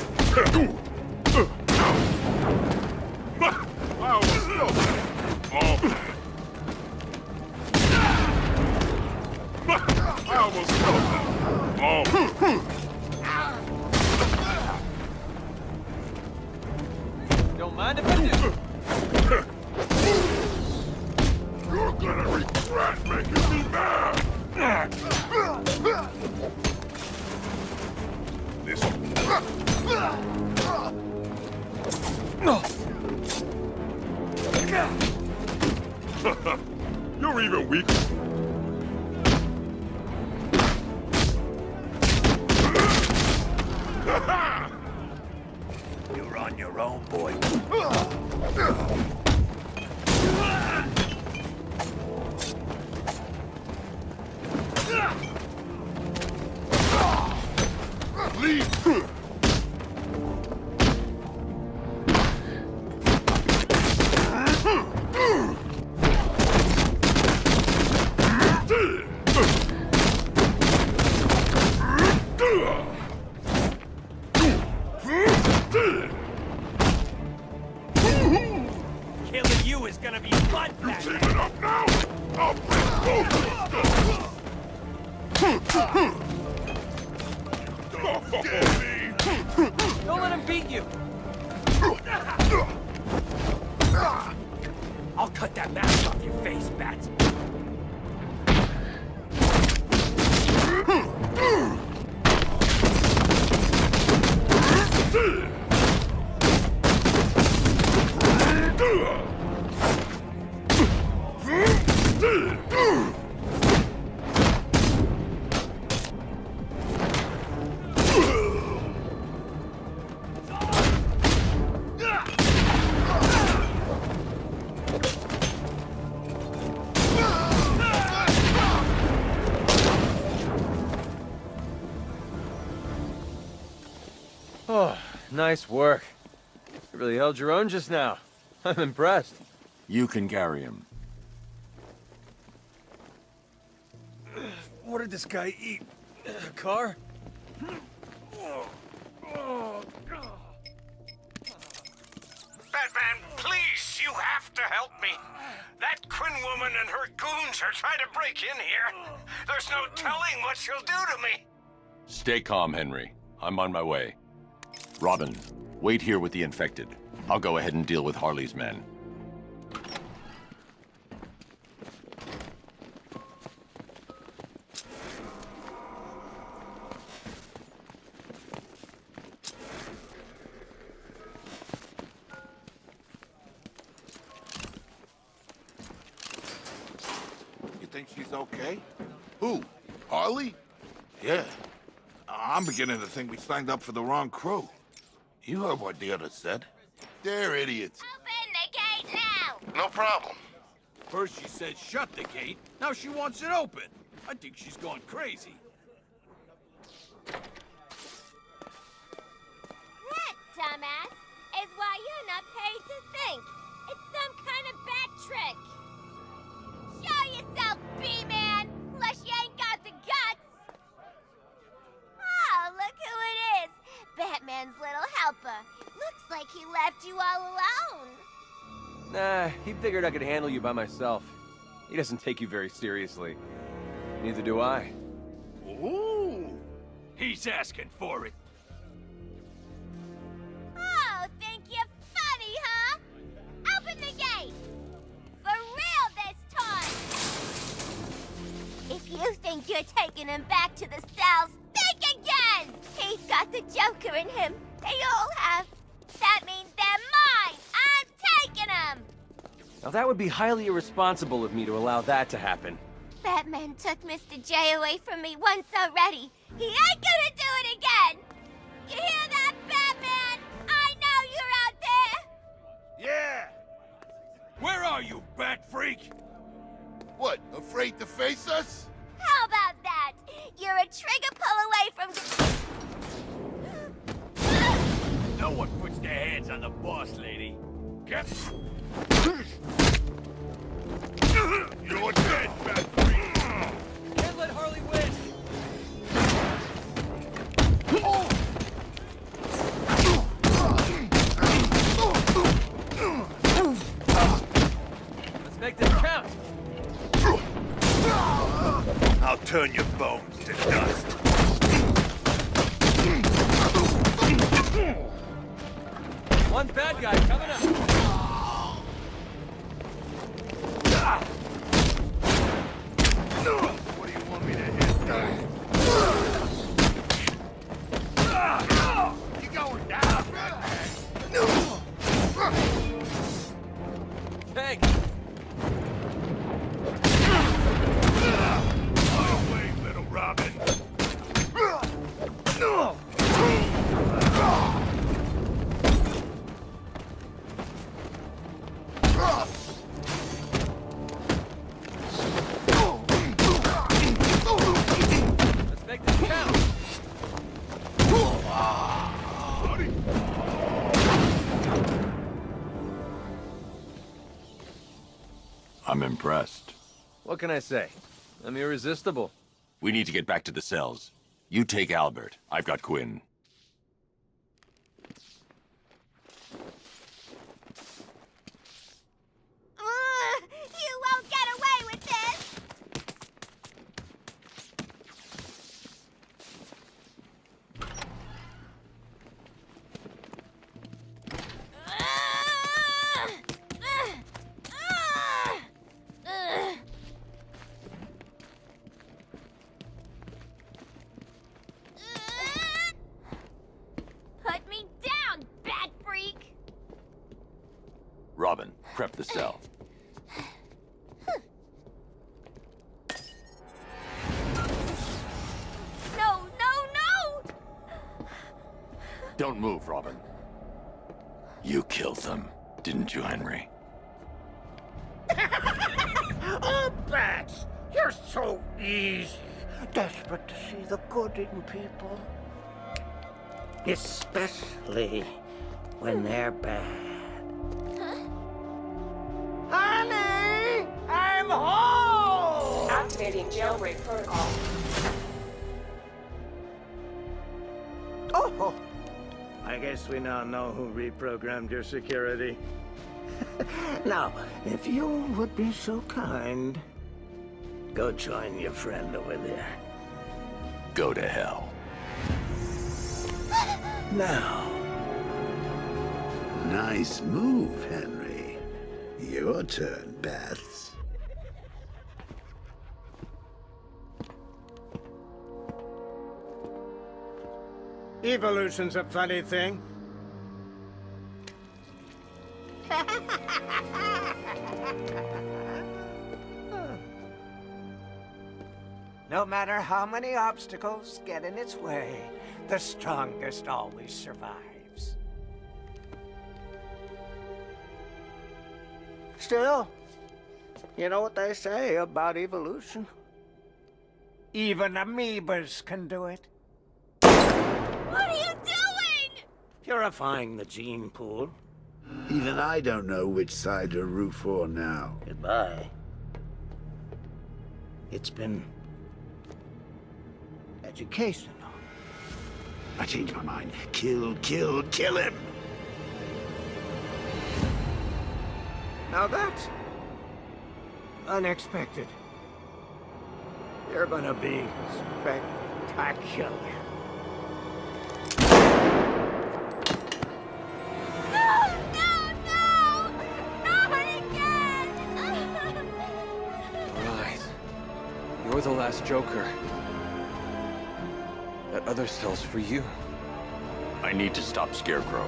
I almost felt that. Oh. I almost felt that. Oh. Don't mind if I do. You're gonna regret making me mad! This... You're even weaker. You're on your own, boy. Leave! Killing you is gonna be fun, Team it up now! I'll break both of you! Don't let him beat you! I'll cut that mask off your face, Bats. Oh, nice work. You really held your own just now. I'm impressed. You can carry him. What did this guy eat? A car? Batman, please, you have to help me. That Quinn woman and her goons are trying to break in here. There's no telling what she'll do to me. Stay calm, Henry. I'm on my way. Robin, wait here with the infected. I'll go ahead and deal with Harley's men. You think she's okay? Who? Harley? Yeah. I'm beginning to think we signed up for the wrong crew. You heard what the others said. They're idiots. Open the gate now! No problem. First she said shut the gate, now she wants it open. I think she's going crazy. That, dumbass, is why you're not paid to think. It's some kind of bat trick. Show yourself, B-Man, unless you ain't got the guts. Oh, look who it is. Batman's little helper. Looks like he left you all alone. Nah, he figured I could handle you by myself. He doesn't take you very seriously. Neither do I. Ooh, he's asking for it. Oh, think you're funny, huh? Open the gate. For real this time. If you think you're taking him back to the cells, think again! He's got the Joker in him. They all have. That means they're mine. I'm taking them. Now that would be highly irresponsible of me to allow that to happen. Batman took Mr. J away from me once already. He ain't gonna do it again. You hear that, Batman? I know you're out there. Yeah. Where are you, bat freak? What, afraid to face us? How about that? You're a trigger pull away from No one puts their hands on the boss, lady. Get. You're dead, bat freak. Can't let Harley win! Let's make this count! I'll turn your bones to dust. One bad guy coming up! What do you want me to hit? You going down, Batman? Thanks! I'm impressed. What can I say? I'm irresistible. We need to get back to the cells. You take Albert. I've got Quinn. You won't get away with this! Put me down, bad freak! Robin, prep the cell. No, no, no! Don't move, Robin. You killed them, didn't you, Henry? Oh, Bats! You're so easy. Desperate to see the good in people. Especially when they're bad. Honey! I'm home! Activating jailbreak protocol. Oh! I guess we now know who reprogrammed your security. Now, if you would be so kind, go join your friend over there. Go to hell. Now. Nice move, Henry. Your turn, Bats. Evolution's a funny thing. No matter how many obstacles get in its way, the strongest always survives. Still, you know what they say about evolution? Even amoebas can do it. What are you doing? Purifying the gene pool. Even I don't know which side to root for now. Goodbye. It's been educational. I changed my mind. Kill, kill, kill him! Now that's unexpected. You're gonna be spectacular. No, no, no! Not again! Right. You're the last Joker. That other cell's for you. I need to stop Scarecrow.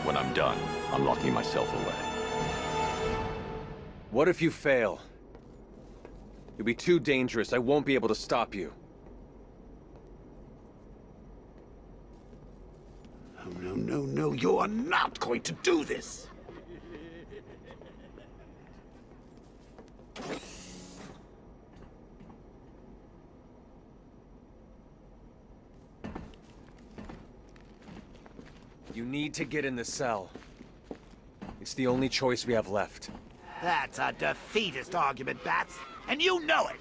When I'm done, I'm locking myself away. What if you fail? You'll be too dangerous. I won't be able to stop you. Oh, no, no, no. You are not going to do this! You need to get in the cell. It's the only choice we have left. That's a defeatist argument, Bats, and you know it!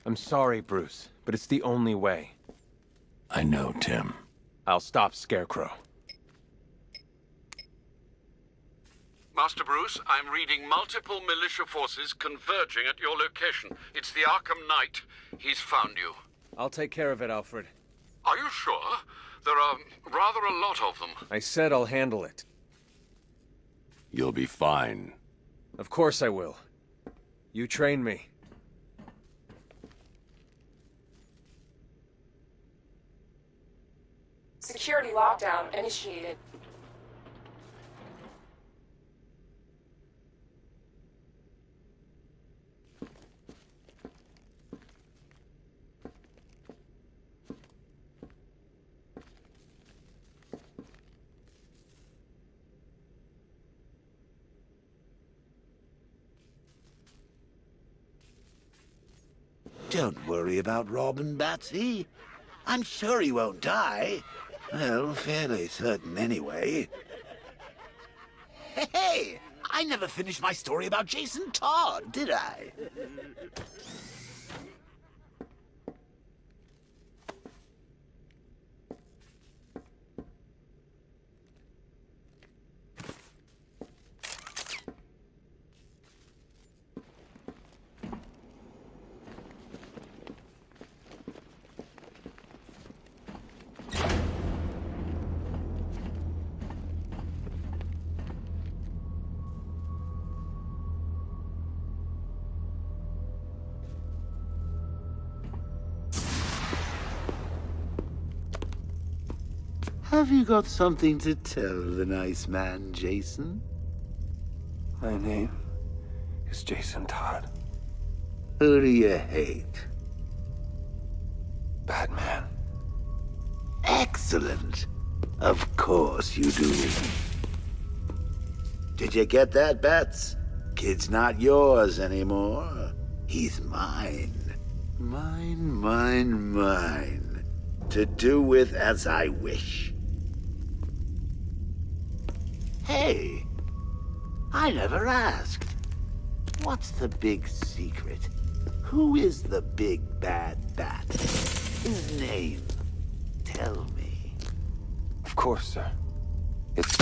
I'm sorry, Bruce, but it's the only way. I know, Tim. I'll stop Scarecrow. Master Bruce, I'm reading multiple militia forces converging at your location. It's the Arkham Knight. He's found you. I'll take care of it, Alfred. Are you sure? There are rather a lot of them. I said I'll handle it. You'll be fine. Of course I will. You trained me. Security lockdown initiated. Don't worry about Robin, Batsy. I'm sure he won't die. Well, fairly certain anyway. Hey! I never finished my story about Jason Todd, did I? Have you got something to tell the nice man, Jason? My name is Jason Todd. Who do you hate? Batman. Excellent. Of course you do. Did you get that, Bats? Kid's not yours anymore. He's mine. Mine. To do with as I wish. Hey, I never asked. What's the big secret? Who is the big bad bat? His name. Tell me. Of course, sir. It's...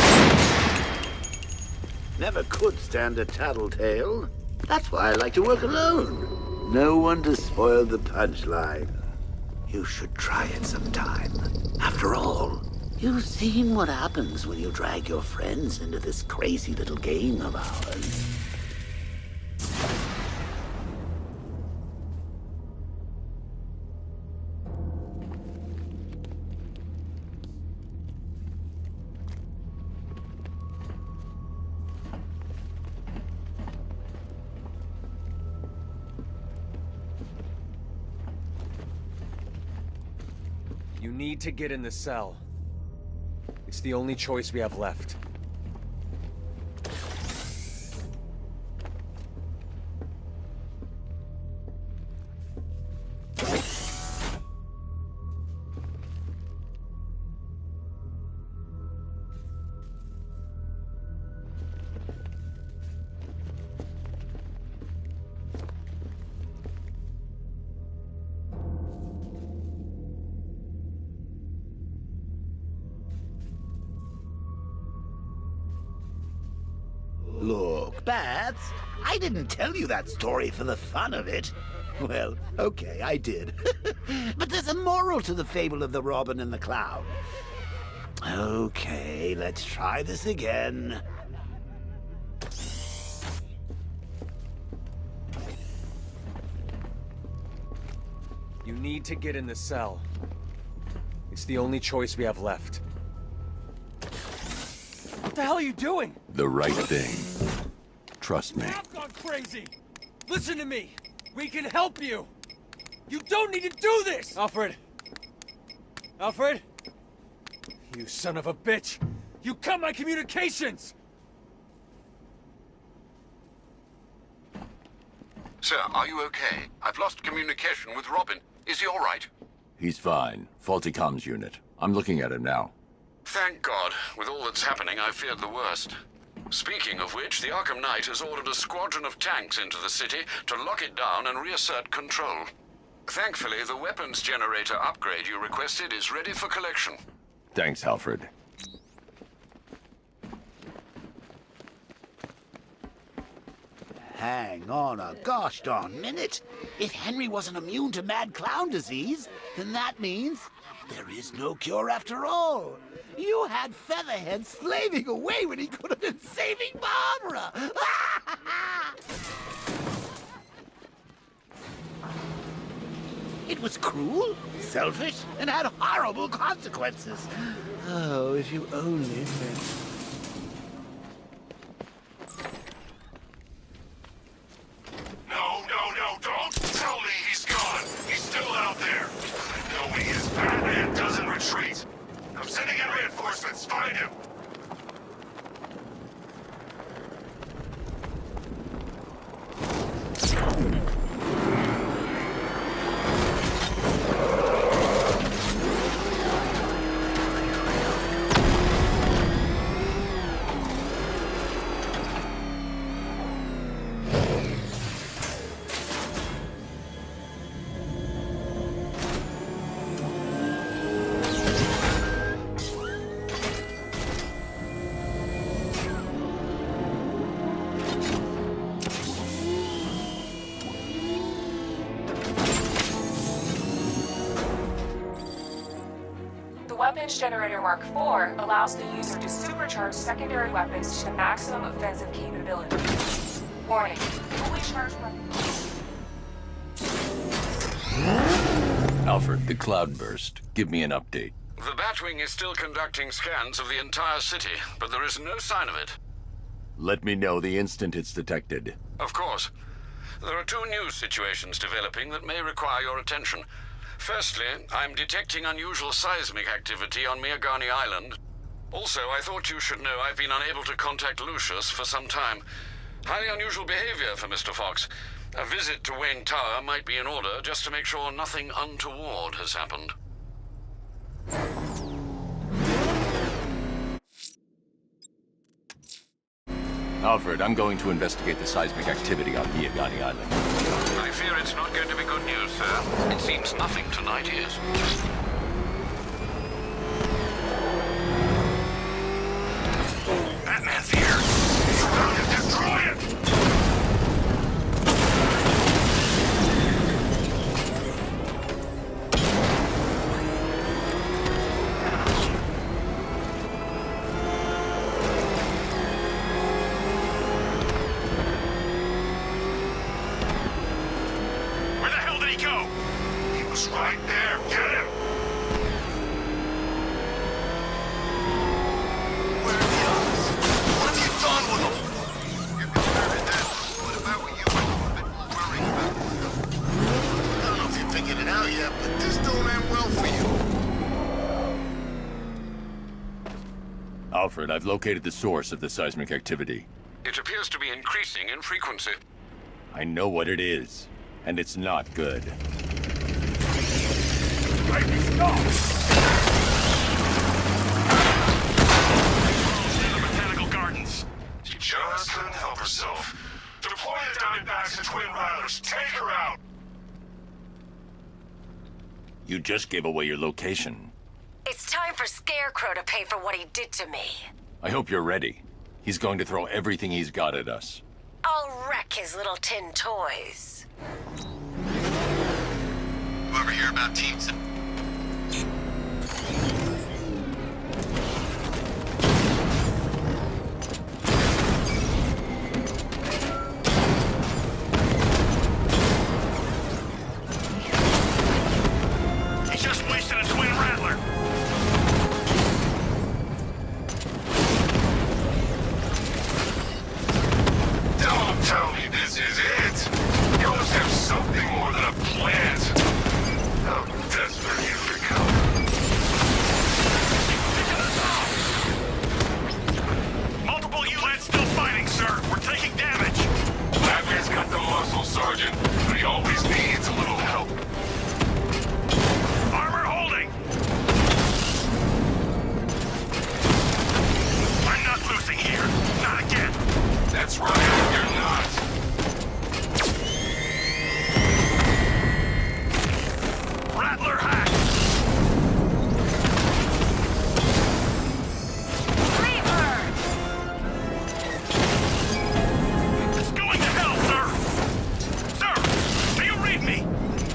Never could stand a tattletale. That's why I like to work alone. No one to spoil the punchline. You should try it sometime. After all, you've seen what happens when you drag your friends into this crazy little game of ours. You need to get in the cell. It's the only choice we have left. Look, Bats, I didn't tell you that story for the fun of it. Well, okay, I did. But there's a moral to the fable of the Robin and the Clown. Okay, let's try this again. You need to get in the cell. It's the only choice we have left. What the hell are you doing? The right thing. Trust me. I've gone crazy! Listen to me! We can help you! You don't need to do this! Alfred! Alfred! You son of a bitch! You cut my communications! Sir, are you okay? I've lost communication with Robin. Is he all right? He's fine. Faulty comms unit. I'm looking at him now. Thank God. With all that's happening, I feared the worst. Speaking of which, the Arkham Knight has ordered a squadron of tanks into the city to lock it down and reassert control. Thankfully, the weapons generator upgrade you requested is ready for collection. Thanks, Alfred. Hang on a gosh darn minute. If Henry wasn't immune to mad clown disease, then that means there is no cure after all. You had Featherhead slaving away when he could have been saving Barbara. It was cruel, selfish, and had horrible consequences. Oh, if you only knew. No, don't tell me he's gone. He's still out there. Knowing his Batman doesn't retreat. I'm sending in reinforcements. Find him. Weapons Generator Mark IV allows the user to supercharge secondary weapons to the maximum offensive capability. Warning, fully charged weapons. Alfred, the cloudburst. Give me an update. The Batwing is still conducting scans of the entire city, but there is no sign of it. Let me know the instant it's detected. Of course. There are two new situations developing that may require your attention. Firstly, I'm detecting unusual seismic activity on Miagani Island. Also, I thought you should know I've been unable to contact Lucius for some time. Highly unusual behavior for Mr. Fox. A visit to Wayne Tower might be in order, just to make sure nothing untoward has happened. Alfred, I'm going to investigate the seismic activity on Miagani Island. I fear it's not going to be good news, sir. It seems nothing tonight is. Batman's here! Surround it, destroy it! Where the hell did he go? He was right there. Get him! Where are the others? What have you done with them? You're concerned with that. What about what you were a bit worried about? I don't know if you figured it out yet, but this don't end well for you. Alfred, I've located the source of the seismic activity. It appears to be increasing in frequency. I know what it is, and it's not good. Botanical Gardens. She just couldn't help herself. Deploy the Diamondbacks and Twin Rattlers. Take her out. You just gave away your location. It's time for Scarecrow to pay for what he did to me. I hope you're ready. He's going to throw everything he's got at us. I'll wreck his little tin toys. You ever hear about teams? He just wasted a Twin Rattler. Don't tell me this is it. You must have something more than a plant. How desperate you've become. Multiple units still fighting, sir. We're taking damage. Batman's got the muscle, Sergeant, but he always needs a little help. Armor holding. I'm not losing here. Not again. That's right. You're not. Rattler hack! Reaper! It's going to hell, sir! Sir, do you read me?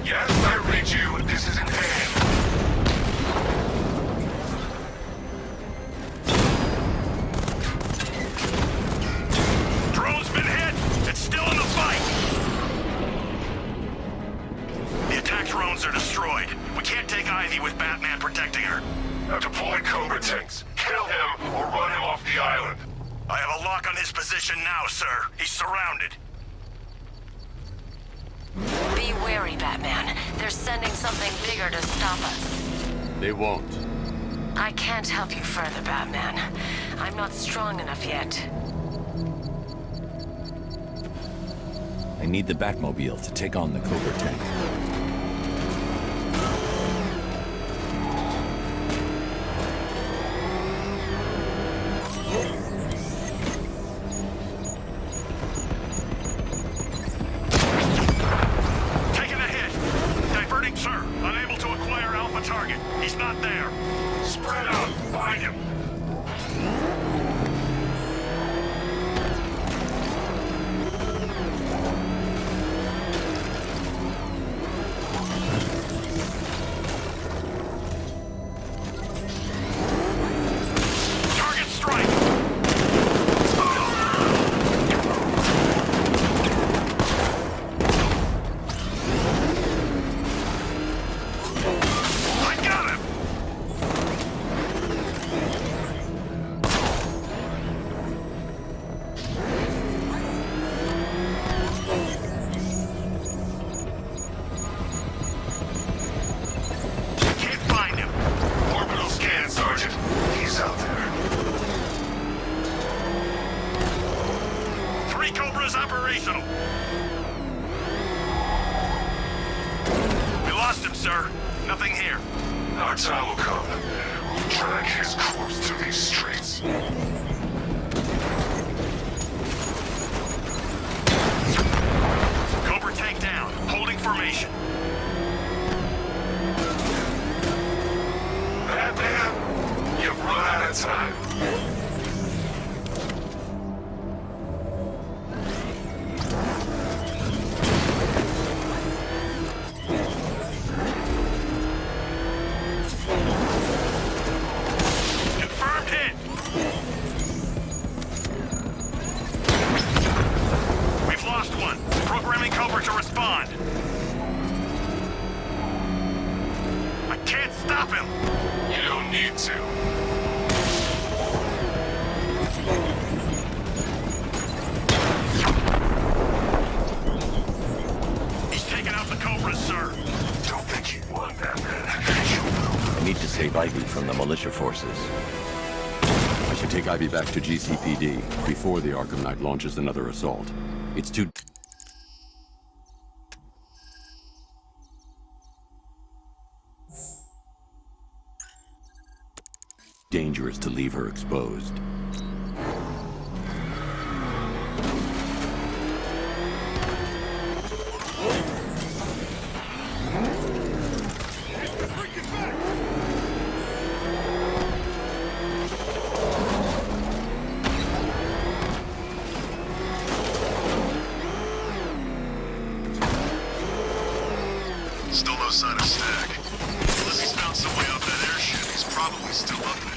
Yes, I read you. This is in hand. Drone's been hit. It's still in the fight. The attack drones are destroyed. We can't take Ivy with Batman protecting her. Now deploy Cobra tanks. Kill him or run him off the island. I have a lock on his position now, sir. He's surrounded. Be wary, Batman. They're sending something bigger to stop us. They won't. I can't help you further, Batman. I'm not strong enough yet. I need the Batmobile to take on the Cobra tank. Taking a hit. Diverting, sir. Unable to acquire Alpha target. He's not there. Spread out. Find him. is operational. We lost him, sir. Nothing here. Our time will come. We'll drag his corpse through these streets. Cobra takedown. Holding formation. Batman, you've run out of time. Confirmed hit. We've lost one. Programming Cobra to respond. I can't stop him. You don't need to. He's taking out the Cobras, sir. Don't think you won, Batman. I need to save Ivy from the militia forces. I should take Ivy back to GCPD before the Arkham Knight launches another assault. It's too... dangerous to leave her exposed. Still no sign of Stag. Unless he's found some way off that airship, he's probably still up there.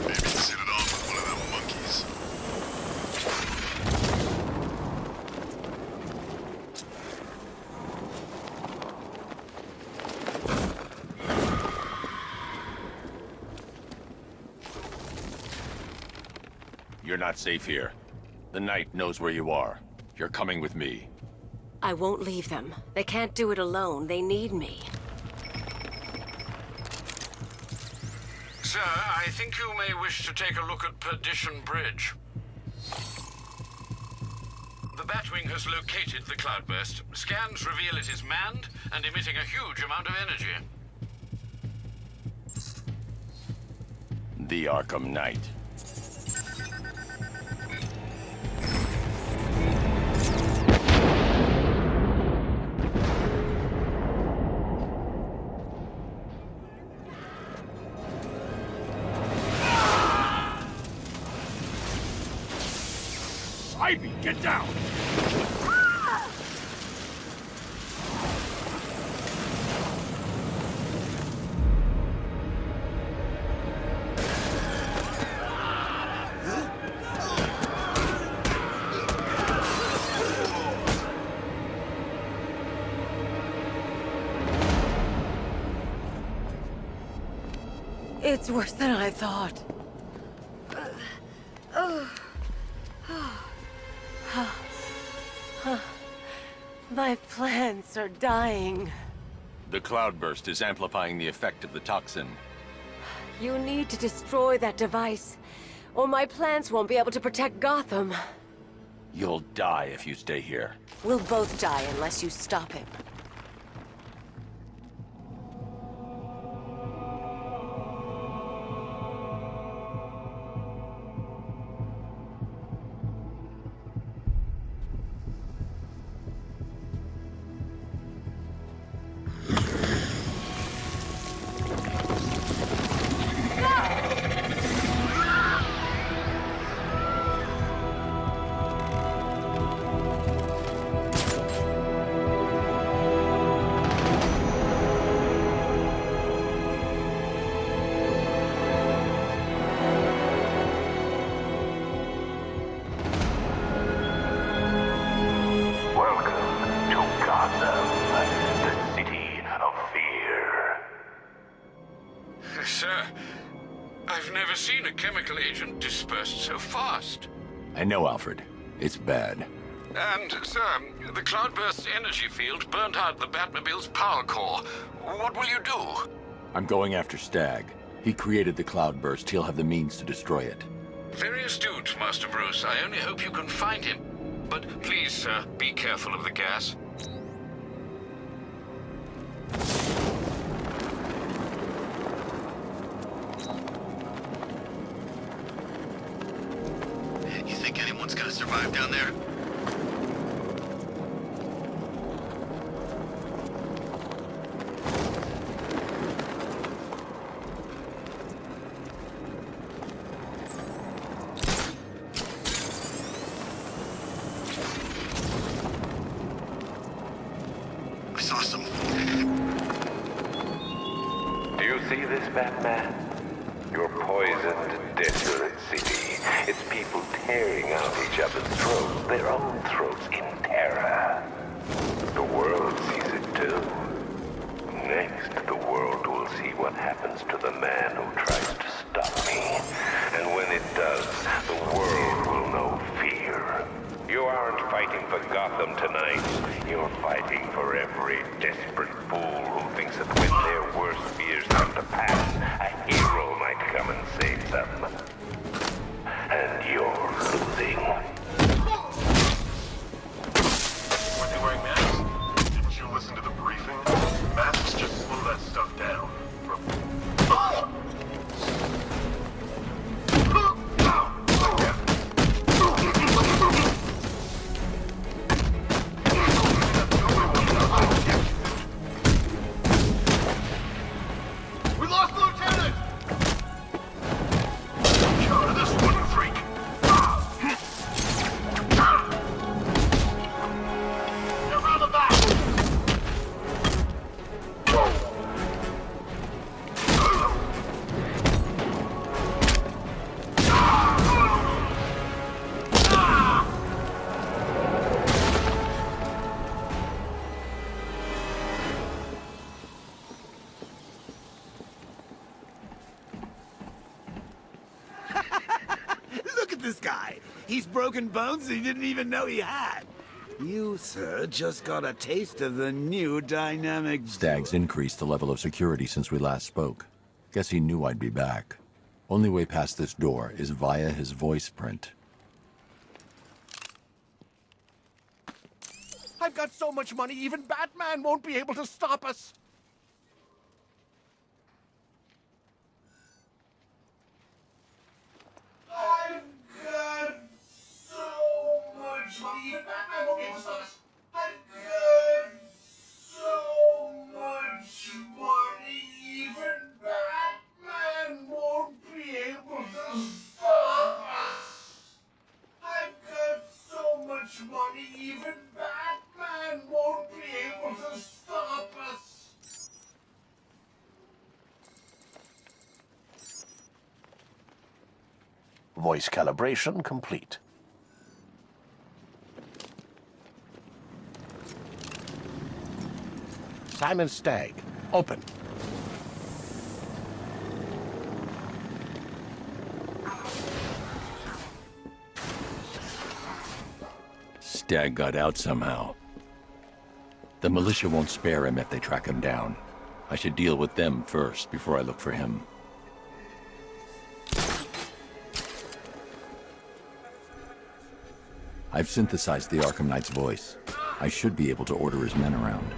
Maybe he's hit it off with one of them monkeys. You're not safe here. The Knight knows where you are. You're coming with me. I won't leave them. They can't do it alone. They need me. Sir, I think you may wish to take a look at Perdition Bridge. The Batwing has located the cloudburst. Scans reveal it is manned and emitting a huge amount of energy. The Arkham Knight. Ivy, get down! It's worse than I thought. My plants are dying. The cloudburst is amplifying the effect of the toxin. You need to destroy that device, or my plants won't be able to protect Gotham. You'll die if you stay here. We'll both die unless you stop him. Sir, I've never seen a chemical agent dispersed so fast. I know, Alfred. It's bad. And, sir, the cloudburst's energy field burnt out the Batmobile's power core. What will you do? I'm going after Stag. He created the cloudburst. He'll have the means to destroy it. Very astute, Master Bruce. I only hope you can find him. But please, sir, be careful of the gas. You think anyone's gonna survive down there? I saw some. Do you see this, Batman? Your poisoned, desolate city. Its people tearing out each other's throats, their own throats in terror. The world sees it too. Next, the world will see what happens to the man who tries to stop me. And when it does, the world will know fear. You aren't fighting for Gotham tonight. You're fighting for every desperate fool who thinks that when their worst fears come to pass, a hero might come and save them. And you're losing. Weren't they wearing masks? Didn't you listen to the briefing? Masks just slow that stuff down. We lost the lieutenant! Counter this wooden freak. Get around the back! Look at this guy. He's broken bones he didn't even know he had. You, sir, just got a taste of the new dynamic... Stagg's increased the level of security since we last spoke. Guess he knew I'd be back. Only way past this door is via his voice print. I've got so much money, even Batman won't be able to stop us. I've got so much money, even Batman won't be able to stop us. I've got so much money, even Batman won't be able to stop us. I've got so much money, even Batman won't be able to stop us. Voice calibration complete. Simon Stagg, open. Stagg got out somehow. The militia won't spare him if they track him down. I should deal with them first before I look for him. I've synthesized the Arkham Knight's voice. I should be able to order his men around.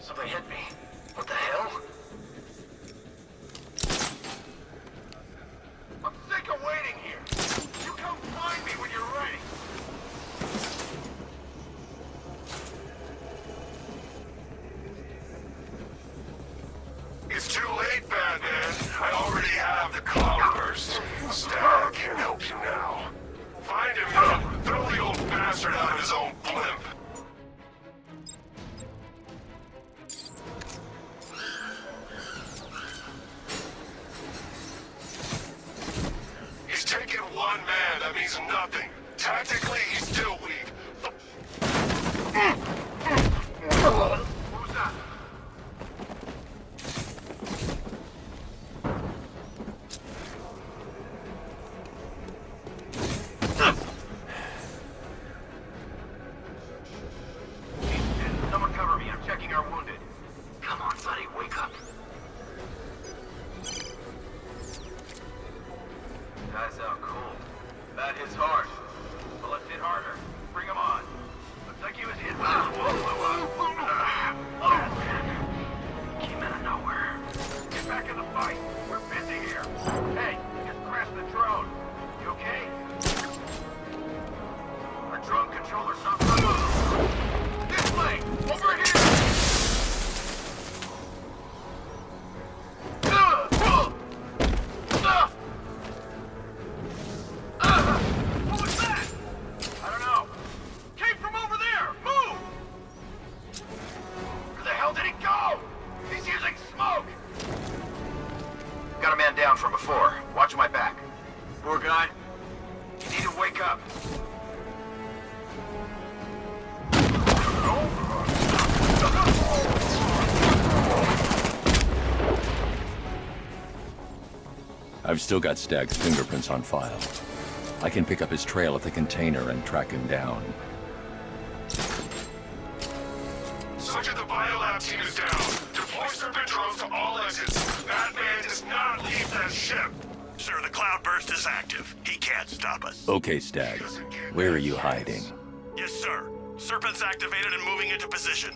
Something hit me. What the hell? I'm sick of waiting here. You come find me when you're ready. It's too late, Batman. I already have the cloudburst. Stag can't help you now. Find him now. Throw the old bastard out of his own blimp. He's taken one man. That means nothing. Tactically, he's still weak. Who's that? Someone cover me. I'm checking our wounds. smoke! Got a man down from before. Watch my back. Poor guy. You need to wake up. I've still got Stag's fingerprints on file. I can pick up his trail at the container and track him down. Sergeant, the biolab team is down. Deploy serpent drones to all exits. Batman does not leave that ship. Sir, the cloudburst is active. He can't stop us. Okay, Stag. Where are you hiding? Yes, sir. Serpent's activated and moving into position.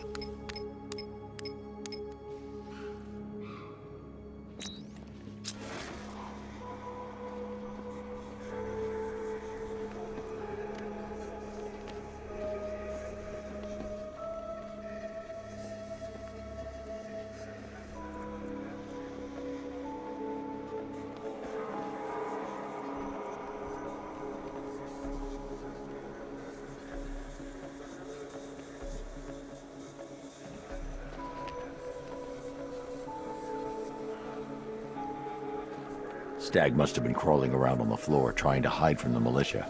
Stag must have been crawling around on the floor trying to hide from the militia.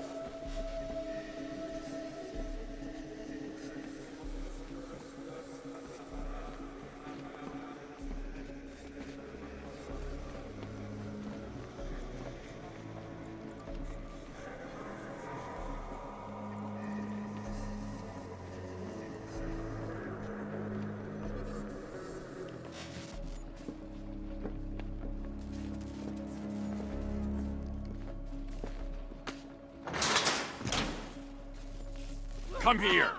Come here!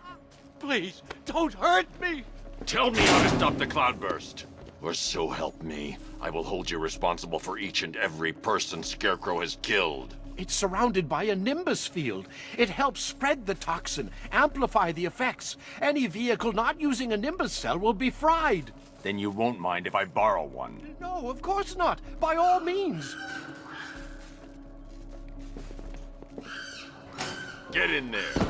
Please, don't hurt me! Tell me how to stop the cloudburst. Or so help me, I will hold you responsible for each and every person Scarecrow has killed. It's surrounded by a nimbus field. It helps spread the toxin, amplify the effects. Any vehicle not using a nimbus cell will be fried. Then you won't mind if I borrow one. No, of course not. By all means. Get in there.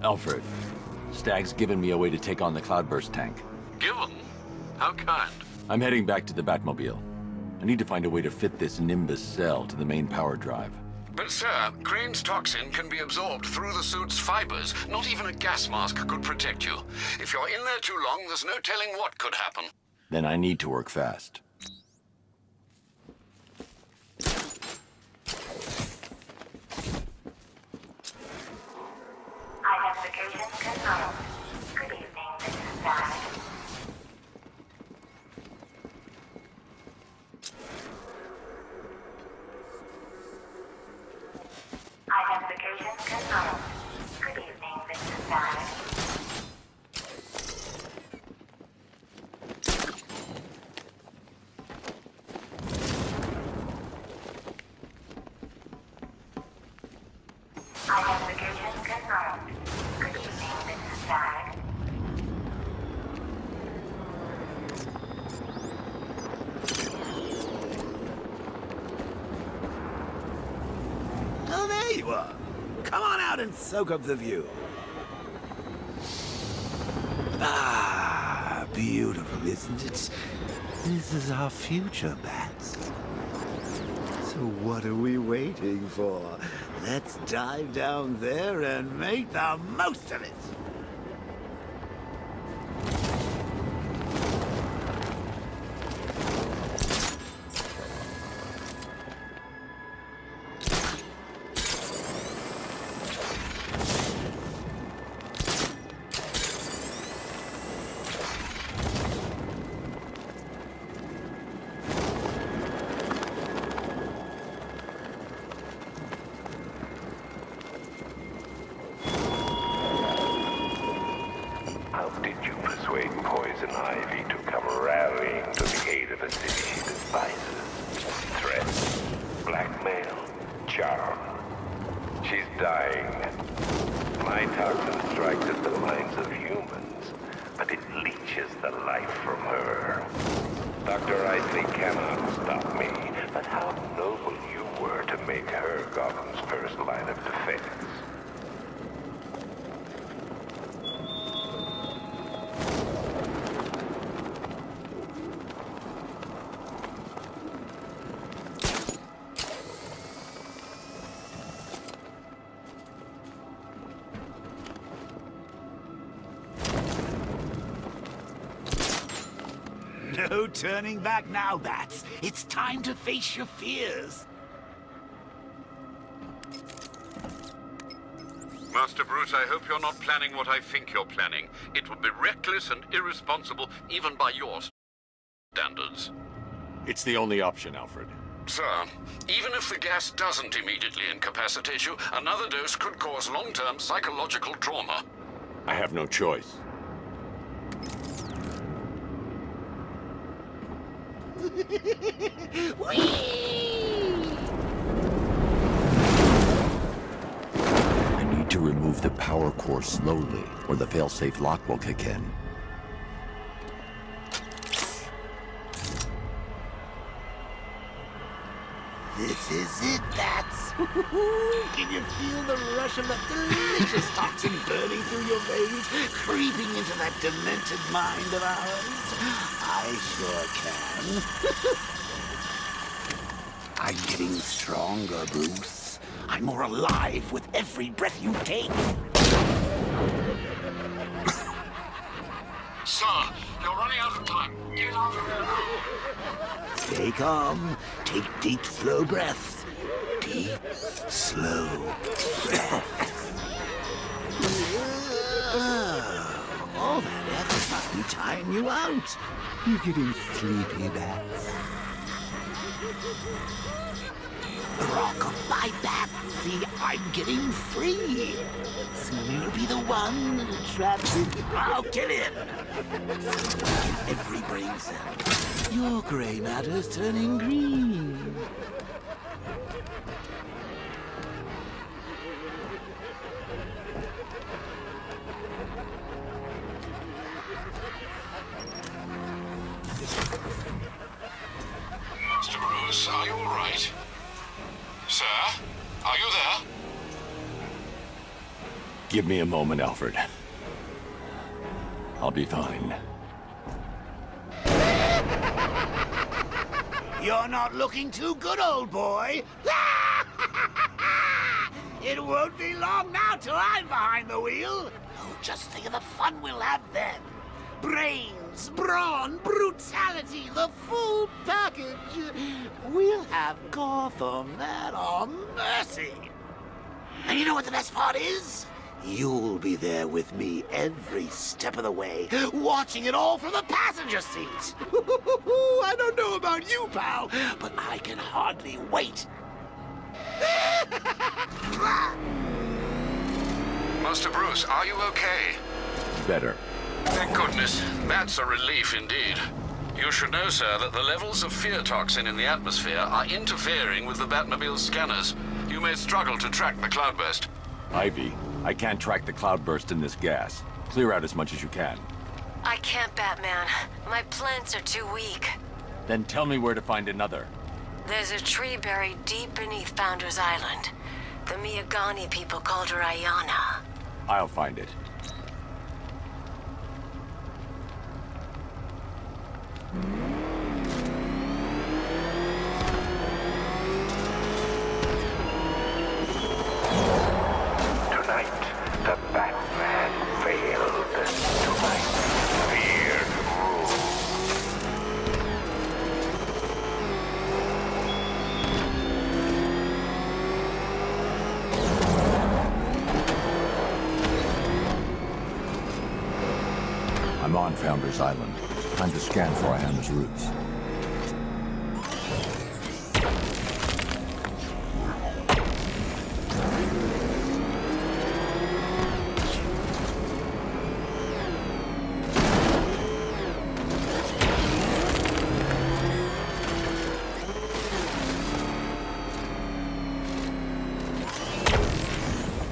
Alfred, Stag's given me a way to take on the cloudburst tank. Given? How kind? I'm heading back to the Batmobile. I need to find a way to fit this Nimbus cell to the main power drive. But sir, Crane's toxin can be absorbed through the suit's fibers. Not even a gas mask could protect you. If you're in there too long, there's no telling what could happen. Then I need to work fast. Identification confirmed. Good evening, Mrs. Stag. Identification confirmed. Good evening, Mrs. Stag. Identification confirmed. Good evening, Mrs. Stag. Oh, there you are. Come on out and soak up the view. Ah, beautiful, isn't it? This is our future, Bats. So what are we waiting for? Let's dive down there and make the most of it. How did you persuade Poison Ivy to come It leeches the life from her. Dr. Isley cannot stop me, but how noble you were to make her Gotham's first line of defense. No turning back now, Bats. It's time to face your fears. Master Bruce, I hope you're not planning what I think you're planning. It would be reckless and irresponsible, even by your standards. It's the only option, Alfred. Sir, even if the gas doesn't immediately incapacitate you, another dose could cause long-term psychological trauma. I have no choice. I need to remove the power core slowly, or the failsafe lock will kick in. This is it, Bats. Can you feel the rush of that delicious toxin burning through your veins, creeping into that demented mind of ours? I sure can. I'm getting stronger, Bruce. I'm more alive with every breath you take. Sir, you're running out of time. Get out of here now. Stay calm. Take deep, slow breaths. Deep, slow breaths. All that effort must be tiring you out. You're getting sleepy, Bats. Rock of my Bats. See, I'm getting free. Soon you'll be the one trapped in... I'll kill him. In every brain cell. Your gray matter's turning green. Mr. Bruce, are you all right? Sir, are you there? Give me a moment, Alfred. I'll be fine. You're not looking too good, old boy. It won't be long now till I'm behind the wheel. Oh, just think of the fun we'll have then. Brains, brawn, brutality, the full package. We'll have Gotham at our mercy. And you know what the best part is? You'll be there with me every step of the way, watching it all from the passenger seat. I don't know about you, pal, but I can hardly wait. Master Bruce, are you okay? Better. Thank goodness. That's a relief indeed. You should know, sir, that the levels of fear toxin in the atmosphere are interfering with the Batmobile's scanners. You may struggle to track the cloudburst. Ivy, I can't track the cloudburst in this gas. Clear out as much as you can. I can't, Batman. My plants are too weak. Then tell me where to find another. There's a tree buried deep beneath Founders Island. The Miyagani people called her Ayana. I'll find it. Tonight, the Batman failed. Tonight, fear rules. I'm on Founders Island. Time to scan for Ayana's roots.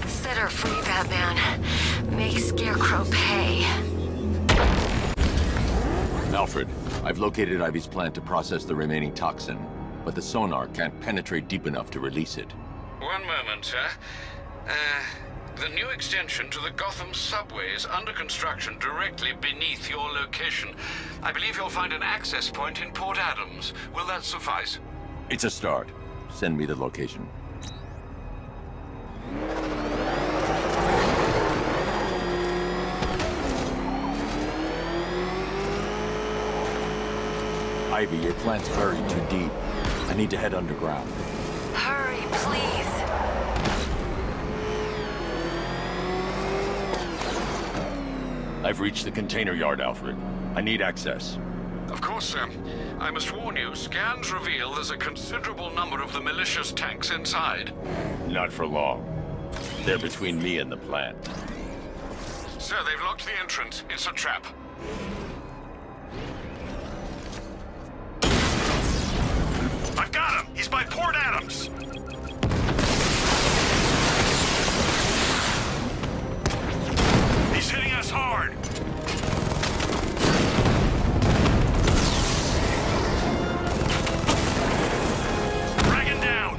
Set her free, Batman. Make Scarecrow pay. Alfred, I've located Ivy's plant to process the remaining toxin, but the sonar can't penetrate deep enough to release it. One moment, sir. The new extension to the Gotham subway is under construction directly beneath your location. I believe you'll find an access point in Port Adams. Will that suffice? It's a start. Send me the location. Ivy, your plant's buried too deep. I need to head underground. Hurry, please. I've reached the container yard, Alfred. I need access. Of course, sir. I must warn you, scans reveal there's a considerable number of the malicious tanks inside. Not for long. They're between me and the plant. Sir, they've locked the entrance. It's a trap. I've got him! He's by Port Adams! He's hitting us hard! Dragging down!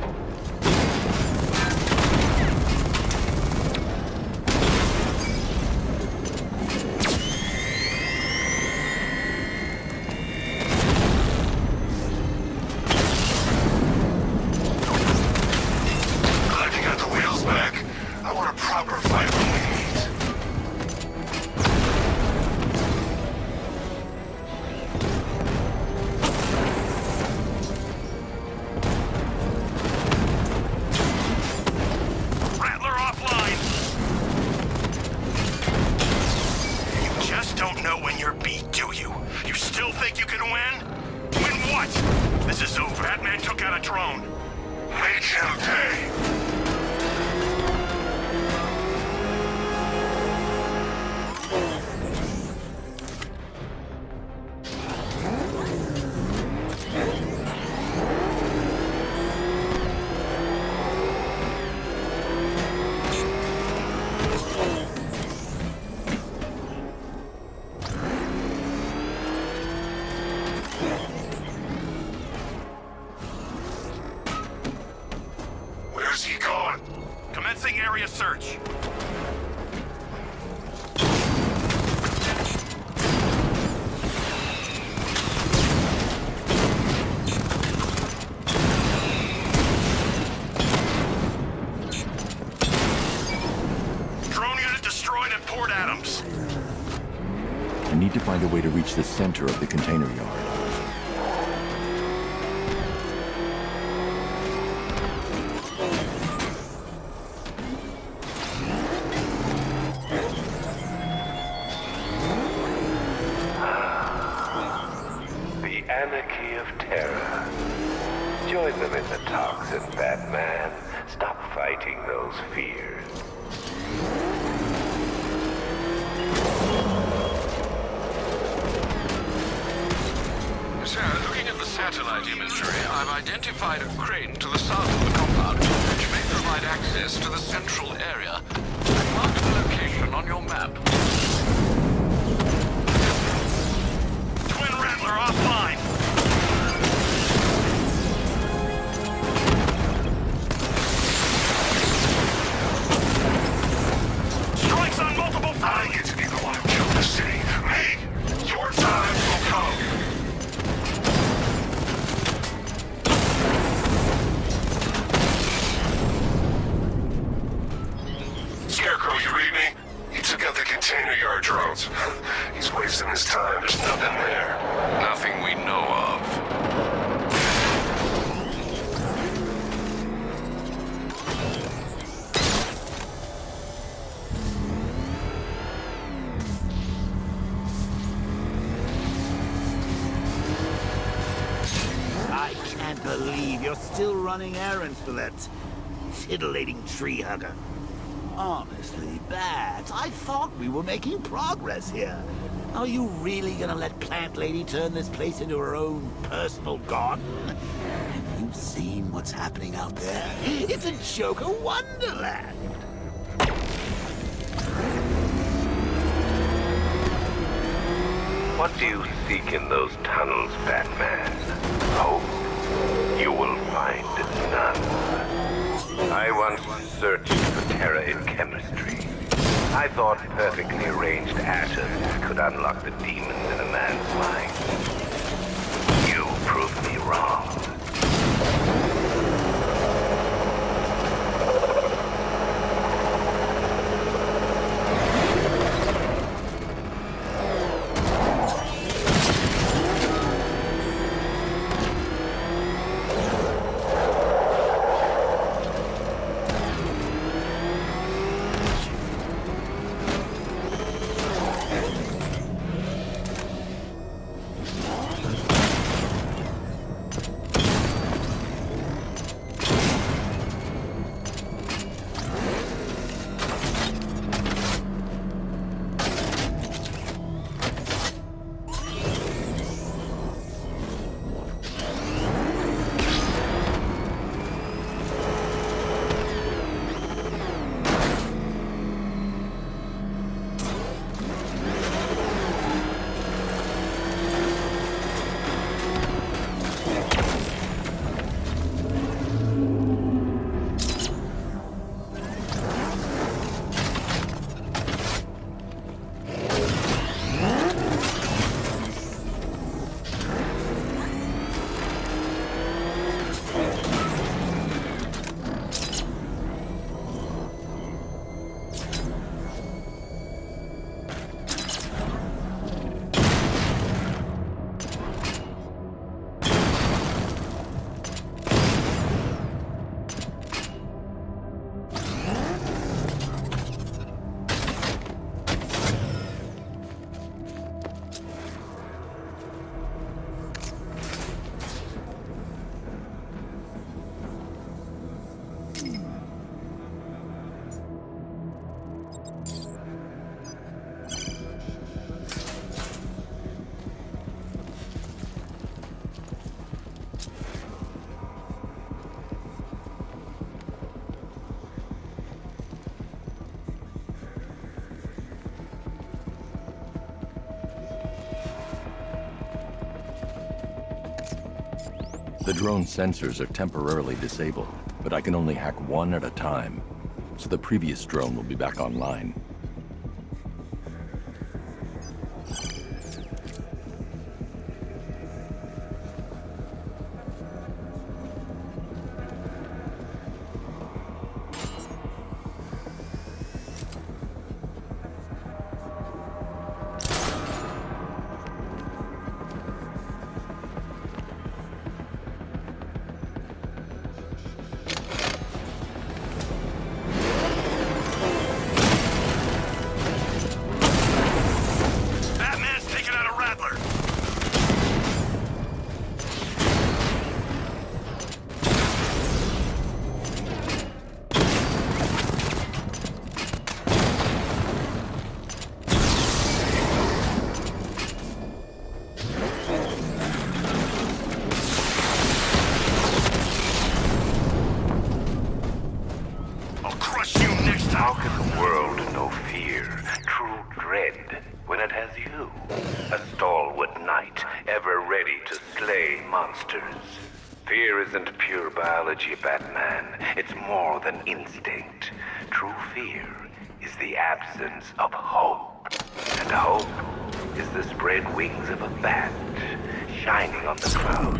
Glad you got the wheels back. I want a proper fight when we meet. Rattler offline! You just don't know when you're beat, do you? You still think you can win? Win what? This is over. Batman took out a drone. Make him pay. Where's he gone? Commencing area search. Drone unit destroyed at Port Adams. I need to find a way to reach the center of the container yard. The anarchy of terror. Join them in the toxin, Batman. Stop fighting those fears. Sir, looking at the satellite imagery, I've identified a crane to the south of the compound, which may provide access to the central area. I've marked the location on your map. Twin Rattler offline. Strikes on multiple fronts. I get to be the one who killed the city. Me! Your time will come. Scarecrow, you read me? He took out the container yard drones. He's wasting his time. There's nothing there. Nothing we know of. I can't believe you're still running errands for that titillating tree hugger. Honestly, Bats, I thought we were making progress here. Are you really gonna let Plant Lady turn this place into her own personal garden? Have you seen what's happening out there? It's a Joker wonderland! What do you seek in those tunnels, Batman? Hope? You will find none. I once searched for terror in chemistry. I thought perfectly arranged atoms could unlock the demons in a man's mind. You proved me wrong. The drone sensors are temporarily disabled, but I can only hack one at a time, so the previous drone will be back online. How can the world know fear, true dread, when it has you? A stalwart knight, ever ready to slay monsters. Fear isn't pure biology, Batman. It's more than instinct. True fear is the absence of hope. And hope is the spread wings of a bat, shining on the clouds.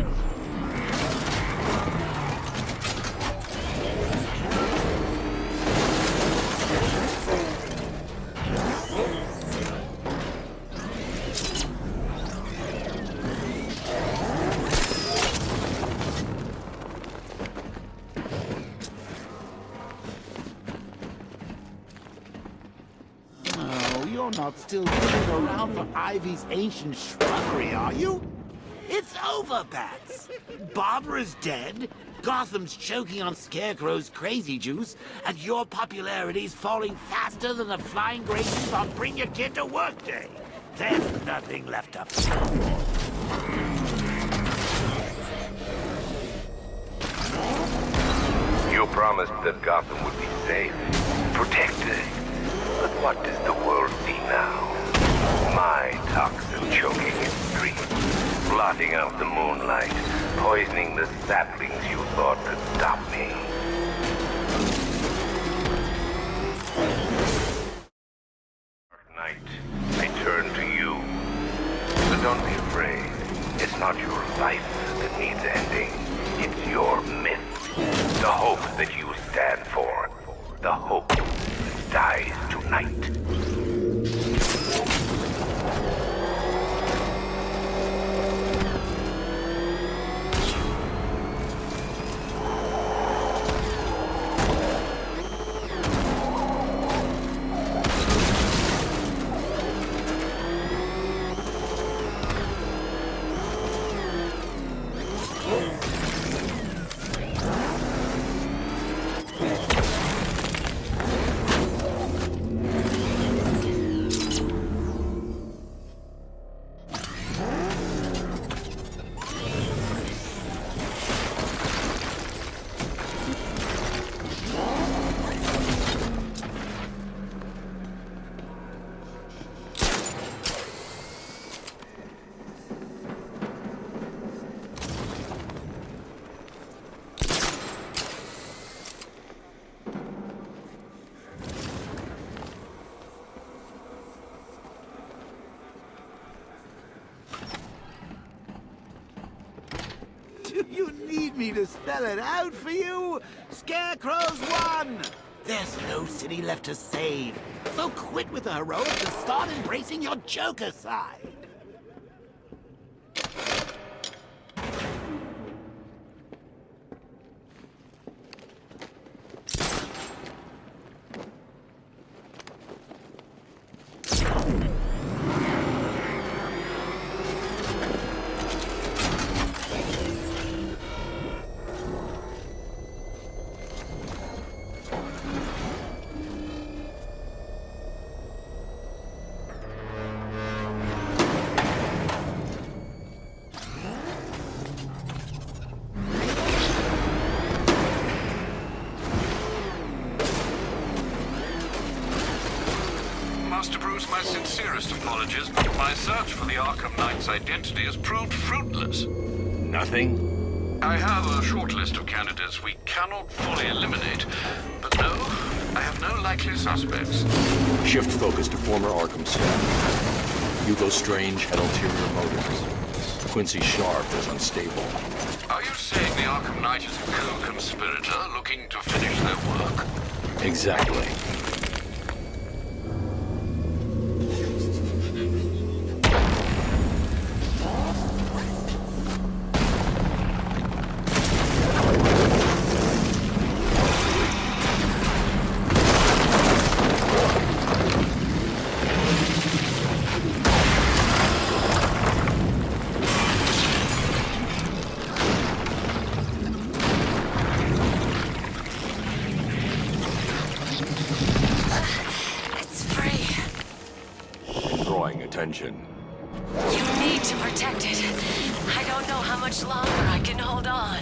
You're not still looking around for Ivy's ancient shrubbery, are you? It's over, Bats. Barbara's dead, Gotham's choking on Scarecrow's crazy juice, and your popularity's falling faster than the flying graces on Bring Your Kid to Work Day. There's nothing left to fight for. You promised that Gotham would be safe, protected. But what does the world see now? My toxin choking its streams, blotting out the moonlight, poisoning the saplings you thought could stop me. Dark Knight, I turn to you. But don't be afraid. It's not your life that needs ending. It's your myth. The hope that you stand for. The hope that dies tonight. Do you need me to spell it out for you? Scarecrow's won! There's no city left to save. So quit with the heroics and start embracing your Joker side. Master Bruce, my sincerest apologies, but my search for the Arkham Knight's identity has proved fruitless. Nothing? I have a short list of candidates we cannot fully eliminate, but no, I have no likely suspects. Shift focus to former Arkham staff. Hugo Strange had ulterior motives. Quincy Sharp is unstable. Are you saying the Arkham Knight is a co-conspirator looking to finish their work? Exactly. Attention. You need to protect it. I don't know how much longer I can hold on.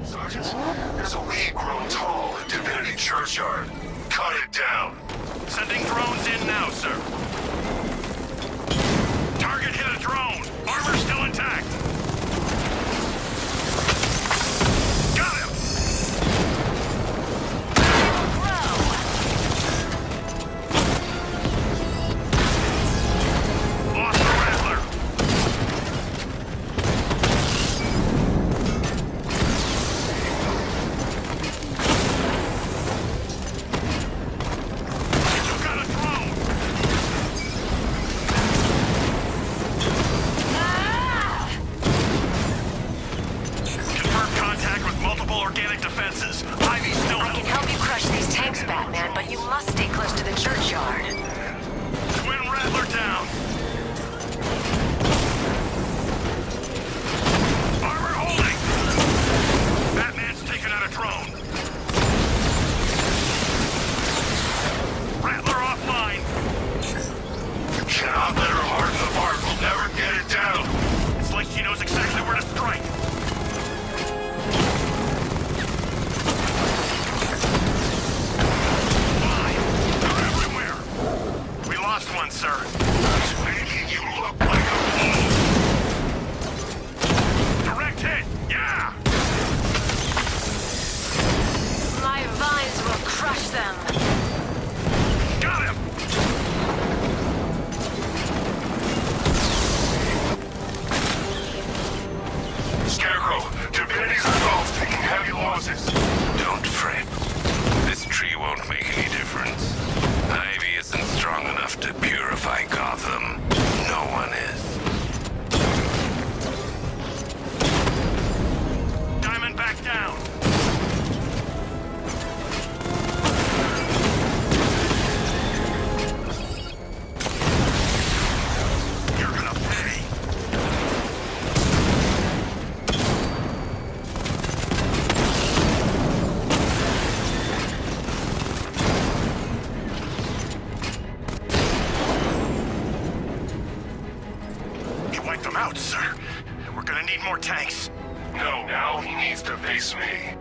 Sergeant, there's a weed grown tall in Divinity Churchyard. Cut it down. Sending drones in now, sir. Target hit a drone. Armor still intact. Got him! Lost the Rattler. You got a drone. Confirmed contact with multiple organic defenses. Ivy's still I can help you crush these tanks, Batman, but you must stay close to the churchyard. Twin Rattler down. Armor holding. Batman's taken out a drone. Rattler offline. Cannot let her harden the bark. We'll never get it down. It's like she knows exactly where to strike. Fine. They're everywhere. We lost one, sir. You wiped them out, sir. We're gonna need more tanks. No, now he needs to face me.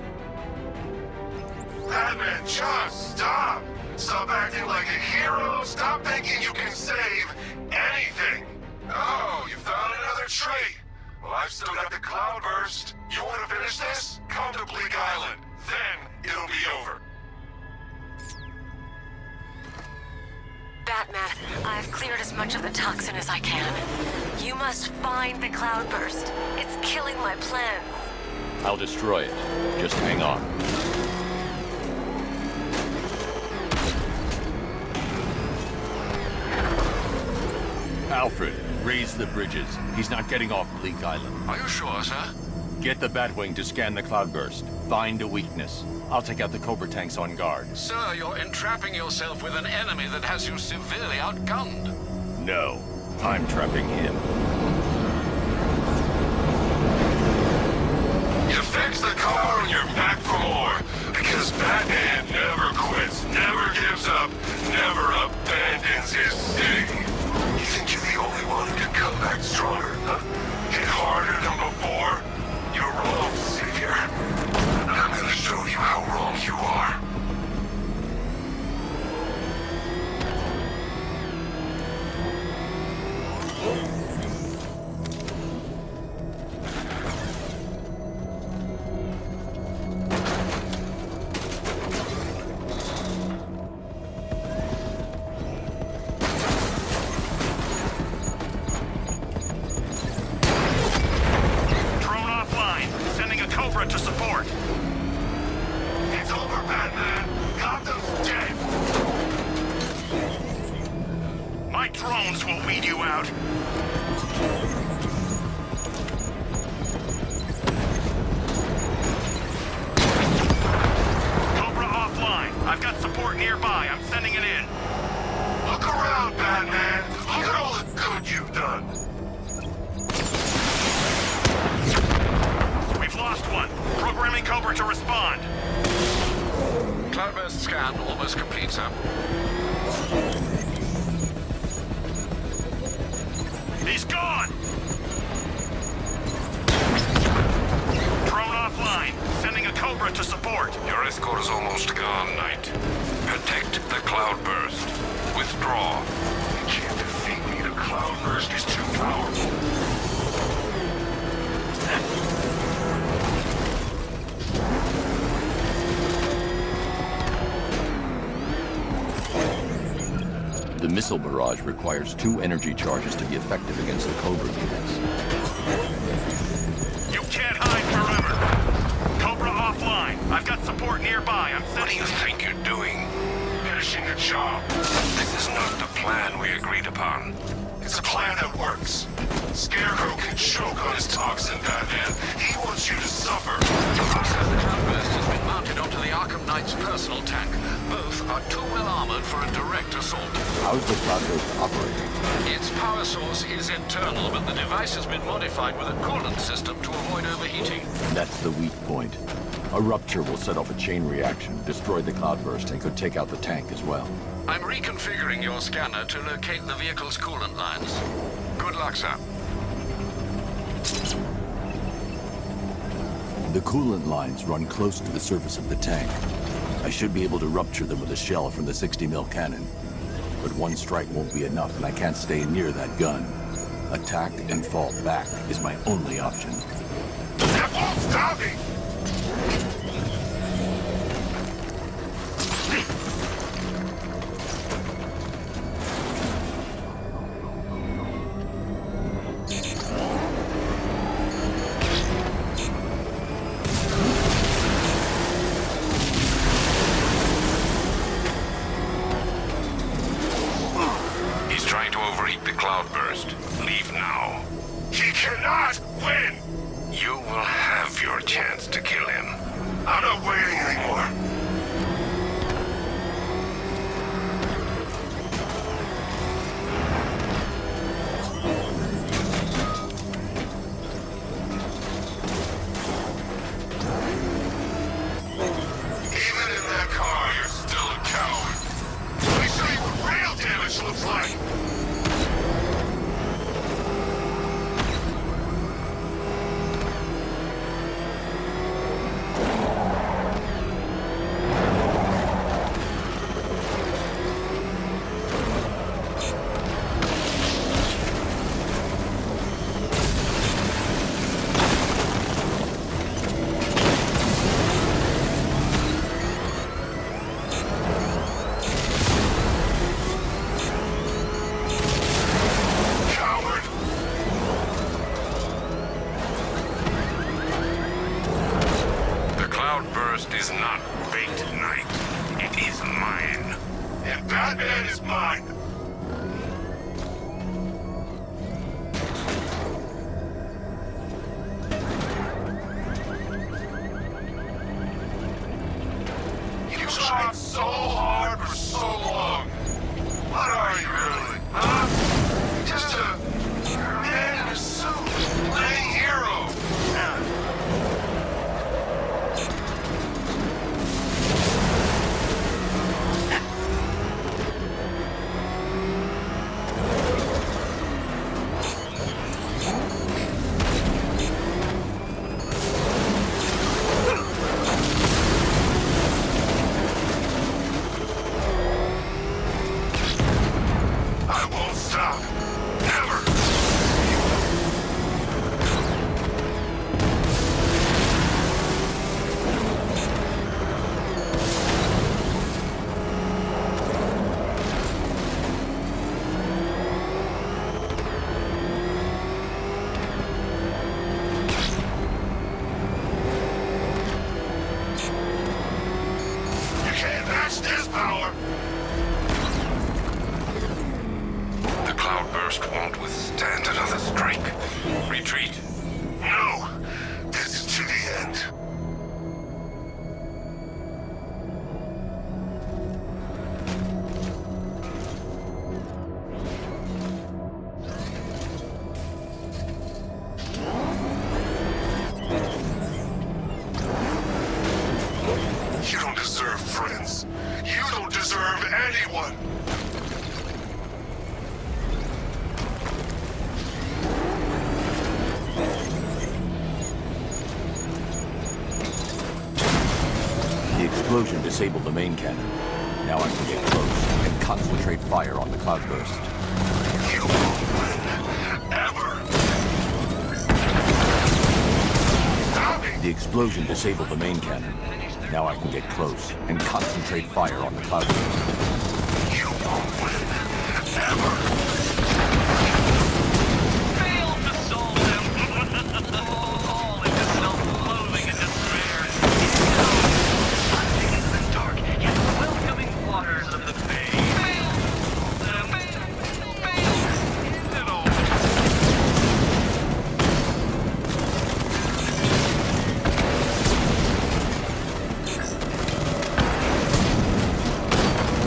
Batman, just stop! Stop acting like a hero. Stop thinking you can save anything. Oh, you found another trait. Well, I've still got the Cloudburst. You want to finish this? Come to Bleak Island. Then it'll be over. Batman, I've cleared as much of the toxin as I can. You must find the Cloudburst. It's killing my plans. I'll destroy it. Just hang on. Alfred, raise the bridges. He's not getting off Bleak Island. Are you sure, sir? Get the Batwing to scan the Cloudburst. Find a weakness. I'll take out the Cobra tanks on guard. Sir, you're entrapping yourself with an enemy that has you severely outgunned. No, I'm trapping him. You fix the car and you're back for more. Because Batman never quits, never gives up, never abandons his city. You think you're the only one who can come back stronger, huh? Hit harder than before? You're wrong, Savior. I'm gonna show you how wrong you are. To support. It's over, Batman. Gotham's dead. My drones will weed you out. Cobra offline. I've got support nearby. I'm sending it in. Look around, Batman. Look at all the good you've done. Lost one. Programming Cobra to respond. Cloudburst scan almost complete, sir. He's gone! Drone offline. Sending a Cobra to support. Your escort is almost gone, Knight. Protect the Cloudburst. Withdraw. You can't defeat me. The Cloudburst is too powerful. The missile barrage requires 2 energy charges to be effective against the Cobra units. You can't hide forever. Cobra offline. I've got support nearby. I'm sending... What do you think you're doing? Finishing the job. This is not the plan we agreed upon. It's a plan that works. Scarecrow can choke on his toxin, Batman. He wants you to suffer. The Cloudburst has been mounted onto the Arkham Knight's personal tank. Both are too well armored for a direct assault. How's the Cloudburst operating? Its power source is internal, but the device has been modified with a coolant system to avoid overheating. That's the weak point. A rupture will set off a chain reaction, destroy the Cloudburst, and could take out the tank as well. I'm reconfiguring your scanner to locate the vehicle's coolant lines. Good luck, sir. The coolant lines run close to the surface of the tank. I should be able to rupture them with a shell from the 60mm cannon. But one strike won't be enough, and I can't stay near that gun. Attack and fall back is my only option. That won't stop me! is not fate night. It is mine. And Batman is mine. You tried so hard for so long. What are you really? Huh? Just a man in a suit, playing hero. I won't stop. Never. You can't match this power. The cloudburst won't withstand another strike. Retreat. No. This is to the end. You don't deserve friends. You don't deserve anyone. The explosion disabled the main cannon. Now I can get close and concentrate fire on the cloudburst. You won't win. Ever. The explosion disabled the main cannon. Now I can get close and concentrate fire on the cloudburst. You won't win. Ever. Failed to solve them. All into self-loathing and despair. Plunging into the dark, yet welcoming waters of the bay. Failed them. Failed. End it all.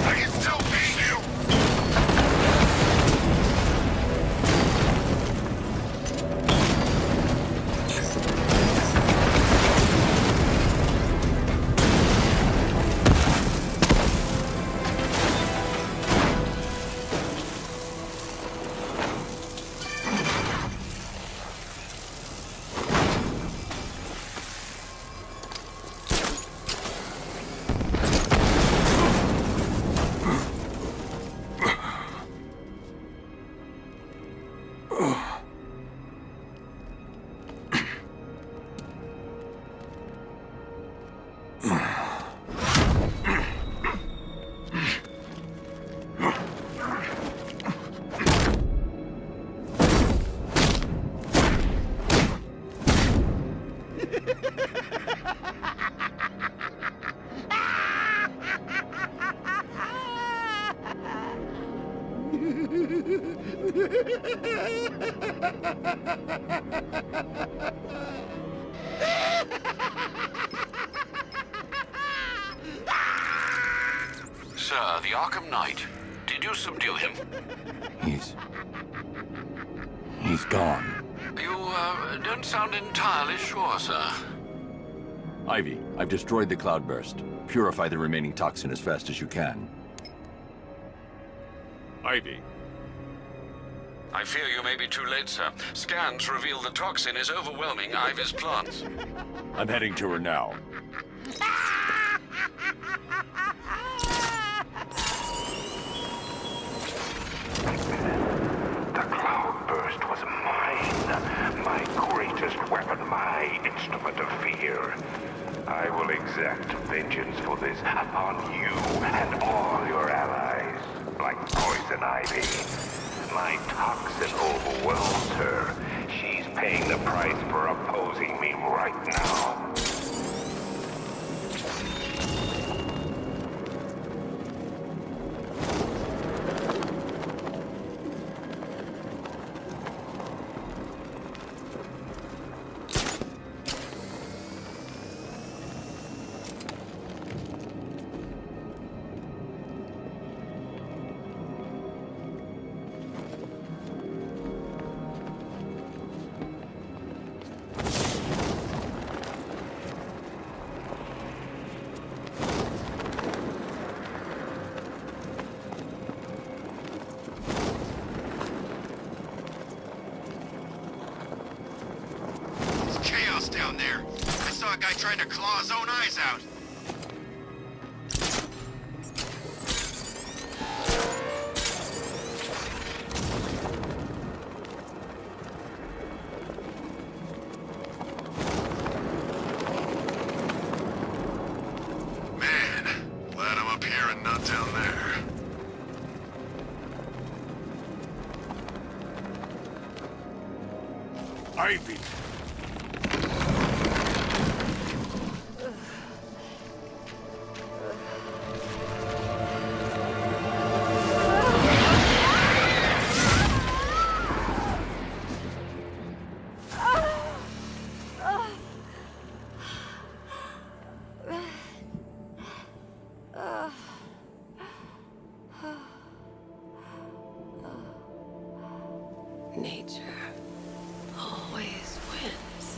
I can still beat you. Sir, the Arkham Knight. Did you subdue him? He's gone. You, don't sound entirely sure, sir. Ivy, I've destroyed the cloudburst. Purify the remaining toxin as fast as you can. Ivy. I fear you may be too late, sir. Scans reveal the toxin is overwhelming Ivy's plants. I'm heading to her now. The cloudburst was mine. My greatest weapon, my instrument of fear. I will exact vengeance for this upon you and all your allies, like Poison Ivy. My toxin overwhelms her. She's paying the price for opposing me right now. boss down there. I saw a guy trying to claw his own eyes out. Man, glad I'm up here and not down there. Ivy. Nature always wins.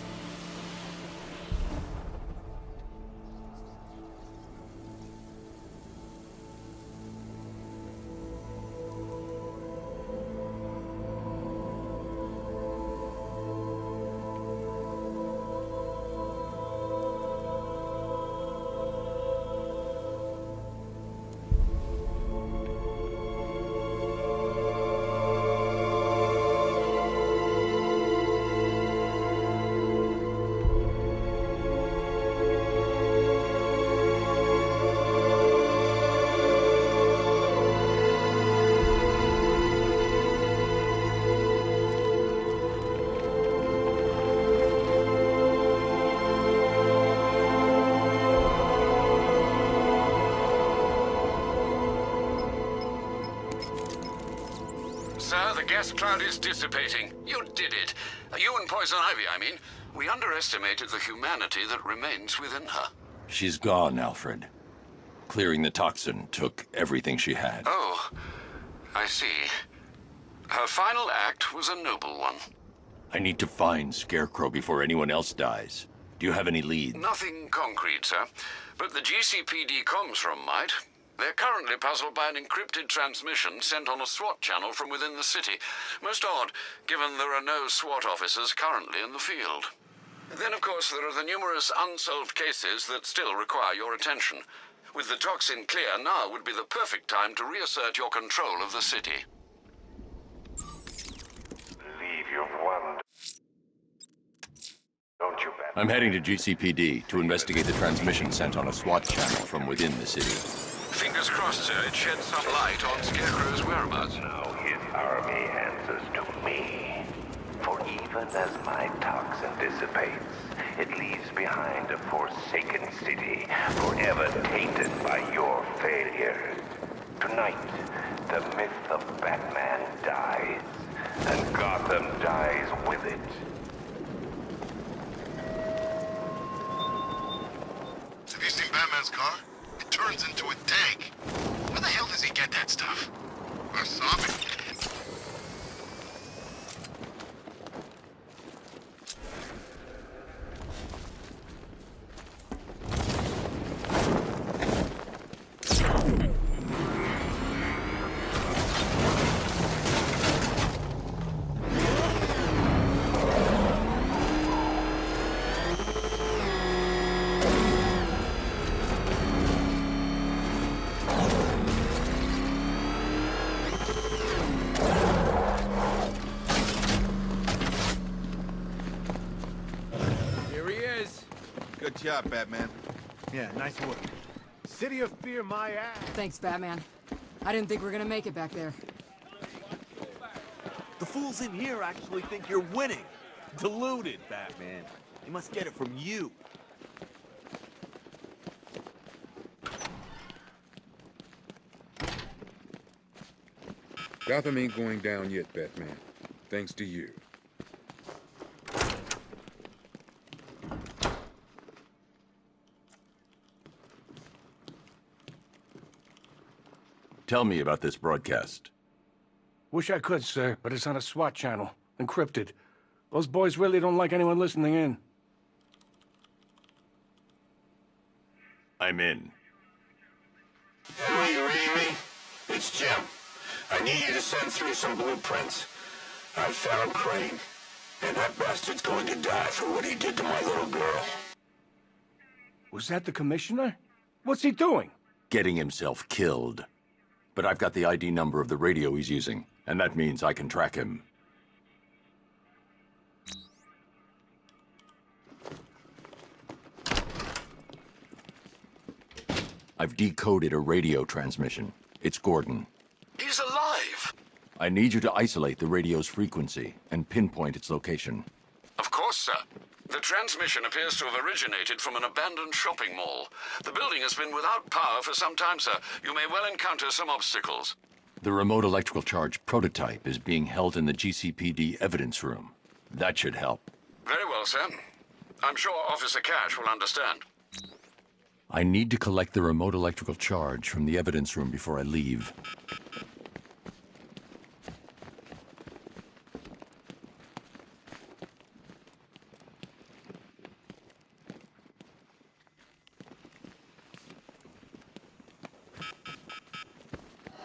Sir, the gas cloud is dissipating. You did it. You and Poison Ivy, I mean. We underestimated the humanity that remains within her. She's gone, Alfred. Clearing the toxin took everything she had. Oh, I see. Her final act was a noble one. I need to find Scarecrow before anyone else dies. Do you have any leads? Nothing concrete, sir. But the GCPD comms room might. They're currently puzzled by an encrypted transmission sent on a SWAT channel from within the city. Most odd, given there are no SWAT officers currently in the field. Then, of course, there are the numerous unsolved cases that still require your attention. With the toxin clear, now would be the perfect time to reassert your control of the city. Leave your wonder. Don't you bet? I'm heading to GCPD to investigate the transmission sent on a SWAT channel from within the city. Fingers crossed, sir, it sheds some light on Scarecrow's whereabouts. Now his army answers to me. For even as my toxin dissipates, it leaves behind a forsaken city, forever tainted by your failures. Tonight, the myth of Batman dies, and Gotham dies with it. Have you seen Batman's car? It turns into a tank. Where the hell does he get that stuff? Wasabi. Good job, Batman. Yeah, nice work. City of Fear my ass. Thanks, Batman. I didn't think we were gonna make it back there. The fools in here actually think you're winning. Deluded, Batman. They must get it from you. Gotham ain't going down yet, Batman. Thanks to you. Tell me about this broadcast. Wish I could, sir, but it's on a SWAT channel. Encrypted. Those boys really don't like anyone listening in. I'm in. Are you reading me? It's Jim. I need you to send through some blueprints. I found Crane. And that bastard's going to die for what he did to my little girl. Was that the commissioner? What's he doing? Getting himself killed. But I've got the ID number of the radio he's using, and that means I can track him. I've decoded a radio transmission. It's Gordon. He's alive! I need you to isolate the radio's frequency and pinpoint its location. Of course, sir. The transmission appears to have originated from an abandoned shopping mall. The building has been without power for some time, sir. You may well encounter some obstacles. The remote electrical charge prototype is being held in the GCPD evidence room. That should help. Very well, sir. I'm sure Officer Cash will understand. I need to collect the remote electrical charge from the evidence room before I leave.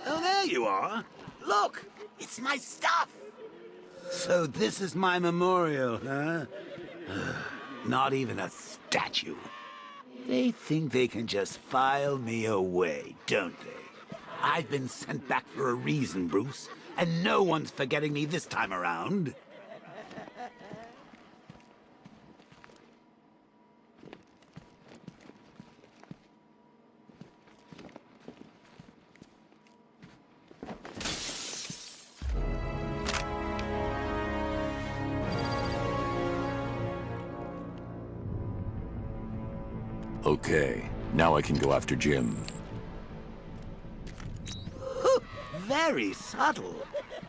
Oh, there you are. Look, it's my stuff. So this is my memorial, huh? Not even a statue. They think they can just file me away, don't they? I've been sent back for a reason, Bruce, and no one's forgetting me this time around. Okay, now I can go after Jim. Very subtle.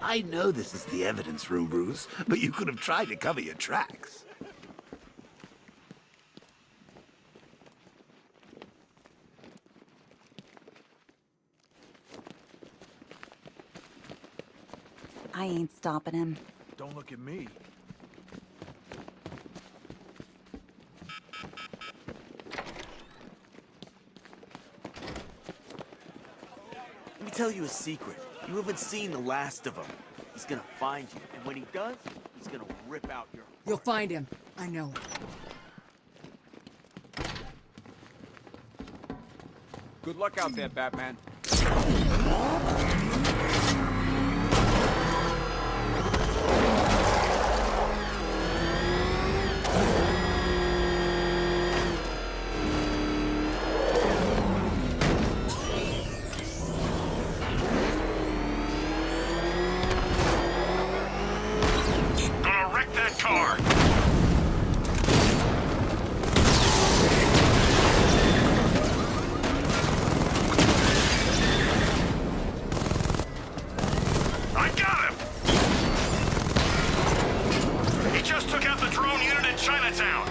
I know this is the evidence room, Bruce, but you could have tried to cover your tracks. I ain't stopping him. Don't look at me. Let me tell you a secret. You haven't seen the last of him. He's gonna find you, and when he does, he's gonna rip out your... You'll find him. I know. Good luck out there, Batman. Gonna wreck that car! I got him! He just took out the drone unit in Chinatown!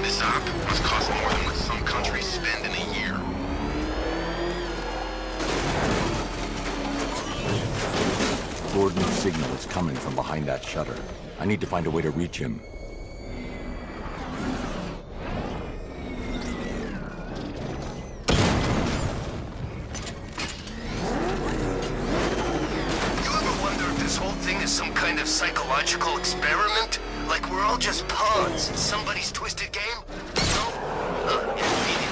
This op must cost more than what some countries spend in a year. Gordon's signal is coming from behind that shutter. I need to find a way to reach him. You ever wonder if this whole thing is some kind of psychological experiment? Like we're all just pawns in somebody's twisted game? No? Indeed.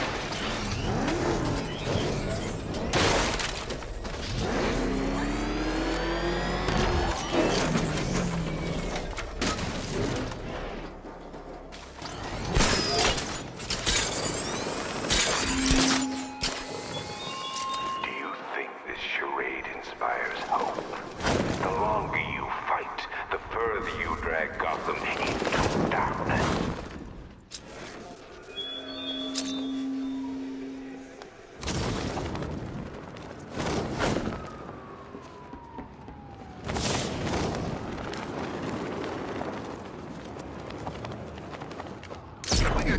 Do you think this charade inspires hope? The longer you fight, the further you drag Gotham into darkness.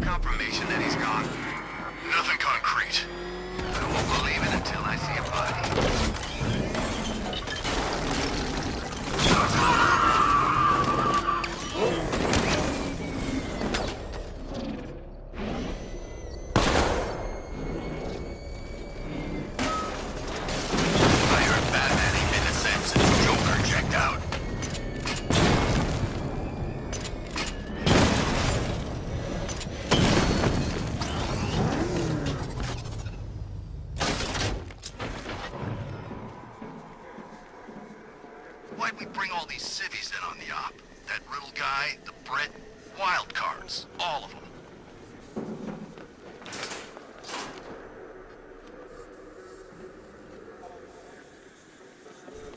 confirmation that he's gone? Nothing concrete. I won't believe it until I see a body. Why'd we bring all these civvies in on the op? That Riddle guy, the Brit, wild cards, all of them.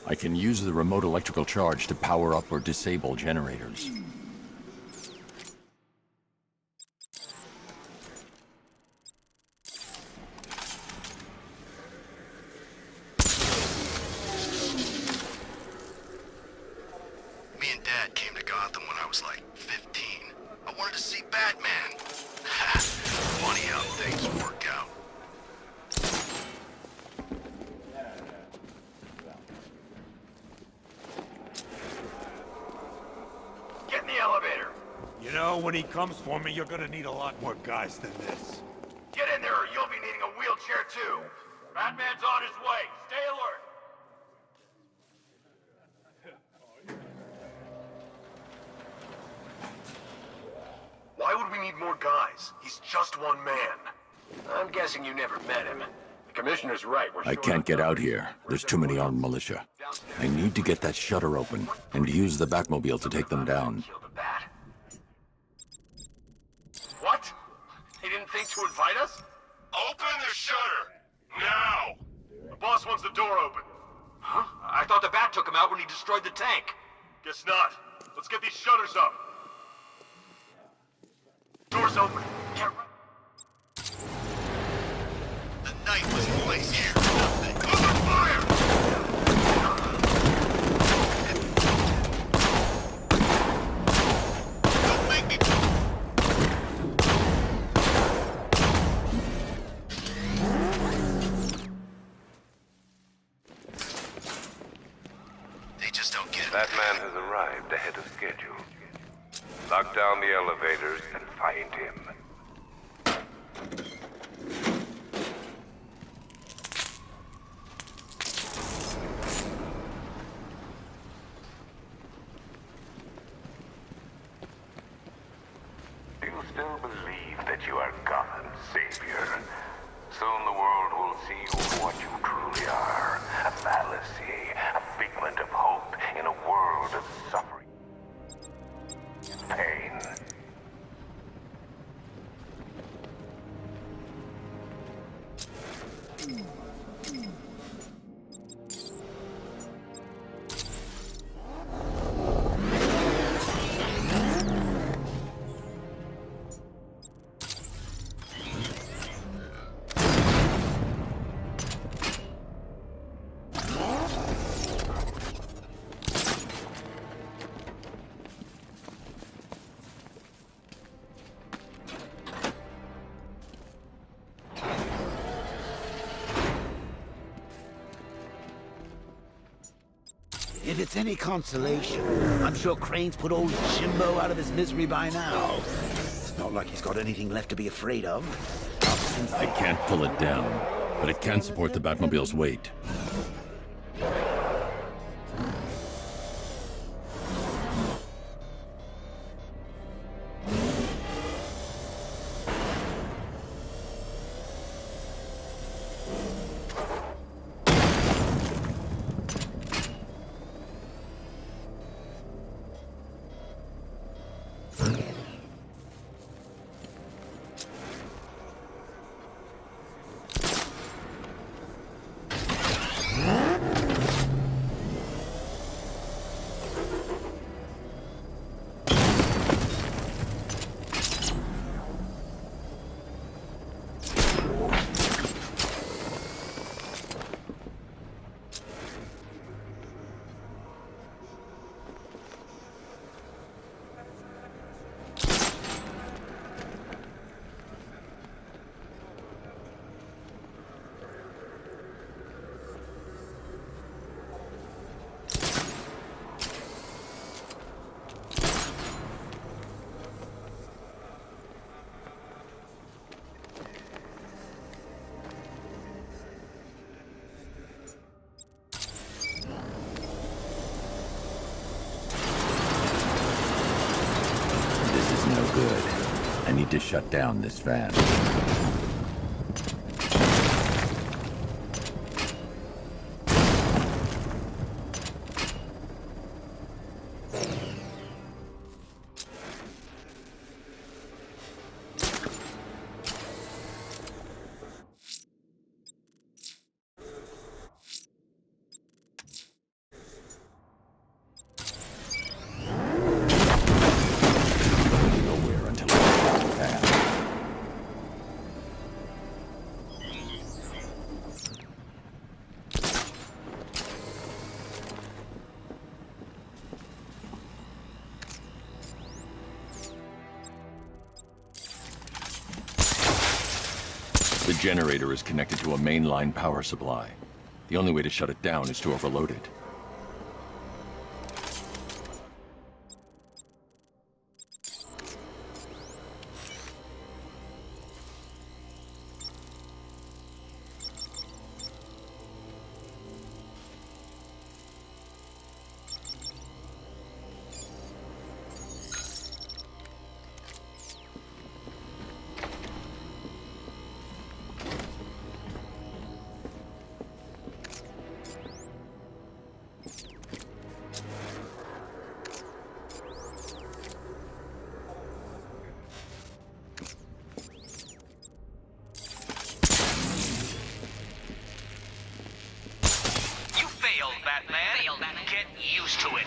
I can use the remote electrical charge to power up or disable generators. Me and Dad came to Gotham when I was like 15. I wanted to see Batman. Funny how things work out. Get in the elevator. You know, when he comes for me, you're gonna need a lot more guys than this. Get in there or you'll be needing a wheelchair too. Batman's on his way. Stay alert. Why would we need more guys? He's just one man. I'm guessing you never met him. The commissioner's right. I can't get out here. There's too many armed militia. I need to get that shutter open and use the Batmobile to take them down. What? He didn't think to invite us? Open the shutter! Now! The boss wants the door open. Huh? I thought the Bat took him out when he destroyed the tank. Guess not. Let's get these shutters up. Door's open. Get The night was placed here. Nothing. Open fire! Don't make me... They just don't get it. Batman has arrived ahead of schedule. Lock down the elevators and find him. Do you still believe that you are Gotham's savior? Soon the world will see you for what you truly are. A fallacy, a figment of hope in a world of suffering and pain. If it's any consolation, I'm sure Crane's put old Jimbo out of his misery by now. It's not like he's got anything left to be afraid of. I can't pull it down, but it can support the Batmobile's weight. Good. I need to shut down this van. The generator is connected to a mainline power supply. The only way to shut it down is to overload it. Batman. Get used to it.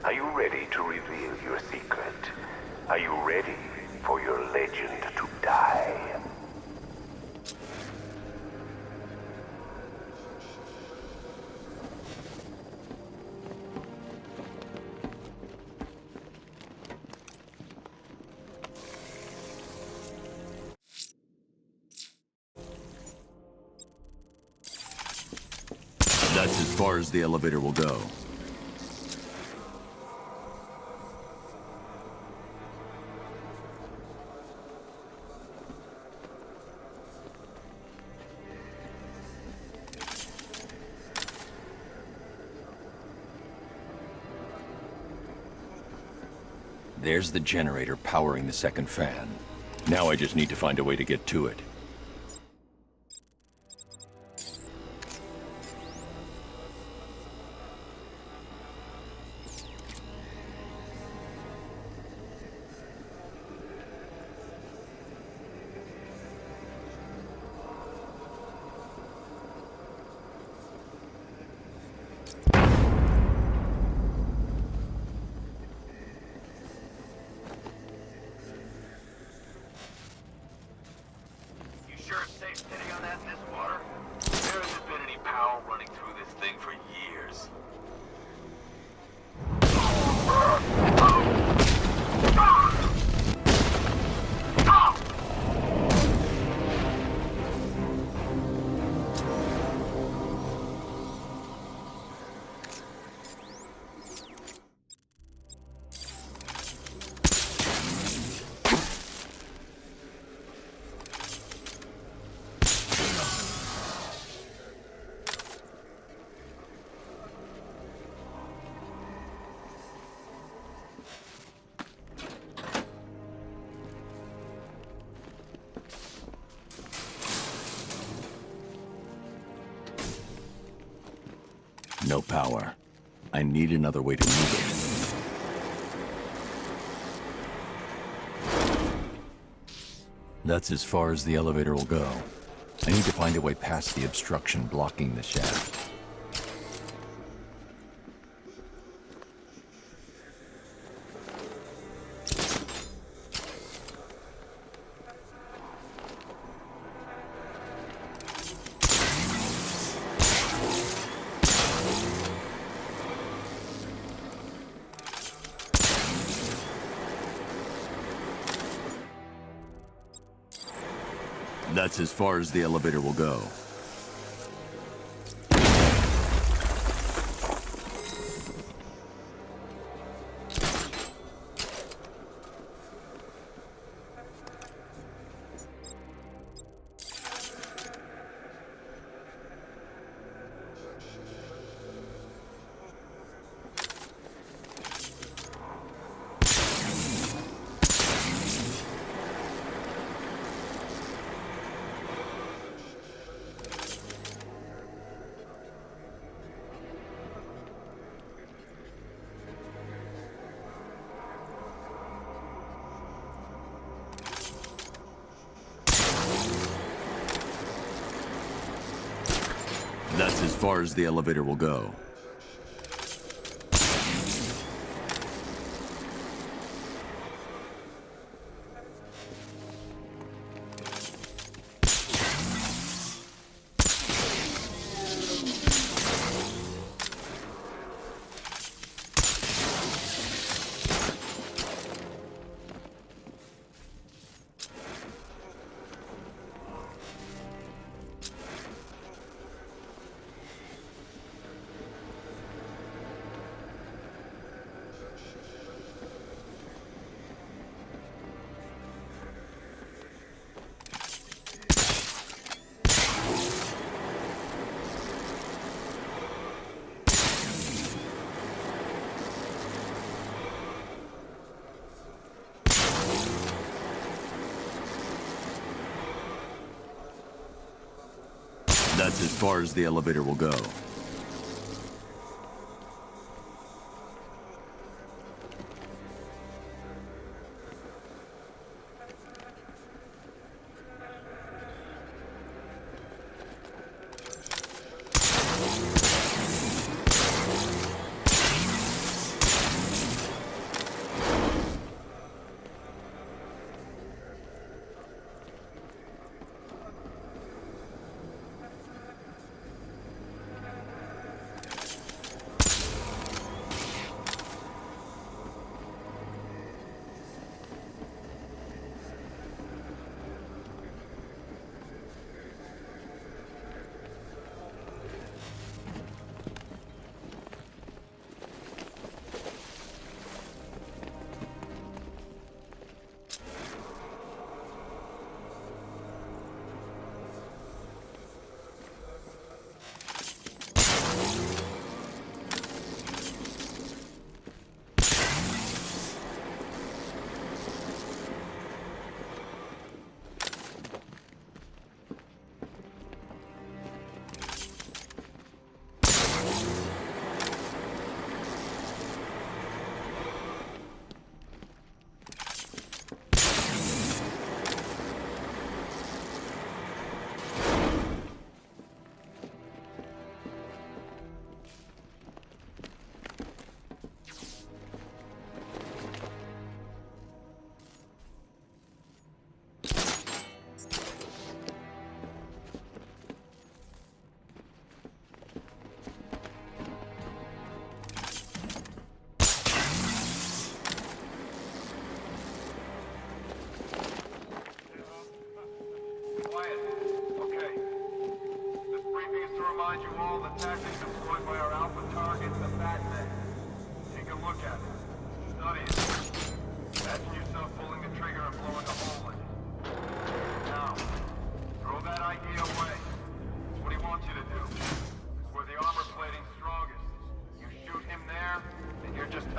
Are you ready to reveal your secret? Are you ready for your legend to die? That's as far as the elevator will go. There's the generator powering the second fan. Now I just need to find a way to get to it. You sure it's safe sitting on that in this water? There hasn't been any power running through this thing for years. No power. I need another way to move it. That's as far as the elevator will go. I need to find a way past the obstruction blocking the shaft. That's as far as the elevator will go. That's as far as the elevator will go. That's as far as the elevator will go.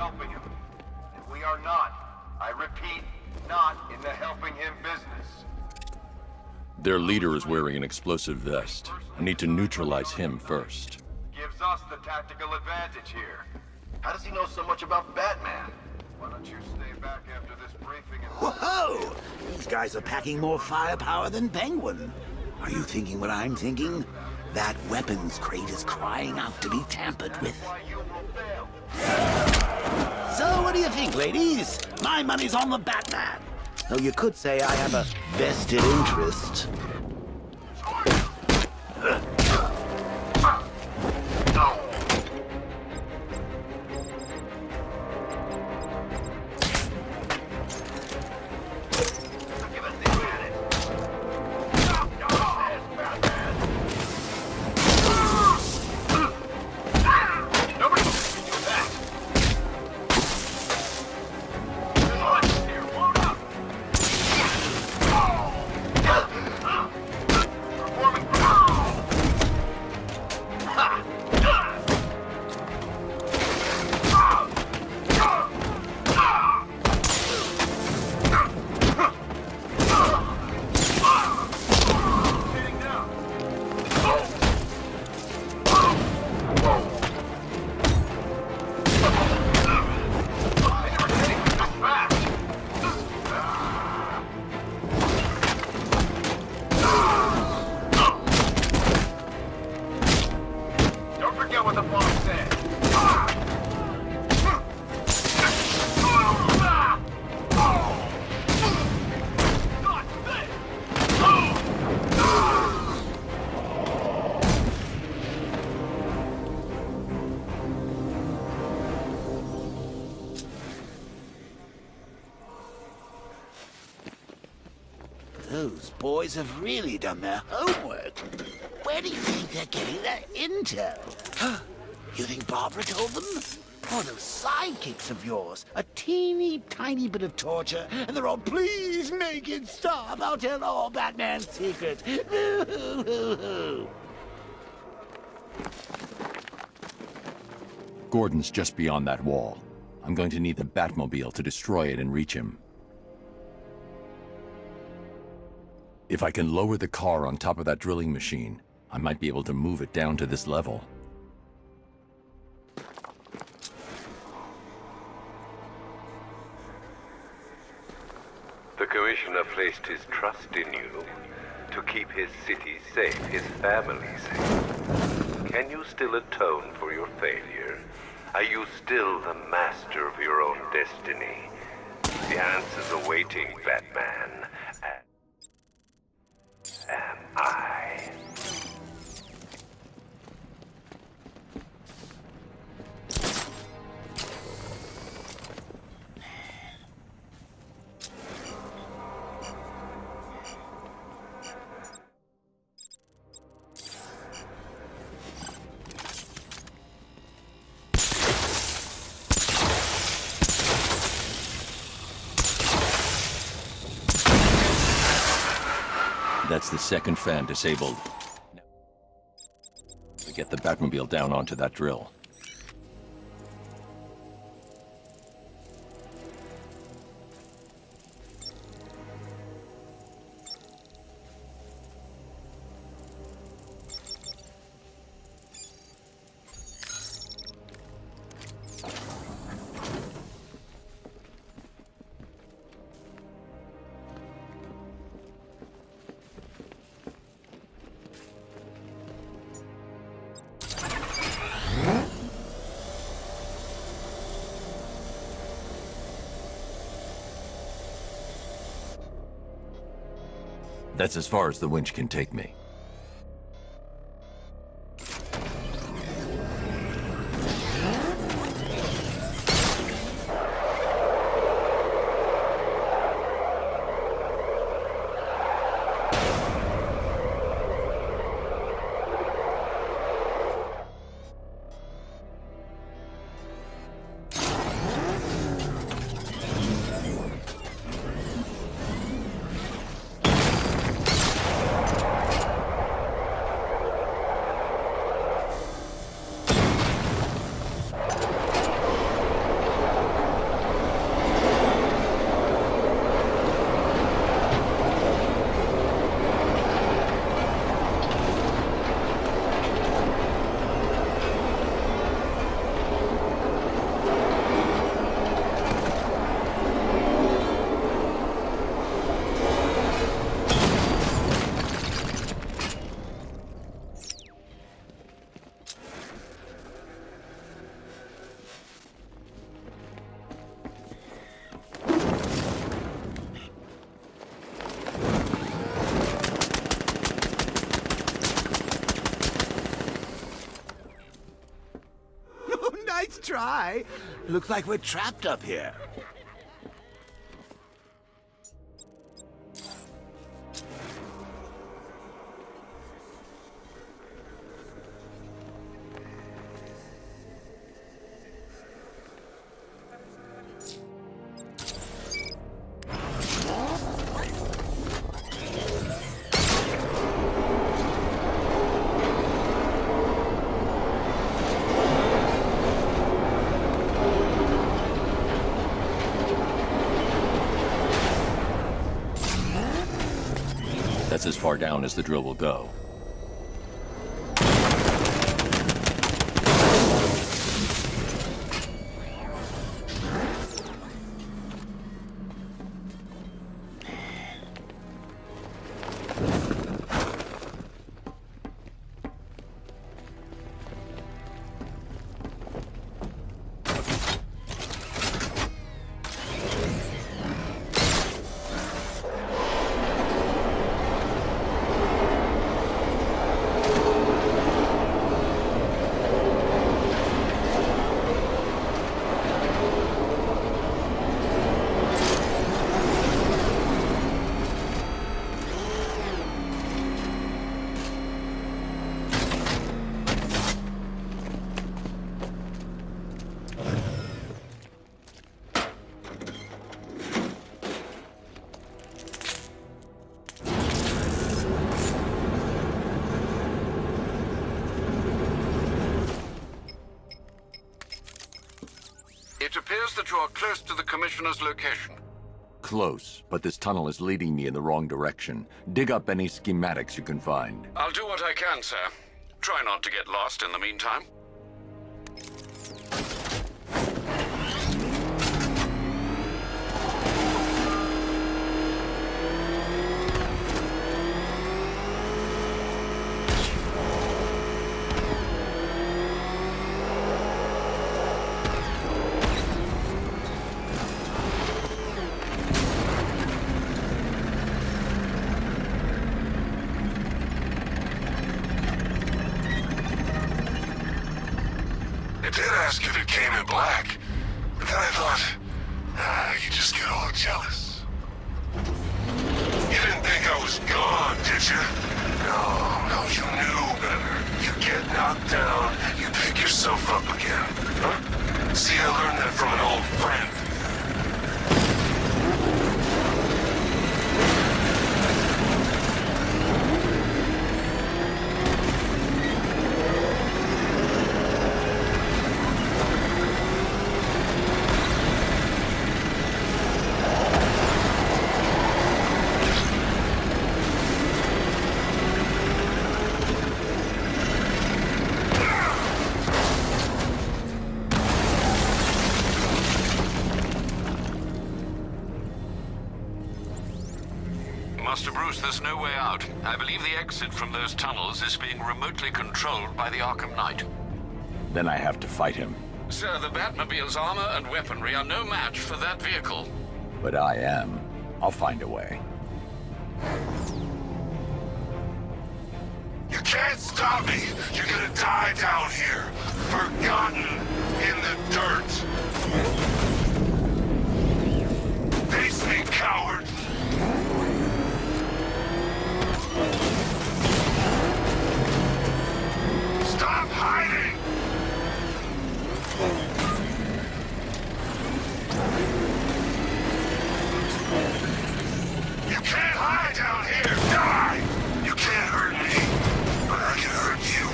helping him. And we are not, I repeat, not in the helping him business. Their leader is wearing an explosive vest. I need to neutralize him first. Gives us the tactical advantage here. How does he know so much about Batman? Why don't you stay back after this briefing and... Whoa! These guys are packing more firepower than Penguin. Are you thinking what I'm thinking? That weapons crate is crying out to be tampered with. So what do you think, ladies? My money's on the Batman. Though you could say I have a vested interest. Those boys have really done their homework. Where do you think they're getting their intel? You think Barbara told them? Oh, those sidekicks of yours. A teeny tiny bit of torture, and they're all, please make it stop. I'll tell all Batman's secrets. Gordon's just beyond that wall. I'm going to need the Batmobile to destroy it and reach him. If I can lower the car on top of that drilling machine, I might be able to move it down to this level. The Commissioner placed his trust in you to keep his city safe, his family safe. Can you still atone for your failure? Are you still the master of your own destiny? The answer's awaiting, Batman. Am I? That's the second fan disabled. To get the Batmobile down onto that drill. That's as far as the winch can take me. try. Looks like we're trapped up here. That's as far down as the drill will go. It appears that you are close to the Commissioner's location. Close, but this tunnel is leading me in the wrong direction. Dig up any schematics you can find. I'll do what I can, sir. Try not to get lost in the meantime. I did ask if it came in black, but then I thought, you just get all jealous. You didn't think I was gone, did you? No, you knew better. You get knocked down, you pick yourself up again. Huh? See, I learned that from an old friend. Master Bruce, there's no way out. I believe the exit from those tunnels is being remotely controlled by the Arkham Knight. Then I have to fight him. Sir, the Batmobile's armor and weaponry are no match for that vehicle. But I am. I'll find a way. You can't stop me! You're gonna die down here, forgotten in the dirt! Face me, coward! Stop hiding! You can't hide down here! Die! You can't hurt me, but I can hurt you.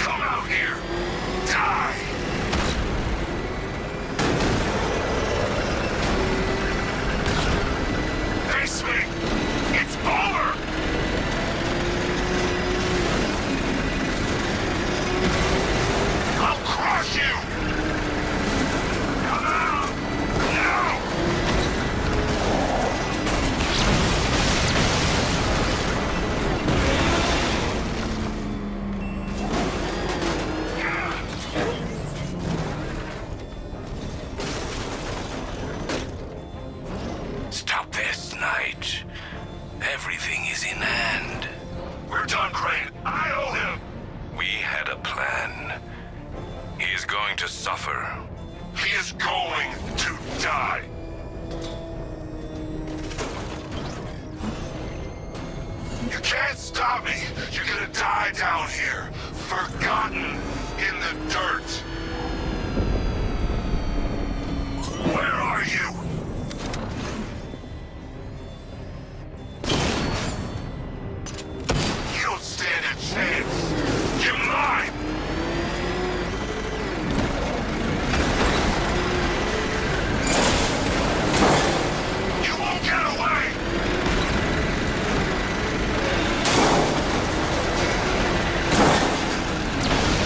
Come out here! Die! is going to suffer. He is going to die. You can't stop me. You're gonna die down here, forgotten in the dirt. Where are you? You don't stand a chance. You're mine. You won't get away.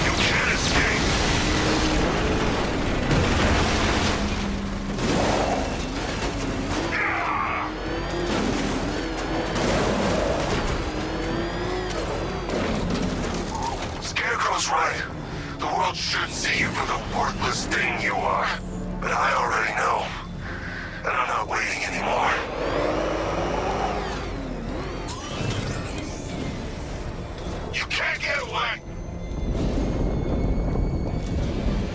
You can't escape. Scarecrow's right. The world should see you for the worthless thing you are. But I already know. And I'm not waiting anymore. You can't get away!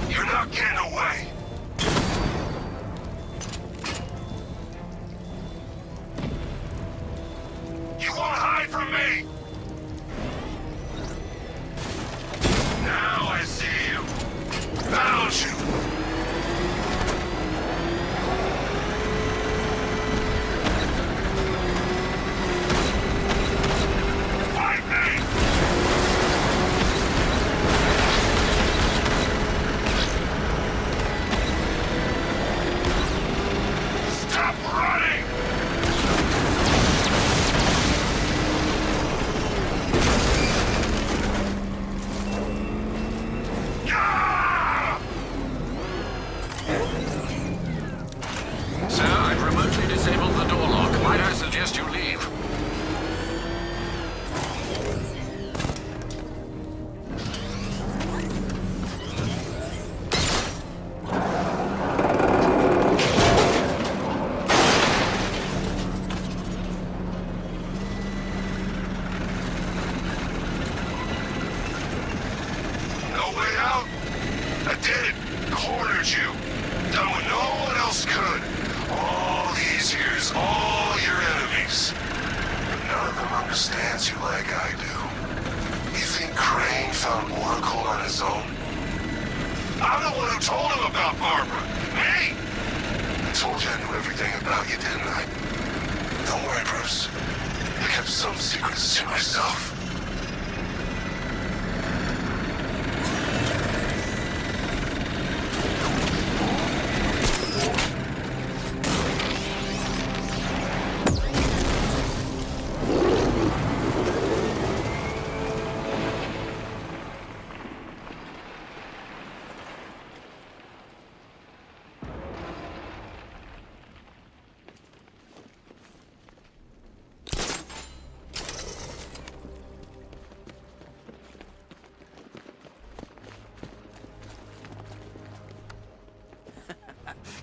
You're not getting away! You won't hide from me! Now I see you! Found you! Fight me! Stop running! Ah! Sir, I've remotely disabled the door lock. Might I suggest you leave? No way out? I did it. Cornered you. Done what no one else could. All these years, all your enemies. But none of them understands you like I do. You think Crane found Oracle on his own? I'm the one who told him about Barbara. Me! I told you I knew everything about you, didn't I? Don't worry, Bruce. I kept some secrets to myself.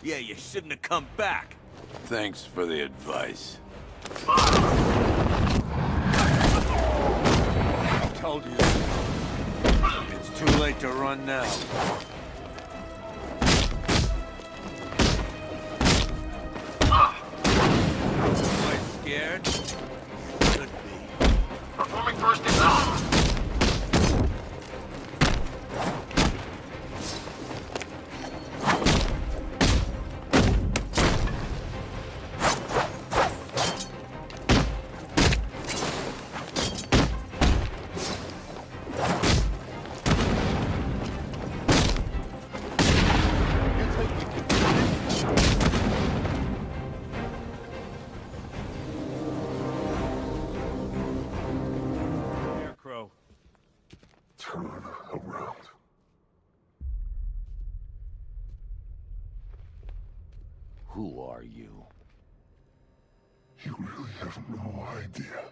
Yeah, you shouldn't have come back. Thanks for the advice. I told you. It's too late to run now. Am I scared? Could be. Performing first in Scarecrow. Turn around. Who are you? You really have no idea.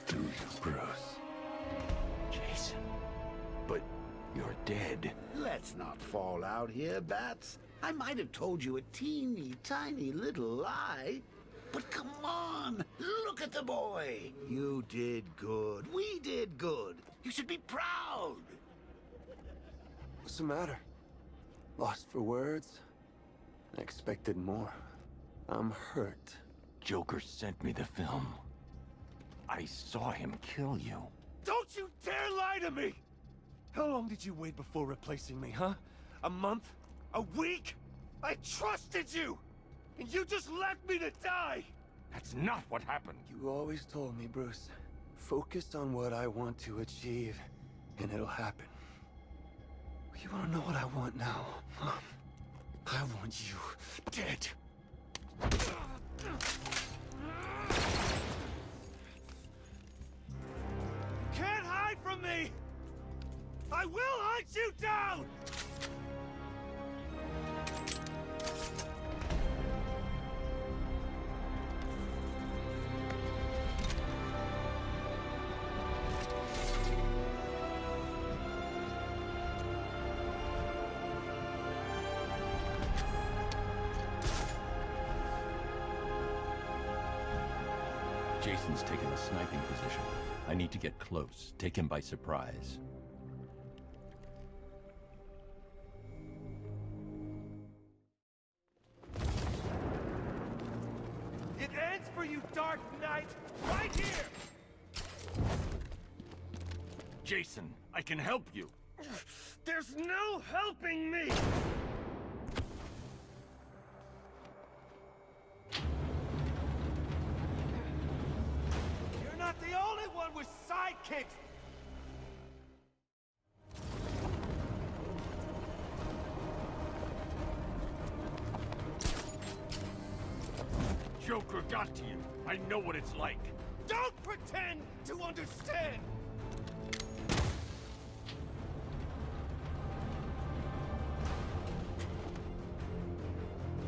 Do you, Bruce? Jason. But you're dead. Let's not fall out here, Bats. I might have told you a teeny tiny little lie. But come on, look at the boy. You did good. We did good. You should be proud. What's the matter? Lost for words? I expected more. I'm hurt. Joker sent me the film. I saw him kill you. Don't you dare lie to me! How long did you wait before replacing me, huh? A month? A week? I trusted you! And you just left me to die! That's not what happened. You always told me, Bruce. Focus on what I want to achieve, and it'll happen. You wanna know what I want now, huh? I want you dead. You can't hide from me! I will hunt you down! Jason's taken a sniping position. I need to get close, take him by surprise. It ends for you, Dark Knight, right here! Jason, I can help you. There's no helping me! You're not the only one with sidekicks! Joker got to you. I know what it's like. Don't pretend to understand!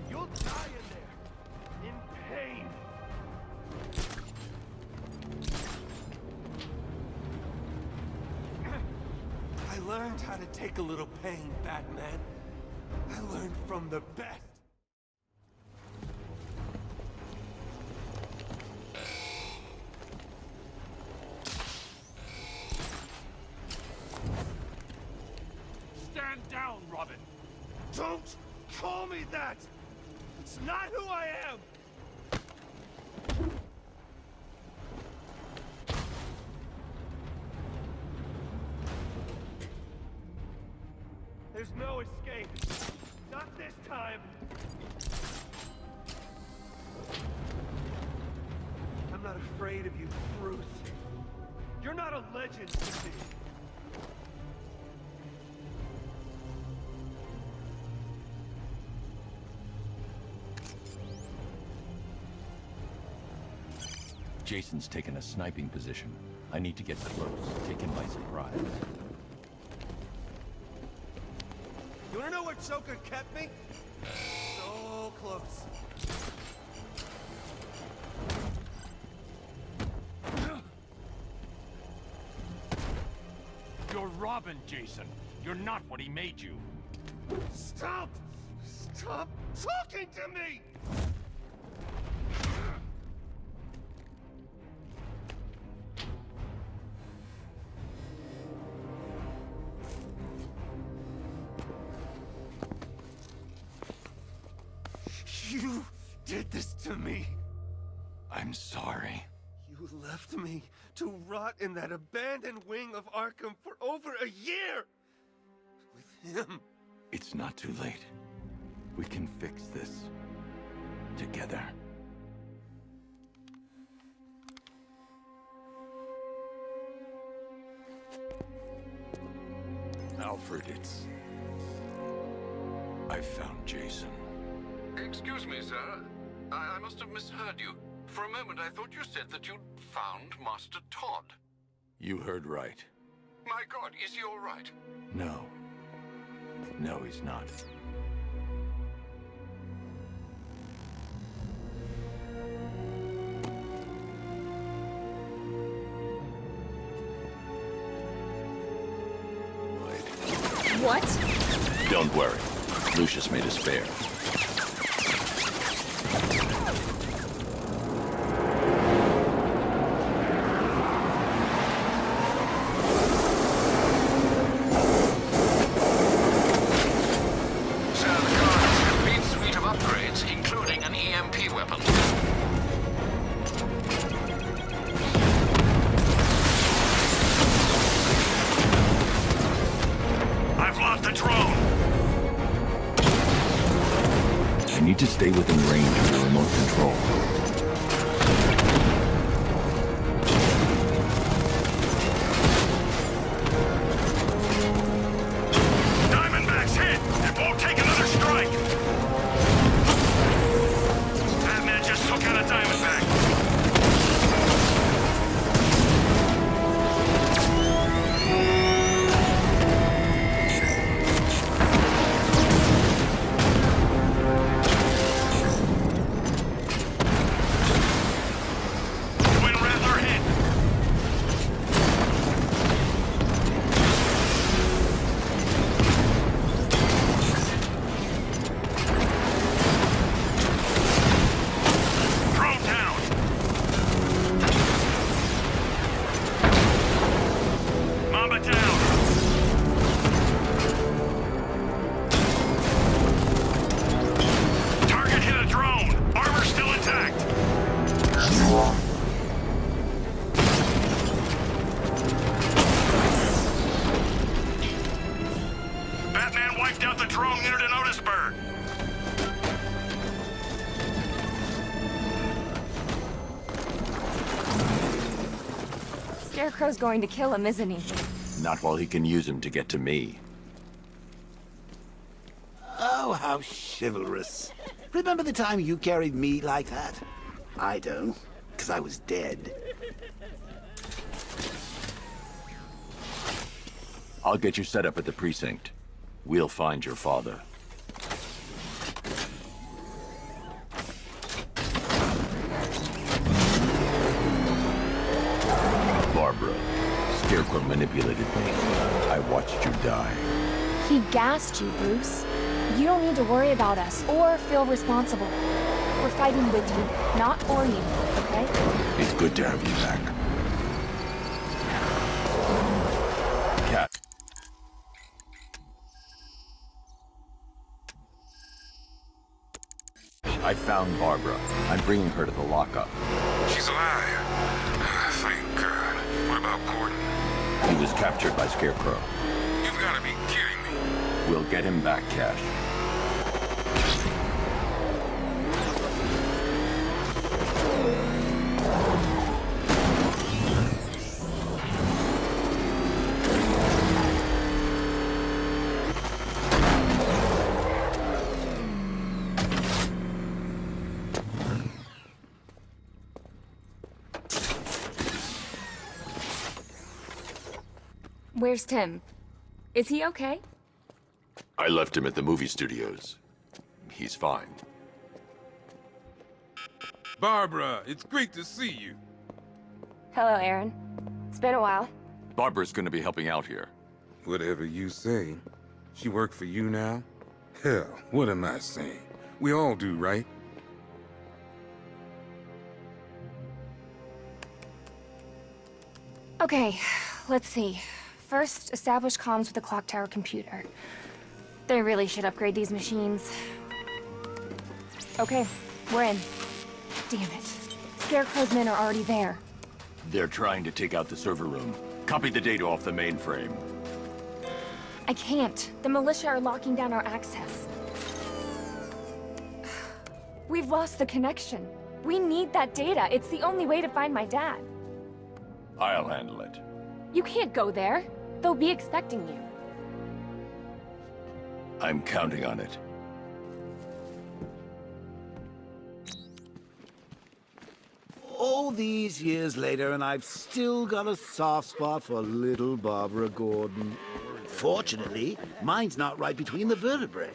You'll die in there, in pain. I learned how to take a little pain, Batman. I learned from the best. Stand down, Robin. Don't call me that! It's not who I am! There's no escape. Not this time. I'm not afraid of you, Bruce. You're not a legend to me. Jason's taken a sniping position. I need to get close, take him by surprise. You wanna know where Joker kept me? So close. You're Robin, Jason. You're not what he made you. Stop! Stop talking to me! You did this to me. I'm sorry. You left me to rot in that abandoned wing of Arkham for over a year! With him. It's not too late. We can fix this. Together. Alfred, I found Jason. Excuse me, sir. I must have misheard you. For a moment, I thought you said that you'd found Master Todd. You heard right. My God, is he all right? No. No, he's not. What? Don't worry. Lucius made a spare. the drone! I need to stay within range of the remote control. Diamondback's hit! It won't take another strike! Batman just took out a Diamondback! Twin Rattler hit! Drone down! Mamba down! Target hit a drone! Armor still intact! Batman wiped out the drone near to Noticeberg! Scarecrow's going to kill him, isn't he? Not while he can use him to get to me. Oh, how chivalrous. Remember the time you carried me like that? I don't, because I was dead. I'll get you set up at the precinct. We'll find your father. Barbara, Scarecrow manipulated me. I watched you die. He gassed you, Bruce. You don't need to worry about us or feel responsible. We're fighting with you, not for you, okay? It's good to have you back. Cat. I found Barbara. I'm bringing her to the lockup. She's alive. Thank God. What about Gordon? He was captured by Scarecrow. You've got to be kidding me. We'll get him back, Cash. Where's Tim? Is he okay? I left him at the movie studios. He's fine. Barbara, it's great to see you. Hello, Aaron. It's been a while. Barbara's gonna be helping out here. Whatever you say. She work for you now? Hell, what am I saying? We all do, right? Okay, let's see. First, establish comms with the clock tower computer. They really should upgrade these machines. Okay, we're in. Damn it. Scarecrow's men are already there. They're trying to take out the server room. Copy the data off the mainframe. I can't. The militia are locking down our access. We've lost the connection. We need that data. It's the only way to find my dad. I'll handle it. You can't go there. They'll be expecting you. I'm counting on it. All these years later, and I've still got a soft spot for little Barbara Gordon. Fortunately, mine's not right between the vertebrae.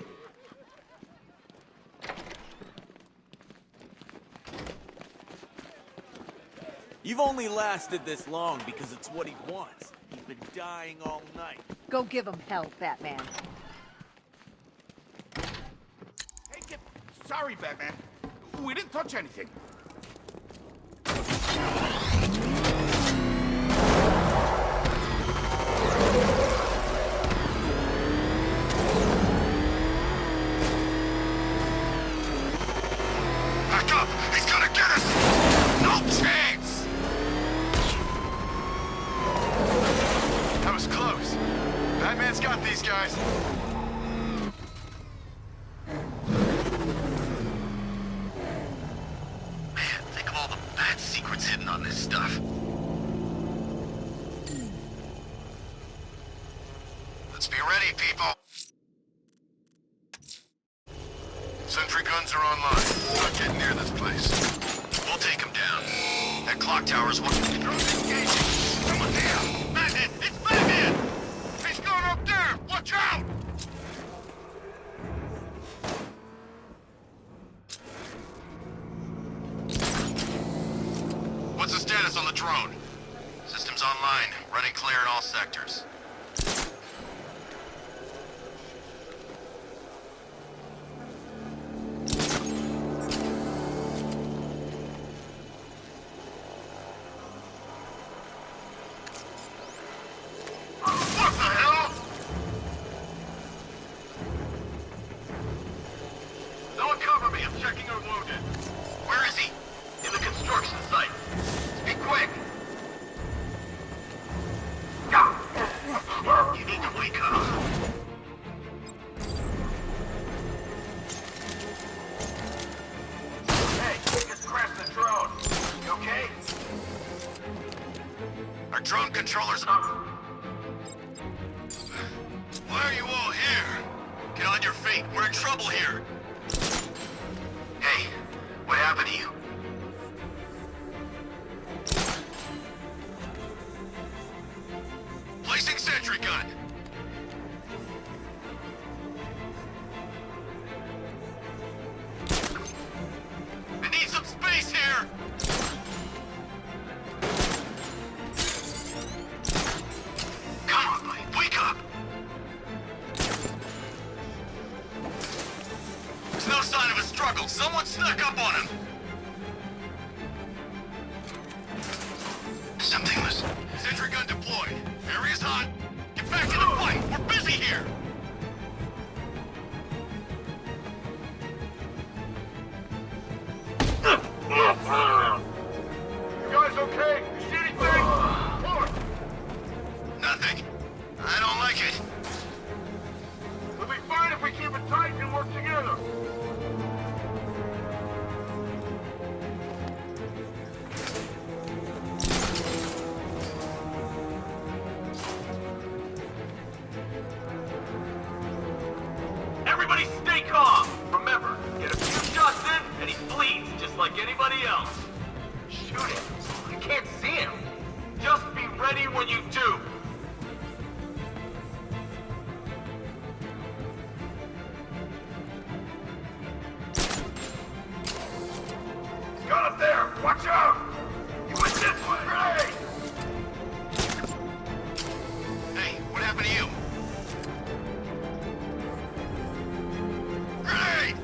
You've only lasted this long because it's what he wants. He's been dying all night. Go give him hell, Batman. Hey, kid. Sorry, Batman. We didn't touch anything. Back up! He's gonna get us! No chance! That was close. Batman's got these guys. guns are online. Not getting near this place. We'll take him down. That clock tower's one. Drone's engaging. Someone's here. Batman! It's Batman! He's going up there! Watch out! What's the status on the drone? Systems online. Running clear in all sectors. Our drone controllers are... Why are you all here? Get on your feet. We're in trouble here. Hey, what happened to you? Placing sentry gun. I need some space here. Someone snuck up on him! Something was... Sentry gun deployed. Area's hot. Get back to the fight! We're busy here! You guys okay? You see anything? What? Nothing. I don't like it. We'll be fine if we keep it tight and work together. Everybody stay calm! Remember, get a few shots in, and he bleeds just like anybody else. Shoot him. I can't see him. Just be ready when you do. He's got up there! Watch out! He went this way! Hey! Hey, what happened to you? Grenade!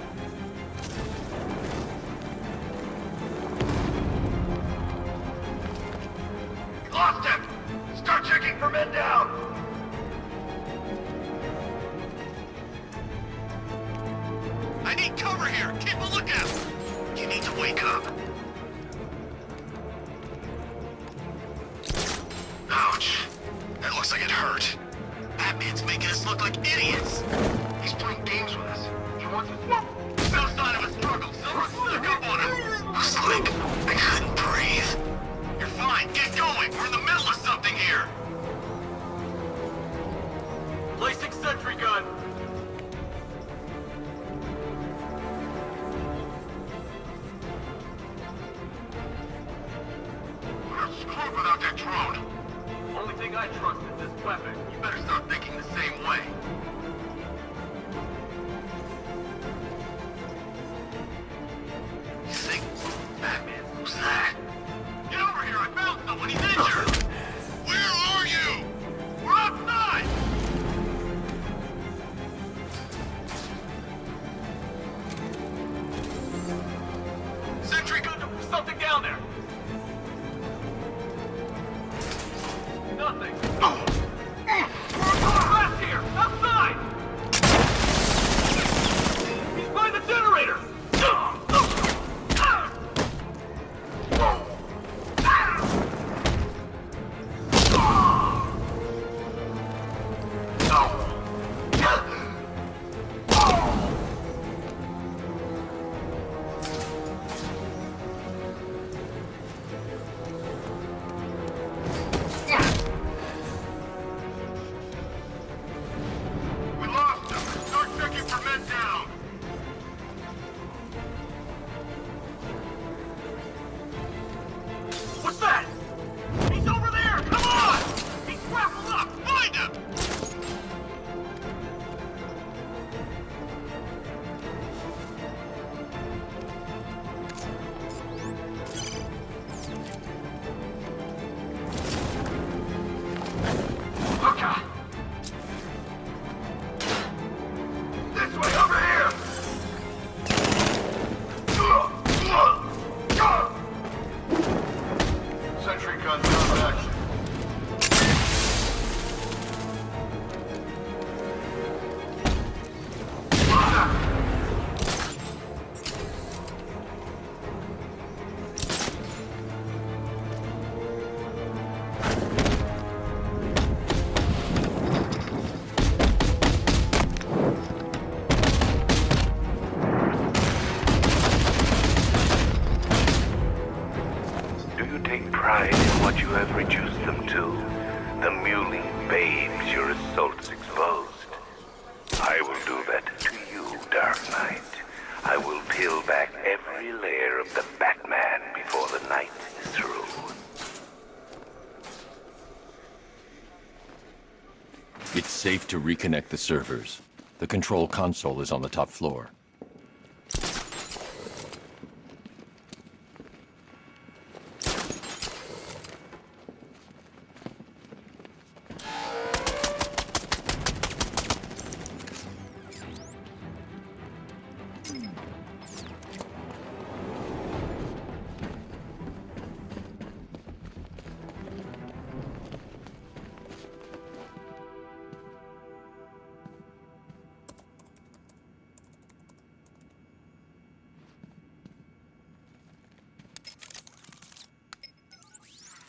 Lost him! Start checking for men down! I need cover here! Keep a lookout! You need to wake up. Ouch. That looks like it hurt. Batman's making us look like idiots. He's playing games with us. He wants us... No sign of a struggle. Someone snuck up on him. Looks like I couldn't breathe. You're fine. Get going. We're in the middle of something here. Placing sentry gun. We're screwed without that drone. Only thing I trust is this weapon. You better start thinking the same way. You think Batman knows that? Get over here! I found someone! He's injured! Where are you? We're outside! Sentry gun, something down there! Nothing. Left here! Outside! He's by the generator! to. The mewling babes your assaults exposed. I will do that to you, Dark Knight. I will peel back every layer of the Batman before the night is through. It's safe to reconnect the servers. The control console is on the top floor.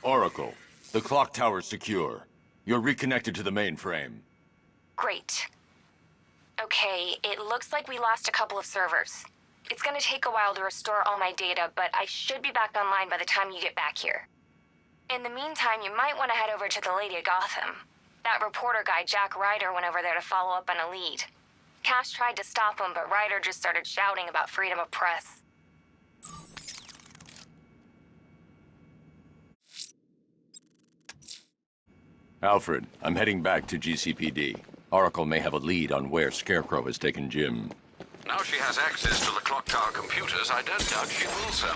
Oracle, the clock tower's secure. You're reconnected to the mainframe. Great. Okay, it looks like we lost a couple of servers. It's gonna take a while to restore all my data, but I should be back online by the time you get back here. In the meantime, you might want to head over to the Lady of Gotham. That reporter guy, Jack Ryder, went over there to follow up on a lead. Cash tried to stop him, but Ryder just started shouting about freedom of press. Alfred, I'm heading back to GCPD. Oracle may have a lead on where Scarecrow has taken Jim. Now she has access to the clock tower computers, I don't doubt she will, sir.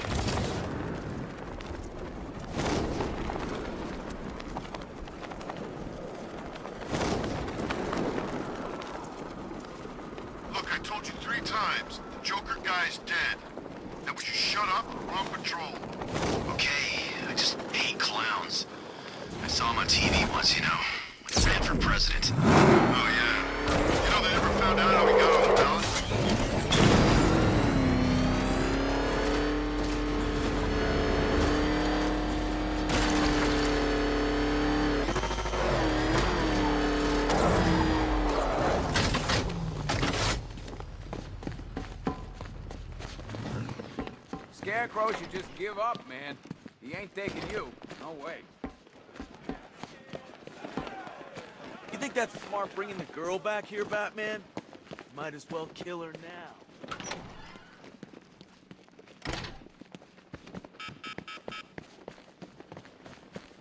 Look, I told you 3 times. The Joker guy's dead. Now would you shut up? We're on patrol. Okay, I just hate clowns. I saw him on TV once, you know. When he ran for president. Oh, yeah. You know, they never found out how he got on the ballot. Scarecrow should just give up, man. He ain't taking you. No way. You think that's smart bringing the girl back here, Batman? Might as well kill her now.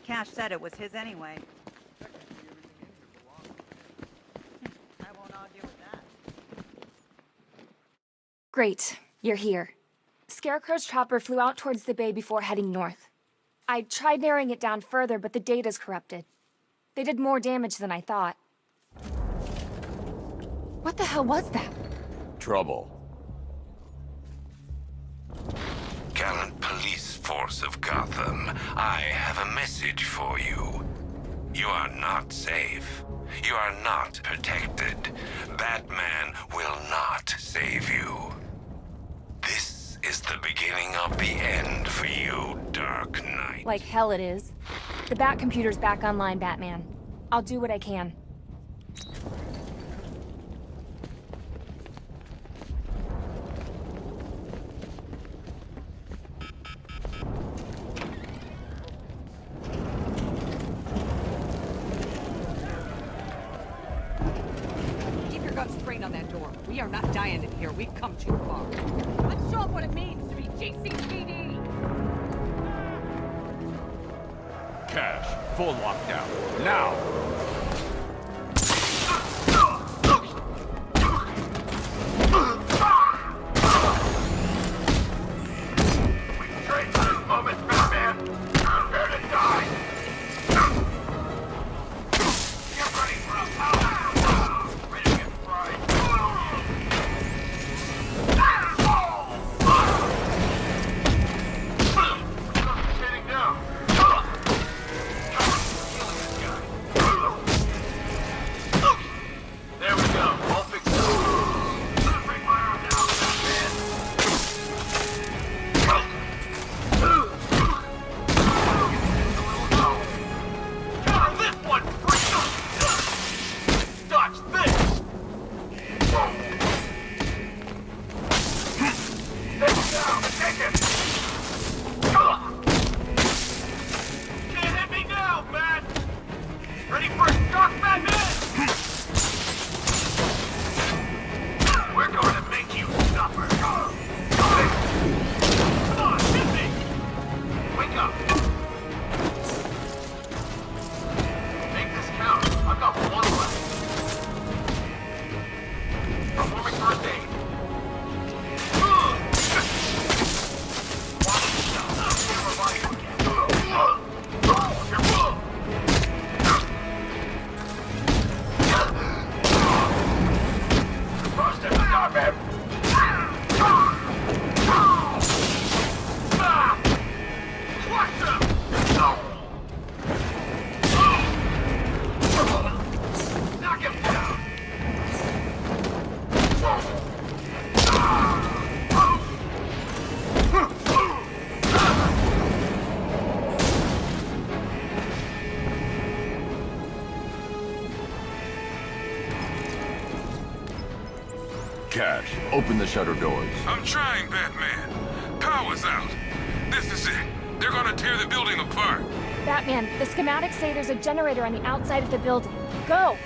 Cash said it was his anyway. I won't argue with that. Great, you're here. Scarecrow's chopper flew out towards the bay before heading north. I tried narrowing it down further, but the data's corrupted. They did more damage than I thought. What the hell was that? Trouble. Gallant police force of Gotham, I have a message for you. You are not safe. You are not protected. Batman will not save you. This is the beginning of the end for you, Dark Knight. Like hell it is. The Bat computer's back online, Batman. I'll do what I can. Keep your guns trained on that door. We are not dying in here. We've come too far. Let's show them what it means to be GCPD. Cash, full lockdown. Now! Performing first aid. Stop him! Knock him down! Cash, open the shutter doors. I'm trying, Batman. Power's out. This is it. They're gonna tear the building apart. Batman, the schematics say there's a generator on the outside of the building. Go!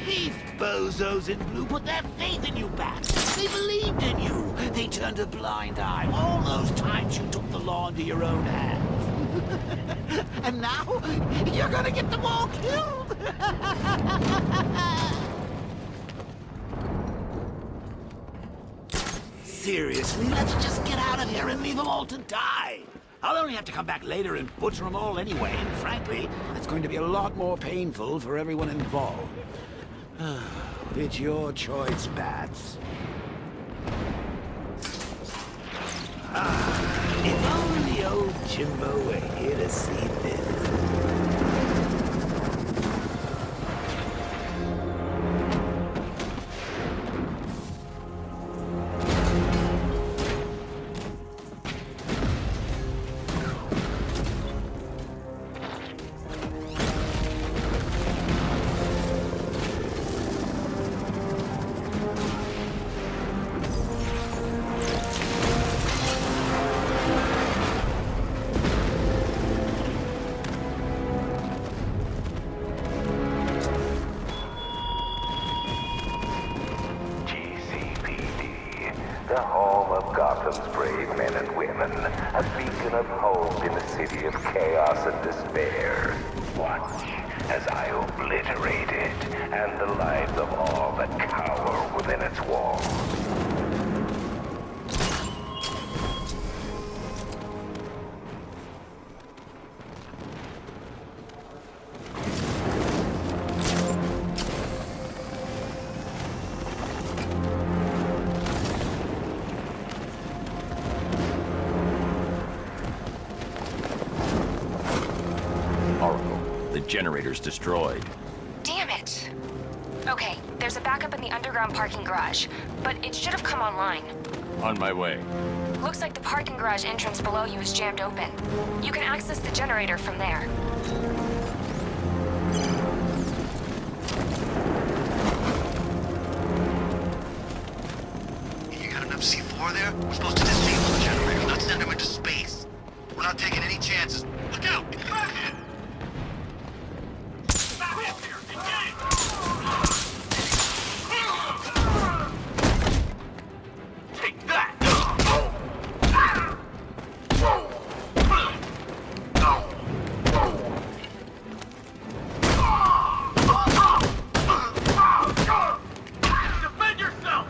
These bozos in blue put their faith in you, Bat. They believed in you. They turned a blind eye all those times you took the law into your own hands. And now, you're gonna get them all killed! Seriously, let's just get out of here and leave them all to die. I'll only have to come back later and butcher them all anyway, and frankly, it's going to be a lot more painful for everyone involved. It's your choice, Bats. If only old Jimbo were here to see this. The home of Gotham's brave men and women, a beacon of hope in a city of chaos and despair. Watch as I obliterate it and the lives of all that cower within its walls. The generator's destroyed. Damn it. Okay, there's a backup in the underground parking garage, but it should have come online. On my way. Looks like the parking garage entrance below you is jammed open. You can access the generator from there. You got enough C4 there? We're supposed to disable the generator, not send him into space. We're not taking any chances. Look out! Get out of here! Take that! Defend yourself!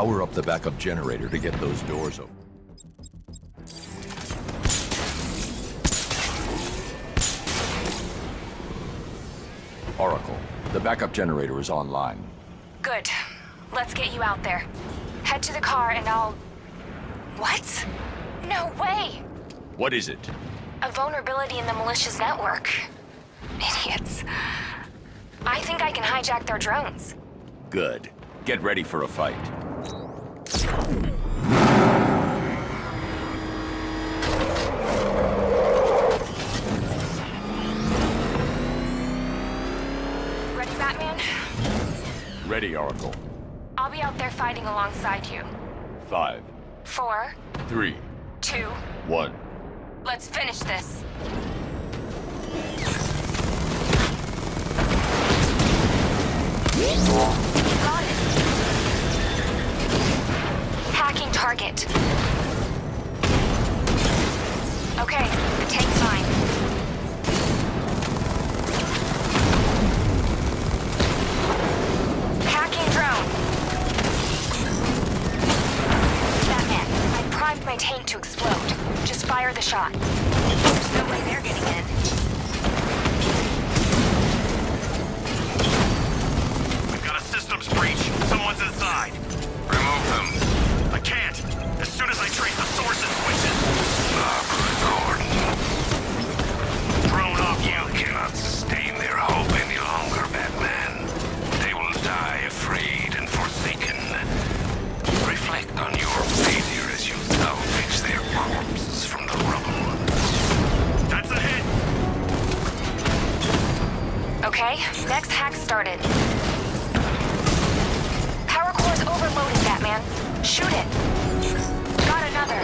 Power up the backup generator to get those doors open. Oracle, the backup generator is online. Good. Let's get you out there. Head to the car and I'll... What? No way! What is it? A vulnerability in the malicious network. Idiots. I think I can hijack their drones. Good. Get ready for a fight. Ready, Batman? Ready, Oracle. I'll be out there fighting alongside you. 5, 4, 3, 2, 1. let's finish this. Got it. Hacking target. Okay, the tank's fine. Hacking drone. Batman, I primed my tank to explode. Just fire the shot. There's no way they're getting in. We've got a systems breach. Someone's inside. Remove them. I can't. As soon as I trace the source and switches. Drone off you. You cannot sustain their hope any longer, Batman. They will die afraid and forsaken. Reflect on your failure as you salvage their corpses from the rubble. That's a hit. Okay, next hack started. Power core's overloaded, Batman. Shoot it. Got another.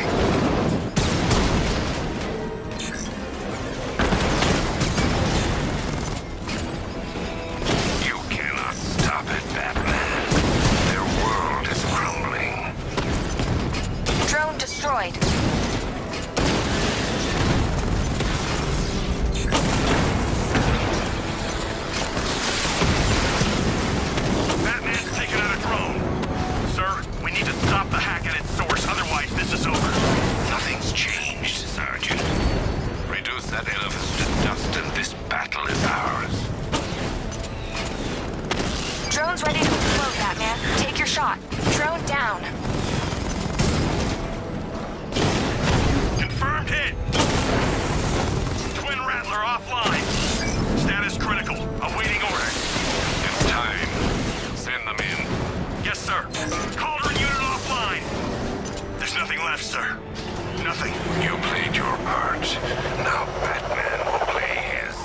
You cannot stop it, Batman. Their world is crumbling. Drone destroyed. Batman's taken out a drone. Sir, we need to stop the hack at its source, otherwise this is over. Nothing's changed, Sergeant. Reduce that edifice to dust and this battle is ours. Drone's ready to explode, Batman. Take your shot. Drone down. Confirmed hit. Twin Rattler offline. Status critical. Awaiting orders. It's time. Send them in. Yes, sir. Cauldron unit offline. There's nothing left, sir. Nothing. You played your part. Now Batman will play his.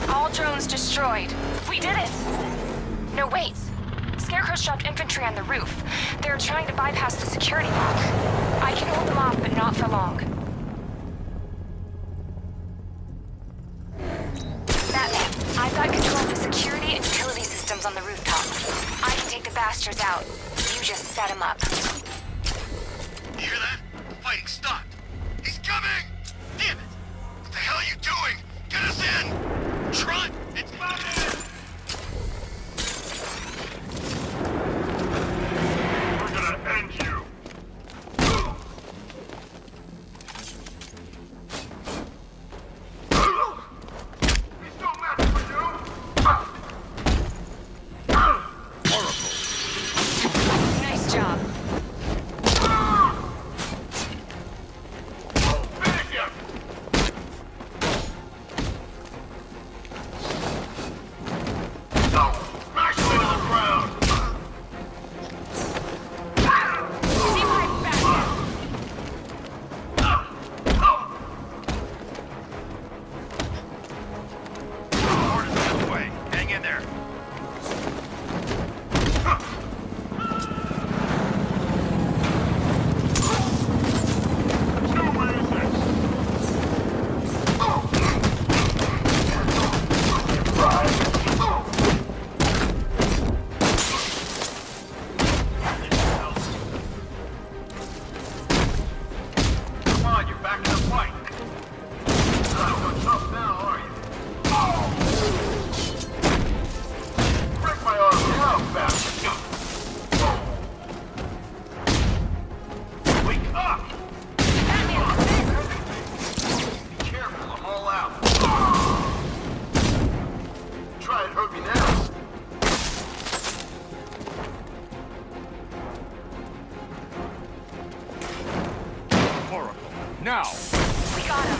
All drones destroyed. We did it! No, wait. Scarecrow dropped infantry on the roof. They're trying to bypass the security lock. I can hold them off, but not for long. Batman, I've got control of the security and utility systems on the rooftop. I can take the bastards out. You just set them up. You hear that? The fighting stopped. He's coming! Damn it! What the hell are you doing? Get us in! Trot! It's Batman! We're gonna end you. He's no match for you! Nice job. Finish him! Oracle, now! We got him.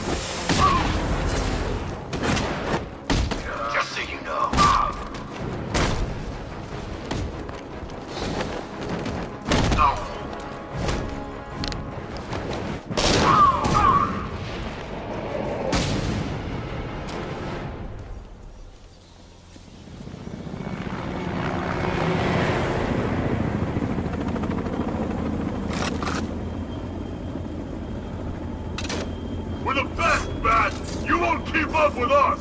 Just so you know. We're the best, Bat! You won't keep up with us!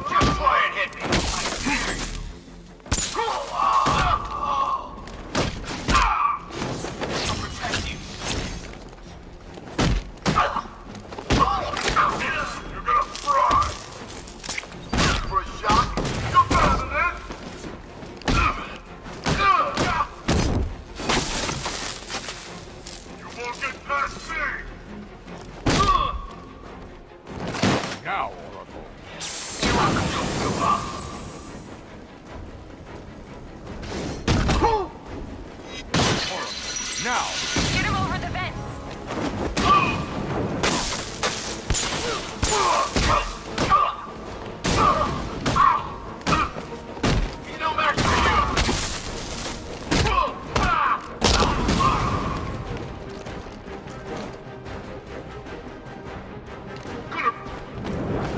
Just try and hit me. I'll protect you. You're gonna fry! For a shot? You're better than this! You won't get past me! Now, Oracle. Now! Get him over the fence. No match for you!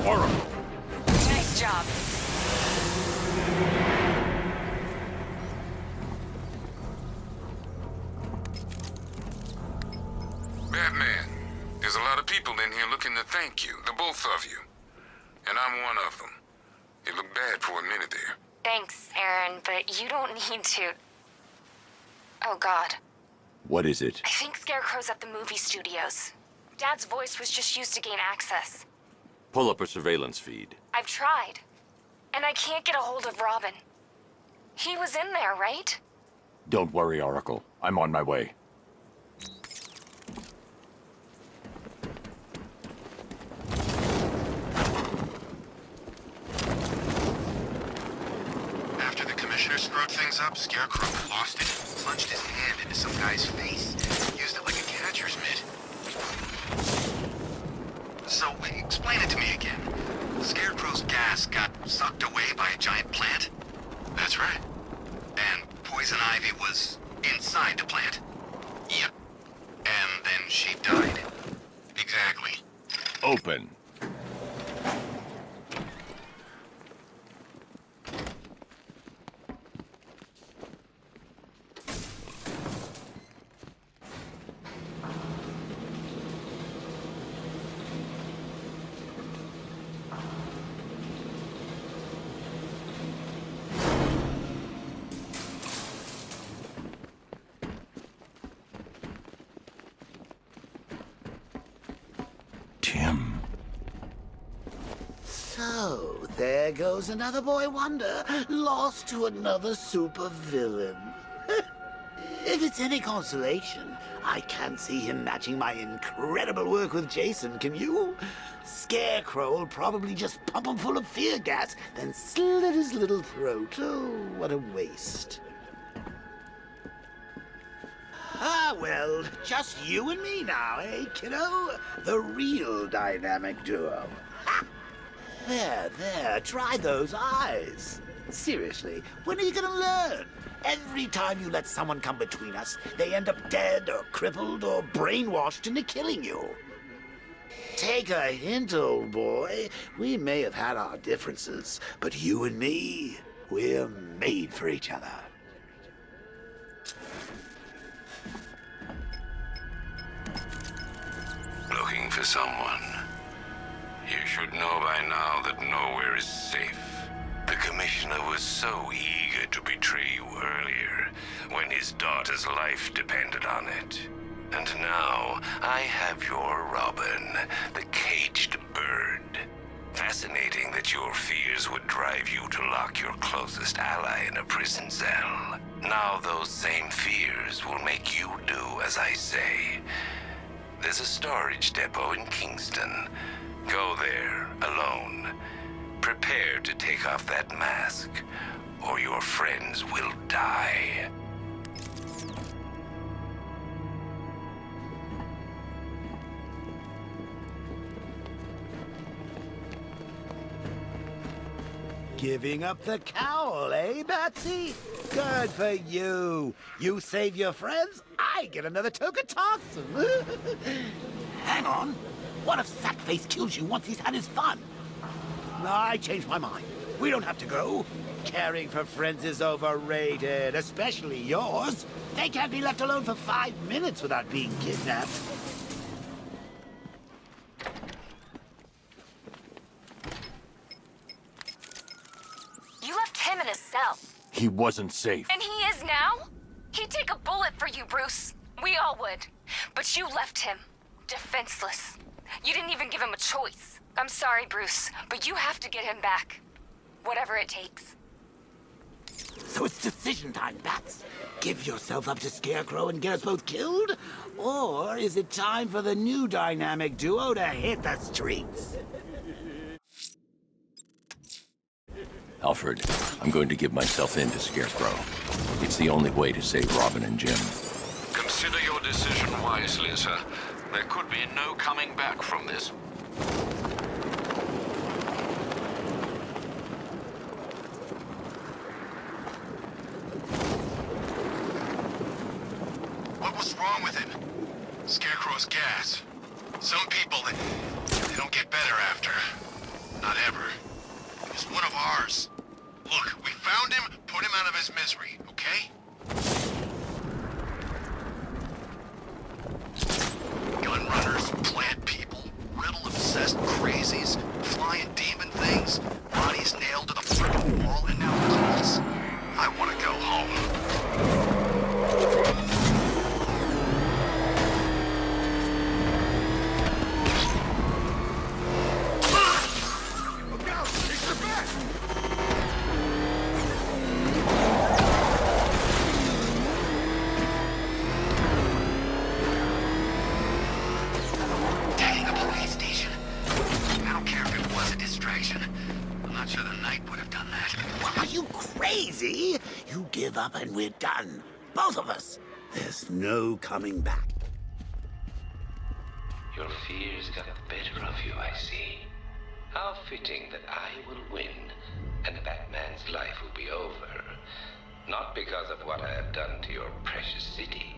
Oracle! Nice job. Batman, there's a lot of people in here looking to thank you, the both of you. And I'm one of them. It looked bad for a minute there. Thanks, Aaron, but you don't need to. Oh, God. What is it? I think Scarecrow's at the movie studios. Dad's voice was just used to gain access. Pull up a surveillance feed. I've tried. And I can't get a hold of Robin. He was in there, right? Don't worry, Oracle. I'm on my way. After the commissioner screwed things up, Scarecrow lost it, plunged his hand into some guy's face, used it like a catcher's mitt. So, explain it to me again. Scarecrow's gas got sucked away by a giant plant? That's right. And Poison Ivy was inside the plant? Yep. And then she died. Exactly. Open. Tim. So, there goes another boy wonder, lost to another supervillain. If it's any consolation, I can't see him matching my incredible work with Jason, can you? Scarecrow will probably just pump him full of fear gas, then slit his little throat. Oh, what a waste. Ah, well, just you and me now, eh, kiddo? The real dynamic duo. Ha! There, try those eyes. Seriously, when are you gonna learn? Every time you let someone come between us, they end up dead or crippled or brainwashed into killing you. Take a hint, old boy. We may have had our differences, but you and me, we're made for each other. Looking for someone. You should know by now that nowhere is safe. The Commissioner was so eager to betray you earlier, when his daughter's life depended on it. And now, I have your Robin, the caged bird. Fascinating that your fears would drive you to lock your closest ally in a prison cell. Now those same fears will make you do as I say. There's a storage depot in Kingston. Go there, alone. Prepare to take off that mask, or your friends will die. Giving up the cowl, eh, Batsy? Good for you. You save your friends, I get another token toxin. Hang on. What if Sackface kills you once he's had his fun? I changed my mind. We don't have to go. Caring for friends is overrated, especially yours. They can't be left alone for 5 minutes without being kidnapped. You left him in his cell. He wasn't safe. And he is now? He'd take a bullet for you, Bruce. We all would. But you left him defenseless. You didn't even give him a choice. I'm sorry, Bruce, but you have to get him back. Whatever it takes. So it's decision time, Bats. Give yourself up to Scarecrow and get us both killed? Or is it time for the new dynamic duo to hit the streets? Alfred, I'm going to give myself in to Scarecrow. It's the only way to save Robin and Jim. Consider your decision wisely, sir. There could be no coming back from this. What was wrong with it? Scarecrow's gas. Some people, they don't get better after. Not ever. He was one of ours. Look, we found him, put him out of his misery, okay? Gun runners, plant people, riddle-obsessed crazies, flying demon things, bodies nailed to the frickin' wall, and now cults. I want to go home. You give up and we're done. Both of us. There's no coming back. Your fears got the better of you, I see. How fitting that I will win, and Batman's life will be over. Not because of what I have done to your precious city,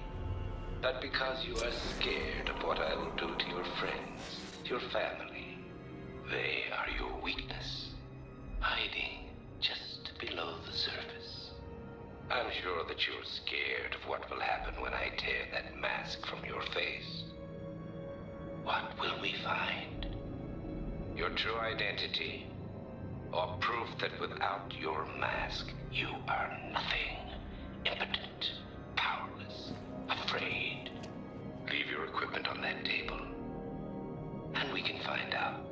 but because you are scared of what I will do to your friends, your family. They are your weakness, hiding just below the surface. I'm sure that you're scared of what will happen when I tear that mask from your face. What will we find? Your true identity? Or proof that without your mask, you are nothing? Impotent, powerless, afraid? Leave your equipment on that table, and we can find out.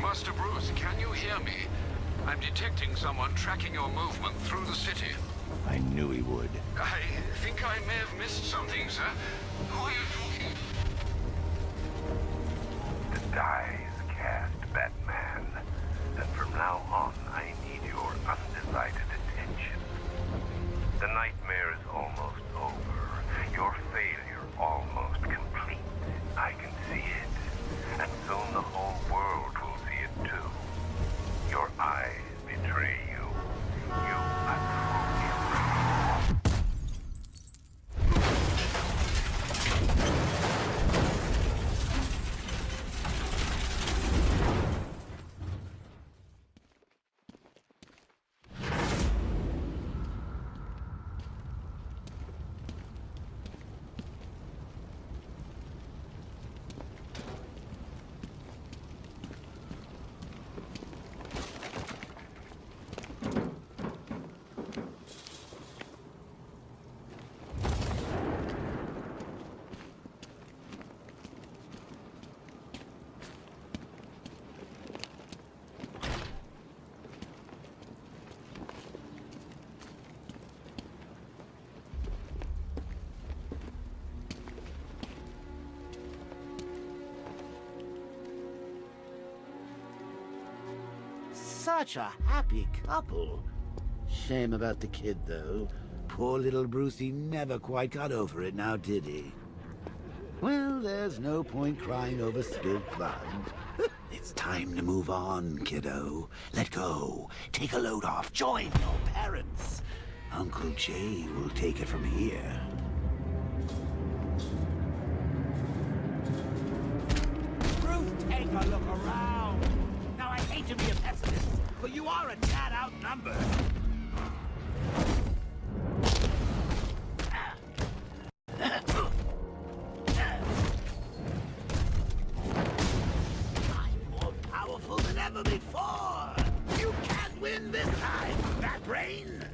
Master Bruce, can you hear me? I'm detecting someone tracking your movement through the city. I knew he would. I think I may have missed something, sir. Who are you talking? The die is cast, Batman. And from now on, I need your undivided attention. The nightmare is almost over. Your failure almost complete. I can see it. And soon the whole world will see it too. Your eyes betray you. You are truly such a happy couple. Shame about the kid, though. Poor little Brucey never quite got over it now, did he? Well, there's no point crying over spilled blood. It's time to move on, kiddo. Let go. Take a load off. Join your parents. Uncle Jay will take it from here. Bruce, take a look around. Now, I hate to be a pessimist, but you are a tad outnumbered. I'm more powerful than ever before. You can't win this time, Bat Brain.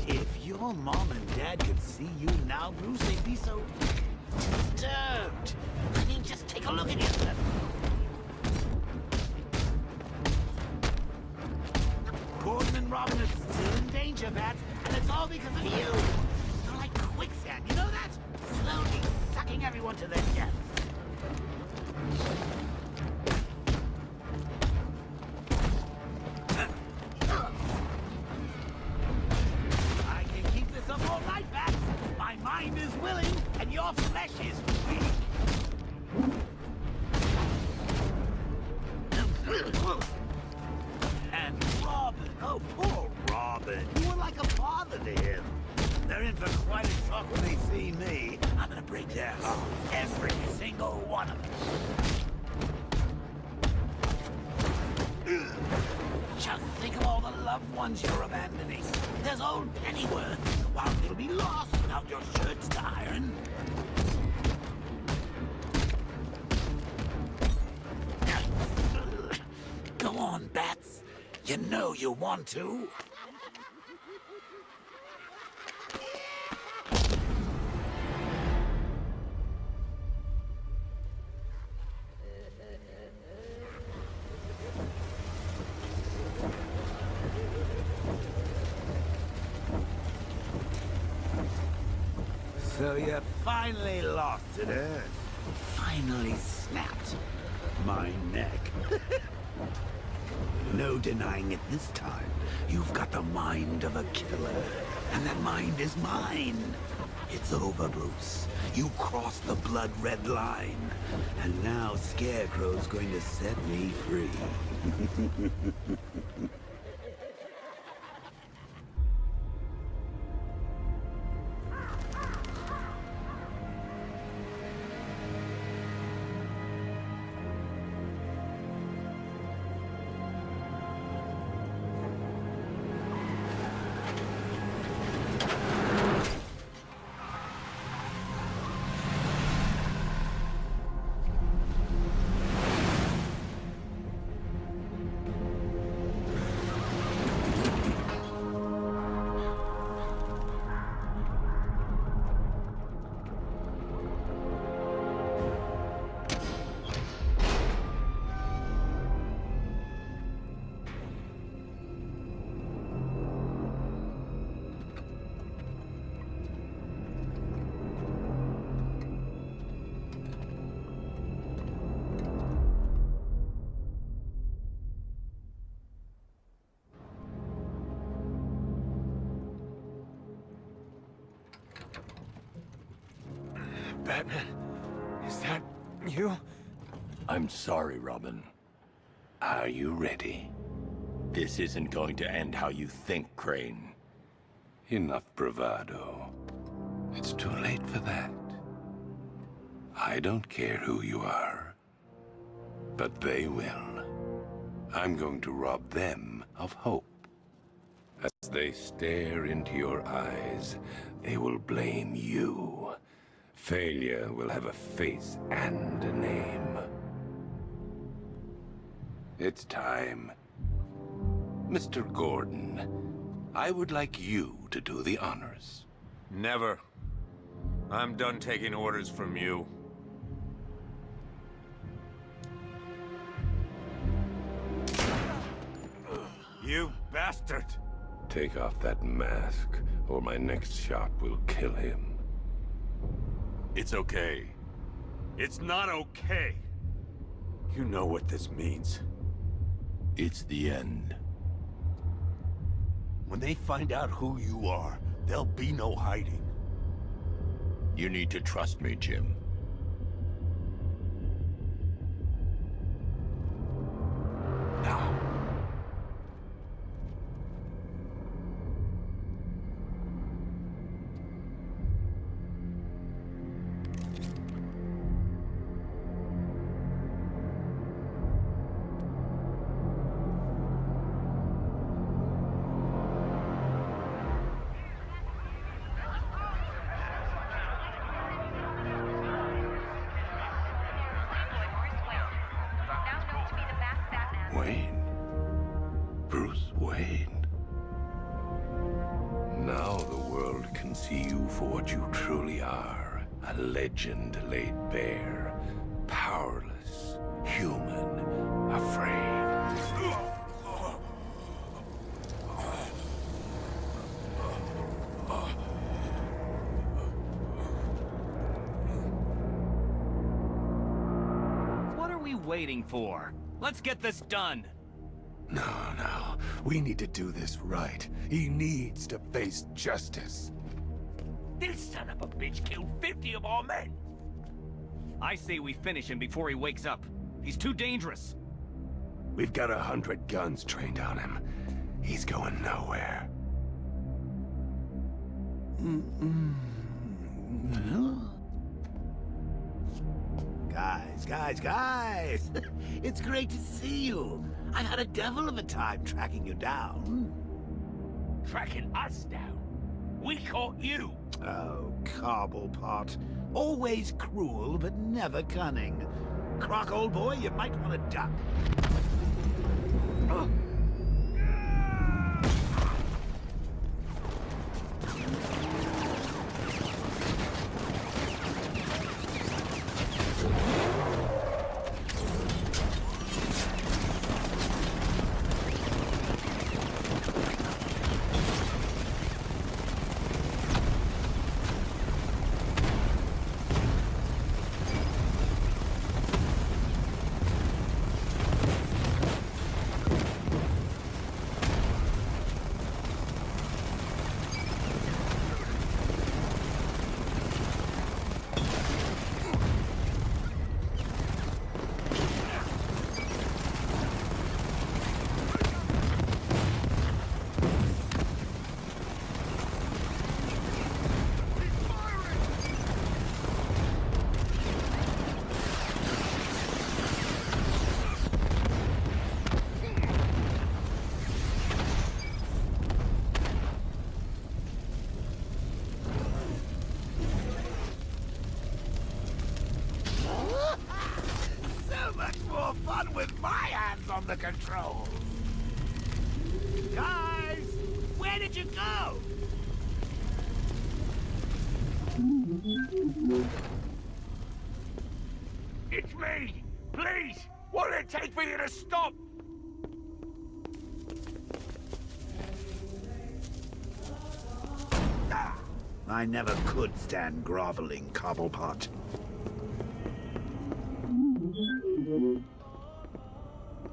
If your mom and dad could see you now, Bruce, they'd be so disturbed. I mean, just take a look at yourself. Gordon and Robin are still in danger, Bat, and it's all because of you. You're like quicksand, you know that? Slowly sucking everyone to their death. I can keep this up all night, Bat. My mind is willing, and your flesh is weak. And Robin, oh, poor Robin. You were like a father to him. They're in for quite a shock when they see me. I'm gonna break their hearts, every single one of them. Just think of all the loved ones you're abandoning. There's old Pennyworth. While you'll be lost without your shirts to iron. Go on, Bats. You know you want to. So you finally lost it, eh? Finally snapped my neck. No denying it this time. You've got the mind of a killer, and that mind is mine. It's over, Bruce. You crossed the blood-red line, and now Scarecrow's going to set me free. Batman, is that you? I'm sorry, Robin. Are you ready? This isn't going to end how you think, Crane. Enough bravado. It's too late for that. I don't care who you are, but they will. I'm going to rob them of hope. As they stare into your eyes, they will blame you. Failure will have a face and a name. It's time. Mr. Gordon, I would like you to do the honors. Never. I'm done taking orders from you. You bastard! Take off that mask, or my next shot will kill him. It's okay. It's not okay. You know what this means. It's the end. When they find out who you are, there'll be no hiding. You need to trust me, Jim. Now. Wayne. Bruce Wayne. Now the world can see you for what you truly are. A legend laid bare. Powerless. Human. Afraid. What are we waiting for? Let's get this done. No. We need to do this right. He needs to face justice. This son of a bitch killed 50 of our men. I say we finish him before he wakes up. He's too dangerous. We've got 100 guns trained on him. He's going nowhere. Guys! It's great to see you. I've had a devil of a time tracking you down. Tracking us down? We caught you. Oh, Cobblepot. Always cruel, but never cunning. Croc, old boy, you might want to duck. The controls. Guys, where did you go? It's me! Please! What will it take for you to stop? I never could stand groveling, Cobblepot.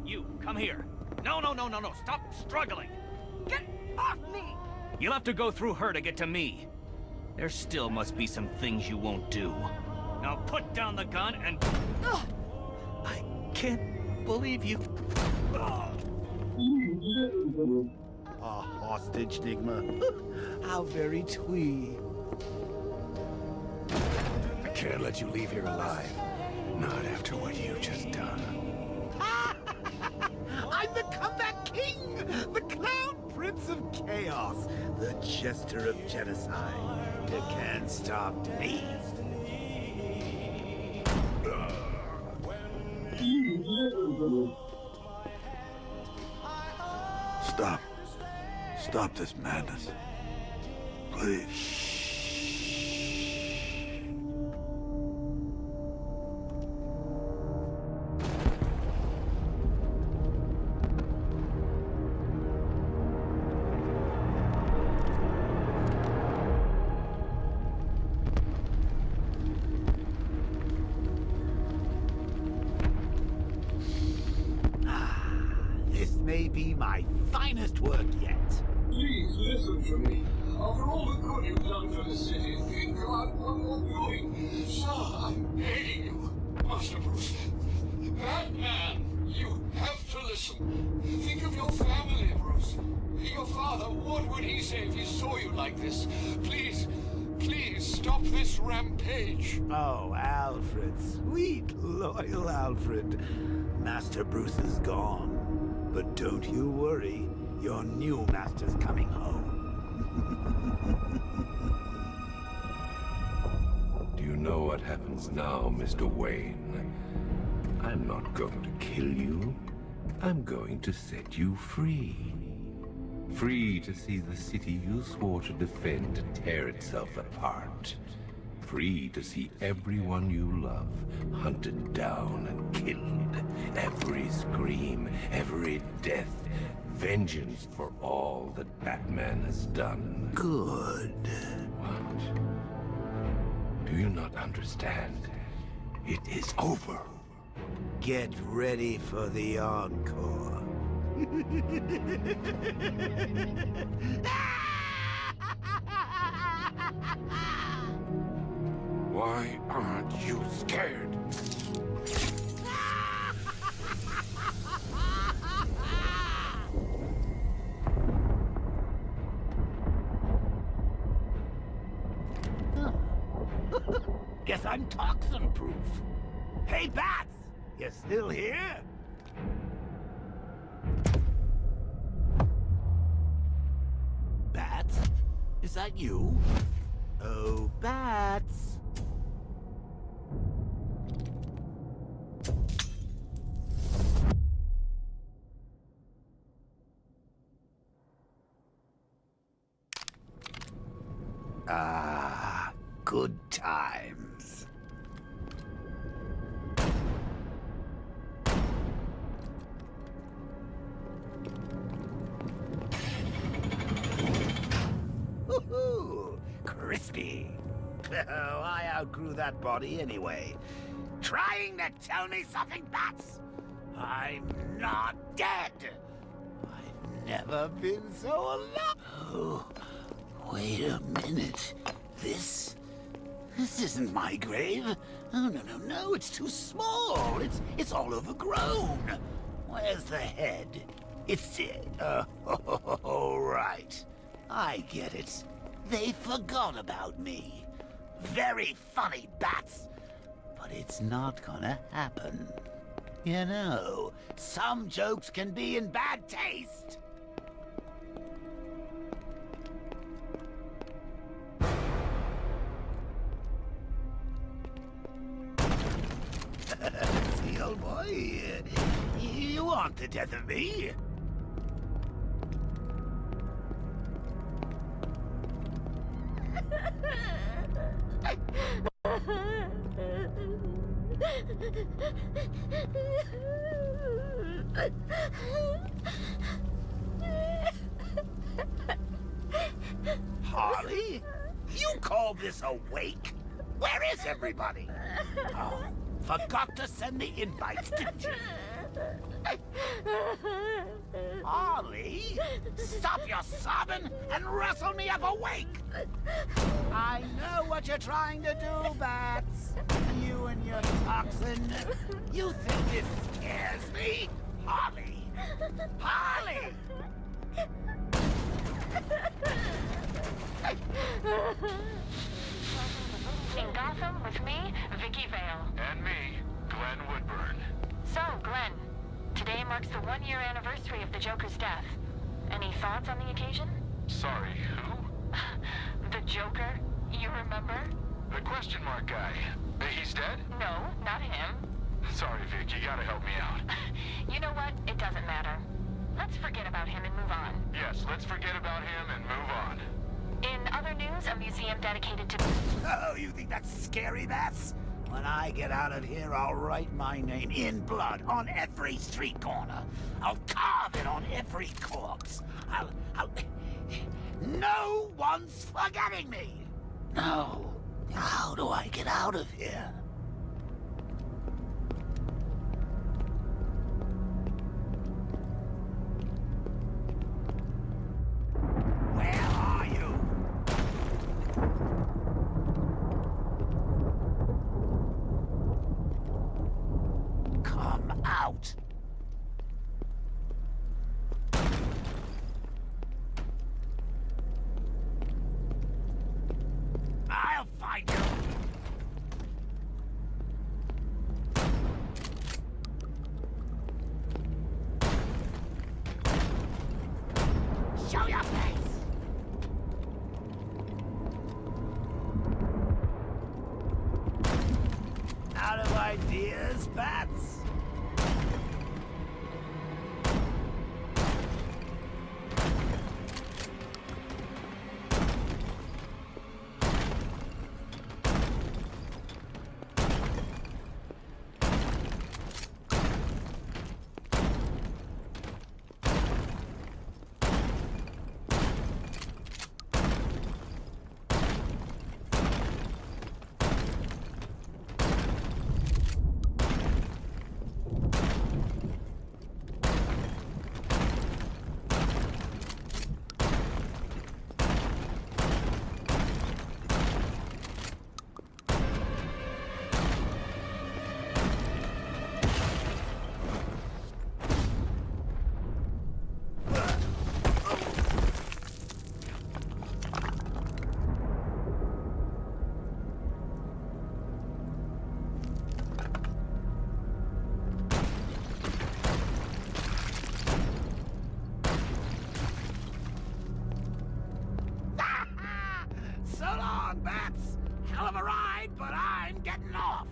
You, come here. No. Stop struggling. Get off me! You'll have to go through her to get to me. There still must be some things you won't do. Now put down the gun and... I can't believe you. A hostage, Nigma. How very twee. I can't let you leave here alive. Not after what you've just done. I'm the comeback king! The clown prince of chaos! The jester of genocide! You can't stop me! Stop this madness. Please. my finest work yet. Please listen to me. After all the good you've done for the city, think about what you're doing. Sir, I'm begging you. Master Bruce. Batman, you have to listen. Think of your family, Bruce. Your father, what would he say if he saw you like this? Please, please stop this rampage. Oh, Alfred, sweet, loyal Alfred. Master Bruce is gone. But don't you worry, your new master's coming home. Do you know what happens now, Mr. Wayne? I'm not going to kill you. I'm going to set you free. Free to see the city you swore to defend tear itself apart. Free to see everyone you love hunted down and killed. Every scream, every death. Vengeance for all that Batman has done. Good. What? Do you not understand? It is over. Get ready for the encore. Why aren't you scared? Guess I'm toxin-proof. Hey, Bats! You still here? Bats? Is that you? Oh, Bats! Ah, good times. Woohoo! Crispy. Oh, I outgrew that body anyway. Trying to tell me something, Bats? I'm not dead. I've never been so alive. Oh, wait a minute. This isn't my grave. Oh, no, it's too small. It's all overgrown. Where's the head? It's it. Oh, right. I get it. They forgot about me. Very funny, Bats. But it's not gonna happen. You know, some jokes can be in bad taste. See, old boy, you aren't the death of me. Harley? You call this a wake? Where is everybody? Oh, forgot to send the invites, didn't you? Harley, stop your sobbing and rustle me up awake! I know what you're trying to do, Bats. You and your toxin. You think this scares me? Harley! Harley! In Gotham with me, Vicky Vale. And me, Glenn Woodburn. So, Glenn, today marks the 1-year anniversary of the Joker's death. Any thoughts on the occasion? Sorry, who? The Joker, you remember? The question mark guy. He's dead? No, not him. Sorry, Vic, you gotta help me out. You know what? It doesn't matter. Let's forget about him and move on. Yes, let's forget about him and move on. In other news, a museum dedicated to... Oh, you think that's scary, Bats? When I get out of here, I'll write my name in blood on every street corner. I'll carve it on every corpse. I'll... No one's forgetting me! No. How do I get out of here? bats! So long, bats! Hell of a ride, but I'm getting off!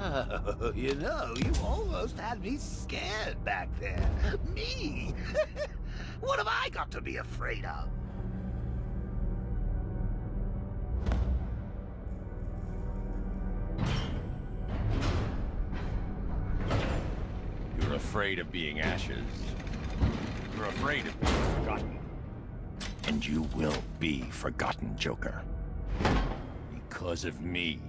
Oh, you know, you almost had me scared back there. Me? What have I got to be afraid of? You're afraid of being ashes. You're afraid of being forgotten. And you will be forgotten, Joker. Because of me.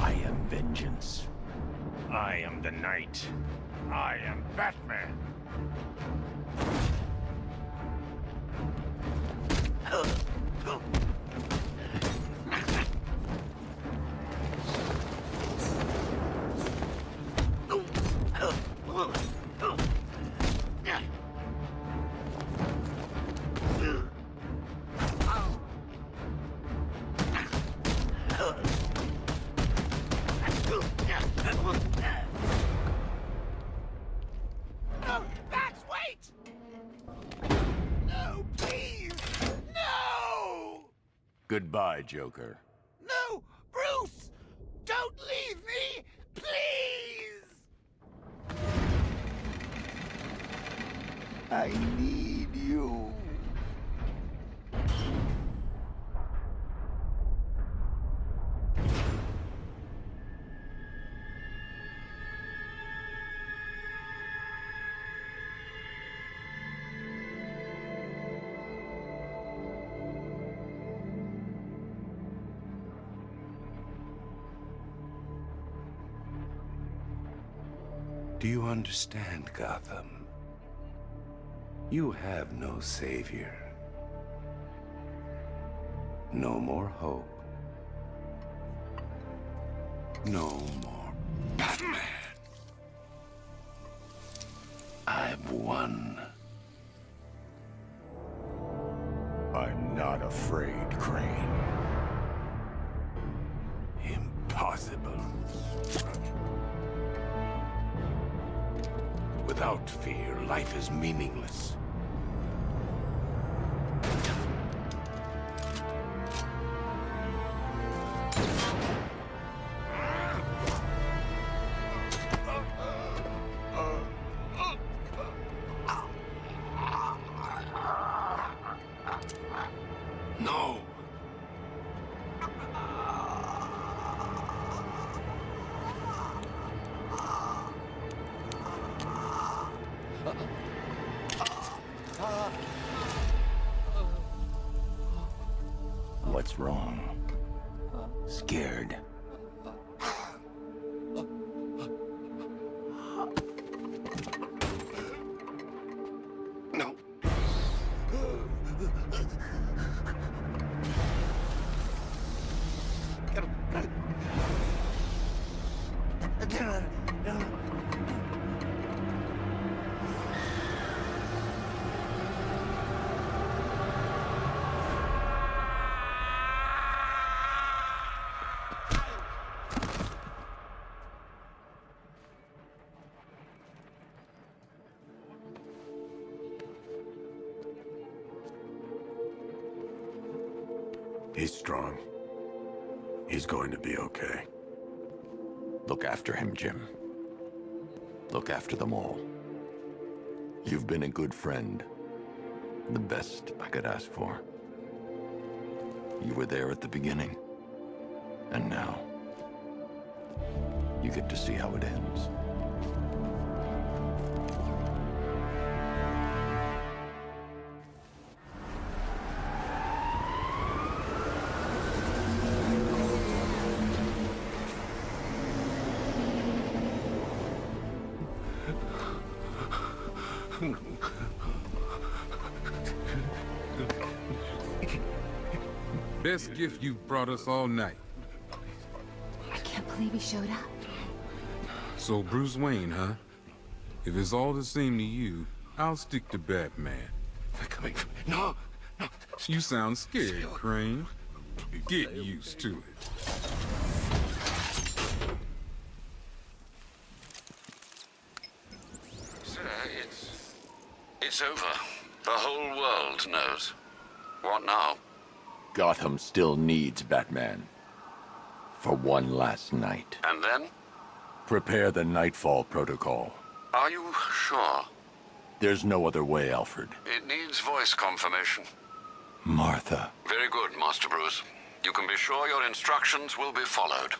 I am vengeance. I am the night. I am Batman. No, bats, wait! No, please! No! Goodbye, Joker. No, Bruce! Don't leave me! Please! I need you. Do you understand, Gotham? You have no savior. No more hope. No more Batman. I've won. I'm not afraid, Crane. Impossible. Without fear, life is meaningless. No. What's wrong? Scared? No. He's strong. He's going to be okay. Look after him, Jim. Look after them all. You've been a good friend. The best I could ask for. You were there at the beginning. And now, you get to see how it ends. Best gift you've brought us all night. I can't believe he showed up. So Bruce Wayne, huh? If it's all the same to you, I'll stick to Batman. They're coming. No, no. You sound scared, Crane. Get used to it. Sir, it's over. The whole world knows. What now? Gotham still needs Batman. For one last night. And then? Prepare the Nightfall Protocol. Are you sure? There's no other way, Alfred. It needs voice confirmation. Martha. Very good, Master Bruce. You can be sure your instructions will be followed.